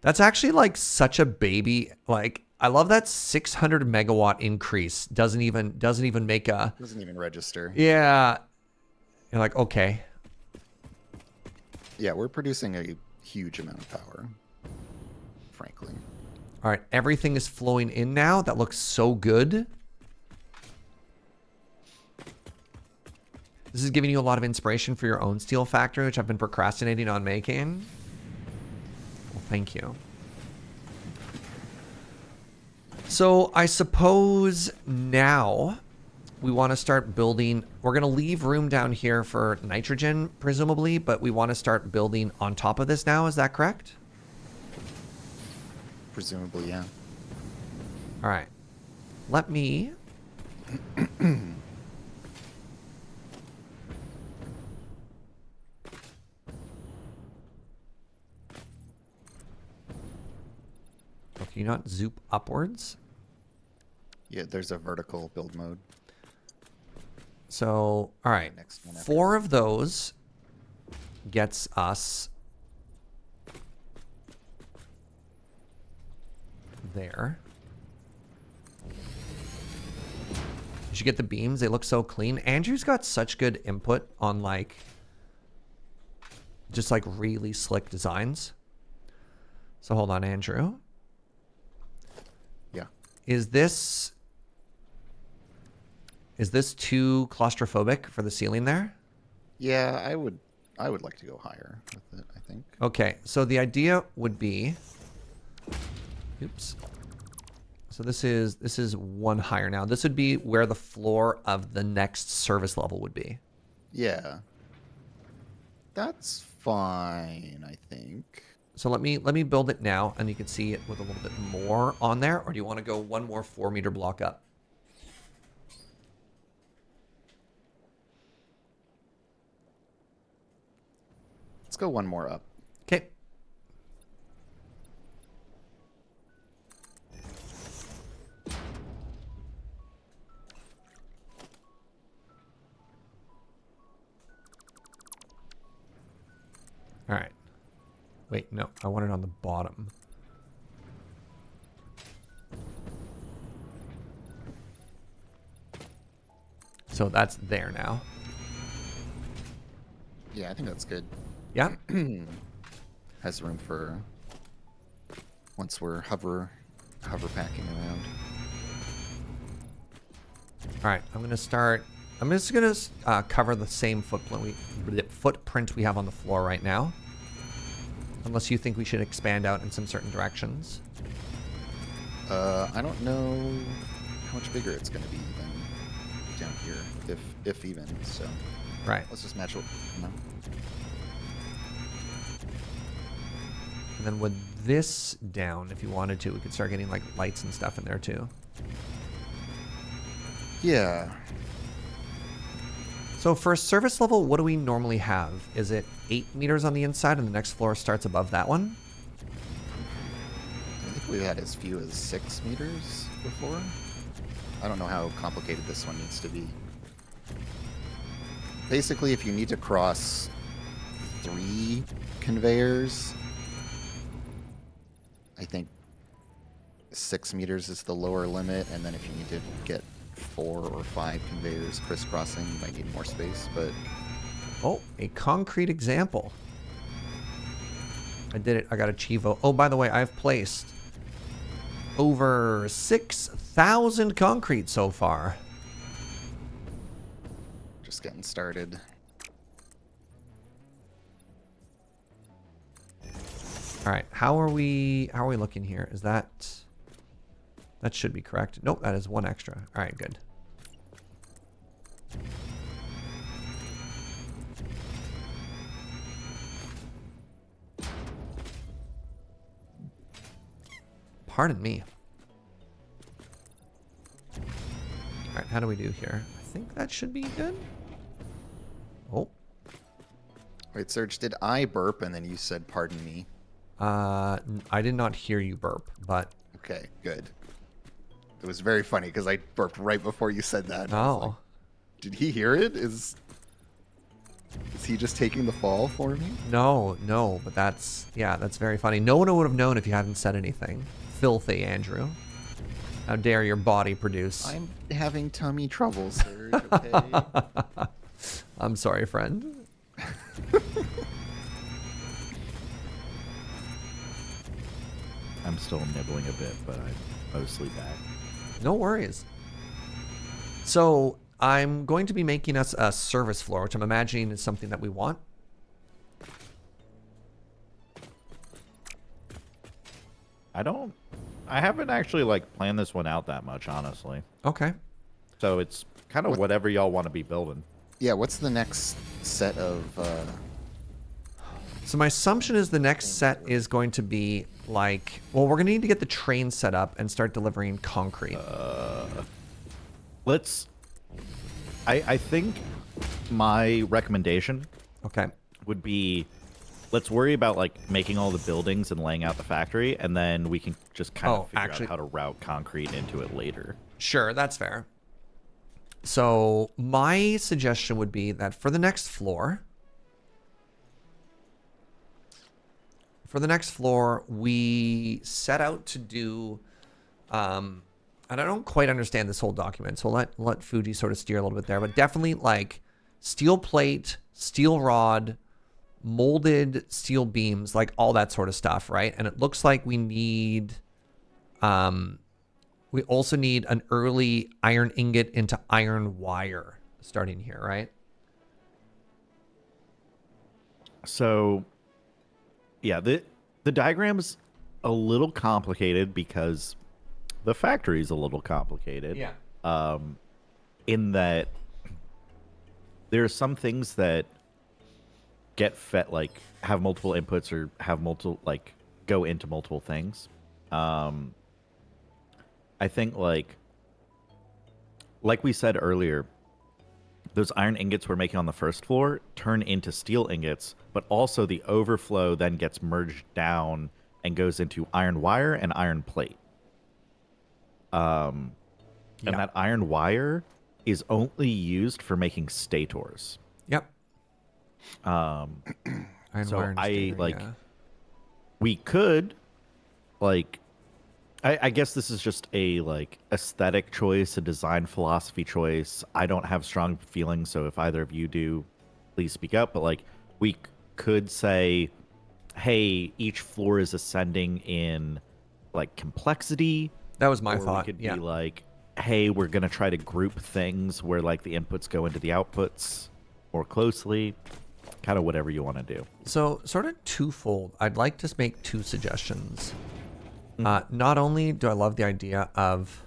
that's actually like such a baby. Like, I love that 600 megawatt increase. Doesn't even make a... Doesn't even register. Yeah. You're like, okay. Yeah, we're producing a huge amount of power, frankly. All right, everything is flowing in now. That looks so good. This is giving you a lot of inspiration for your own steel factory, which I've been procrastinating on making. Well, Thank you. So I suppose now we want to start building. We're going to leave room down here for nitrogen, presumably, but we want to start building on top of this now. Is that correct? Presumably, yeah. All right. Let me... Can you not zoop upwards? Yeah, there's a vertical build mode. So, all right. Next one after 4 of those gets us there. Did you get the beams? They look so clean. Andrew's got such good input on like just like really slick designs. So hold on, Andrew. Yeah. Is this too claustrophobic for the ceiling there? Yeah, I would like to go higher with it, I think. Okay, so the idea would be, oops. So this is one higher now. This would be where the floor of the next service level would be. Yeah. That's fine, I think. So let me build it now, and you can see it with a little bit more on there. Or do you want to go one more 4-meter block up? Let's go one more up. Okay. All right. Wait, no, I want it on the bottom. So that's there now. Yeah, I think that's good. Yeah? Has room for once we're hover packing around. All right, I'm just gonna cover the same footprint we have on the floor right now. Unless you think we should expand out in some certain directions. I don't know how much bigger it's going to be than down here, if even. So Right. let's just match what. No. And then with this down, if you wanted to, we could start getting like lights and stuff in there too. Yeah. So for service level, what do we normally have? Is it 8 meters on the inside and the next floor starts above that one? I think we had as few as 6 meters before. I don't know how complicated this one needs to be. Basically, if you need to cross 3 conveyors, I think 6 meters is the lower limit, and then if you need to get 4 or 5 conveyors crisscrossing, you might need more space, but... Oh, a concrete example. I did it. I got a Chivo. Oh, by the way, I've placed over 6,000 concrete so far. Just getting started. All right, how are we looking here? Is that should be correct? Nope, that is 1 extra. All right, good. Pardon me. All right, how do we do here? I think that should be good. Oh. Wait, Serge, did I burp and then you said pardon me? I did not hear you burp, but... Okay, good. It was very funny because I burped right before you said that. Oh. Did he hear it? Is he just taking the fall for me? No, but that's very funny. No one would have known if you hadn't said anything. Filthy, Andrew. How dare your body produce. I'm having tummy trouble, Serge, okay? I'm sorry, friend. I'm still nibbling a bit, but I'm mostly back. No worries. So I'm going to be making us a service floor, which I'm imagining is something that we want. I haven't actually like planned this one out that much, honestly. Okay. So it's kind of whatever y'all want to be building. Yeah, what's the next set of So my assumption is the next set is going to be like, well, we're going to need to get the train set up and start delivering concrete. I think my recommendation Okay. would be, let's worry about like making all the buildings and laying out the factory, and then we can just kind of figure out how to route concrete into it later. Sure, that's fair. So my suggestion would be that for the next floor, we set out to do, and I don't quite understand this whole document, so let Fuji sort of steer a little bit there, but definitely like steel plate, steel rod, molded steel beams, like all that sort of stuff, right? And it looks like we need, we also need an early iron ingot into iron wire starting here, right? So, yeah, the diagram's a little complicated because the factory's a little complicated. Yeah. In that there are some things that get fed, like have multiple inputs or have multiple, like go into multiple things. I think like we said earlier, those iron ingots we're making on the first floor turn into steel ingots, but also the overflow then gets merged down and goes into iron wire and iron plate. And that iron wire is only used for making stators. Yep. So wire I stator, like, yeah. we could like, I guess this is just a like aesthetic choice, a design philosophy choice. I don't have strong feelings, so if either of you do, please speak up. But like, we could say, hey, each floor is ascending in like complexity. That was my Or thought. we could Yeah. be like, hey, we're gonna try to group things where like the inputs go into the outputs more closely. Kind of whatever you want to do. So sort of twofold. I'd like to make two suggestions. Not only do I love the idea of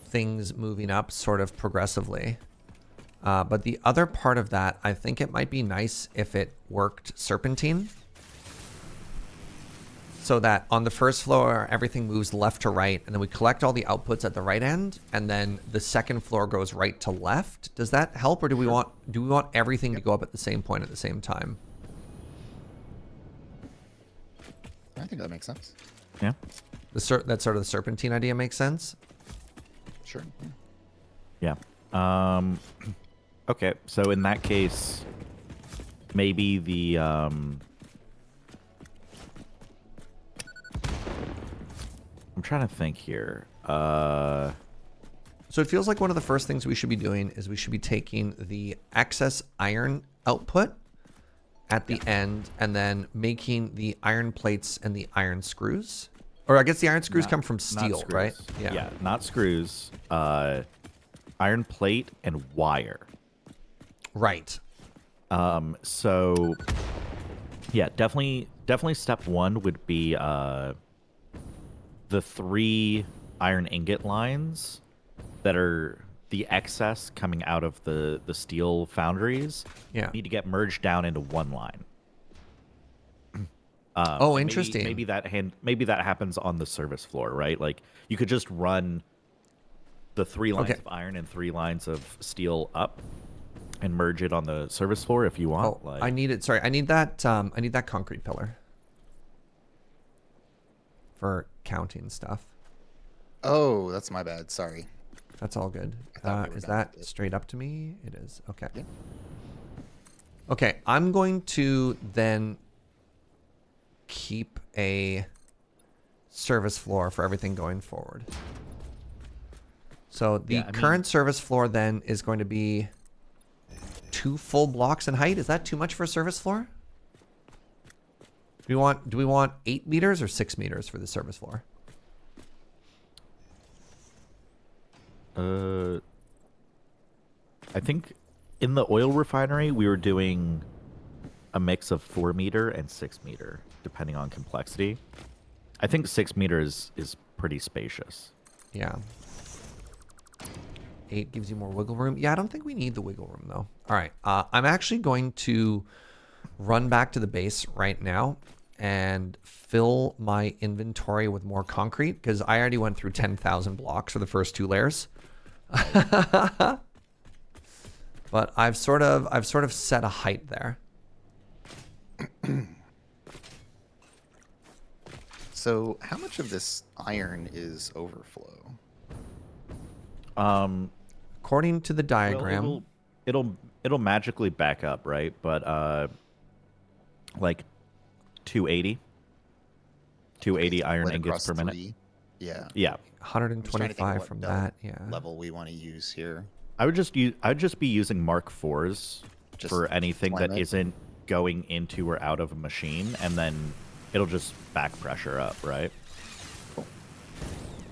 things moving up sort of progressively, but the other part of that, I think it might be nice if it worked serpentine. So that on the first floor, everything moves left to right, and then we collect all the outputs at the right end, and then the second floor goes right to left. Does that help, or do we want everything to go up at the same point at the same time? I think that makes sense. Yeah. That sort of the serpentine idea makes sense. Sure. Yeah. Okay. So in that case, maybe the I'm trying to think here. So it feels like one of the first things we should be doing is we should be taking the excess iron output at the end and then making the iron plates and the iron screws. Or I guess the iron screws come from steel, right? Yeah, not screws. Iron plate and wire. Right. So yeah, definitely step one would be the 3 iron ingot lines that are the excess coming out of the steel foundries. Yeah. Need to get merged down into one line. Oh, interesting. Maybe that happens on the service floor, right? Like you could just run the 3 lines of iron and 3 lines of steel up and merge it on the service floor if you want. Oh, I need it. Sorry, I need that concrete pillar for counting stuff. Oh, that's my bad. Sorry. That's all good. thought we were Is done that with it. straight up to me? It is. Okay. Yeah. Okay, I'm going to then keep a service floor for everything going forward. So the current service floor then is going to be 2 full blocks in height. Is that too much for a service floor? Do we want 8 meters or 6 meters for the service floor? I think in the oil refinery we were doing a mix of 4 meter and 6 meter, depending on complexity. I think 6 meters is pretty spacious. Yeah. 8 gives you more wiggle room. Yeah, I don't think we need the wiggle room, though. All right. I'm actually going to run back to the base right now and fill my inventory with more concrete because I already went through 10,000 blocks for the first 2 layers. But I've sort of set a height there. So, how much of this iron is overflow? According to the diagram, Well, it'll magically back up, right? But like 280 iron Split ingots across per minute. 3? Yeah. Yeah. I'm just trying to think of 125 what from the that. Yeah. level we want to use here. I'd just be using Mark IVs Just for anything slam that it. isn't going into or out of a machine, and then it'll just back pressure up, right?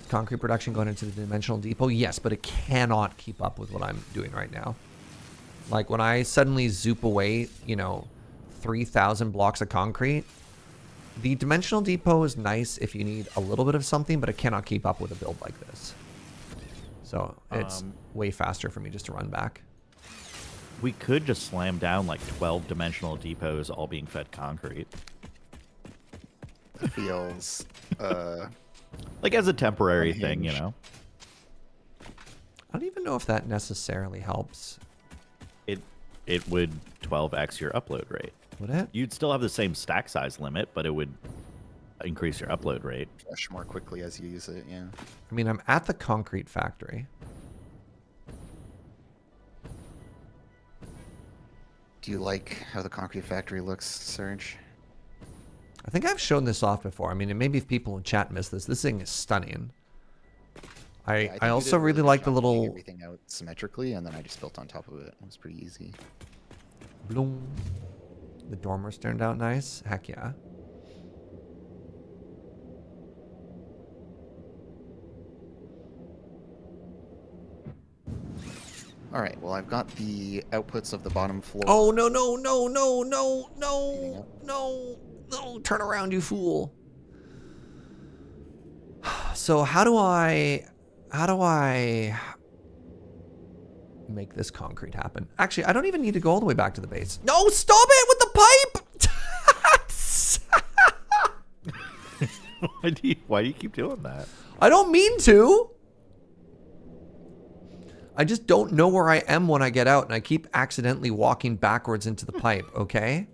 Concrete production going into the dimensional depot, yes, but it cannot keep up with what I'm doing right now. Like when I suddenly zoop away, 3,000 blocks of concrete, the dimensional depot is nice if you need a little bit of something, but it cannot keep up with a build like this. So it's way faster for me just to run back. We could just slam down like 12 dimensional depots all being fed concrete. Feels Like as a temporary thing, you Unhinged. know? I don't even know if that necessarily helps. It would 12x your upload rate. Would it? You'd still have the same stack size limit, but it would increase your upload rate. fresh more quickly as you use it. Yeah. I mean, I'm at the concrete factory. Do you like how the concrete factory looks, Serge? I think I've shown this off before. I mean, and maybe if people in chat miss this, this thing is stunning. Yeah, think I you also did a really good like the job laying little everything out symmetrically, and then I just built on top of it. It was pretty easy. bloom. The dormers turned out nice. Heck yeah. All right. Well, I've got the outputs of the bottom floor. Oh no no no no no Heating no up. no no! Turn around, you fool. So how do I make this concrete happen? Actually, I don't even need to go all the way back to the base. No, stop it with the pipe! Why do you keep doing that? I don't mean to. I just don't know where I am when I get out, and I keep accidentally walking backwards into the pipe, okay?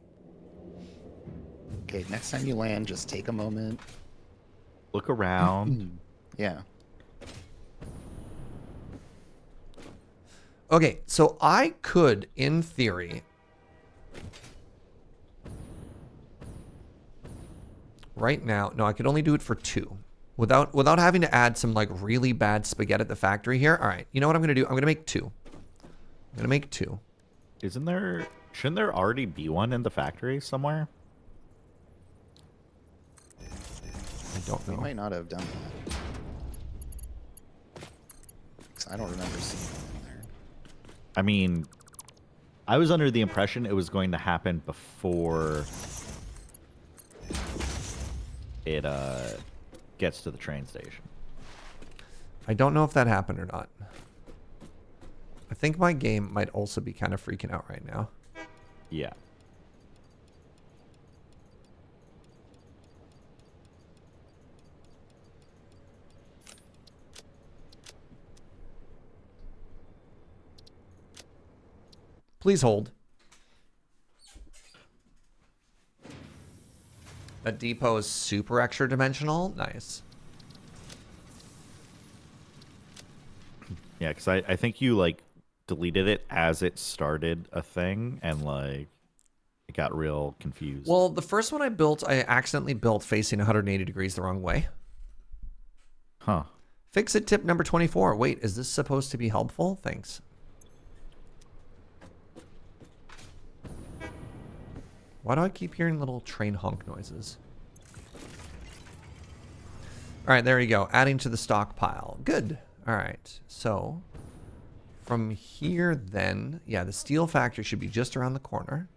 Okay. Next time you land, just take a moment. Look around. Yeah. Okay, so I could, in theory, right now, no, I could only do it for 2. Without having to add some like really bad spaghetti at the factory here. All right, you know what I'm gonna do? I'm gonna make 2. I'm gonna make 2. Shouldn't there already be one in the factory somewhere? I don't We know. might not have done that. 'Cause I don't remember seeing one in there. I mean, I was under the impression it was going to happen before it gets to the train station. I don't know if that happened or not. I think my game might also be kind of freaking out right now. Yeah. Please hold. That depot is super extra dimensional. Nice. Yeah, because I think you like deleted it as it started a thing, and like it got real confused. Well, the first one I built, I accidentally built facing 180 degrees the wrong way. Huh. Fix it tip number 24. Wait, is this supposed to be helpful? Thanks. Why do I keep hearing little train honk noises? All right, there you go. Adding to the stockpile. Good. All right. So from here then, yeah, the steel factory should be just around the corner.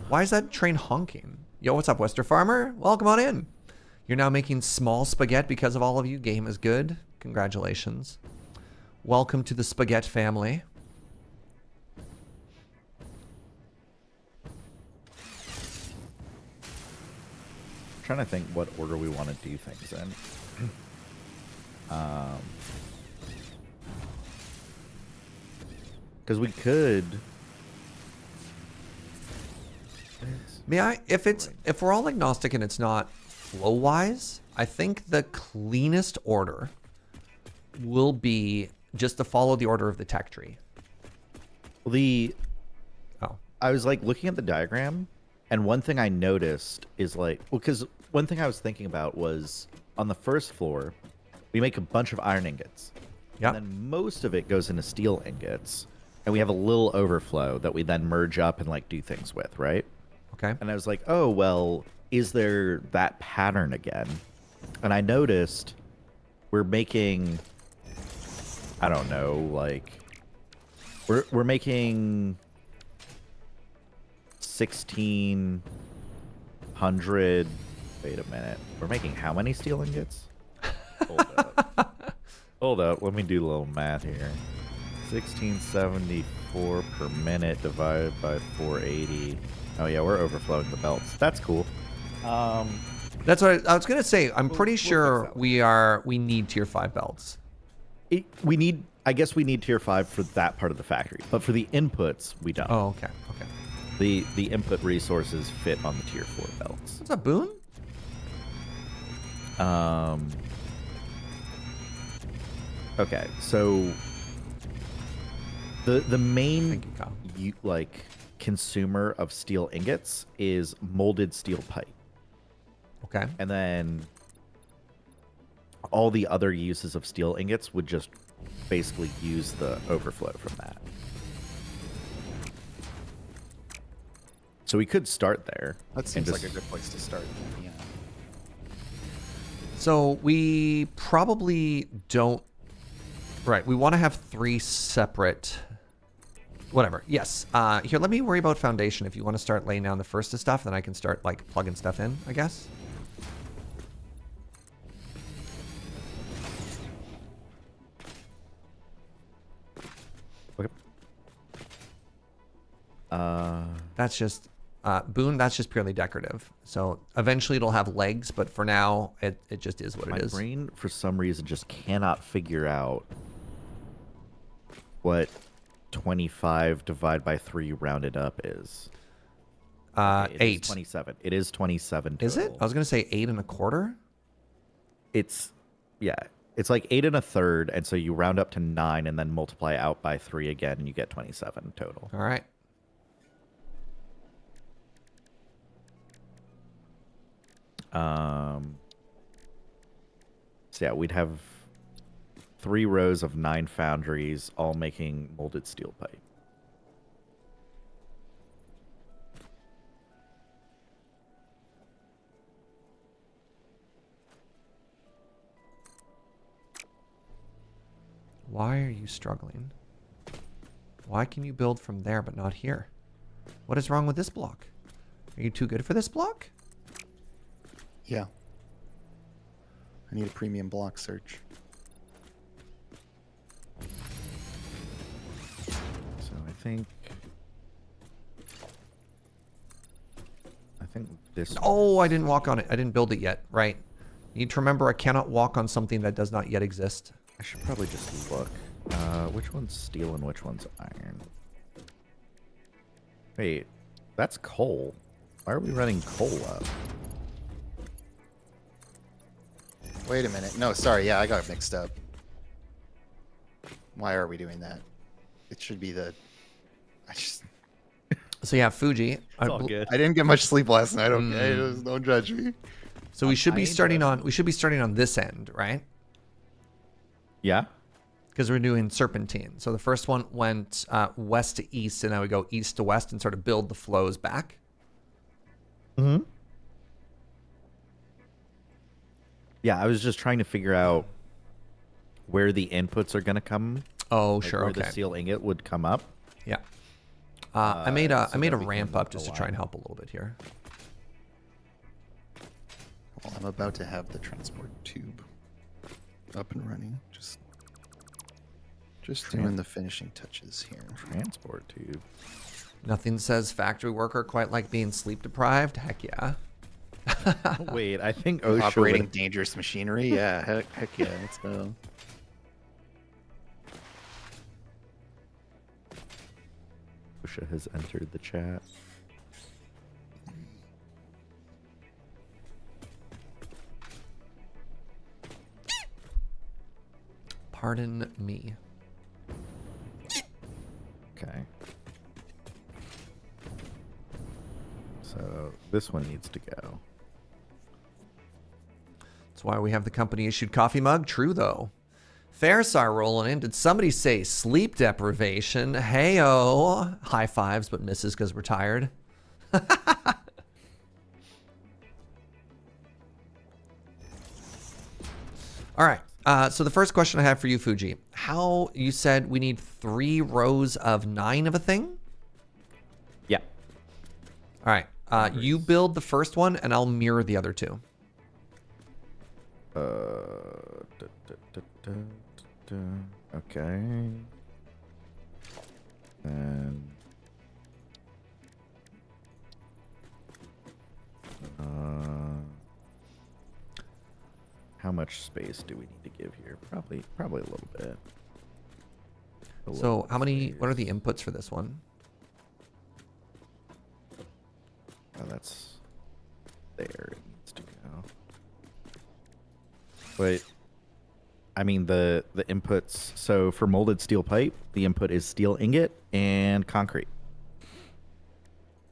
Why is that train honking? Yo, what's up, Wester Farmer? Welcome on in. You're now making small spaghetti because of all of you. Game is good. Congratulations. Welcome to the spaghetti family. Trying to think what order we want to do things in. Because we could. May I, if we're all agnostic and it's not flow wise, I think the cleanest order will be just to follow the order of the tech tree. Well, I was like looking at the diagram, and one thing I noticed is like, well, because one thing I was thinking about was on the first floor, we make a bunch of iron ingots. Yeah. And then most of it goes into steel ingots, and we have a little overflow that we then merge up and like do things with, right? Okay. And I was like, oh, well, is there that pattern again? And I noticed we're making, I don't know, like, we're making 1,600. Wait a minute. We're making how many steel ingots? Hold up. Hold up. Let me do a little math here. 1674 per minute divided by 480. Oh yeah, we're overflowing the belts. That's cool. That's what I was gonna say. I'm pretty sure we need tier 5 belts. I guess we need tier 5 for that part of the factory, but for the inputs we don't. Oh, okay. Okay. The input resources fit on the tier 4 belts. What's up, Boone? Okay, so the main Thank you, Kyle. like consumer of steel ingots is molded steel pipe, Okay. and then all the other uses of steel ingots would just basically use the overflow from that. So we could start there. That seems like a good place to start. Yeah. So we probably don't. Right. We want to have 3 separate. Whatever. Yes. Here, let me worry about foundation. If you want to start laying down the first of stuff, then I can start like plugging stuff in, I guess. Okay. That's just Boone. That's just purely decorative. So eventually it'll have legs, but for now it just is what My it is. brain, for some reason, just cannot figure out what 25 divided by 3 rounded up is. Okay, it 8. is 27. It is 27 total. Is it? I was gonna say 8 1/4. It's, yeah. It's like 8 1/3, and so you round up to 9 and then multiply out by 3 again, and you get 27 total. All right. So yeah, we'd have 3 rows of 9 foundries, all making molded steel pipe. Why are you struggling? Why can you build from there but not here? What is wrong with this block? Are you too good for this block? Yeah. I need a premium block search. So I think this. Oh, I didn't walk on it. I didn't build it yet. Right. You need to remember I cannot walk on something that does not yet exist. I should probably just look. Which one's steel and which one's iron? Wait, that's coal. Why are we running coal up? Wait a minute. No, sorry. Yeah, I got it mixed up. Why are we doing that? It should be the... So yeah, Fugi. It's all good. I didn't get much sleep last night, okay? Don't judge me. So we should be starting on this end, right? Yeah. Because we're doing serpentine. So the first one went west to east, and now we go east to west and sort of build the flows back. Mm-hmm. Yeah, I was just trying to figure out where the inputs are going to come. Oh, like sure. Where Okay. the steel ingot would come up. Yeah. I made a so that we ramp can up just to try and help a little bit here. Well, I'm about to have the transport tube up and running. Just doing the finishing touches here. Transport tube. Nothing says factory worker quite like being sleep deprived. Heck yeah. Wait, I think OSHA Operating would- dangerous machinery. Yeah, heck yeah. Let's go. OSHA has entered the chat. Pardon me. Okay. So this one needs to go. That's why we have the company issued coffee mug. True though. Fairsar rolling in. Did somebody say sleep deprivation? Heyo. High fives, but misses because we're tired. All right. So the first question I have for you, Fugi. How you said we need 3 rows of 9 of a thing? Yeah. All right. You build the first one, and I'll mirror the other 2. Okay. And how much space do we need to give here? Probably a little bit. So how many? What are the inputs for this one? Oh, that's there. It needs to go. Wait. I mean the inputs. So for molded steel pipe, the input is steel ingot and concrete.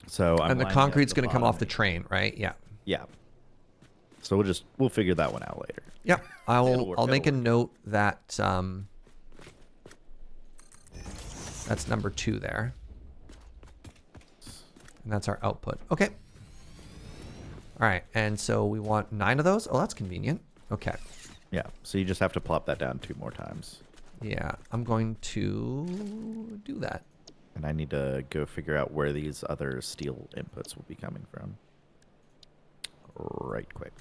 So I'm And the lining up concrete's the going to come off the bottom train, right? Yeah. Yeah. So we'll figure that one out later. Yep. It'll work, I'll make a it'll work. note that that's number 2 there. And that's our output. Okay. All right. And so we want 9 of those. Oh, that's convenient. Okay. Yeah. So you just have to plop that down 2 more times. Yeah. I'm going to do that. And I need to go figure out where these other steel inputs will be coming from. Right quick.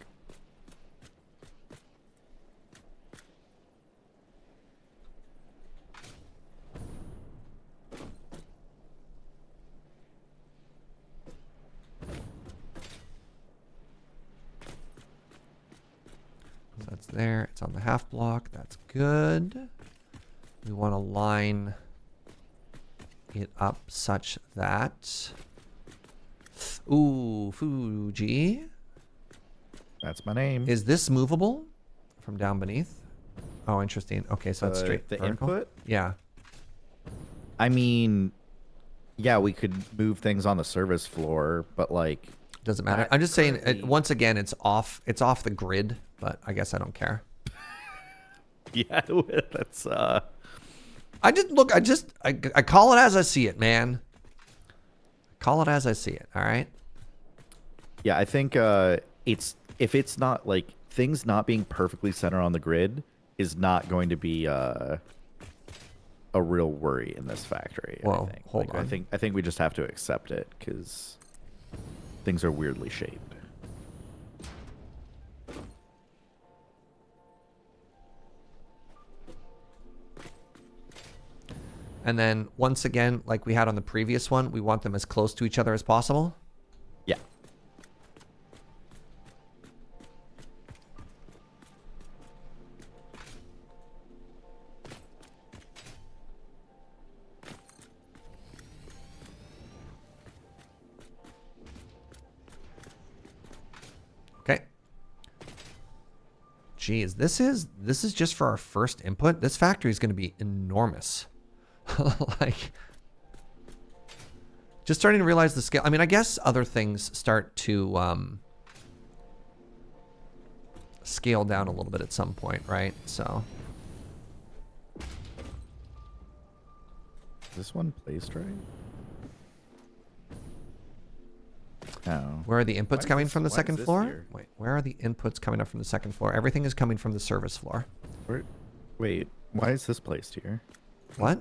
So that's there. It's on the half block. That's good. We want to line it up such that... Ooh, Fugi. That's my name. Is this movable from down beneath? Oh, interesting. Okay, so it's straight the vertical? input? Yeah. I mean, yeah, we could move things on the service floor, but like Doesn't matter. I'm just saying, once again, it's off the grid, but I guess I don't care. yeah, that's I call it as I see it, man. Call it as I see it, all right? yeah, I think if it's not like things not being perfectly centered on the grid is not going to be a real worry in this factory. Whoa, I think. hold Like, on. I think we just have to accept it because things are weirdly shaped. And then once again, like we had on the previous one, we want them as close to each other as possible. Yeah. Okay. Geez, this is just for our first input. This factory is going to be enormous. Like, just starting to realize the scale. I mean, I guess other things start to scale down a little bit at some point, right? So, Is this one placed right? Oh. where are the Why inputs is coming this- from the why is second this floor? here? Wait, where are the inputs coming up from the second floor? Everything is coming from the service floor. Wait, why is this placed here? What?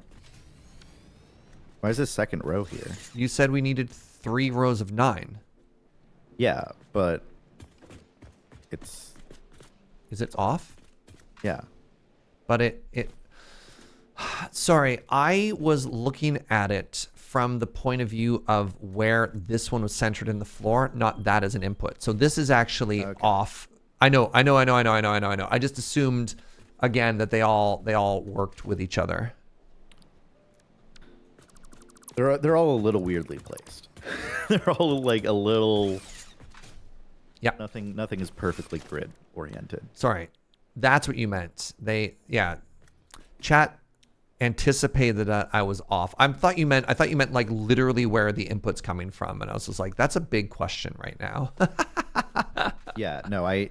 Why is this second row here? You said we needed 3 rows of 9. Yeah, but It's Is it off? yeah. But it sorry, I was looking at it from the point of view of where this one was centered in the floor, not that as an input. So this is actually off. I know. I just assumed again that they all worked with each other. They're all a little weirdly placed. They're all like a little. Yeah. Nothing is perfectly grid oriented. Sorry. That's what you meant. Chat anticipated that I was off. I thought you meant like literally where the input's coming from, and I was just like, that's a big question right now. Yeah, no,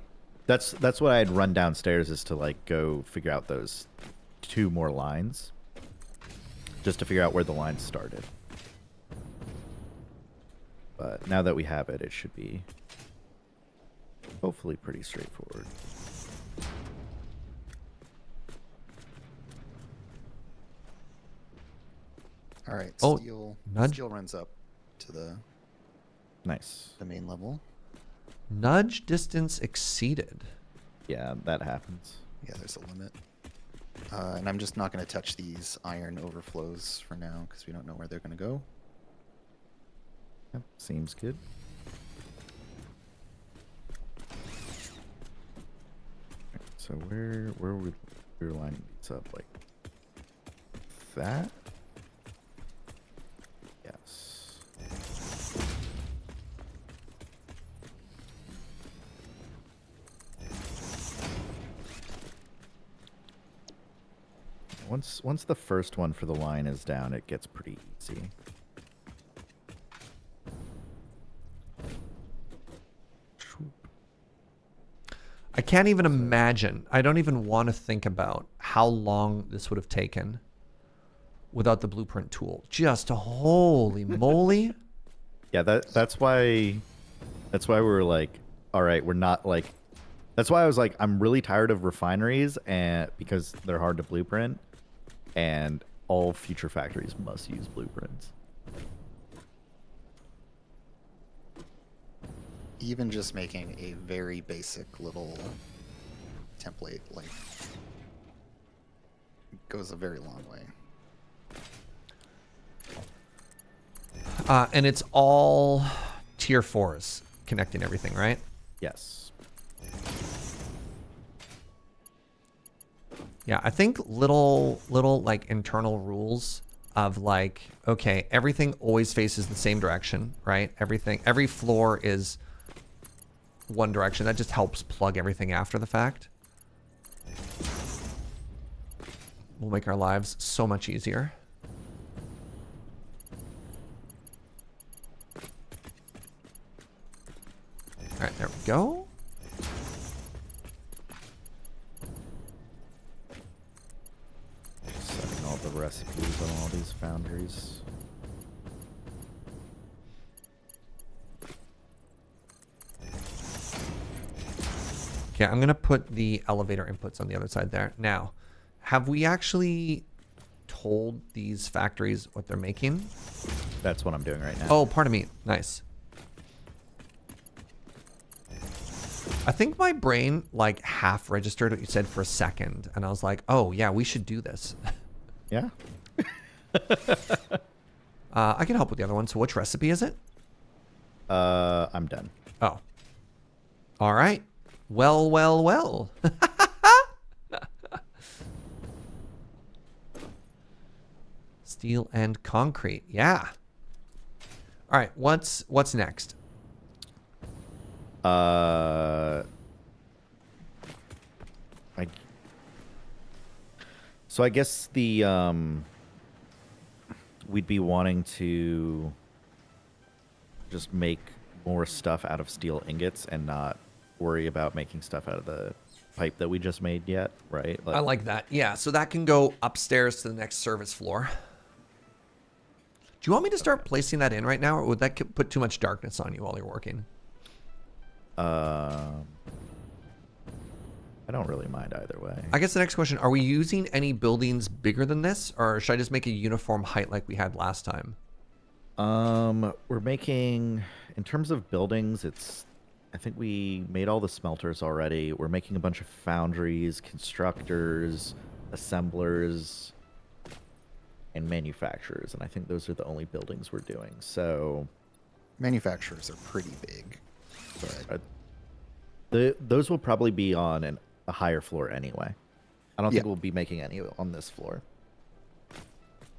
that's what I had run downstairs, is to like go figure out those 2 more lines, just to figure out where the lines started. But now that we have it, it should be hopefully pretty straightforward. All right, Oh, nudge. steel runs up to the Nice. main level. Nudge distance exceeded. Yeah, that happens. Yeah, there's a limit. And I'm just not going to touch these iron overflows for now because we don't know where they're going to go. Yep, seems good. So where would we lining these up, like that? Yes. Once the first one for the line is down, it gets pretty easy. I can't even imagine. I don't even want to think about how long this would have taken without the blueprint tool. Just holy moly. Yeah, that's why we were like, all right, we're not like. That's why I was like, I'm really tired of refineries, and because they're hard to blueprint, and all future factories must use blueprints. Even just making a very basic little template like goes a very long way. And it's all tier 4s connecting everything, right? Yes. Yeah, I think little like internal rules of like, okay, everything always faces the same direction, right? Every floor is one direction. That just helps plug everything after the fact. Will make our lives so much easier. All right, there we go. Setting all the recipes on all these foundries. Okay, I'm gonna put the elevator inputs on the other side there. Now, have we actually told these factories what they're making? That's what I'm doing right now. Oh, pardon me. Nice. I think my brain like half registered what you said for a second, and I was like, "Oh yeah, we should do this." Yeah. I can help with the other one. So, which recipe is it? I'm done. Oh. All right. Well. Steel and concrete. Yeah. All right. What's next? So I guess the we'd be wanting to just make more stuff out of steel ingots and not worry about making stuff out of the pipe that we just made yet, right? I like that. Yeah, so that can go upstairs to the next service floor. Do you want me to start placing that in right now, or would that put too much darkness on you while you're working? I don't really mind either way. I guess the next question, are we using any buildings bigger than this, or should I just make a uniform height like we had last time? We're making, in terms of buildings, it's I think we made all the smelters already. We're making a bunch of foundries, constructors, assemblers, and manufacturers. And I think those are the only buildings we're doing. So Manufacturers are pretty big, but those will probably be on a higher floor anyway. I don't think Yeah. we'll be making any on this floor.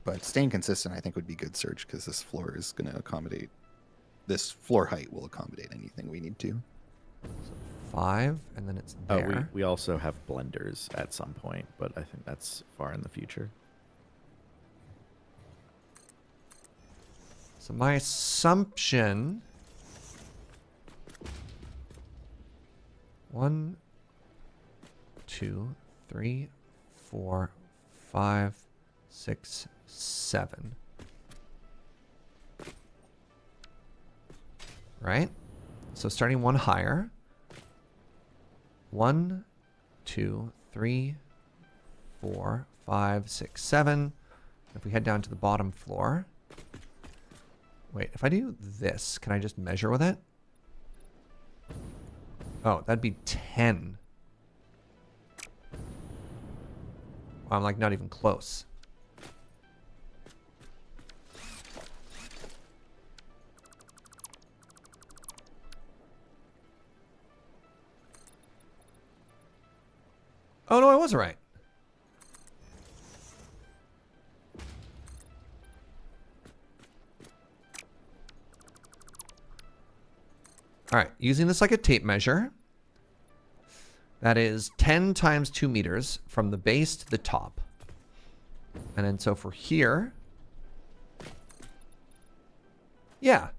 but staying consistent I think would be good, Serge, because this floor is going to accommodate. This floor height will accommodate anything we need to. 5, and then it's Oh, there. we also have blenders at some point, but I think that's far in the future. So my assumption... 1, 2, 3, 4, 5, 6, 7. Right? So starting one higher. 1, 2, 3, 4, 5, 6, 7. If we head down to the bottom floor. Wait, if I do this, can I just measure with it? Oh, that'd be 10. Wow, I'm like not even close. Oh no, I was right. All right, using this like a tape measure. That is 10 times 2 meters from the base to the top. And then so for here. Yeah.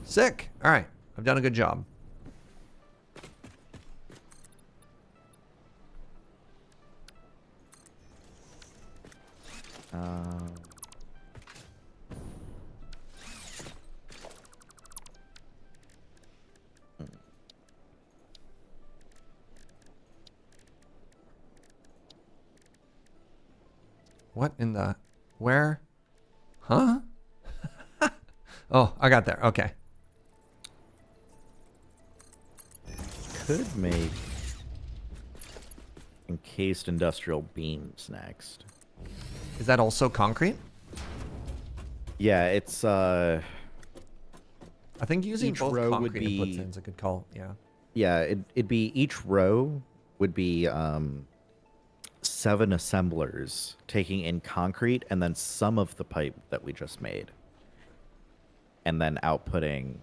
Sick. All right, I've done a good job. What in the... Where? Huh? Oh, I got there. Okay. Could make encased industrial beams next. Is that also concrete? Yeah, it's I think using Each both row would concrete inputs be- in is a good call. Yeah. yeah, it'd be each row would be 7 assemblers taking in concrete and then some of the pipe that we just made. And then outputting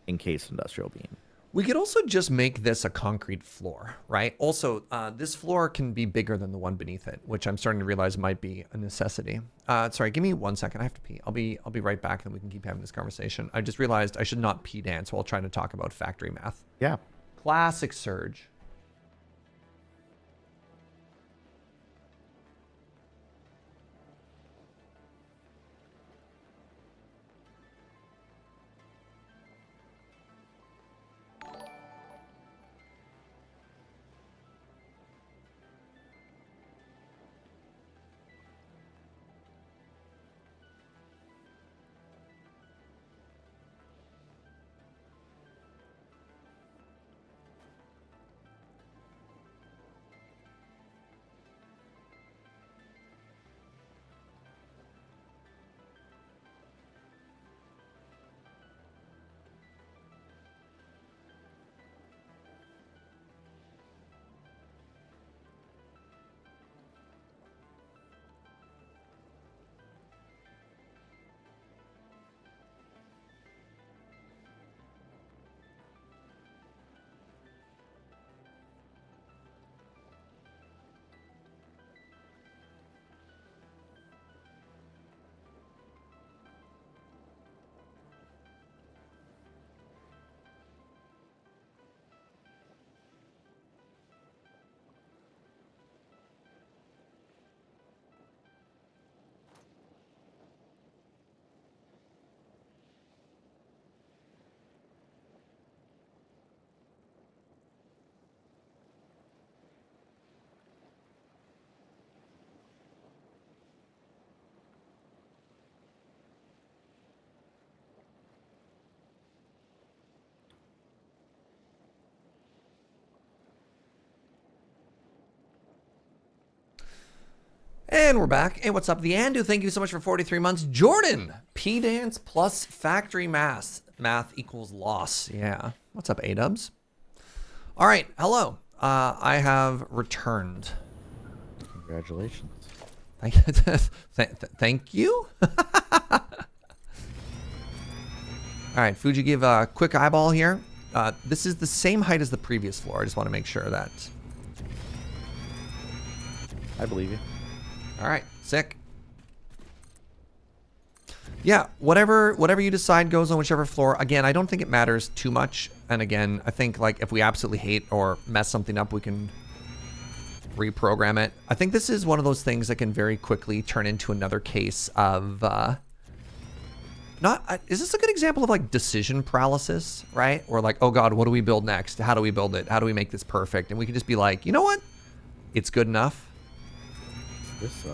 encased industrial beam. We could also just make this a concrete floor, right? Also, this floor can be bigger than the one beneath it, which I'm starting to realize might be a necessity. Sorry, give me 1 second. I have to pee. I'll be right back, and we can keep having this conversation. I just realized I should not pee dance while trying to talk about factory math. Yeah. Classic Serge. And we're back. Hey, what's up, the Andu? Thank you so much for 43 months. Jordan, P-Dance plus factory math. Math equals loss. Yeah. What's up, A-Dubs? All right. Hello. I have returned. Congratulations. Thank you. All right. Fugi, give a quick eyeball here. This is the same height as the previous floor. I just want to make sure that... I believe you. All right, sick. Yeah, whatever you decide goes on whichever floor. Again, I don't think it matters too much. And again, I think like if we absolutely hate or mess something up, we can reprogram it. I think this is one of those things that can very quickly turn into another case of is this a good example of like decision paralysis, right? Or like, oh God, what do we build next? How do we build it? How do we make this perfect? And we can just be like, you know what? It's good enough. This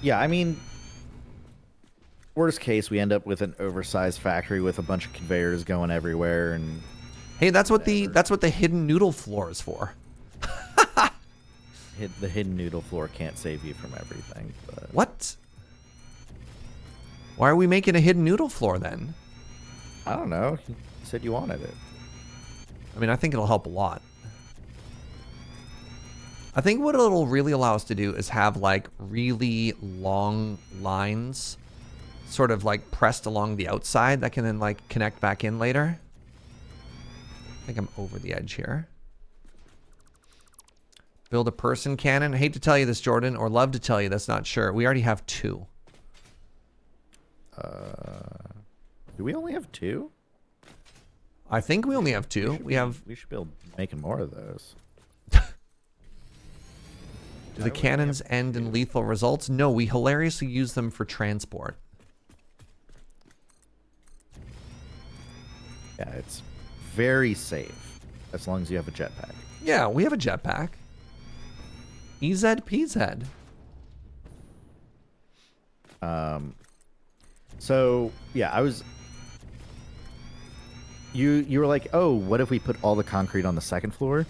yeah, I mean, worst case, we end up with an oversized factory with a bunch of conveyors going everywhere, and hey, that's what the hidden noodle floor is for. the hidden noodle floor can't save you from everything. But... What? Why are we making a hidden noodle floor then? I don't know. You said you wanted it. I mean, I think it'll help a lot. I think what it'll really allow us to do is have like really long lines sort of like pressed along the outside that can then like connect back in later. I think I'm over the edge here. Build a person cannon. I hate to tell you this, Jordan, or love to tell you that's not sure. We already have 2. Do we only have 2? I think we only have 2. We should be making more of those. Do the cannons end in lethal results? No, we hilariously use them for transport. Yeah, it's very safe as long as you have a jetpack. Yeah, we have a jetpack. EZ-PZ. So yeah, I was. You were like, oh, what if we put all the concrete on the second floor?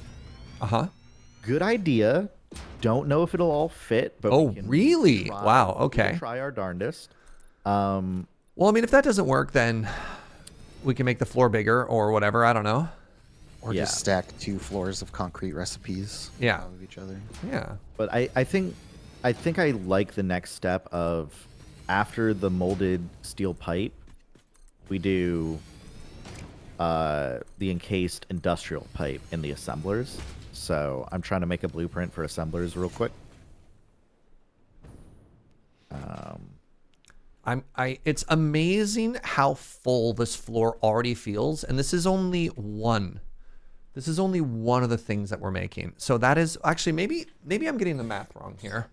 Uh-huh. Good idea. Don't know if it'll all fit, but oh, we can really? try, Wow. we Okay. can try our darndest. Well, I mean, if that doesn't work, then we can make the floor bigger or whatever. I don't know. Or Yeah. just stack 2 floors of concrete recipes Yeah. on top of each other. Yeah. But I think I like the next step of after the molded steel pipe, we do the encased industrial pipe in the assemblers. So I'm trying to make a blueprint for assemblers real quick. It's amazing how full this floor already feels, and this is only one. This is only one of the things that we're making. So that is actually maybe I'm getting the math wrong here.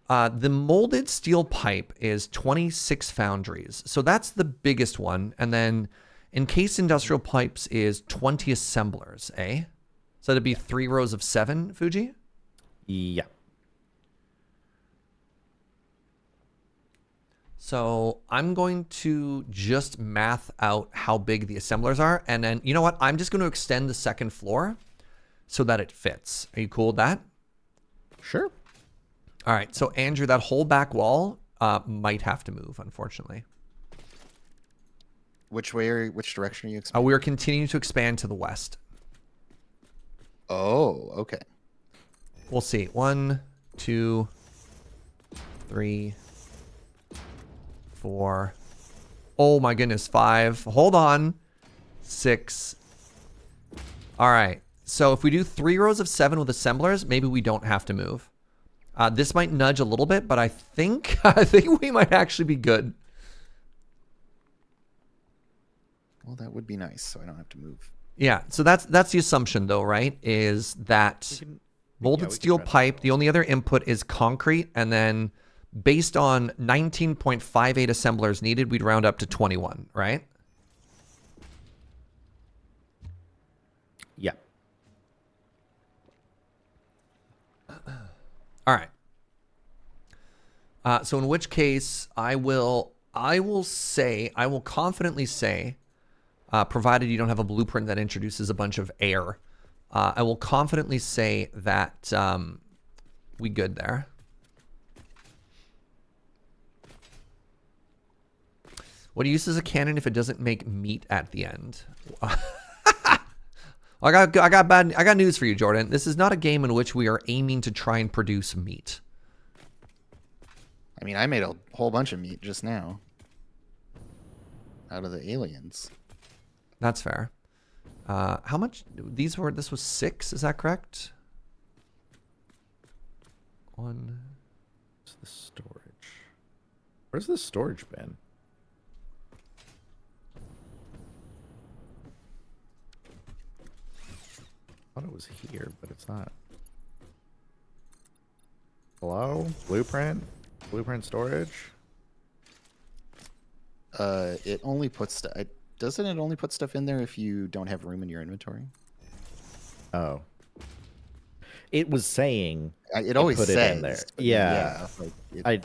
The molded steel pipe is 26 foundries. So that's the biggest one, and then encased industrial pipes is 20 assemblers, eh? So that'd be 3 rows of 7, Fugi? Yeah. So I'm going to just math out how big the assemblers are. And then, you know what? I'm just going to extend the second floor so that it fits. Are you cool with that? Sure. All right. So, Andrew, that whole back wall might have to move, unfortunately. Which direction are you expecting? We are continuing to expand to the west. Oh, okay. We'll see. 1, 2, 3, 4. Oh my goodness, 5. Hold on. 6. All right. So if we do 3 rows of 7 with assemblers, maybe we don't have to move. This might nudge a little bit, but I think we might actually be good. Well, that would be nice, so I don't have to move. Yeah. So that's the assumption, though, right? Is that molded steel pipe? The only other input is concrete, and then based on 19.58 assemblers needed, we'd round up to 21, right? Yeah. All right. So in which case, I will confidently say, provided you don't have a blueprint that introduces a bunch of air, I will confidently say that we good there. What use is a cannon if it doesn't make meat at the end? I got news for you, Jordan. This is not a game in which we are aiming to try and produce meat. I mean, I made a whole bunch of meat just now out of the aliens. That's fair. How much? This was 6. Is that correct? 1. Where's the storage? Where's the storage bin? I thought it was here, but it's not. Hello? Blueprint? Blueprint storage? It only puts stuff. Doesn't it only put stuff in there if you don't have room in your inventory? Oh. It was saying It always put says it in there. but Yeah. Like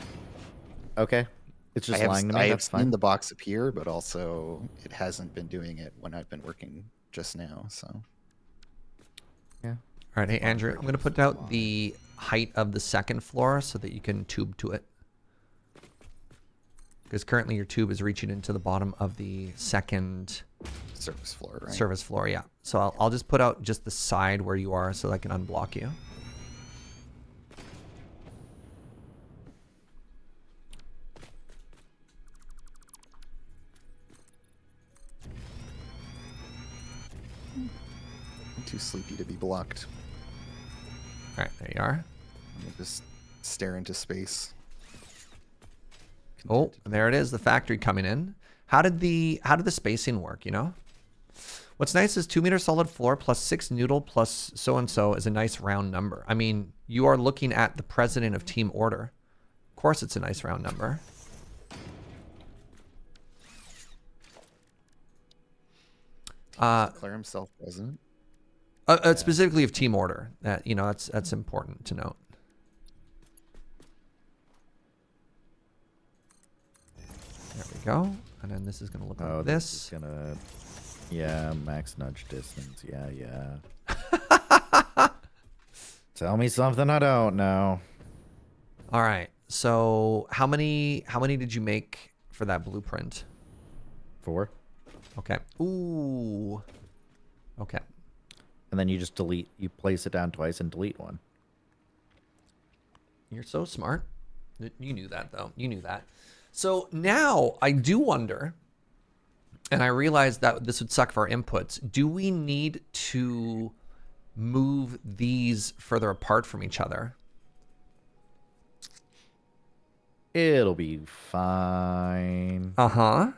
Okay. It's just lying to me. I have That's seen fine. the box appear, but also it hasn't been doing it when I've been working just now. So Yeah. All right, hey Andrew, I'm gonna put out the height of the 2nd floor so that you can tube to it. Because currently your tube is reaching into the bottom of the 2nd service floor, right? service floor, yeah. So I'll just put out just the side where you are so that I can unblock you. I'm too sleepy to be blocked. All right, there you are. I'm gonna just stare into space. Oh, and there it is, the factory coming in. How did the spacing work, you know? What's nice is 2 meter solid floor plus 6 noodle plus so-and-so is a nice round number. I mean, you are looking at the president of Team Order. Of course it's a nice round number. Declare himself president. Specifically of Team Order. You know, that's important to note. There we go. And then this is going to look like This this. is gonna... Yeah, max nudge distance. Yeah, yeah. Tell me something I don't know. All right. So how many did you make for that blueprint? 4. Okay. Ooh. Okay. And then you just delete. You place it down twice and delete one. You're so smart. You knew that, though. You knew that. So now I do wonder, and I realize that this would suck for our inputs. Do we need to move these further apart from each other? It'll be fine. Uh-huh.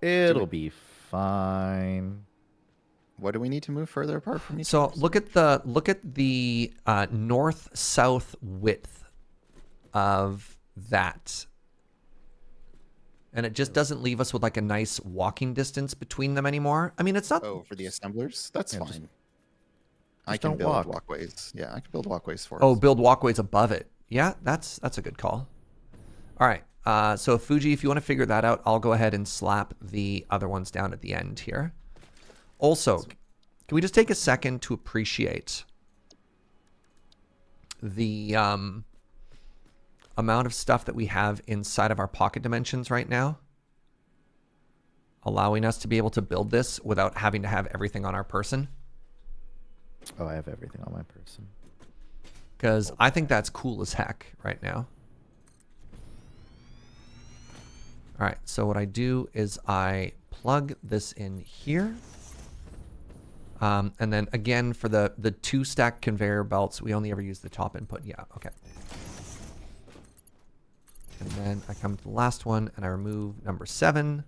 It'll be fine. What do we need to move further apart from each So other? look at the north-south width of that. And it just doesn't leave us with like a nice walking distance between them anymore. I mean, it's not... Oh, for the assemblers? That's Yeah, fine. I just can don't build walk. walkways. Yeah, I can build walkways for Oh, us. build walkways above it. Yeah, that's a good call. All right. So Fugi, if you want to figure that out, I'll go ahead and slap the other ones down at the end here. Also, can we just take a second to appreciate the amount of stuff that we have inside of our pocket dimensions right now, allowing us to be able to build this without having to have everything on our person? Oh, I have everything on my person. Because I think that's cool as heck right now. All right, so what I do is I plug this in here. And then again, for the 2-stack conveyor belts, we only ever use the top input. Yeah, okay. And then I come to the last one and I remove number 7.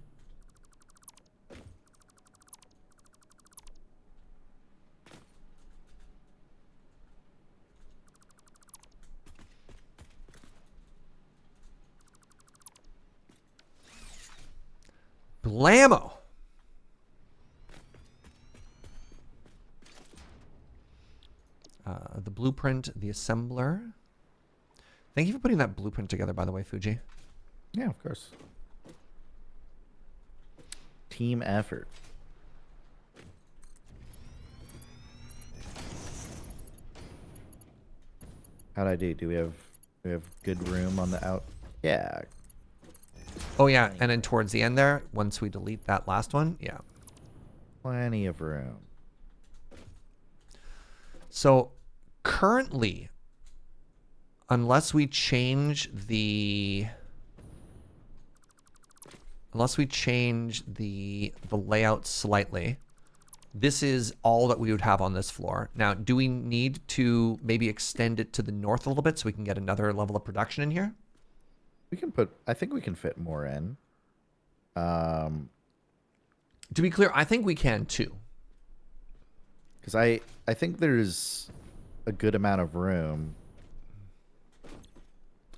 Blammo! The blueprint, the assembler. Thank you for putting that blueprint together, by the way, Fugi. Yeah, of course. Team effort. How'd I do? Do we have good room on the out? Yeah, Oh yeah, and then towards the end there, once we delete that last one, yeah. plenty of room. So currently, unless we change the layout slightly, this is all that we would have on this floor. Now, do we need to maybe extend it to the north a little bit so we can get another level of production in here? We can put. I think we can fit more in. To be clear, I think we can too. Because I think there's a good amount of room.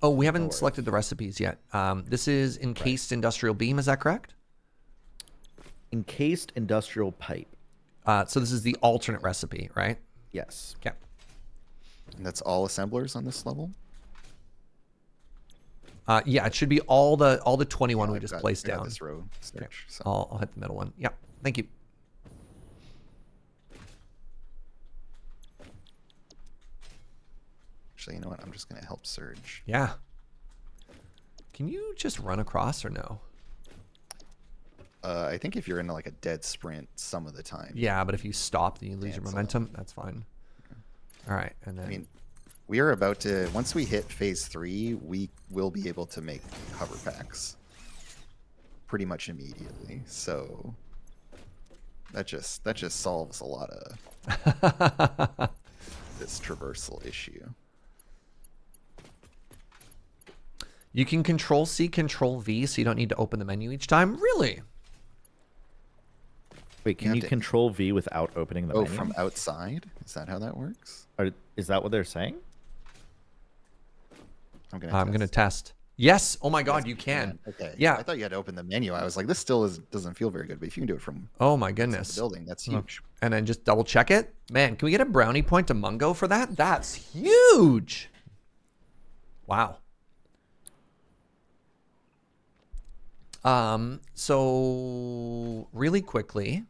Oh, we haven't selected the recipes yet. This is encased industrial beam. Is that correct? Encased industrial pipe. So this is the alternate recipe, right? Yes. Okay. And that's all assemblers on this level? Yeah, it should be all the 21 we I've just got- placed I got down. this row search, so. I'll hit the middle one. Yeah, thank you. Actually, you know what? I'm just going to help Serge. Yeah. Can you just run across or no? I think if you're in like a dead sprint some of the time. Yeah, but if you stop, then you lose your Cancel. momentum. That's fine. All right, and then I mean, we are about to, once we hit phase 3, we will be able to make cover packs pretty much immediately. So that just solves a lot of this traversal issue. you can Control C, Control V, so you don't need to open the menu each time. Really? Wait, can have you to- control V without opening the Oh, menu? from outside? Is that how that works? Is that what they're saying? I'm I'm gonna gonna test. Yes. Oh my God, Yes, you can. Okay. Yeah. I thought you had to open the menu. I was like, this still doesn't feel very good, but if you can do it from Oh my inside goodness. the building, that's huge. And then just double check it. Man, can we get a brownie point to Mungo for that? That's huge. Wow. So really quickly,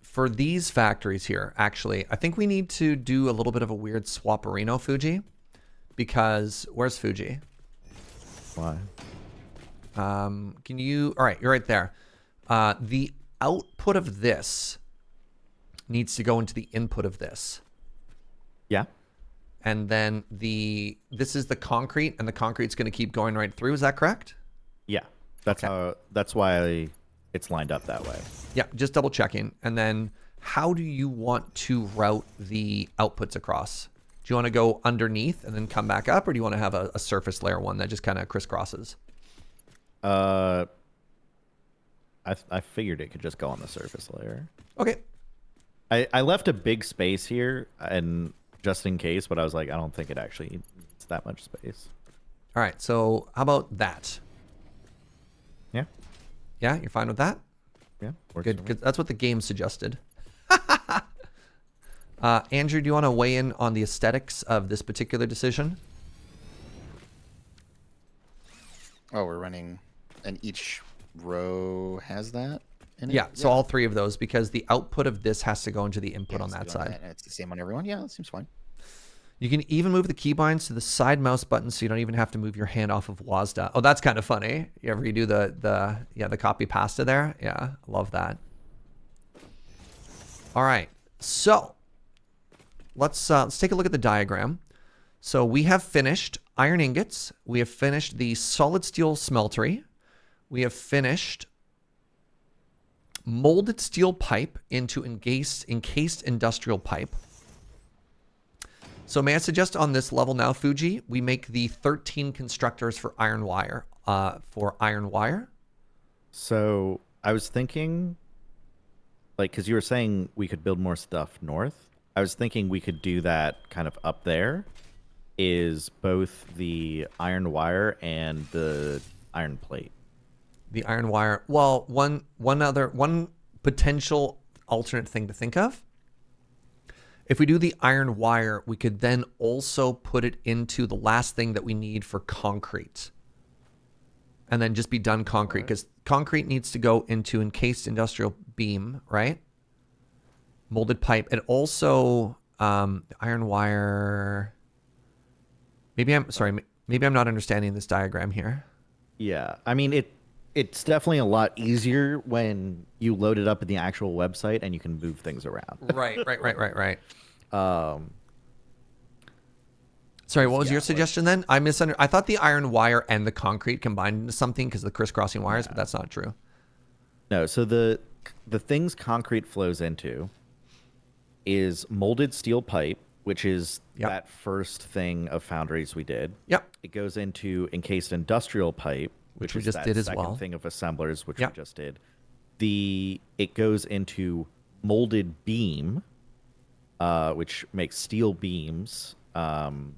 for these factories here, actually, I think we need to do a little bit of a weird swapperino, Fugi, because where's Fugi? Why? Can you, all right, you're right there. The output of this needs to go into the input of this. Yeah. And then this is the concrete, and the concrete's going to keep going right through. Is that correct? Yeah. That's why it's lined up that way. Yeah, just double checking. And then how do you want to route the outputs across? Do you want to go underneath and then come back up, or do you want to have a surface layer one that just kind of crisscrosses? I figured it could just go on the surface layer. Okay. I left a big space here and just in case, but I was like, I don't think it actually needs that much space. All right, so how about that? Yeah. Yeah, you're fine with that? Yeah. Works Good, for me. because that's what the game suggested. Andrew, do you want to weigh in on the aesthetics of this particular decision? Oh, we're running, and each row has that in it? Yeah, so all three of those, because the output of this has to go into the input Yeah, on so that doing side. and it's the same on everyone? Yeah, that seems fine. You can even move the keybinds to the side mouse button, so you don't even have to move your hand off of WASD. Oh, that's kind of funny. You ever do the copy pasta there? Yeah, I love that. All right, so let's take a look at the diagram. So we have finished iron ingots. We have finished the solid steel smeltery. We have finished molded steel pipe into encased industrial pipe. So may I suggest on this level now, Fugi, we make the 13 constructors for iron wire. So I was thinking, like, because you were saying we could build more stuff north. I was thinking we could do that kind of up there, is both the iron wire and the iron plate. The iron wire. Well, one potential alternate thing to think of. If we do the iron wire, we could then also put it into the last thing that we need for concrete. And then just be done concrete, because concrete needs to go into encased industrial beam, right? Molded pipe. And also iron wire. Maybe I'm sorry. Maybe I'm not understanding this diagram here. Yeah, I mean it's definitely a lot easier when you load it up in the actual website and you can move things around. Right. Um, Sorry, what was Yeah, your like- suggestion then? I thought the iron wire and the concrete combined into something because of the crisscrossing wires, but that's not true. No, so the things concrete flows into is molded steel pipe, which is Yep. that first thing of foundries we did. Yep. It goes into encased industrial pipe, Which which we is just that did as second well. thing of assemblers, which Yep. we just did. It goes into molded beam, which makes steel beams. And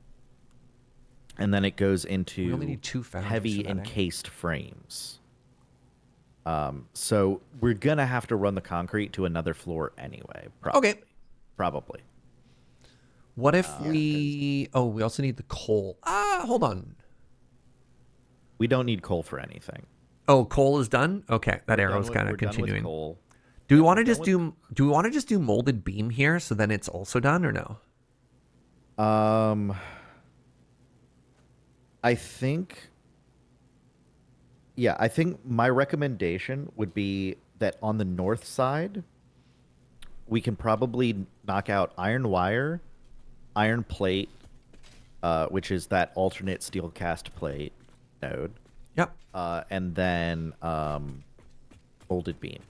then it goes into We only need 2 foundries heavy for that, eh? encased frames. So we're gonna have to run the concrete to another floor anyway. Probably. Okay. Probably. What if we... Oh, we also need the coal. Hold on. We don't need coal for anything. Oh, coal is done? Okay, that arrow's We're kind done of with continuing. coal. Do we want to just do molded beam here so then it's also done or no? I think my recommendation would be that on the north side, we can probably knock out iron wire, iron plate, which is that alternate steel cast plate node, Yep. and then molded beam.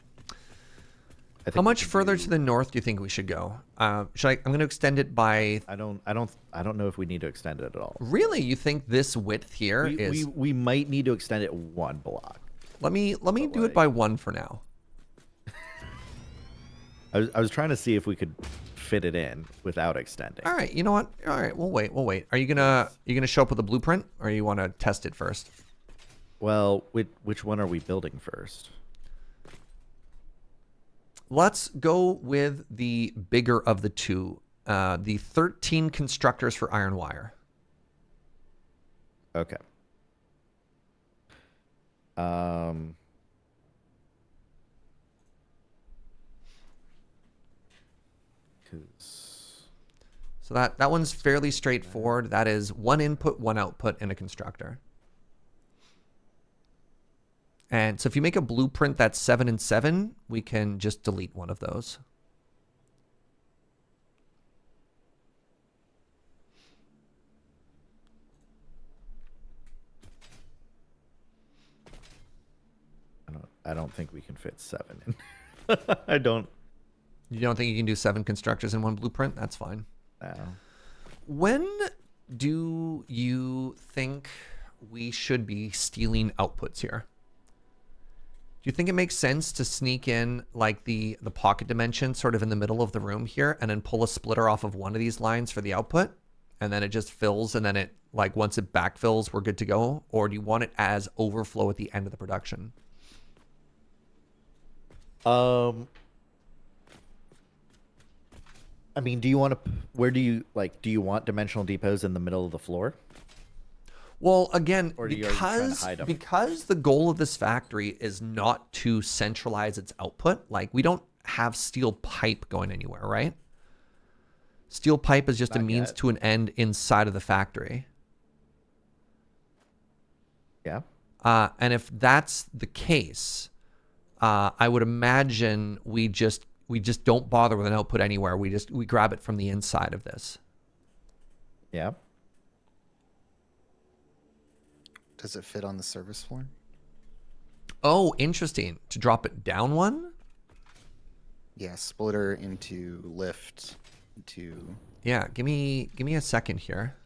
I How think we much can further do- to the north do you think we should go? I'm going to extend it by... I don't know if we need to extend it at all. Really? You think this width here is... We might need to extend it 1 block. Let me do it by 1 for now. I was trying to see if we could fit it in without extending. All right, you know what? All right, we'll wait. Are you gonna show up with a blueprint, or you want to test it first? Well, which one are we building first? Let's go with the bigger of the two, the 13 constructors for iron wire. Okay. So that one's fairly straightforward. That is 1 input, 1 output in a constructor. And so if you make a blueprint that's 7 and 7, we can just delete one of those. I don't think we can fit 7 in. I don't. You don't think you can do 7 constructors in one blueprint? That's fine. No. When do you think we should be stealing outputs here? Do you think it makes sense to sneak in like the pocket dimension sort of in the middle of the room here and then pull a splitter off of one of these lines for the output? And then it just fills and then it, like once it backfills, we're good to go? Or do you want it as overflow at the end of the production? I mean, do you want to? Where do you like? Do you want dimensional depots in the middle of the floor? Well, again, Or are you trying to hide 'em? because the goal of this factory is not to centralize its output. Like we don't have steel pipe going anywhere, right? Steel pipe is just a Not means yet. to an end inside of the factory. Yeah. And if that's the case, I would imagine we just don't bother with an output anywhere. We grab it from the inside of this. Yeah. Does it fit on the service floor? Oh, interesting. To drop it down one? Yeah, splitter into lift into. Yeah, give me a second here.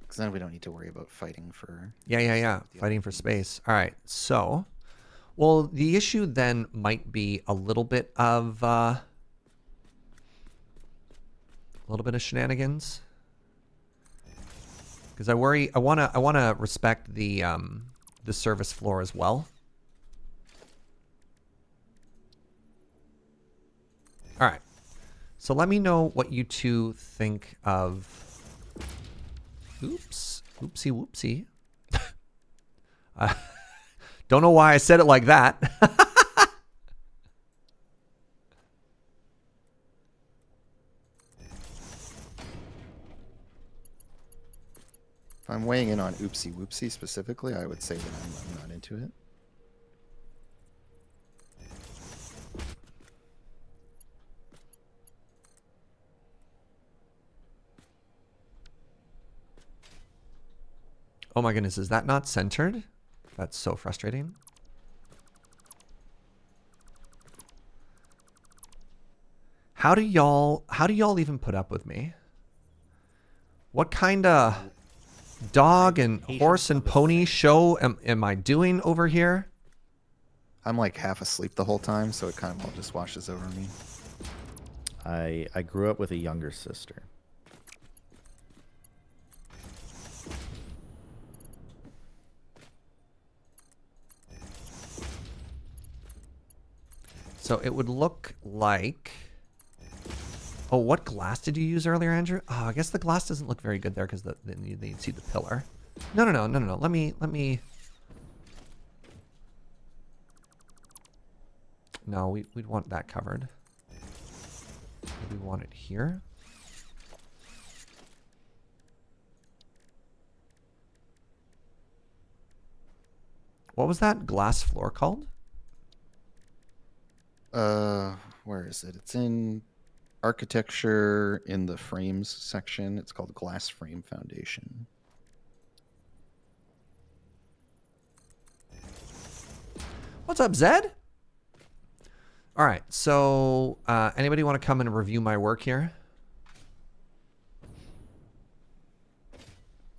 Because then we don't need to worry about fighting for. Yeah. the Fighting other for things. space. All right. So, well, the issue then might be a little bit of shenanigans. Because I worry, I wanna respect the service floor as well. All right. So let me know what you two think of. Oops. Oopsie whoopsie. Don't know why I said it like that. weighing in on Oopsie Whoopsie specifically, I would say that I'm not into it. Oh my goodness, is that not centered? That's so frustrating. How do y'all even put up with me? What kind of dog and horse and pony show am I doing over here? I'm like half asleep the whole time, so it kind of all just washes over me. I grew up with a younger sister. So it would look like... Oh, what glass did you use earlier, Andrew? Oh, I guess the glass doesn't look very good there because then you see the pillar. No. Let me... No, we'd want that covered. We want it here. What was that glass floor called? Where is it? It's in architecture in the frames section. It's called Glass Frame Foundation. What's up, Zed? All right, so anybody want to come and review my work here?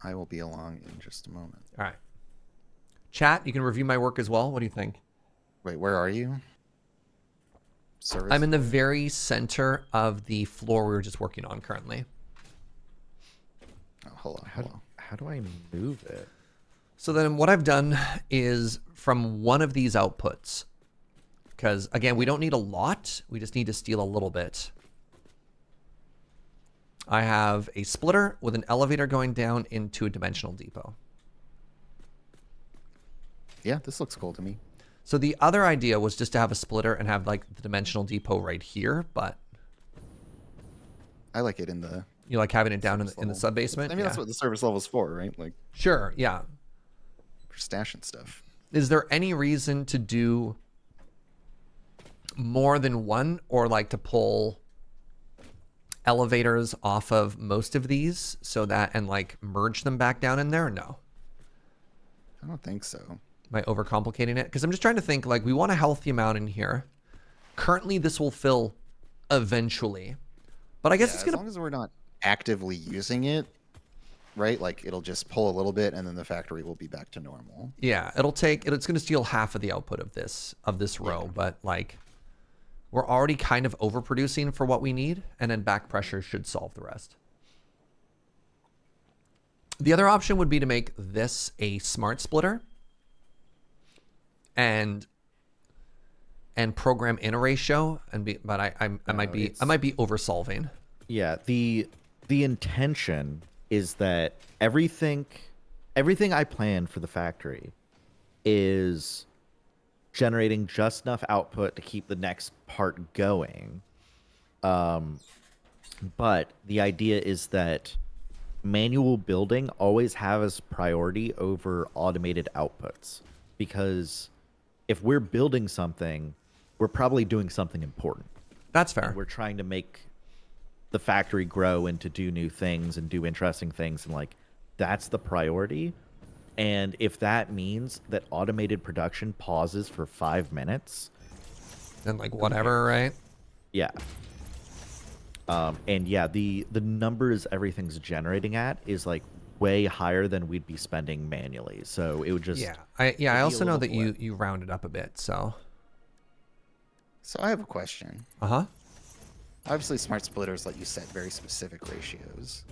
I will be along in just a moment. All right. Chat, you can review my work as well. What do you think? Wait, where are you? Service? I'm in the very center of the floor we were just working on currently. Oh, hello. How do I move it? So then what I've done is from one of these outputs, because again, we don't need a lot. We just need to steal a little bit. I have a splitter with an elevator going down into a dimensional depot. Yeah, this looks cool to me. So the other idea was just to have a splitter and have like the dimensional depot right here, but I like it in the... you like having it down in the sub basement? I mean, that's what the service level's for, right? Like, sure, yeah. for stashing stuff. Is there any reason to do more than one, or like to pull elevators off of most of these so that and like merge them back down in there? No. I don't think so. Am I overcomplicating it? Because I'm just trying to think, like, we want a healthy amount in here. Currently, this will fill eventually. But I guess it's going to... as long as we're not actively using it, right? Like, it'll just pull a little bit, and then the factory will be back to normal. Yeah, it's going to steal half of the output of this row. But, like, we're already kind of overproducing for what we need, and then back pressure should solve the rest. The other option would be to make this a smart splitter. And program in a ratio, but I might be oversolving. Yeah, the intention is that everything I plan for the factory is generating just enough output to keep the next part going. But the idea is that manual building always has priority over automated outputs, because if we're building something, we're probably doing something important. That's fair. And we're trying to make the factory grow and to do new things and do interesting things, and like that's the priority. And if that means that automated production pauses for 5 minutes, then like whatever, right? Yeah. And yeah, the numbers everything's generating at is like way higher than we'd be spending manually. So it would just... I also know that you rounded up a bit, so... So I have a question. Uh-huh. Obviously, smart splitters let you set very specific ratios.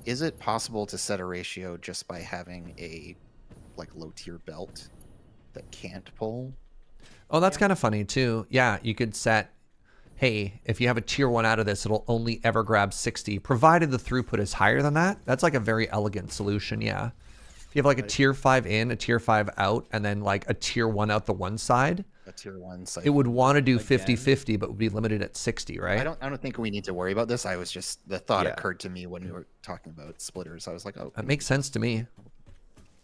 Is it possible to set a ratio just by having a like low-tier belt that can't pull? Oh, that's kind of funny, too. Yeah, you could set... Hey, if you have a tier 1 out of this, it'll only ever grab 60, provided the throughput is higher than that. That's like a very elegant solution, yeah. If you have like a tier 5 in, a tier 5 out, and then like a tier 1 out the one side, a tier 1 site. It would want to do Again? 50-50, but would be limited at 60, right? I don't think we need to worry about this. I was just the thought Yeah. occurred to me when we were talking about splitters. I was like, oh, That makes sense to me.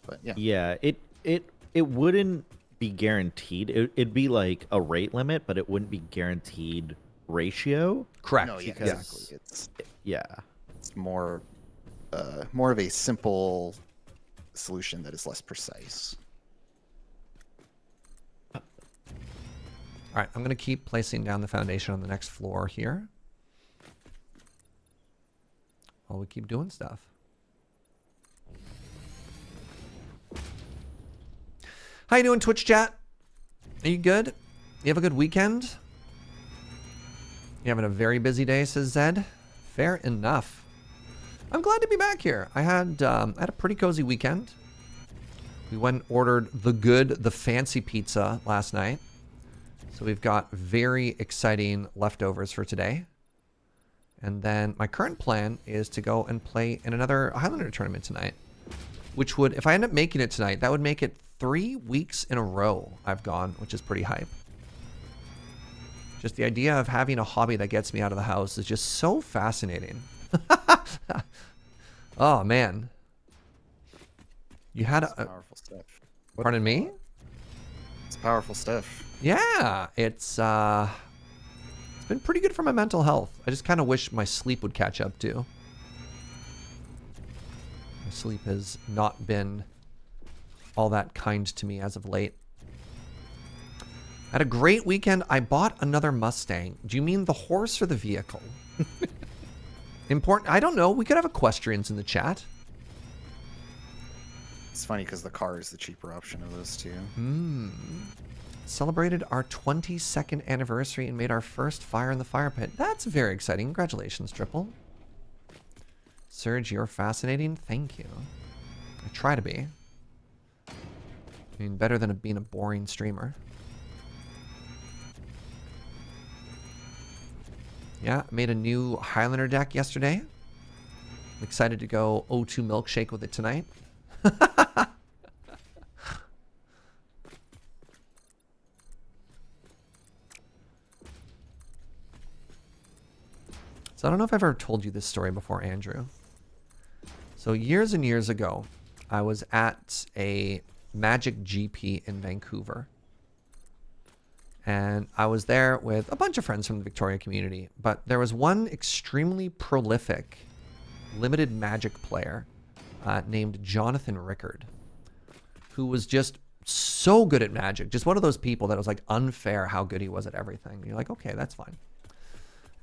but yeah. Yeah, it wouldn't be guaranteed. It'd be like a rate limit, but it wouldn't be guaranteed ratio. Correct. No, yeah, because- exactly. Yeah. It's more of a simple solution that is less precise. All right, I'm going to keep placing down the foundation on the next floor here while we keep doing stuff. How you doing, Twitch chat? Are you good? You have a good weekend? You having a very busy day, says Zed. Fair enough. I'm glad to be back here. I had a pretty cozy weekend. We went and ordered the fancy pizza last night. So we've got very exciting leftovers for today. And then my current plan is to go and play in another Highlander tournament tonight. Which would, if I end up making it tonight, that would make it 3 weeks in a row I've gone, which is pretty hype. Just the idea of having a hobby that gets me out of the house is just so fascinating. Oh, man. You had It's a... powerful stuff. Pardon me? It's powerful stuff. Yeah, it's been pretty good for my mental health. I just kind of wish my sleep would catch up too. My sleep has not been all that kind to me as of late. Had a great weekend. I bought another Mustang. Do you mean the horse or the vehicle? Important. I don't know. We could have equestrians in the chat. It's funny because the car is the cheaper option of those two. Celebrated our 22nd anniversary and made our first fire in the fire pit. That's very exciting. Congratulations, Triple. Serge, you're fascinating. Thank you. I try to be. I mean, better than being a boring streamer. Yeah, made a new Highlander deck yesterday. I'm excited to go O2 Milkshake with it tonight. So I don't know if I've ever told you this story before, Andrew. So years and years ago, I was at a Magic GP in Vancouver. And I was there with a bunch of friends from the Victoria community. But there was one extremely prolific limited Magic player named Jonathan Rickard, who was just so good at Magic. Just one of those people that was like unfair how good he was at everything. And you're like, okay, that's fine.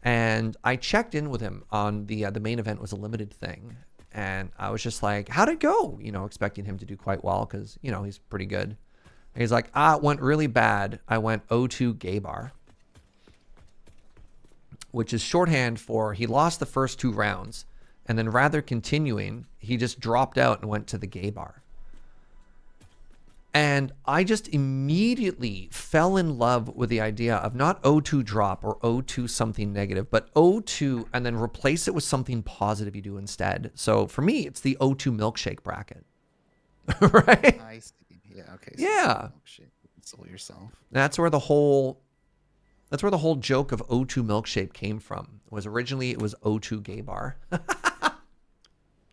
And I checked in with him on the main event was a limited thing. And I was just like, how'd it go? You know, expecting him to do quite well because, you know, he's pretty good. And he's like, it went really bad. I went O2 gay bar, which is shorthand for he lost the first 2 rounds. And then rather continuing, he just dropped out and went to the gay bar. And I just immediately fell in love with the idea of not O2 drop or O2 something negative, but O2 and then replace it with something positive you do instead. So for me, it's the O2 milkshake bracket. Right? I see. Yeah, okay. So Yeah. milkshake, console yourself. That's where the whole joke of O2 milkshake came from. It was originally it was O2 gay bar.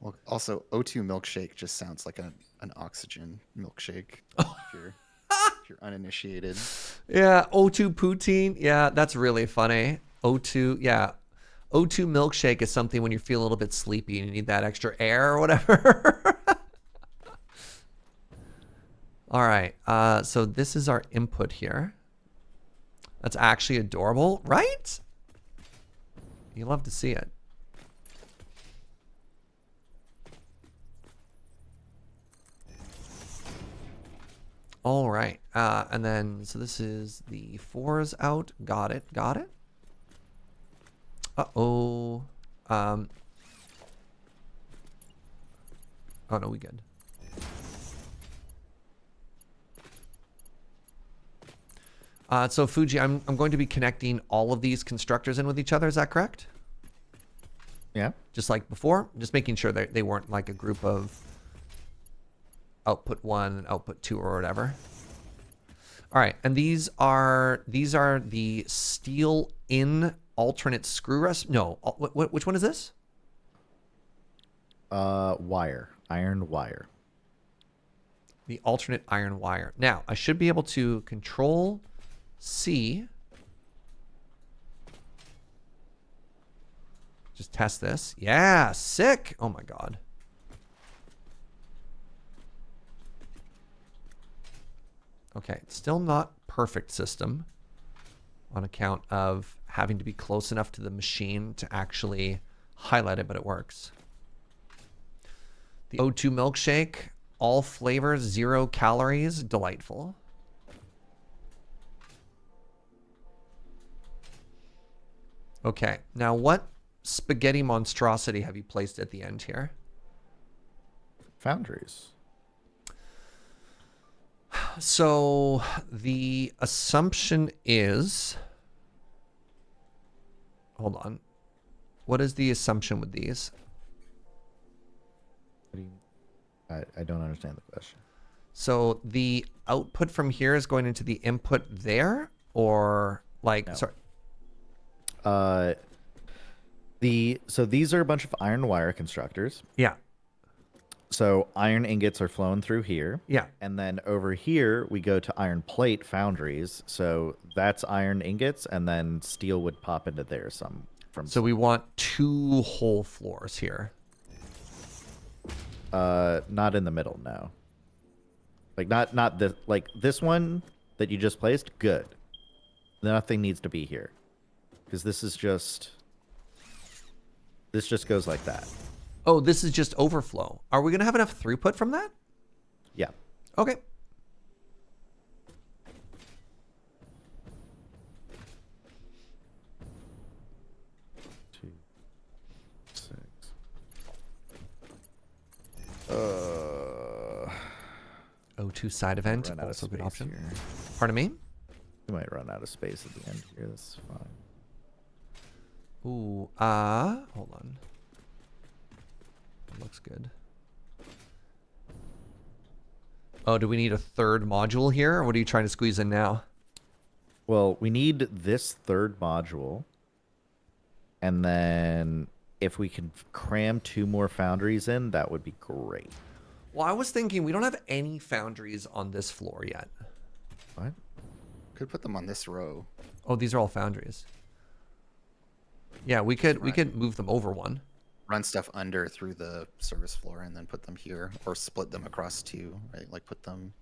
Well, also, O2 milkshake just sounds like an oxygen milkshake. Oh. If you're uninitiated. Yeah, O2 poutine. Yeah, that's really funny. O2, yeah. O2 milkshake is something when you feel a little bit sleepy and you need that extra air or whatever. All right, so this is our input here. That's actually adorable, right? You love to see it. All right, and then, so this is the 4s out. Got it, got it. Uh-oh. Oh, no, we good. So Fugi, I'm going to be connecting all of these constructors in with each other. Is that correct? Yeah. Just like before? Just making sure that they weren't like a group of output 1 and output 2 or whatever. All right, and these are the steel in alternate screw rest. No, which one is this? Wire, iron wire. The alternate iron wire. Now I should be able to Control C. Just test this. Yeah, sick. Oh my god. Okay, still not perfect system on account of having to be close enough to the machine to actually highlight it, but it works. The O2 milkshake, all flavors, 0 calories, delightful. Okay, now what spaghetti monstrosity have you placed at the end here? Foundries. So the assumption is, hold on. What is the assumption with these? What do you, I don't understand the question. So the output from here is going into the input there, or like, No. sorry. So these are a bunch of iron wire constructors. Yeah. So iron ingots are flowing through here. Yeah. And then over here we go to iron plate foundries. So that's iron ingots, and then steel would pop into there some from. So we want 2 whole floors here. Not in the middle, no. Like not this, like this one that you just placed. Good. Nothing needs to be here, because this just goes like that. Oh, this is just overflow. Are we going to have enough throughput from that? Yeah. Okay. Two, 6. O2 side event, Run out of also a good space option. here. Pardon me? We might run out of space at the end here. That's fine. Ooh, hold on. That looks good. Oh, do we need a third module here, or what are you trying to squeeze in now? Well, we need this third module, and then if we can cram 2 more foundries in, that would be great. Well, I was thinking we don't have any foundries on this floor yet. What? Could put them on this row. Oh, these are all foundries. Yeah, we could move them over one. Run stuff under through the service floor and then put them here, or split them across 2, right? Like put them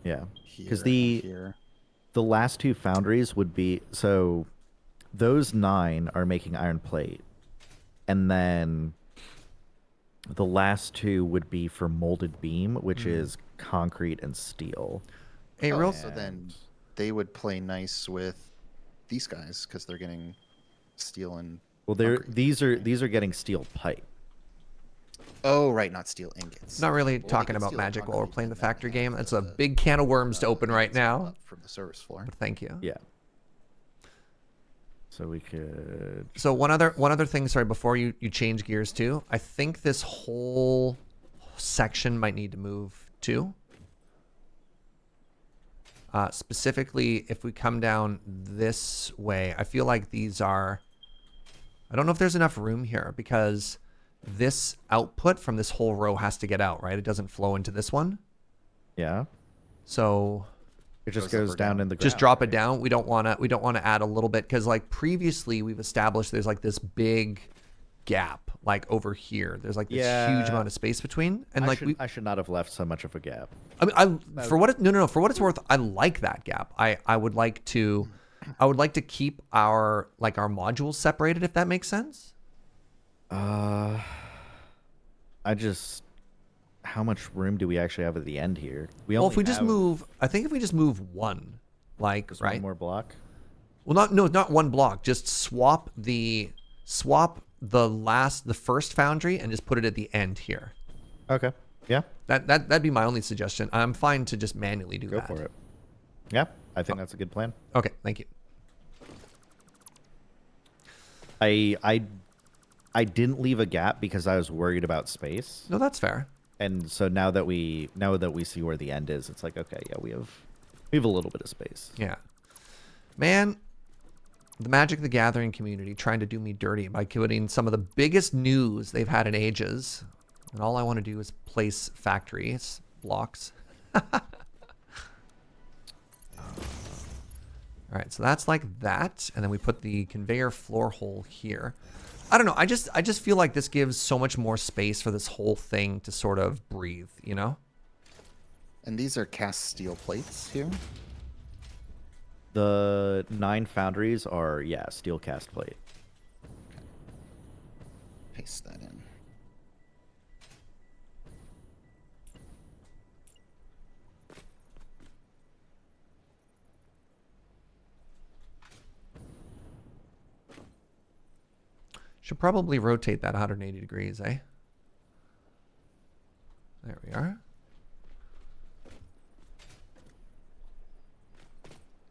Yeah, here because and here. the last 2 foundries would be, so those 9 are making iron plate, and then the last 2 would be for molded beam, which is concrete and steel. Hey, Oh, real. so then they would play nice with these guys because they're getting steel and. Well, concrete. these are getting steel pipe. Oh, right, not steel ingots. Not really Well, they talking could about steal magic while we're concrete playing the and then factory have game. That's a the- big can of worms to open right ingots now. up from the service floor. But thank you. Yeah. So we could. So one other thing, sorry, before you change gears too, I think this whole section might need to move too. Specifically, if we come down this way, I feel like these are. I don't know if there's enough room here because this output from this whole row has to get out, right? It doesn't flow into this one. Yeah. So It just Goes up goes or down down? in the ground. just drop it right? down. We don't want to add a little bit because like previously we've established there's like this big gap like over here. There's like this huge Yeah. amount of space between, and like I should not have left so much of a gap. I mean, for what it's worth, I like that gap. I would like to keep our modules separated, if that makes sense. I just, how much room do we actually have at the end here? Well, if only we just have move, I think if we just move one, like just right, one more block. well, not one block, just swap the first foundry and just put it at the end here. Okay. Yeah. That'd be my only suggestion. I'm fine to just manually do Go that. for it. Yeah, I think that's a good plan. Okay, thank you. I didn't leave a gap because I was worried about space. No, that's fair. And so now that we see where the end is, it's like, okay, yeah, we have We have a little bit of space. Yeah. Man, the Magic the Gathering community trying to do me dirty by putting some of the biggest news they've had in ages. And all I want to do is place factories, blocks. All right, so that's like that. And then we put the conveyor floor hole here. I don't know. I just feel like this gives so much more space for this whole thing to sort of breathe, you know? And these are cast steel plates here. The 9 foundries are, yeah, steel cast plate. Paste that in. Should probably rotate that 180 degrees, eh? There we are.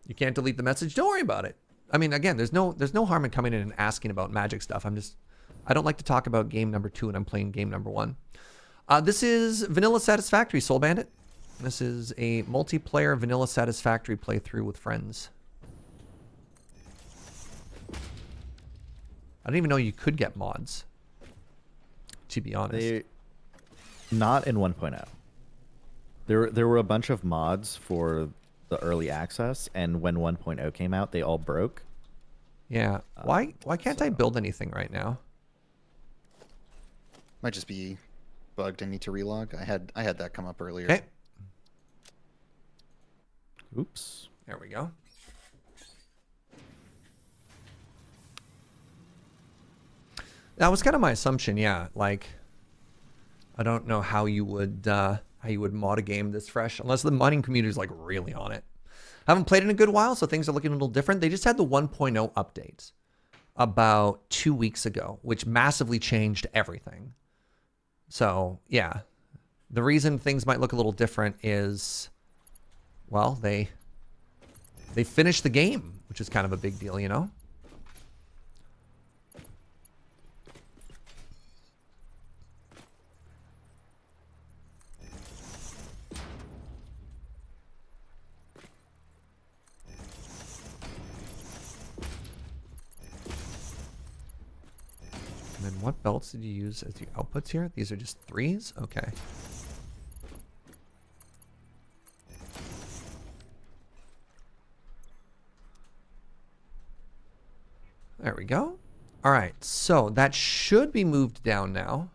You can't delete the message. Don't worry about it. I mean, again, there's no harm in coming in and asking about Magic stuff. I don't like to talk about game number 2 and I'm playing game number 1. This is Vanilla Satisfactory, Soul Bandit. This is a multiplayer Vanilla Satisfactory playthrough with friends. I didn't even know you could get mods, to be honest. Not in 1.0. There were a bunch of mods for the early access, and when 1.0 came out, they all broke. Yeah. Why can't I build anything right now? Might just be bugged and need to relog. I had that come up earlier. Okay. Oops. There we go. That was kind of my assumption, yeah. Like, I don't know how you would mod a game this fresh, unless the mining community is like really on it. I haven't played in a good while, so things are looking a little different. They just had the 1.0 update about 2 weeks ago, which massively changed everything. So yeah, the reason things might look a little different is, well, they finished the game, which is kind of a big deal, you know? And then what belts did you use as your outputs here? These are just 3s? Okay. There we go. All right, so that should be moved down now.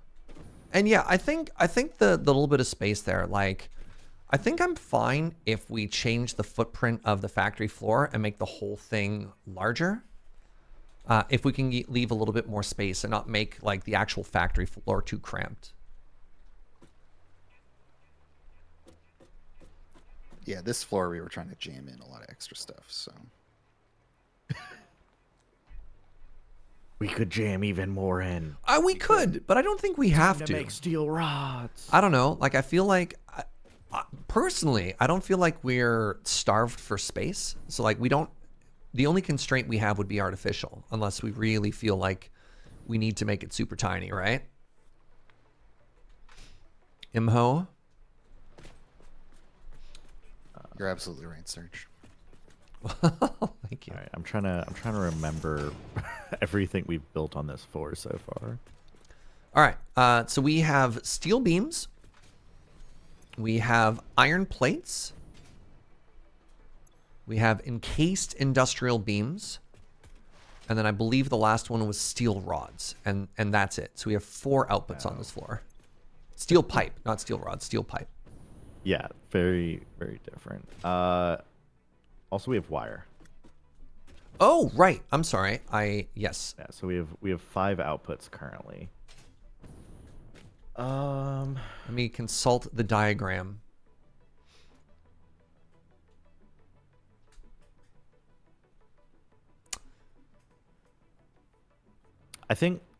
And yeah, I think the little bit of space there, like, I think I'm fine if we change the footprint of the factory floor and make the whole thing larger. If we can leave a little bit more space and not make like the actual factory floor too cramped. Yeah, this floor we were trying to jam in a lot of extra stuff, so. We could jam even more in. We could, but I don't think we have to. Make steel rods. I don't know. Like, I feel like, personally, I don't feel like we're starved for space. So like the only constraint we have would be artificial, unless we really feel like we need to make it super tiny, right? Imho? You're absolutely right, Serge. Thank you. All right, I'm trying to remember everything we've built on this floor so far. All right, so we have steel beams. We have iron plates. We have encased industrial beams. And then I believe the last one was steel rods. And that's it. So we have 4 outputs on this floor. Steel pipe, not steel rods, steel pipe. Yeah, very, very different. Also, we have wire. Oh, right. I'm sorry. Yes. Yeah, so we have 5 outputs currently. Let me consult the diagram.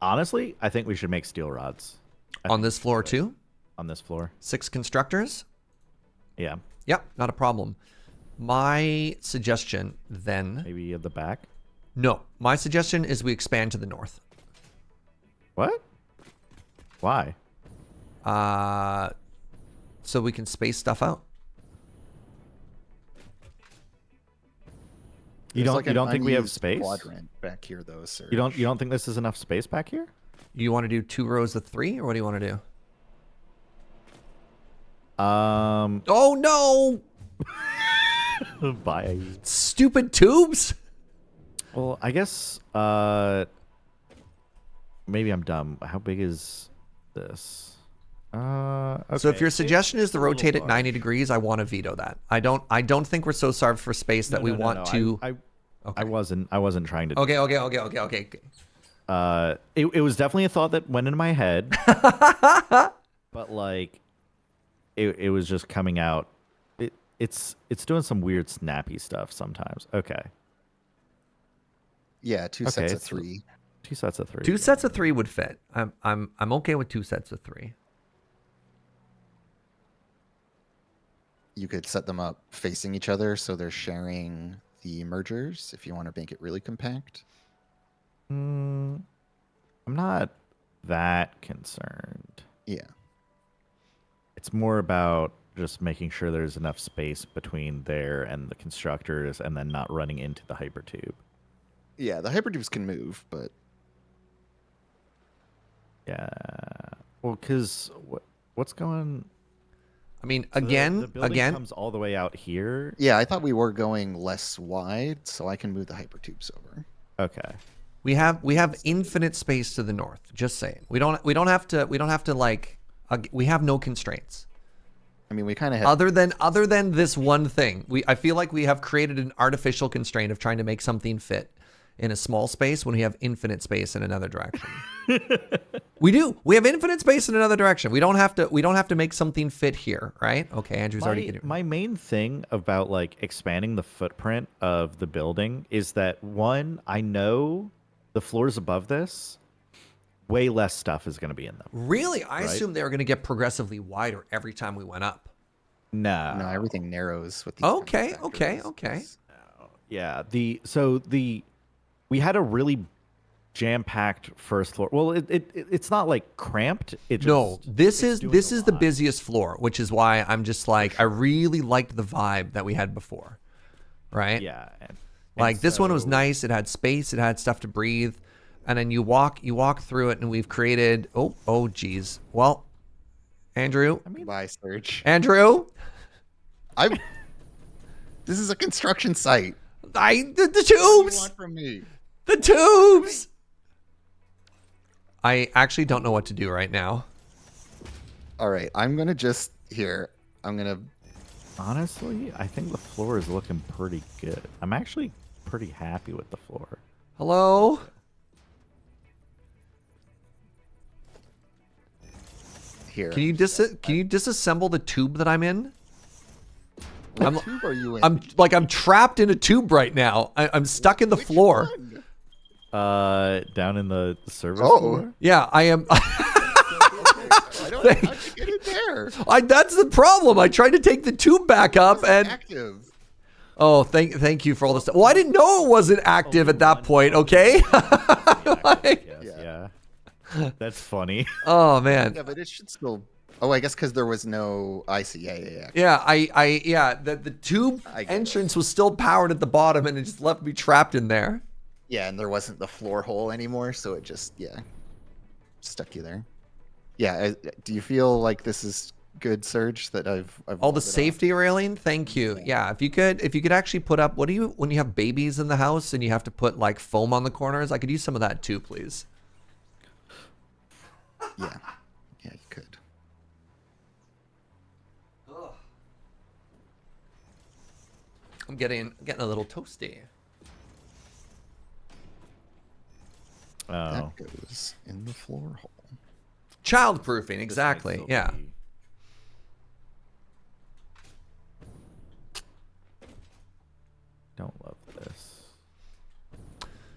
Honestly, I think we should make steel rods. On this floor too? On this floor. 6 constructors? Yeah. Yep, not a problem. My suggestion then... Maybe at the back? No, my suggestion is we expand to the north. What? Why? So we can space stuff out. You There's like you an don't think we have unused space? quadrant back here, though, sir. You don't think this is enough space back here? You want to do 2 rows of 3, or what do you want to do? Oh no! Bye. Stupid tubes. Well, I guess maybe I'm dumb. How big is this? Okay. So if your suggestion is to a little rotate it large. 90 degrees, I want to veto that. I don't think we're so starved for space that we want to. I wasn't trying to. Okay. It was definitely a thought that went into my head, but like, it was just coming out. It's doing some weird snappy stuff sometimes. Okay. Yeah, two sets of 3. 2 sets of 3. 2 sets of 3 would fit. I'm okay with 2 sets of 3. You could set them up facing each other so they're sharing the mergers if you want to make it really compact. I'm not that concerned. Yeah. It's more about just making sure there's enough space between there and the constructors, and then not running into the hypertube. Yeah, the hypertubes can move, but Yeah. Well, because what's going? I mean, So again, the building comes all the way out here. yeah, I thought we were going less wide, so I can move the hypertubes over. Okay. we have infinite space to the north. Just saying, we don't have to like. We have no constraints. I mean, we kind of have. Other than this one thing, I feel like we have created an artificial constraint of trying to make something fit in a small space when we have infinite space in another direction. We do. We have infinite space in another direction. We don't have to make something fit here, right? Okay, Andrew's already getting. My main thing about like expanding the footprint of the building is that, one, I know the floors above this, way less stuff is going to be in them. Really, I assumed they were going to get progressively wider every time we went up. No. No, everything narrows with these. Okay. Yeah. We had a really jam-packed first floor. Well, it's not like cramped. This is doing a the lot. busiest floor, which is why I'm just like I really liked the vibe that we had before, right? Yeah. Like this one was nice. It had space. It had stuff to breathe, and then you walk through it, and we've created. Oh, geez. Well, Andrew. Bye, Serge. Andrew. This is a construction site. The What do you tubes. want from me? The tubes. I actually don't know what to do right now. All right, I'm gonna just here. I'm gonna. Honestly, I think the floor is looking pretty good. I'm actually pretty happy with the floor. Hello. Here. Can you disassemble the tube that I'm in? What tube are you in? I'm trapped in a tube right now. I'm stuck in the Which floor. one? Down in the service Oh. floor. Yeah, I am. I don't know how to get in there. That's the problem. I tried to take the tube back up, It's and active. oh, thank you for all this stuff. Well, I didn't know it wasn't active at that point. Okay. Like, Yeah. That's funny. oh man. Yeah, but it should still. Oh, I guess because there was no. I see. Yeah. Yeah. The tube I get it. entrance was still powered at the bottom, and it just left me trapped in there. Yeah, and there wasn't the floor hole anymore, so it just stuck you there. Yeah. Do you feel like this is good, Serge? That I've All the rolled it off? safety railing. Thank you. Yeah. If you could actually put up. What do you when you have babies in the house and you have to put like foam on the corners? I could use some of that too, please. Yeah, you could. I'm getting a little toasty. Oh. That goes in the floor hole. Childproofing, exactly. Yeah. Don't love this.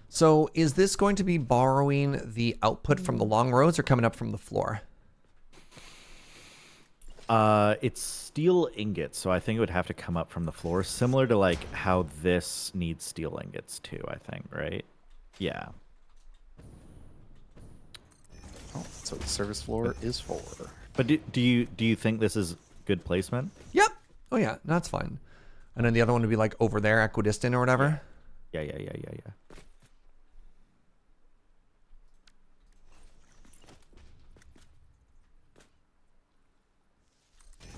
So is this going to be borrowing the output from the long rows or coming up from the floor? It's steel ingots, so I think it would have to come up from the floor, similar to like how this needs steel ingots too. I think, right? Yeah. Oh, so the service floor is 4. But do you think this is good placement? Yep. Oh yeah, that's fine. And then the other one would be like over there, equidistant or whatever. Yeah.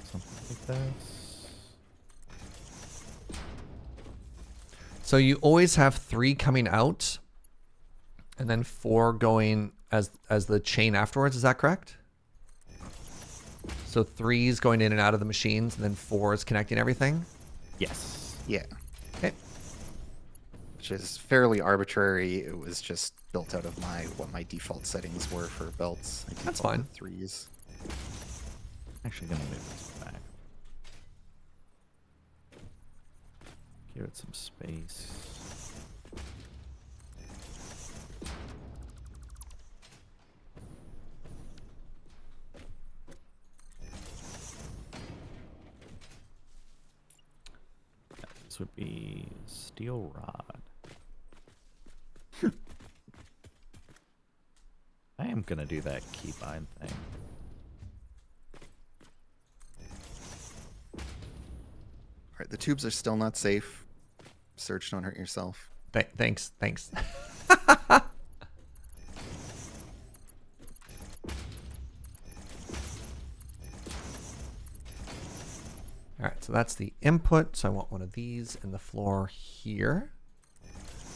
Something like this. So you always have 3 coming out, and then 4 going as the chain afterwards. Is that correct? So 3 is going in and out of the machines, and then 4 is connecting everything. Yes. Yeah, Okay. which is fairly arbitrary. It was just built out of what my default settings were for belts. I That's defaulted fine. 3s. Actually, gonna move this back. Give it some space. This would be steel rod. I am gonna do that keybind thing. All right, the tubes are still not safe. Serge, don't hurt yourself. Thanks. All right, so that's the input. So I want one of these in the floor here.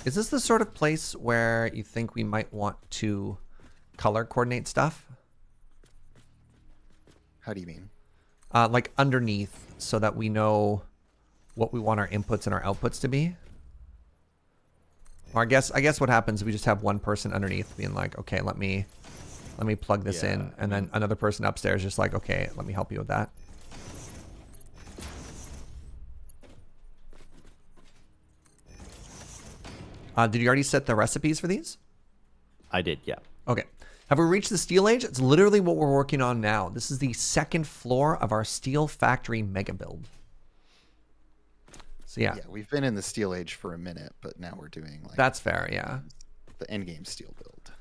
Is this the sort of place where you think we might want to color coordinate stuff? How do you mean? Like underneath, so that we know what we want our inputs and our outputs to be. Or I guess what happens, we just have one person underneath being like, okay, let me plug this in, and then another person upstairs just like, okay, let me help you with that. Did you already set the recipes for these? I did, yeah. Okay. Have we reached the steel age? It's literally what we're working on now. This is the 2nd floor of our steel factory mega build. So yeah, We've been in the steel age for a minute, but now we're doing like that's fair. Yeah. the endgame steel build.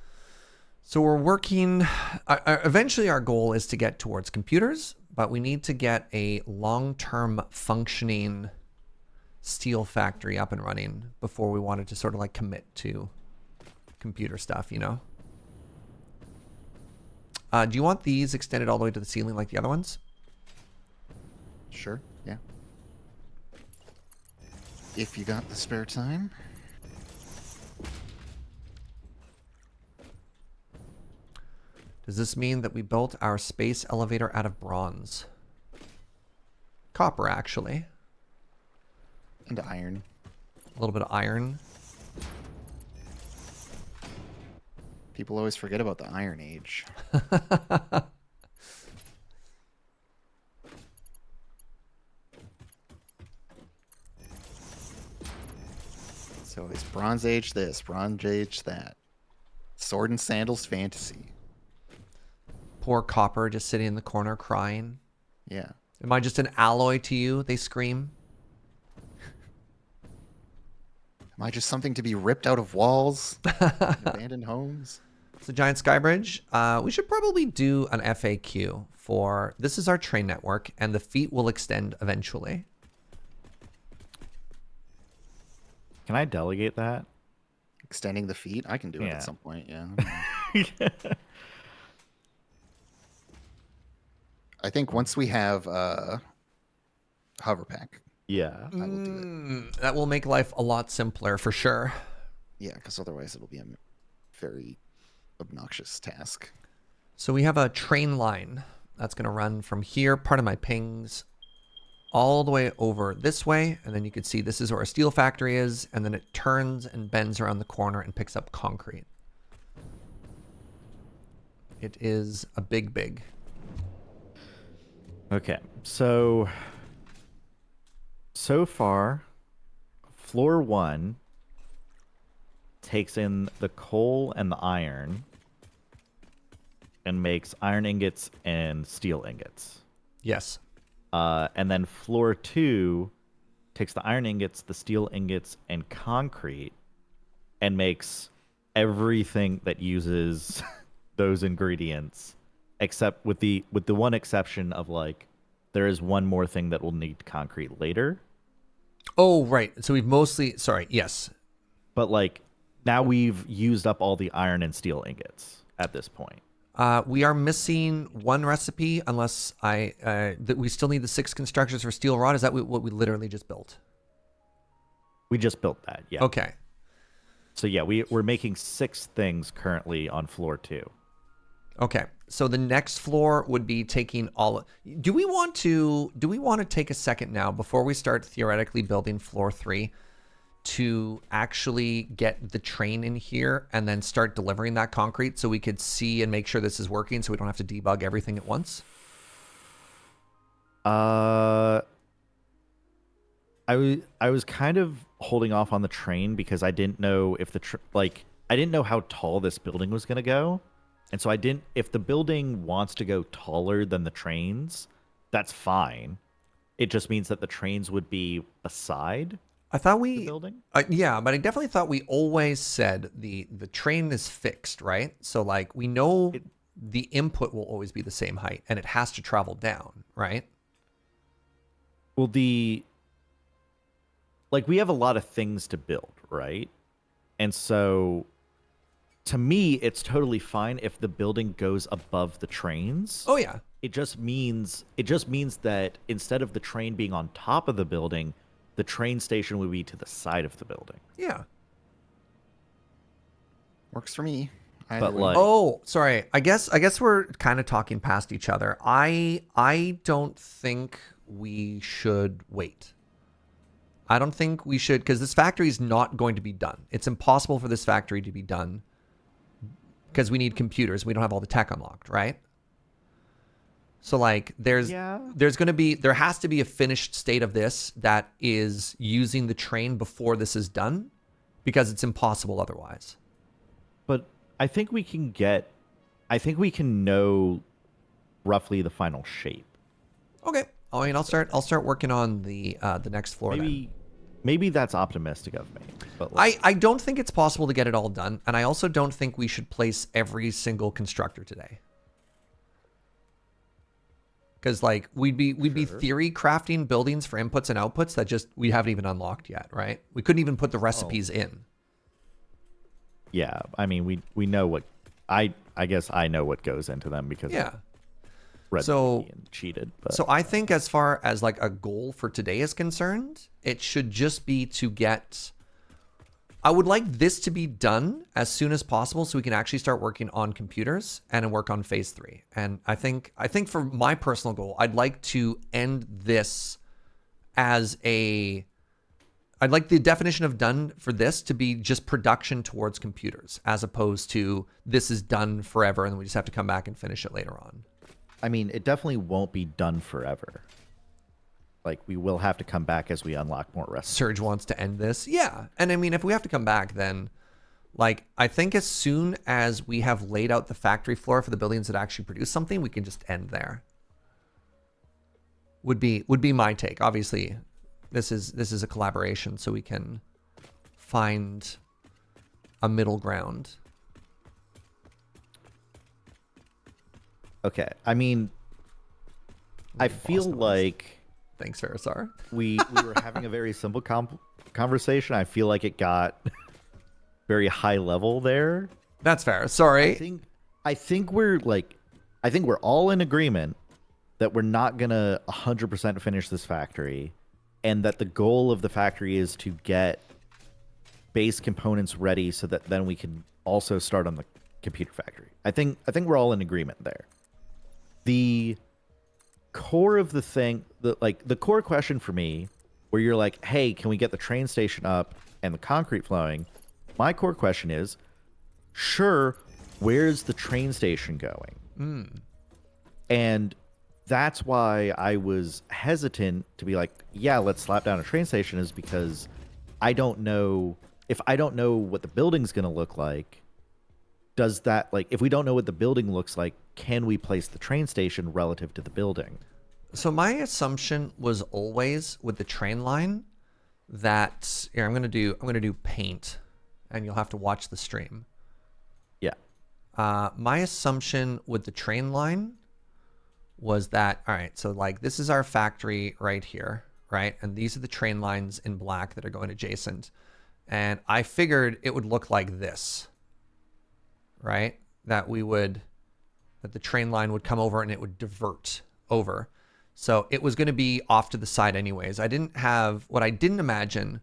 So we're working. Eventually, our goal is to get towards computers, but we need to get a long-term functioning steel factory up and running before we wanted to sort of like commit to computer stuff, you know? Do you want these extended all the way to the ceiling like the other ones? Sure, yeah. If you got the spare time. Does this mean that we built our space elevator out of bronze? Copper, actually. And iron. A little bit of iron. People always forget about the Iron Age. So it's Bronze Age this, Bronze Age that. Sword and Sandals fantasy. Poor Copper just sitting in the corner crying. Yeah. Am I just an alloy to you? They scream. Am I just something to be ripped out of walls? Abandoned homes? It's a giant sky bridge. We should probably do an FAQ for this is our train network, and the feet will extend eventually. Can I delegate that? Extending the feet? I can do it Yeah. at some point, yeah. I think once we have hover pack, Yeah. I will do it. That will make life a lot simpler for sure. Yeah, because otherwise it'll be a very obnoxious task. So we have a train line that's going to run from here, part of my pings, all the way over this way. And then you can see this is where our steel factory is. And then it turns and bends around the corner and picks up concrete. It is a big. Okay, so far, floor 1 takes in the coal and the iron and makes iron ingots and steel ingots. Yes. And then floor 2 takes the iron ingots, the steel ingots, and concrete and makes everything that uses those ingredients, except with the one exception of like there is one more thing that will need concrete later. Oh, right. So we've mostly, sorry, yes. but like now we've used up all the iron and steel ingots at this point. We are missing one recipe unless that we still need the 6 constructors for steel rod. Is that what we literally just built? We just built that, yeah. Okay. So yeah, we're making 6 things currently on floor 2. Okay. So the next floor would be taking all. Do we want to take a second now before we start theoretically building floor 3 to actually get the train in here and then start delivering that concrete so we could see and make sure this is working so we don't have to debug everything at once? I was kind of holding off on the train because I didn't know if I didn't know how tall this building was going to go. And so if the building wants to go taller than the trains, that's fine. It just means that the trains would be beside I thought the building. Yeah, but I definitely thought we always said the train is fixed, right? So like we know the input will always be the same height and it has to travel down, right? Well, we have a lot of things to build, right? And so to me, it's totally fine if the building goes above the trains. Oh yeah. It just means that instead of the train being on top of the building, the train station would be to the side of the building. Yeah. Works for me. But Either way. like, Oh, sorry. I guess we're kind of talking past each other. I don't think we should wait. I don't think we should, because this factory is not going to be done. It's impossible for this factory to be done because we need computers. We don't have all the tech unlocked, right? So like there has to be a finished state of this that is using the train before this is done because it's impossible otherwise. but I think we can know roughly the final shape. Okay. I mean, I'll start working on the next floor then. Maybe that's optimistic of me. But like, I don't think it's possible to get it all done, and I also don't think we should place every single constructor today. Because like we'd be theory crafting buildings for inputs and outputs that just we haven't even unlocked yet, right? We couldn't even put the recipes in. yeah, I mean we know what I guess I know what goes into them because Yeah. read So- the wiki and cheated. But So I think as far as like a goal for today is concerned, it should just be to get. I would like this to be done as soon as possible so we can actually start working on computers and work on phase 3. And I think for my personal goal, I'd like to end this as I'd like the definition of done for this to be just production towards computers as opposed to this is done forever and we just have to come back and finish it later on. I mean, it definitely won't be done forever. Like, we will have to come back as we unlock more recipes. Serge wants to end this. Yeah. And I mean, if we have to come back, then like, I think as soon as we have laid out the factory floor for the buildings that actually produce something, we can just end there. Would be my take. Obviously, this is a collaboration, so we can find a middle ground. Okay. I mean, I feel like Thanks, Farisar. we were having a very simple conversation. I feel like it got very high level there. That's fair. Sorry. I think we're all in agreement that we're not gonna 100% finish this factory, and that the goal of the factory is to get base components ready so that then we can also start on the computer factory. I think we're all in agreement there. The core of the thing, the core question for me, where you're like, hey, can we get the train station up and the concrete flowing? My core question is, sure, where's the train station going? And that's why I was hesitant to be like, yeah, let's slap down a train station, is because I don't know if I don't know what the building's going to look like. Does that, like, if we don't know what the building looks like, can we place the train station relative to the building? So my assumption was always with the train line that here I'm gonna do paint, and you'll have to watch the stream. Yeah. My assumption with the train line was that, all right, so like this is our factory right here, right? And these are the train lines in black that are going adjacent. And I figured it would look like this, right? That the train line would come over and it would divert over. So it was going to be off to the side anyways. What I didn't imagine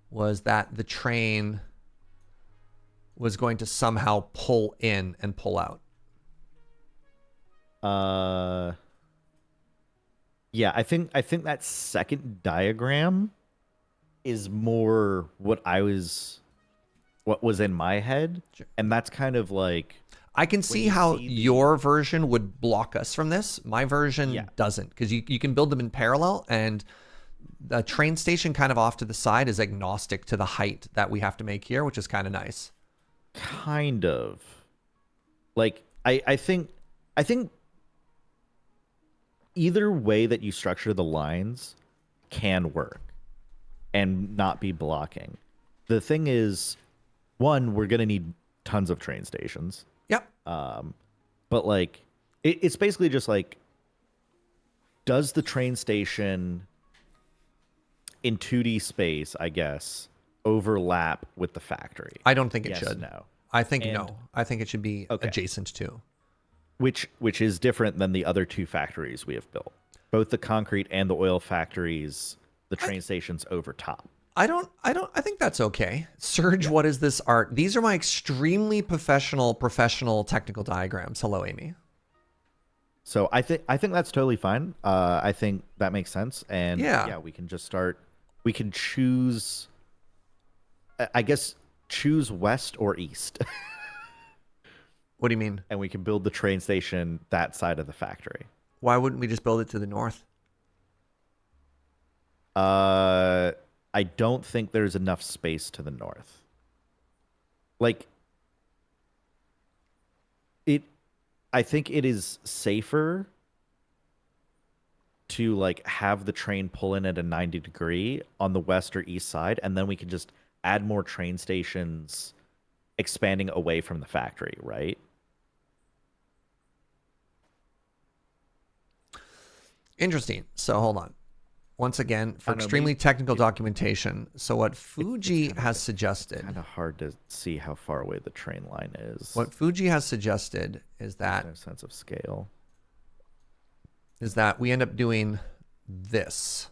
was that the train was going to somehow pull in and pull out. Yeah, I think that second diagram is more what was in my head, and that's kind of like I can see you how see the- your version would block us from this. My version doesn't, because you can build them in parallel, and the train station kind of off to the side is agnostic to the height that we have to make here, which is kind of nice. kind of like I think either way that you structure the lines can work and not be blocking. The thing is, one, we're gonna need tons of train stations. Yep. But like it's basically just like, does the train station in 2D space, I guess, overlap with the factory? I don't think it Yes, should. no. I think And- no. I think it should be Okay. adjacent to. Which is different than the other two factories we have built. Both the concrete and the oil factories, the train stations over top. I think that's okay. Serge, what is this art? These are my extremely professional technical diagrams. Hello, Amy. So I think that's totally fine. I think that makes sense. And Yeah. we can just start. We can choose. I guess choose west or east, What do you mean? and we can build the train station that side of the factory. Why wouldn't we just build it to the north? I don't think there's enough space to the north. Like I think it is safer to like have the train pull in at a 90-degree on the west or east side, and then we can just add more train stations expanding away from the factory, right? Interesting. So hold on. Once again, for I don't know, extremely maybe- technical documentation. So what Fugi has suggested, Kind of hard to see how far away the train line is. what Fugi has suggested is that No sense of scale. we end up doing this,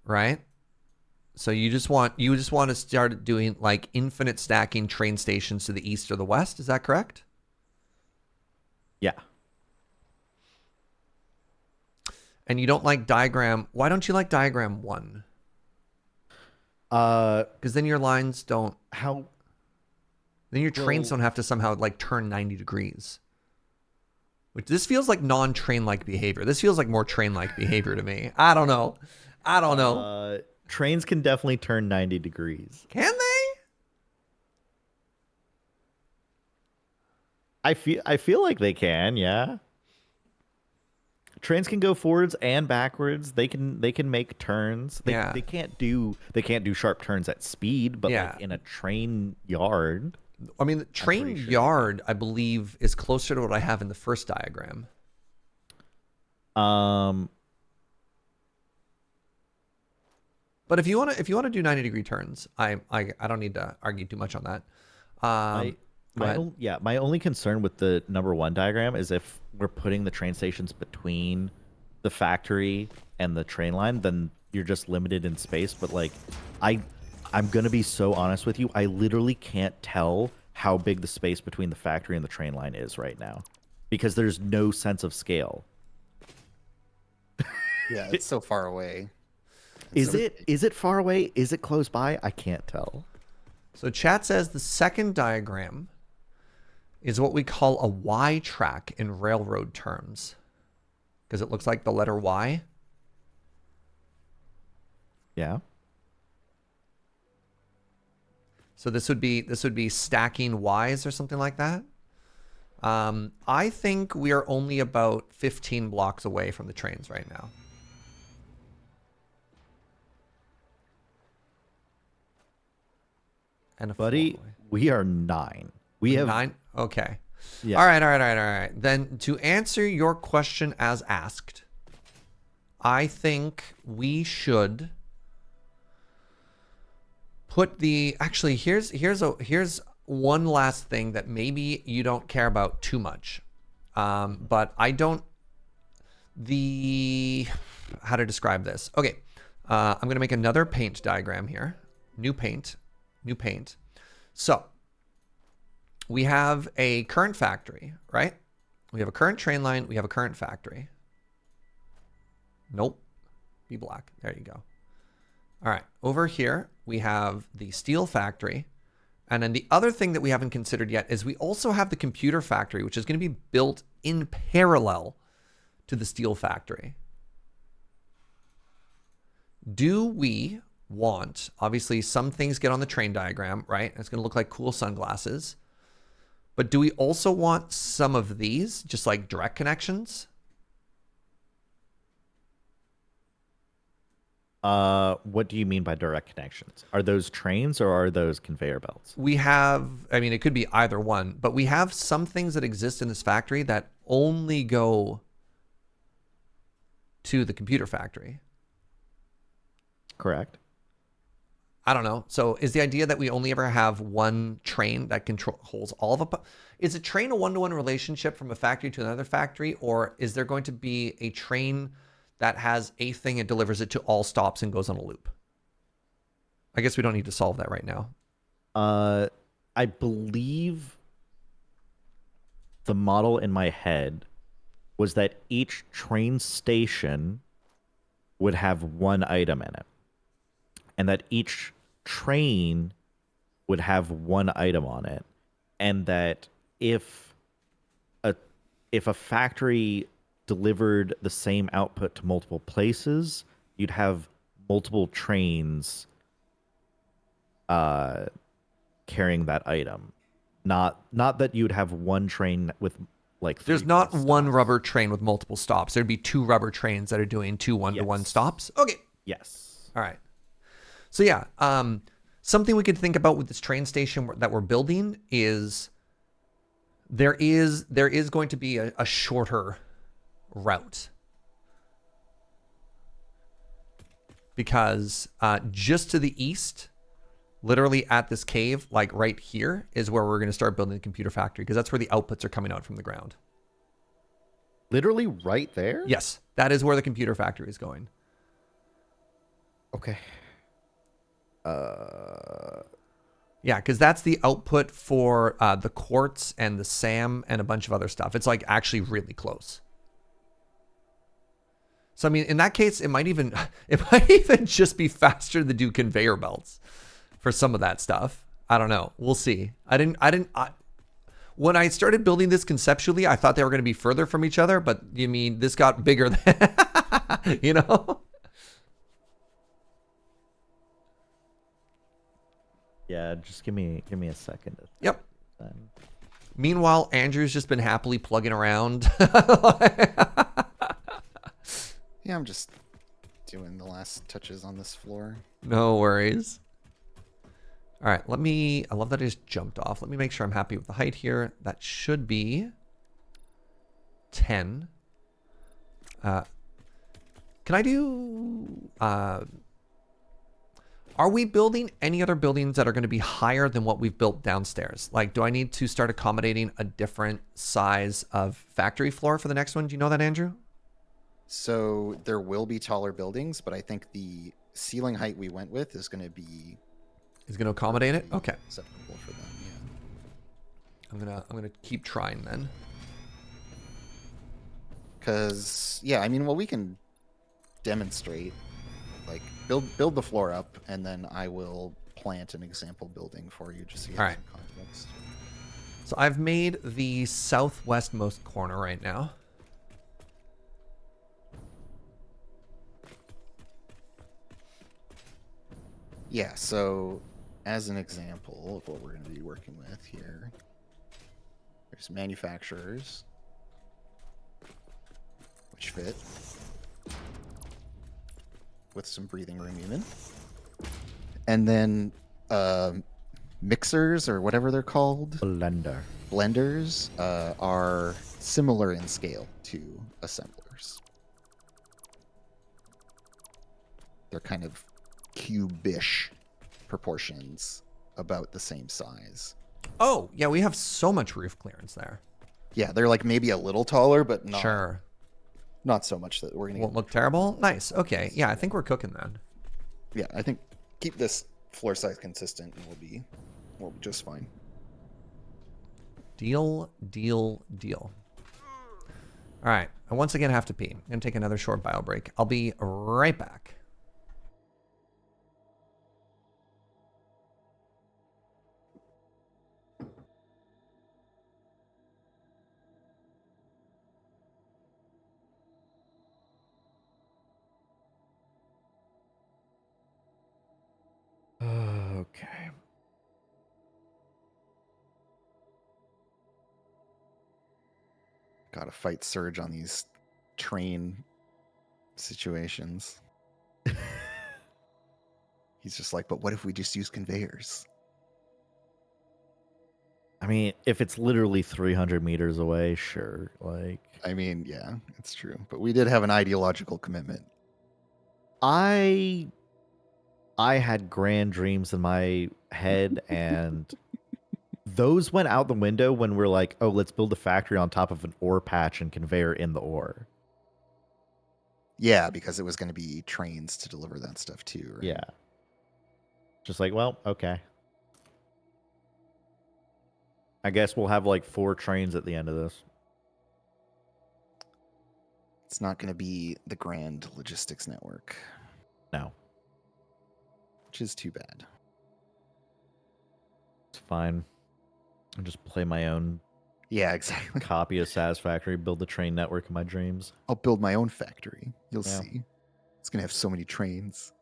right? So you just want to start doing like infinite stacking train stations to the east or the west. Is that correct? Yeah. And you don't like diagram. Why don't you like diagram 1? Because then your lines don't. How Then your trains Well- don't have to somehow like turn 90 degrees. Which this feels like non-train like behavior. This feels like more train like behavior to me. I don't know. trains can definitely turn 90 degrees. Can they? I feel like they can, yeah. Trains can go forwards and backwards. They can make turns. Yeah. They can't do sharp turns at speed, but Yeah. like in a train yard. I mean, the train pretty sure. yard, I believe, is closer to what I have in the first diagram. But if you want to do 90-degree turns, I don't need to argue too much on that. My only concern with the number 1 diagram is if we're putting the train stations between the factory and the train line, then you're just limited in space. But like, I'm gonna be so honest with you, I literally can't tell how big the space between the factory and the train line is right now, because there's no sense of scale. Yeah, it's so far away. Is it far away? Is it close by? I can't tell. So chat says the second diagram is what we call a Y track in railroad terms, because it looks like the letter Y. Yeah. So this would be stacking Ys or something like that. I think we are only about 15 blocks away from the trains right now. And a Buddy, four-way. we are 9. We have 9. Okay. Yeah. All right. Then to answer your question as asked, I think we should put the, actually, here's one last thing that maybe you don't care about too much. But I don't, how to describe this. Okay. I'm going to make another paint diagram here. New paint. So we have a current factory, right? We have a current train line. We have a current factory. Nope. Be black. There you go. All right. Over here, we have the steel factory. And then the other thing that we haven't considered yet is we also have the computer factory, which is going to be built in parallel to the steel factory. Do we want, obviously some things get on the train diagram, right? It's going to look like cool sunglasses. But do we also want some of these, just like direct connections? What do you mean by direct connections? Are those trains or are those conveyor belts? We have, I mean, it could be either one, but we have some things that exist in this factory that only go to the computer factory. Correct. I don't know. So is the idea that we only ever have one train that controls all of it? Is a train a one-to-one relationship from a factory to another factory, or is there going to be a train that has a thing and delivers it to all stops and goes on a loop? I guess we don't need to solve that right now. I believe the model in my head was that each train station would have one item in it, and that each train would have one item on it, and that if a factory delivered the same output to multiple places, you'd have multiple trains carrying that item. Not that you'd have one train with like There's not one rubber train with multiple stops. There'd be two rubber trains that are doing two one-to-one stops. Okay. Yes. All right. So yeah, something we could think about with this train station that we're building is there is going to be a shorter route, because just to the east, literally at this cave, like right here, is where we're going to start building the computer factory, because that's where the outputs are coming out from the ground. Literally right there? Yes, that is where the computer factory is going. Okay. Yeah, because that's the output for the quartz and the SAM and a bunch of other stuff. It's like actually really close. So I mean, in that case, it might even just be faster to do conveyor belts for some of that stuff. I don't know. We'll see. When I started building this conceptually, I thought they were going to be further from each other, but you mean this got bigger than, you know? Yeah, just give me a second. Yep. Meanwhile, Andrew's just been happily plugging around. Yeah, I'm just doing the last touches on this floor. No worries. All right, I love that I just jumped off. Let me make sure I'm happy with the height here. That should be 10. Can I do, are we building any other buildings that are going to be higher than what we've built downstairs? Like, do I need to start accommodating a different size of factory floor for the next one? Do you know that, Andrew? So there will be taller buildings, but I think the ceiling height we went with is going to be... Is going to accommodate it? Okay. Acceptable for them, yeah. I'm gonna keep trying then. Because, yeah, I mean, well, we can demonstrate, like, build the floor up, and then I will plant an example building for you just so you have some context. So I've made the southwestmost corner right now. Yeah, so as an example of what we're going to be working with here, there's manufacturers, which fit with some breathing room even. And then mixers, or whatever they're called. Blenders are similar in scale to assemblers. They're kind of cube-ish proportions about the same size. Oh, yeah, we have so much roof clearance there. Yeah, they're like maybe a little taller, but Sure. not so much that we're gonna Won't get. look terrible. Nice. Okay. Yeah, I think we're cooking then. Yeah, I think keep this floor size consistent, and we'll be just fine. Deal, deal, deal. All right. I once again have to pee. I'm going to take another short bio break. I'll be right back. Okay. Gotta fight Serge on these train situations. He's just like, but what if we just use conveyors? I mean, if it's literally 300 meters away, sure. Like, I mean, yeah, it's true. But we did have an ideological commitment. I had grand dreams in my head, and those went out the window when we're like, oh, let's build a factory on top of an ore patch and conveyor in the ore. Yeah, because it was going to be trains to deliver that stuff too, right? Yeah. Just like, well, okay. I guess we'll have like 4 trains at the end of this. It's not going to be the grand logistics network, No, which is too bad. it's fine. I'll just play my own Yeah, exactly. copy of Satisfactory, build the train network in my dreams. I'll build my own factory. You'll Yeah. see. It's going to have so many trains.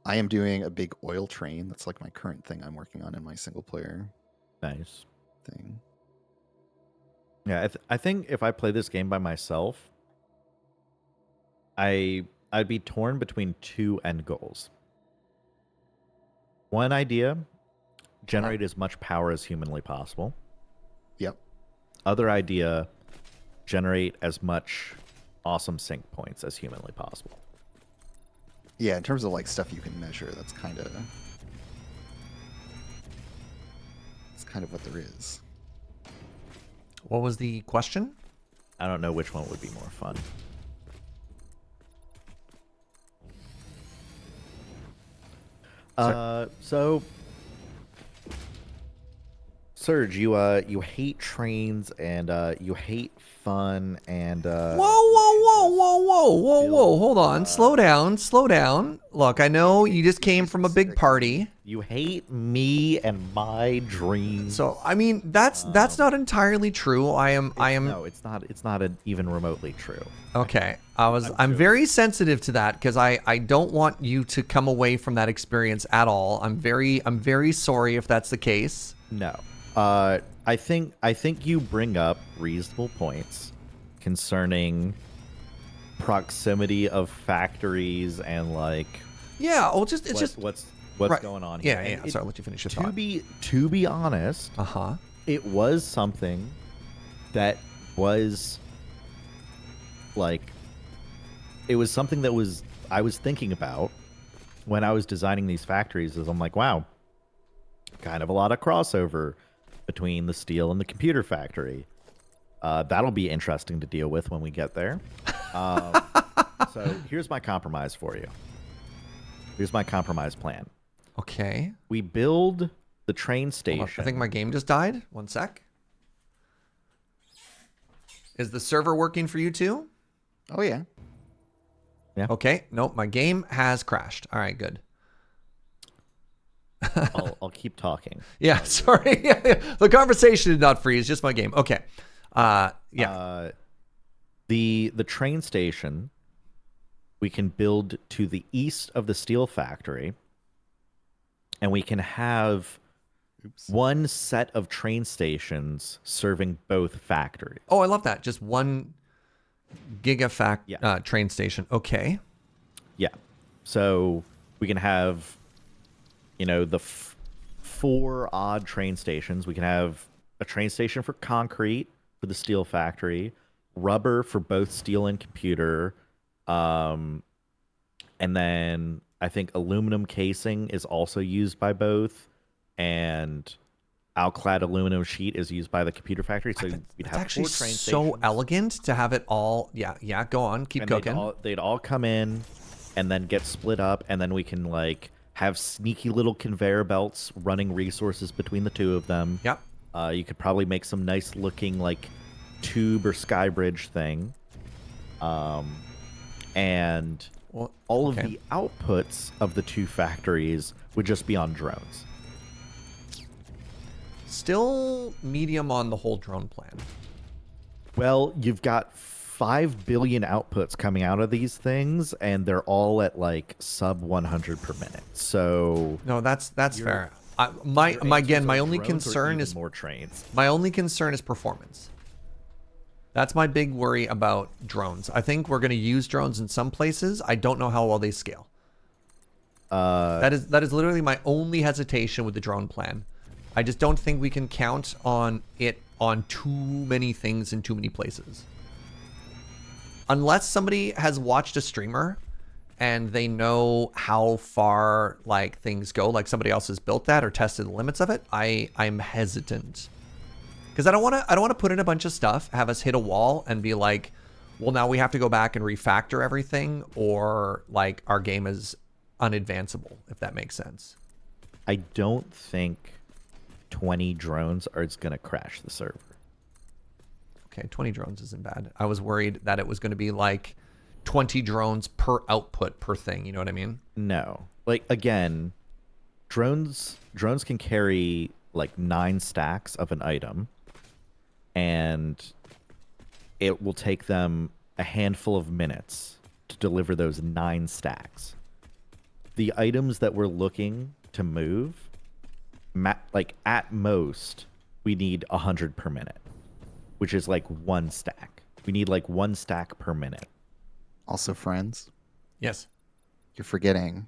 I am doing a big oil train. That's like my current thing I'm working on in my single player Nice. thing. Yeah, I think if I play this game by myself, I'd be torn between 2 end goals. One idea, generate as much power as humanly possible. Yep. Other idea, generate as much awesome sync points as humanly possible. Yeah, in terms of like stuff you can measure, that's kind of what there is. What was the question? I don't know which one would be more fun. So Serge, you hate trains and you hate fun and Whoa, whoa, whoa, whoa, whoa, whoa, whoa. Hold on. Slow down. Slow down. Look, I know you just came from a big party. you hate me and my dreams. So, I mean, that's not entirely true. No, it's not even remotely true. Okay. I'm very sensitive to that because I don't want you to come away from that experience at all. I'm very sorry if that's the case. No. I think you bring up reasonable points concerning proximity of factories and like Yeah, well it's what's right. going on Yeah, here. yeah. And Sorry, I'll let you finish your to thought. be honest, Uh-huh. it was something that was like it was something that I was thinking about when I was designing these factories. Is I'm like, wow, kind of a lot of crossover between the steel and the computer factory. That'll be interesting to deal with when we get there. So here's my compromise for you. Here's my compromise plan. Okay. We build the train Hold station. on, I think my game just died. One sec. Is the server working for you too? Oh yeah. Okay. Nope, my game has crashed. All right, good. I'll keep talking. Yeah, sorry. The conversation did not freeze, just my game. Okay. Yeah. The train station we can build to the east of the steel factory, and we can have one set of train stations serving both factories. Oh, I love that. Just one gigafact Yeah. Train station. Okay. Yeah. So we can have, the 4 odd train stations. We can have a train station for concrete for the steel factory, rubber for both steel and computer, and then I think aluminum casing is also used by both, and alclad aluminum sheet is used by the computer factory. So you'd It's have actually 4 train so stations, elegant to have it all. Yeah. Go on, keep and cooking. they'd all come in and then get split up, and then we can like have sneaky little conveyor belts running resources between the two of them. Yep. You could probably make some nice looking like tube or sky bridge thing. And Well, all okay. of the outputs of the 2 factories would just be on drones. Still medium on the whole drone plan. Well, you've got 5 billion outputs coming out of these things, and they're all at like sub 100 per minute. So No, that's fair. My only concern is more trains. my only concern is performance. That's my big worry about drones. I think we're going to use drones in some places. I don't know how well they scale. That is literally my only hesitation with the drone plan. I just don't think we can count on it on too many things in too many places. Unless somebody has watched a streamer and they know how far like things go, like somebody else has built that or tested the limits of it, I'm hesitant. Because I don't want to put in a bunch of stuff, have us hit a wall and be like, well, now we have to go back and refactor everything, or like our game is unadvanceable, if that makes sense. I don't think 20 drones are going to crash the server. Okay, 20 drones isn't bad. I was worried that it was going to be like 20 drones per output per thing. You know what I mean? No. Like, again, drones can carry like 9 stacks of an item, and it will take them a handful of minutes to deliver those 9 stacks. The items that we're looking to move, like at most, we need 100 per minute, which is like 1 stack. We need like 1 stack per minute. Also, friends, Yes. you're forgetting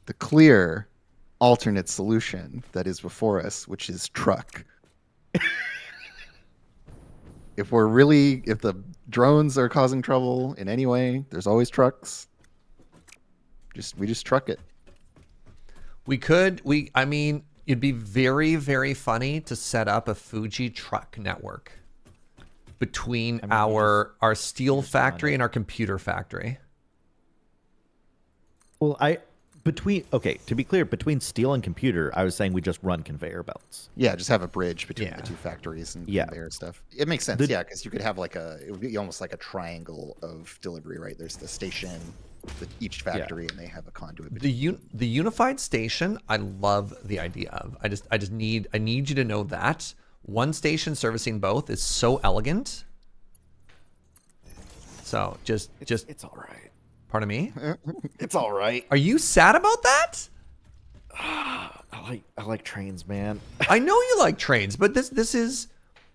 the clear alternate solution that is before us, which is truck. If the drones are causing trouble in any way, there's always trucks. We just truck it. I mean, it'd be very, very funny to set up a Fugi truck network between our steel factory and our computer factory. Well, to be clear, between steel and computer, I was saying we just run conveyor belts. Yeah, just have a bridge between Yeah. the 2 factories and Yeah. conveyor stuff. It makes sense, yeah, because you could have it would be almost like a triangle of delivery, right? There's the station, each factory, and they have a conduit between. The unified station, I love the idea of. I need you to know that one station servicing both is so elegant. So just It's all right. pardon me. It's all right. Are you sad about that? I like trains, man. I know you like trains, but this is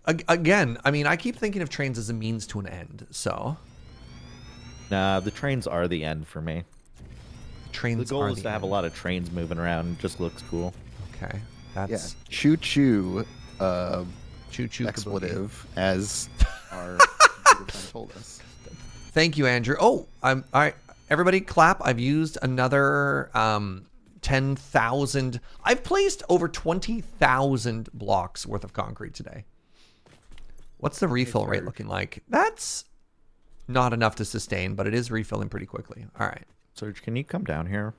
again. I mean, I keep thinking of trains as a means to an end. So Nah, the trains are the end for me. trains. The goal are is to have a lot of trains moving around. It just looks cool. Okay, Yeah, that's choo choo. choo choo Expletive, as our computer friend told us. Thank you, Andrew. Oh, all right. Everybody clap. I've used another 10,000. I've placed over 20,000 blocks worth of concrete today. What's the refill rate looking like? That's not enough to sustain, but it is refilling pretty quickly. All right. Serge, can you come down here?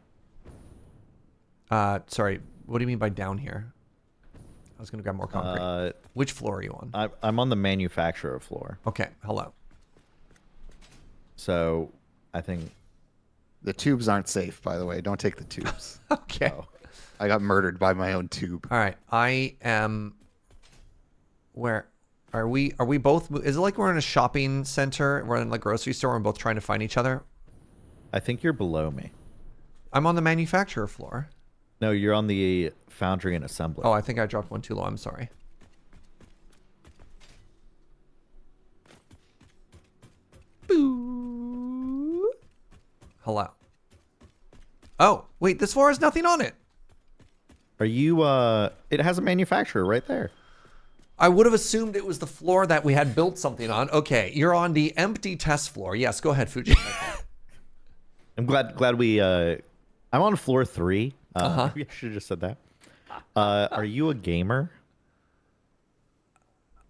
Sorry. What do you mean by down here? I was going to grab more concrete. Which floor are you on? I'm on the manufacturer floor. Okay. Hello. So I think The tubes aren't safe, by the way. Don't take the tubes. Okay. I got murdered by my own tube. All right. I am. Where are we? Are we both? Is it like we're in a shopping center? We're in like a grocery store. And we're both trying to find each other. I think you're below me. I'm on the manufacturer floor. No, you're on the foundry and assembly. Oh, I think I dropped one too low. I'm sorry. Boo. Hello. Oh, wait. This floor has nothing on it. Are you? It has a manufacturer right there. I would have assumed it was the floor that we had built something on. Okay, you're on the empty test floor. Yes, go ahead, Fugi. I'm glad we I'm on floor 3. Uh-huh. Maybe I should have just said that. Are you a gamer?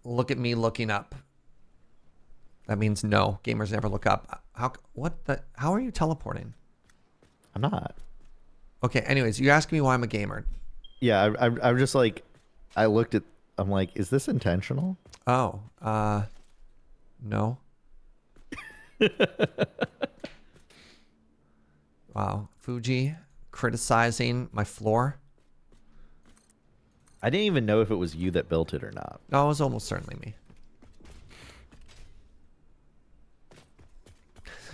Look at me looking up. That means no. Gamers never look up. How are you teleporting? I'm not. Okay, anyways, you ask me why I'm a gamer. Yeah, I'm just like, I looked at, I'm like, is this intentional? Oh, no. Wow, Fugi criticizing my floor. I didn't even know if it was you that built it or not. No, it was almost certainly me.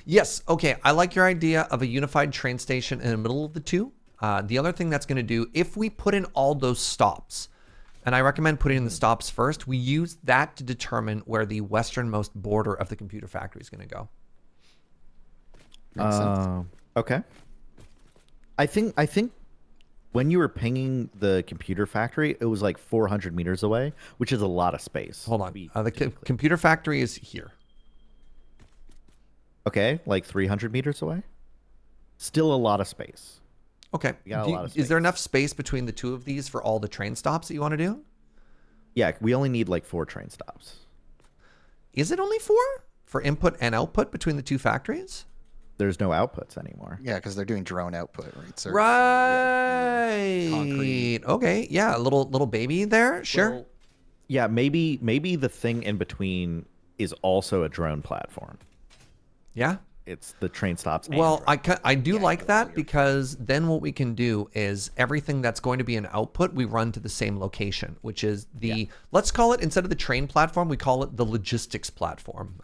Yes, okay, I like your idea of a unified train station in the middle of the two. The other thing that's going to do, if we put in all those stops, and I recommend putting in the stops first, we use that to determine where the westernmost border of the computer factory is going to go. Makes sense. Okay. I think when you were pinging the computer factory, it was like 400 meters away, which is a lot of space. Hold on. The computer factory is here. Okay, like 300 meters away. Still a lot of space. Okay. We got a lot of Is there space. enough space between the two of these for all the train stops that you want to do? Yeah, we only need like 4 train stops. Is it only 4 for input and output between the two factories? There's no outputs anymore. Yeah, because they're doing drone output, right? So Right. concrete. Okay. Yeah. A little baby there. Sure. Well, yeah, maybe the thing in between is also a drone platform. Yeah. It's the train stops. and Well, drone. I do like that because then what we can do is everything that's going to be an output, we run to the same location, which is the, let's call it, instead of the train platform, we call it the logistics platform.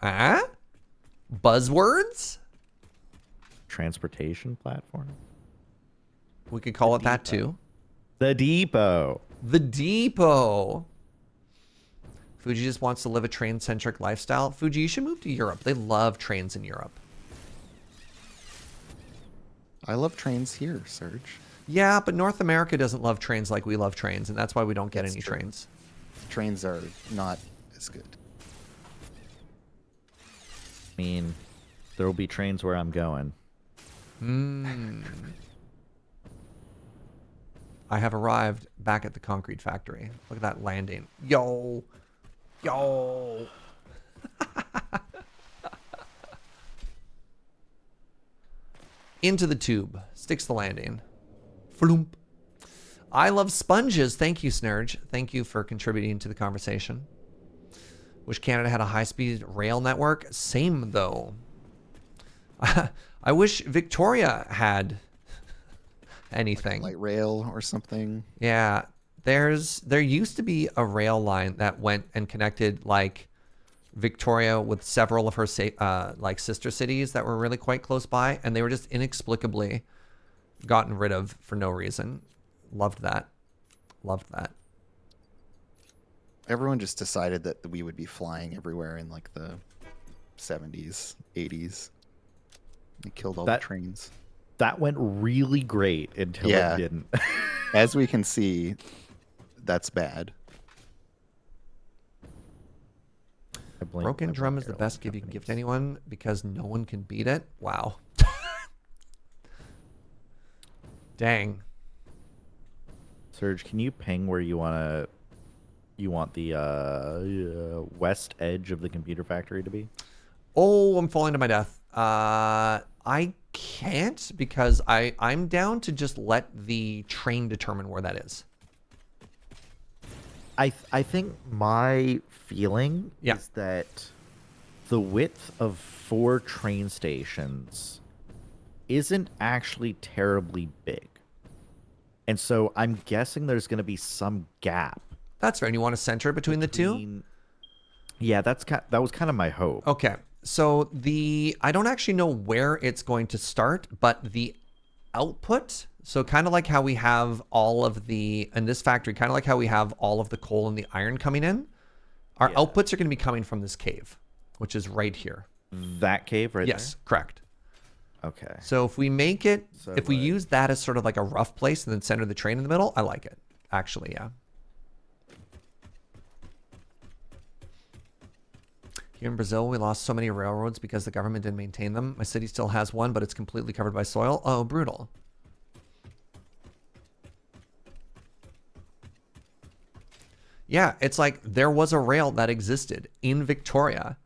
Buzzwords? Transportation platform. We could call it that too. The depot. The depot. Fugi just wants to live a train-centric lifestyle. Fugi, you should move to Europe. They love trains in Europe. I love trains here, Serge. Yeah, but North America doesn't love trains like we love trains, and that's why we don't get That's any true. trains. Trains are not as good. I mean, there will be trains where I'm going. I have arrived back at the concrete factory. Look at that landing. Yo. Yo. Into the tube. Sticks the landing. Floomp. I love sponges. Thank you, Snurge. Thank you for contributing to the conversation. Wish Canada had a high-speed rail network. Same, though. I wish Victoria had anything. Light rail or something. Yeah, there used to be a rail line that went and connected like Victoria with several of her like sister cities that were really quite close by, and they were just inexplicably gotten rid of for no reason. Loved that. Loved that. Everyone just decided that we would be flying everywhere in like the 70s, 80s. They killed all the trains. That went really great until Yeah. it didn't. As we can see, that's bad. Broken drum is the best gift you can give to anyone because no one can beat it. Wow. Dang. Serge, can you ping where you want the west edge of the computer factory to be? Oh, I'm falling to my death. I can't because I'm down to just let the train determine where that is. I think my feeling is that the width of 4 train stations isn't actually terribly big. And so I'm guessing there's going to be some gap. That's fair. And you want to center it between the two? Yeah, that was kind of my hope. Okay. So I don't actually know where it's going to start, but the output, so kind of like how we have all of in this factory, kind of like how we have all of the coal and the iron coming in, our outputs are going to be coming from this cave, which is right here. That cave right there? Yes, correct. Okay. So if we make it, So, if we use that as sort of like a rough place and then center the train in the middle, I like it. Actually, yeah. Here in Brazil, we lost so many railroads because the government didn't maintain them. My city still has one, but it's completely covered by soil. Oh, brutal. Yeah, it's like there was a rail that existed in Victoria.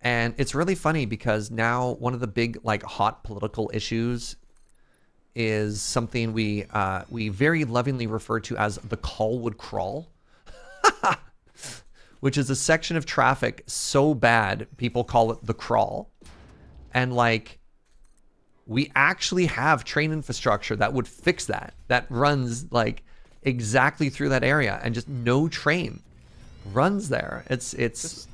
And it's really funny because now one of the big like hot political issues is something we very lovingly refer to as the Colwood Crawl, which is a section of traffic so bad people call it the crawl. And like we actually have train infrastructure that would fix that runs like exactly through that area, and just no train runs there. It's Just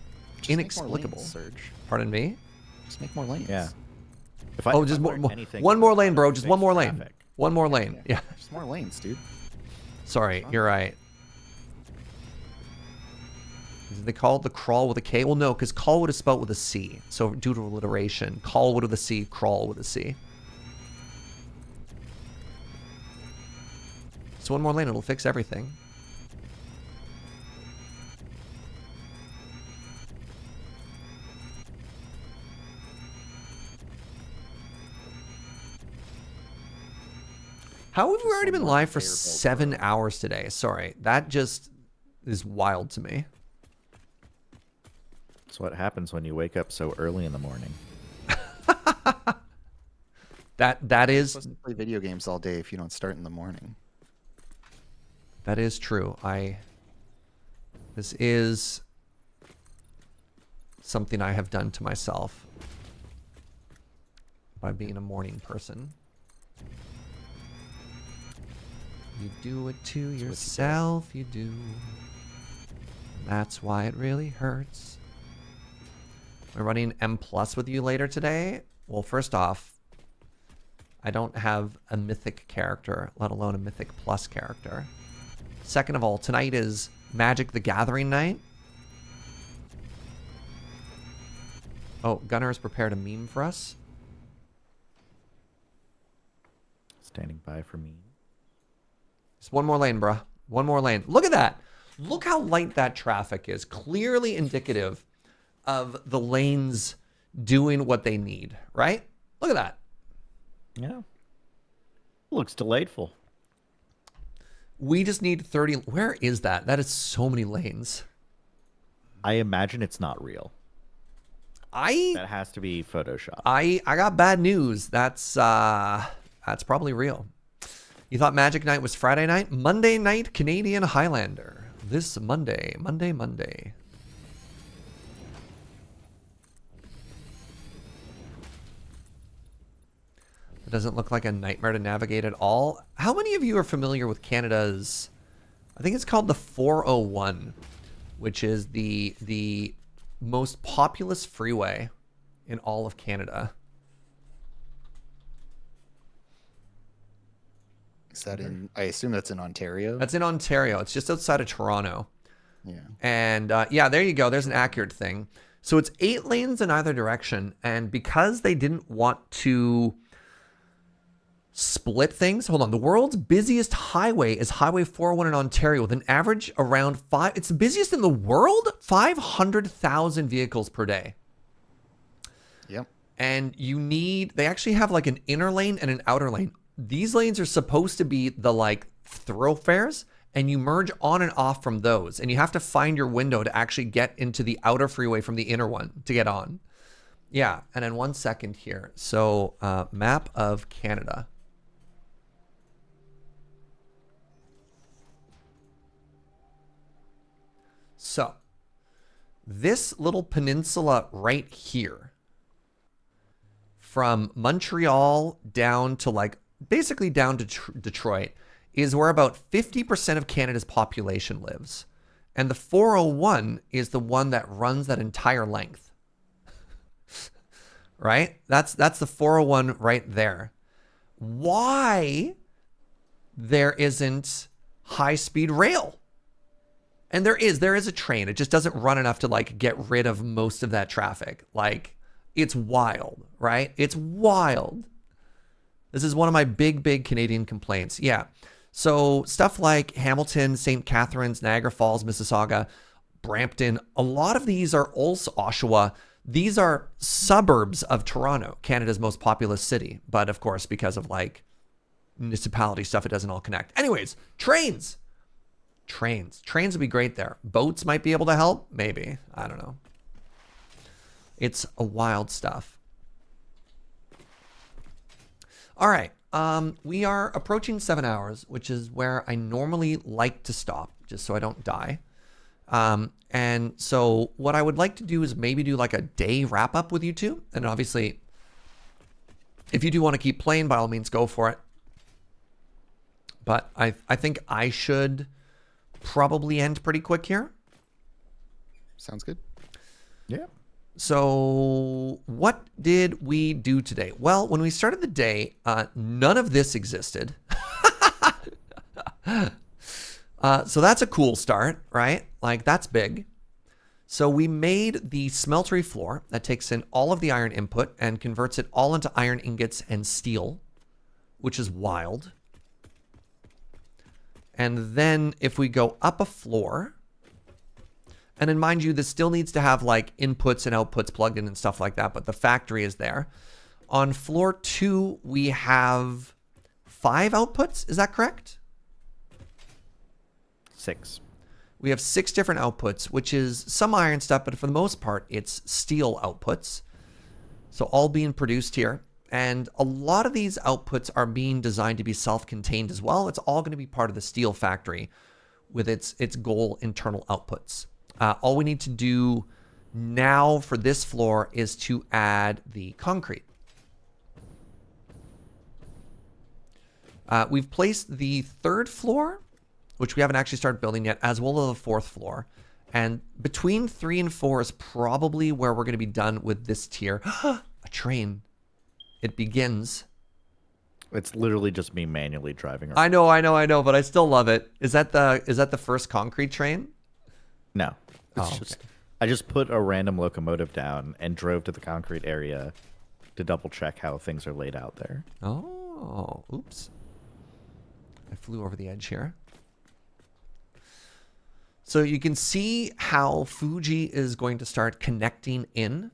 inexplicable. Make more lanes, Serge. Pardon me? Just make more lanes. Yeah. Oh, just one more lane, bro. Just one more lane. One more lane. Yeah. Just more lanes, dude. Sorry, you're right. They call it the crawl with a K? Well, no, because Colwood is spelled with a C. So due to alliteration, Colwood with a C, crawl with a C. So one more lane, it'll fix everything. How have we already been live for 7 hours today? Sorry, that just is wild to me. That's what happens when you wake up so early in the morning. That You're is supposed to play video games all day if you don't start in the morning. that is true. This is something I have done to myself by being a morning person. You do it to yourself, you do. That's why it really hurts. We're running M Plus with you later today. Well, first off, I don't have a mythic character, let alone a mythic plus character. Second of all, tonight is Magic the Gathering night. Oh, Gunnar has prepared a meme for us. Standing by for me. Just one more lane, bruh. One more lane. Look at that. Look how light that traffic is. Clearly indicative of the lanes doing what they need, right? Look at that. Yeah. Looks delightful. We just need 30. Where is that? That is so many lanes. I imagine it's not real. That has to be Photoshop. I got bad news. That's probably real. You thought Magic Night was Friday night? Monday night, Canadian Highlander. This Monday. It doesn't look like a nightmare to navigate at all. How many of you are familiar with Canada's, I think it's called the 401, which is the most populous freeway in all of Canada? Is that in? I assume that's in Ontario. That's in Ontario. It's just outside of Toronto. Yeah. And yeah, there you go. There's an accurate thing. So it's 8 lanes in either direction. And because they didn't want to split things, hold on. The world's busiest highway is Highway 401 in Ontario with an average around 5. It's the busiest in the world. 500,000 vehicles per day. Yep. And they actually have like an inner lane and an outer lane. These lanes are supposed to be the like thoroughfares, and you merge on and off from those, and you have to find your window to actually get into the outer freeway from the inner one to get on. Yeah, and in 1 second here. So map of Canada. So this little peninsula right here, from Montreal down to like basically down to Detroit, is where about 50% of Canada's population lives. And the 401 is the one that runs that entire length. Right? That's the 401 right there. Why there isn't high-speed rail? And there is a train. It just doesn't run enough to like get rid of most of that traffic. Like, it's wild, right? It's wild. This is one of my big Canadian complaints. Yeah. So stuff like Hamilton, St. Catharines, Niagara Falls, Mississauga, Brampton, a lot of these are also Oshawa. These are suburbs of Toronto, Canada's most populous city. But of course, because of like municipality stuff, it doesn't all connect. Anyways, trains. Trains. Trains would be great there. Boats might be able to help. Maybe. I don't know. It's a wild stuff. All right. We are approaching 7 hours, which is where I normally like to stop, just so I don't die. And so what I would like to do is maybe do like a day wrap up with you two. And obviously, if you do want to keep playing, by all means, go for it. But I think I should probably end pretty quick here. Sounds good. Yeah. So what did we do today? Well, when we started the day, none of this existed. So that's a cool start, right? Like, that's big. So we made the smeltery floor that takes in all of the iron input and converts it all into iron ingots and steel, which is wild. And then if we go up a floor, and then mind you, this still needs to have like inputs and outputs plugged in and stuff like that, but the factory is there. On floor 2, we have 5 outputs. Is that correct? 6. We have 6 different outputs, which is some iron stuff, but for the most part, it's steel outputs. So all being produced here. And a lot of these outputs are being designed to be self-contained as well. It's all going to be part of the steel factory with its goal internal outputs. All we need to do now for this floor is to add the concrete. We've placed the 3rd floor, which we haven't actually started building yet, as well as the 4th floor. And between 3 and 4 is probably where we're going to be done with this tier. A train. It begins. It's literally just me manually driving around. I know, but I still love it. Is that the first concrete train? No. It's just, I just put a random locomotive down and drove to the concrete area to double check how things are laid out there. Oh, oops. I flew over the edge here. So you can see how Fugi is going to start connecting in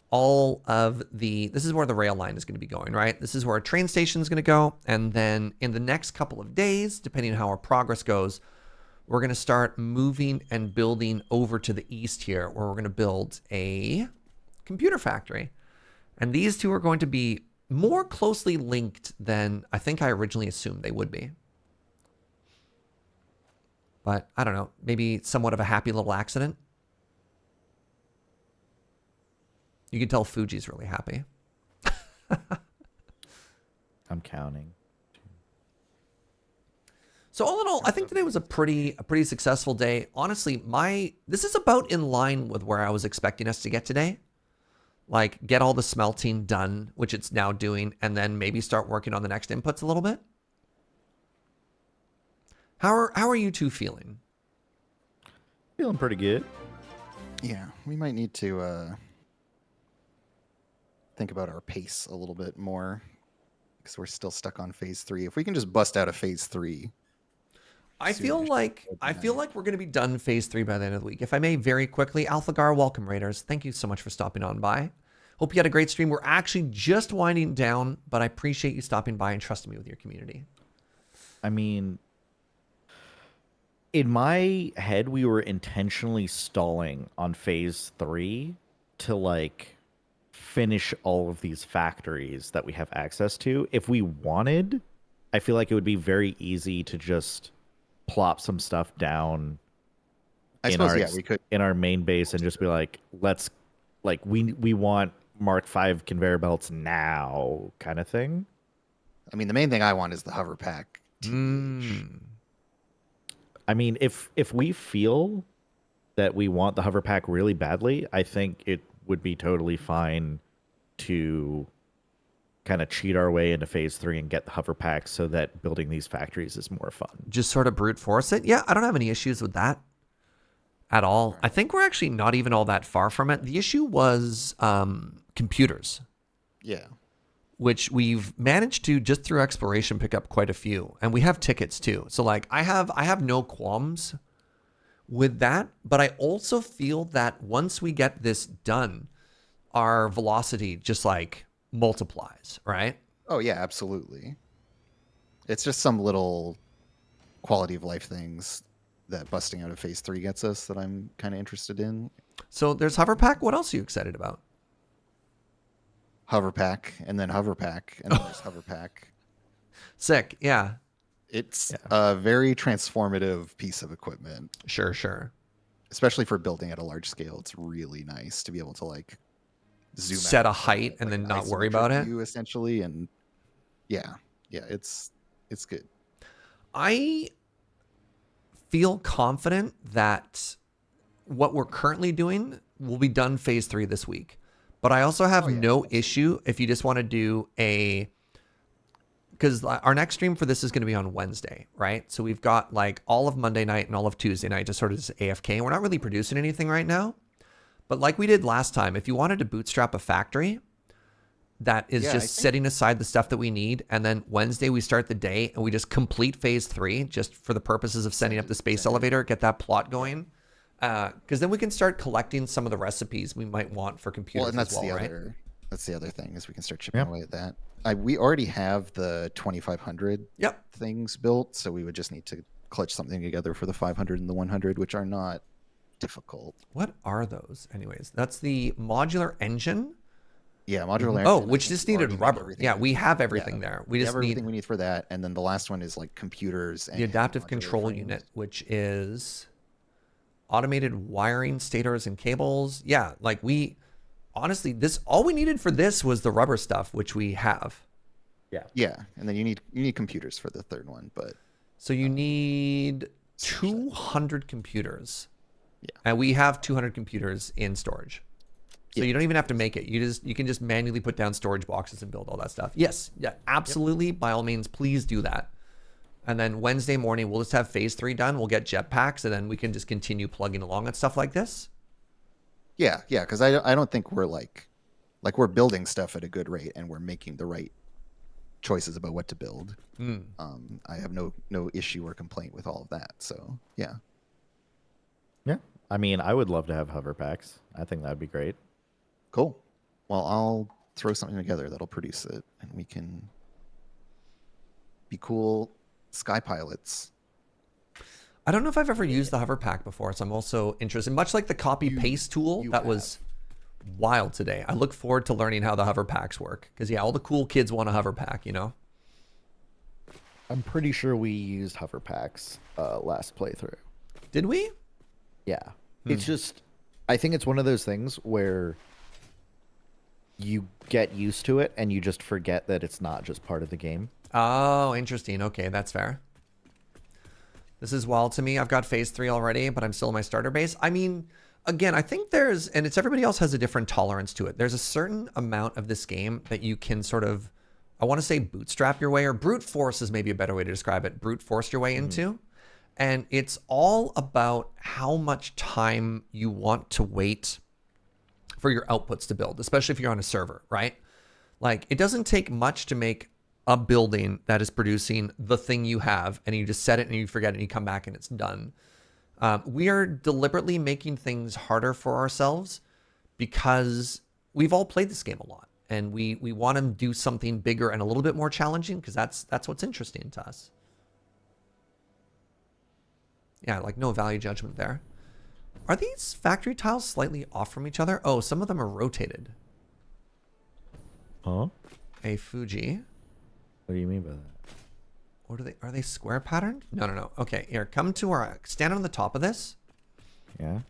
all of this is where the rail line is going to be going, right? This is where a train station is going to go. And then in the next couple of days, depending on how our progress goes, we're going to start moving and building over to the east here, where we're going to build a computer factory. And these two are going to be more closely linked than I think I originally assumed they would be. But I don't know, maybe somewhat of a happy little accident. You can tell Fuji's really happy. I'm counting. So all in all, I think today was a pretty successful day. Honestly, this is about in line with where I was expecting us to get today. Like, get all the smelting done, which it's now doing, and then maybe start working on the next inputs a little bit. How are you two feeling? Feeling pretty good. Yeah, we might need to think about our pace a little bit more, because we're still stuck on phase 3. If we can just bust out of phase 3. I feel like we're going to be done phase 3 by the end of the week. If I may, very quickly, AlphaGar, welcome Raiders. Thank you so much for stopping on by. Hope you had a great stream. We're actually just winding down, but I appreciate you stopping by and trusting me with your community. I mean, in my head, we were intentionally stalling on phase 3 to like finish all of these factories that we have access to. If we wanted, I feel like it would be very easy to just plop some stuff down We could. in our main base and just be like, we want Mark 5 conveyor belts now, kind of thing. I mean, the main thing I want is the hover pack. I mean, if we feel that we want the hover pack really badly, I think it would be totally fine to kind of cheat our way into phase 3 and get the hover pack so that building these factories is more fun. Just sort of brute force it. Yeah, I don't have any issues with that at all. I think we're actually not even all that far from it. The issue was computers. Yeah. Which we've managed to, just through exploration, pick up quite a few. And we have tickets too. So like I have no qualms with that, but I also feel that once we get this done, our velocity just like multiplies, right? Oh yeah, absolutely. It's just some little quality of life things that busting out of phase 3 gets us that I'm kind of interested in. So there's hover pack. What else are you excited about? Hover pack, and then hover pack, and then there's hover pack. Sick. Yeah. It's a very transformative piece of equipment, Sure. especially for building at a large scale. It's really nice to be able to like zoom Set out a height and like then not worry about isometric it. view, essentially. And yeah, it's good. I feel confident that what we're currently doing will be done phase 3 this week. But I also have no issue if you just want to do because our next stream for this is going to be on Wednesday, right? So we've got like all of Monday night and all of Tuesday night just sort of just AFK. We're not really producing anything right now. But like we did last time, if you wanted to bootstrap a factory that is just setting aside the stuff that we need, and then Wednesday we start the day and we just complete phase 3 just for the purposes of setting up the space elevator, get that plot going. Because then we can start collecting some of the recipes we might want for computers. Well, and that's right? That's the other thing is we can start chipping away at that. We already have the 2500 things built, so we would just need to clutch something together for the 500 and the 100, which are not difficult. What are those, anyways? That's the modular engine. Yeah, modular. Oh, which just needed rubber. Yeah, we have everything there. We just have need everything we need for that, and then the last one is like computers and the adaptive modular control frames. unit, which is automated wiring, stators, and cables. Yeah, like honestly, all we needed for this was the rubber stuff, which we have. Yeah, and then you need computers for the third one, but so you need 200 computers. Yeah, and we have 200 computers in storage, so you don't even have to make it. You can just manually put down storage boxes and build all that stuff. Yes, yeah, absolutely. By all means, please do that. And then Wednesday morning, we'll just have phase 3 done. We'll get jetpacks, and then we can just continue plugging along at stuff like this. Yeah, because I don't think we're like we're building stuff at a good rate, and we're making the right choices about what to build. I have no issue or complaint with all of that. So yeah. I mean, I would love to have hover packs. I think that'd be great. Cool. Well, I'll throw something together that'll produce it, and we can be cool sky pilots. I don't know if I've ever used the hover pack before, so I'm also interested. Much like the copy paste tool, that was wild today. I look forward to learning how the hover packs work, because all the cool kids want a hover pack, I'm pretty sure we used hover packs last playthrough. Did we? Yeah. It's just, I think it's one of those things where you get used to it and you just forget that it's not just part of the game. Oh, interesting. Okay, that's fair. This is wild to me. I've got phase 3 already, but I'm still in my starter base. I mean, again, I think and everybody else has a different tolerance to it. There's a certain amount of this game that you can sort of, I want to say bootstrap your way, or brute force is maybe a better way to describe it. Brute force your way into. And it's all about how much time you want to wait for your outputs to build, especially if you're on a server, right? Like, it doesn't take much to make a building that is producing the thing you have, and you just set it and you forget it and you come back and it's done. We are deliberately making things harder for ourselves because we've all played this game a lot, and we want to do something bigger and a little bit more challenging, because that's what's interesting to us. Yeah, like no value judgment there. Are these factory tiles slightly off from each other? Oh, some of them are rotated. Huh? A Fugi. What do you mean by that? What are they square patterned? No. Okay, here, come to stand on the top of this. Yeah.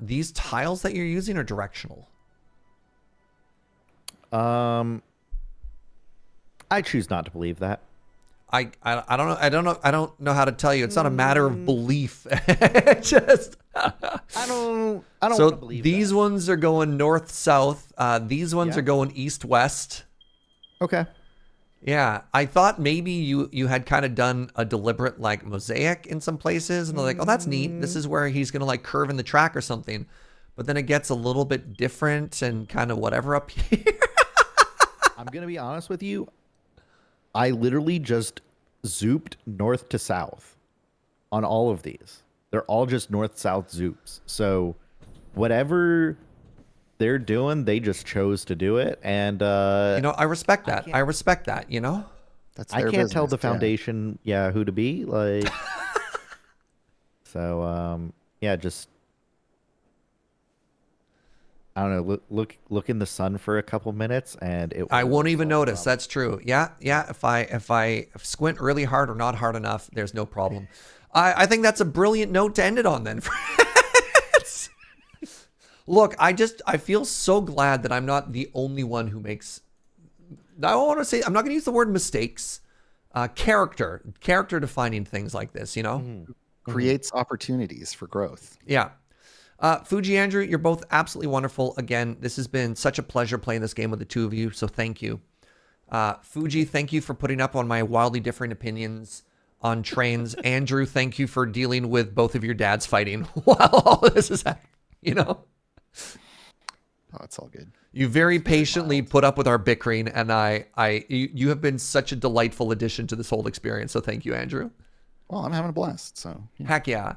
These tiles that you're using are directional. I choose not to believe that. I don't know how to tell you. It's not a matter of belief. Just I don't so want to believe these that. ones are going north south. These ones are going east west. Okay. Yeah, I thought maybe you had kind of done a deliberate like mosaic in some places, and they're like, oh, that's neat. This is where he's gonna like curve in the track or something. But then it gets a little bit different and kind of whatever up here. I'm gonna be honest with you. I literally just zooped north to south on all of these. They're all just north-south zoops. So whatever they're doing, they just chose to do it. And I respect that. I respect that, That's I their can't tell the business, yeah. foundation, who to be. Like, so, just I don't know. Look in the sun for a couple minutes, and I will won't even solve the notice. problem. That's true. Yeah. If I squint really hard or not hard enough, there's no problem. I think that's a brilliant note to end it on then. Look, I feel so glad that I'm not the only one who makes. I want to say I'm not going to use the word mistakes. Character defining things like this. Creates opportunities for growth. Yeah. Fugi, Andrew, you're both absolutely wonderful. Again, this has been such a pleasure playing this game with the two of you, so thank you. Fugi, thank you for putting up on my wildly differing opinions on trains. Andrew, thank you for dealing with both of your dads fighting while all this is happening, Oh, it's all good. You very patiently put up with our bickering, and you have been such a delightful addition to this whole experience, so thank you, Andrew. Well, I'm having a blast, so yeah. Heck yeah.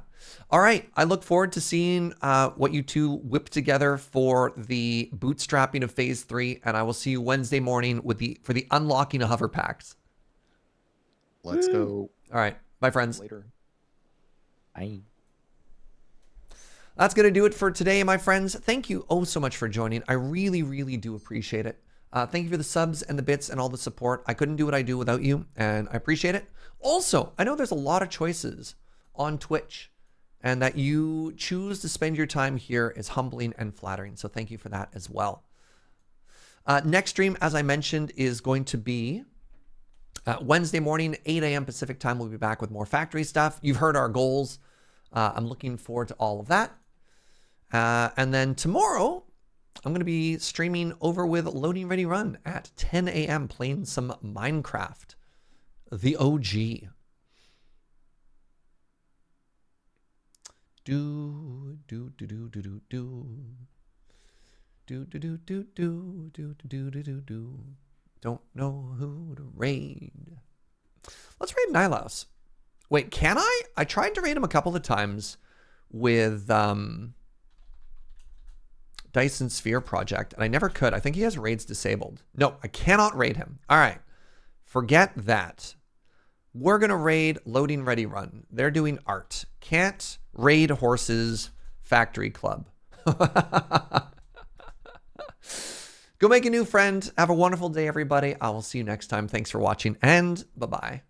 All right. I look forward to seeing what you two whip together for the bootstrapping of Phase 3, and I will see you Wednesday morning for the unlocking of hover packs. Let's go. All right. Bye, friends. Later. I That's going to do it for today, my friends. Thank you so much for joining. I really, really do appreciate it. Thank you for the subs and the bits and all the support. I couldn't do what I do without you, and I appreciate it. Also, I know there's a lot of choices on Twitch, and that you choose to spend your time here is humbling and flattering. So thank you for that as well. Next stream, as I mentioned, is going to be Wednesday morning, 8 a.m. Pacific time. We'll be back with more factory stuff. You've heard our goals. I'm looking forward to all of that. And then tomorrow, I'm going to be streaming over with Loading Ready Run at 10 a.m. playing some Minecraft, the OG. Do do do do do do do do do do do do do do do do do. Don't know who to raid. Let's raid Nylaus. Wait, can I? I tried to raid him a couple of times with Dyson Sphere Project, and I never could. I think he has raids disabled. No, I cannot raid him. All right, forget that. We're going to raid Loading Ready Run. They're doing art. Can't raid Horses Factory Club. Go make a new friend. Have a wonderful day, everybody. I will see you next time. Thanks for watching, and bye-bye.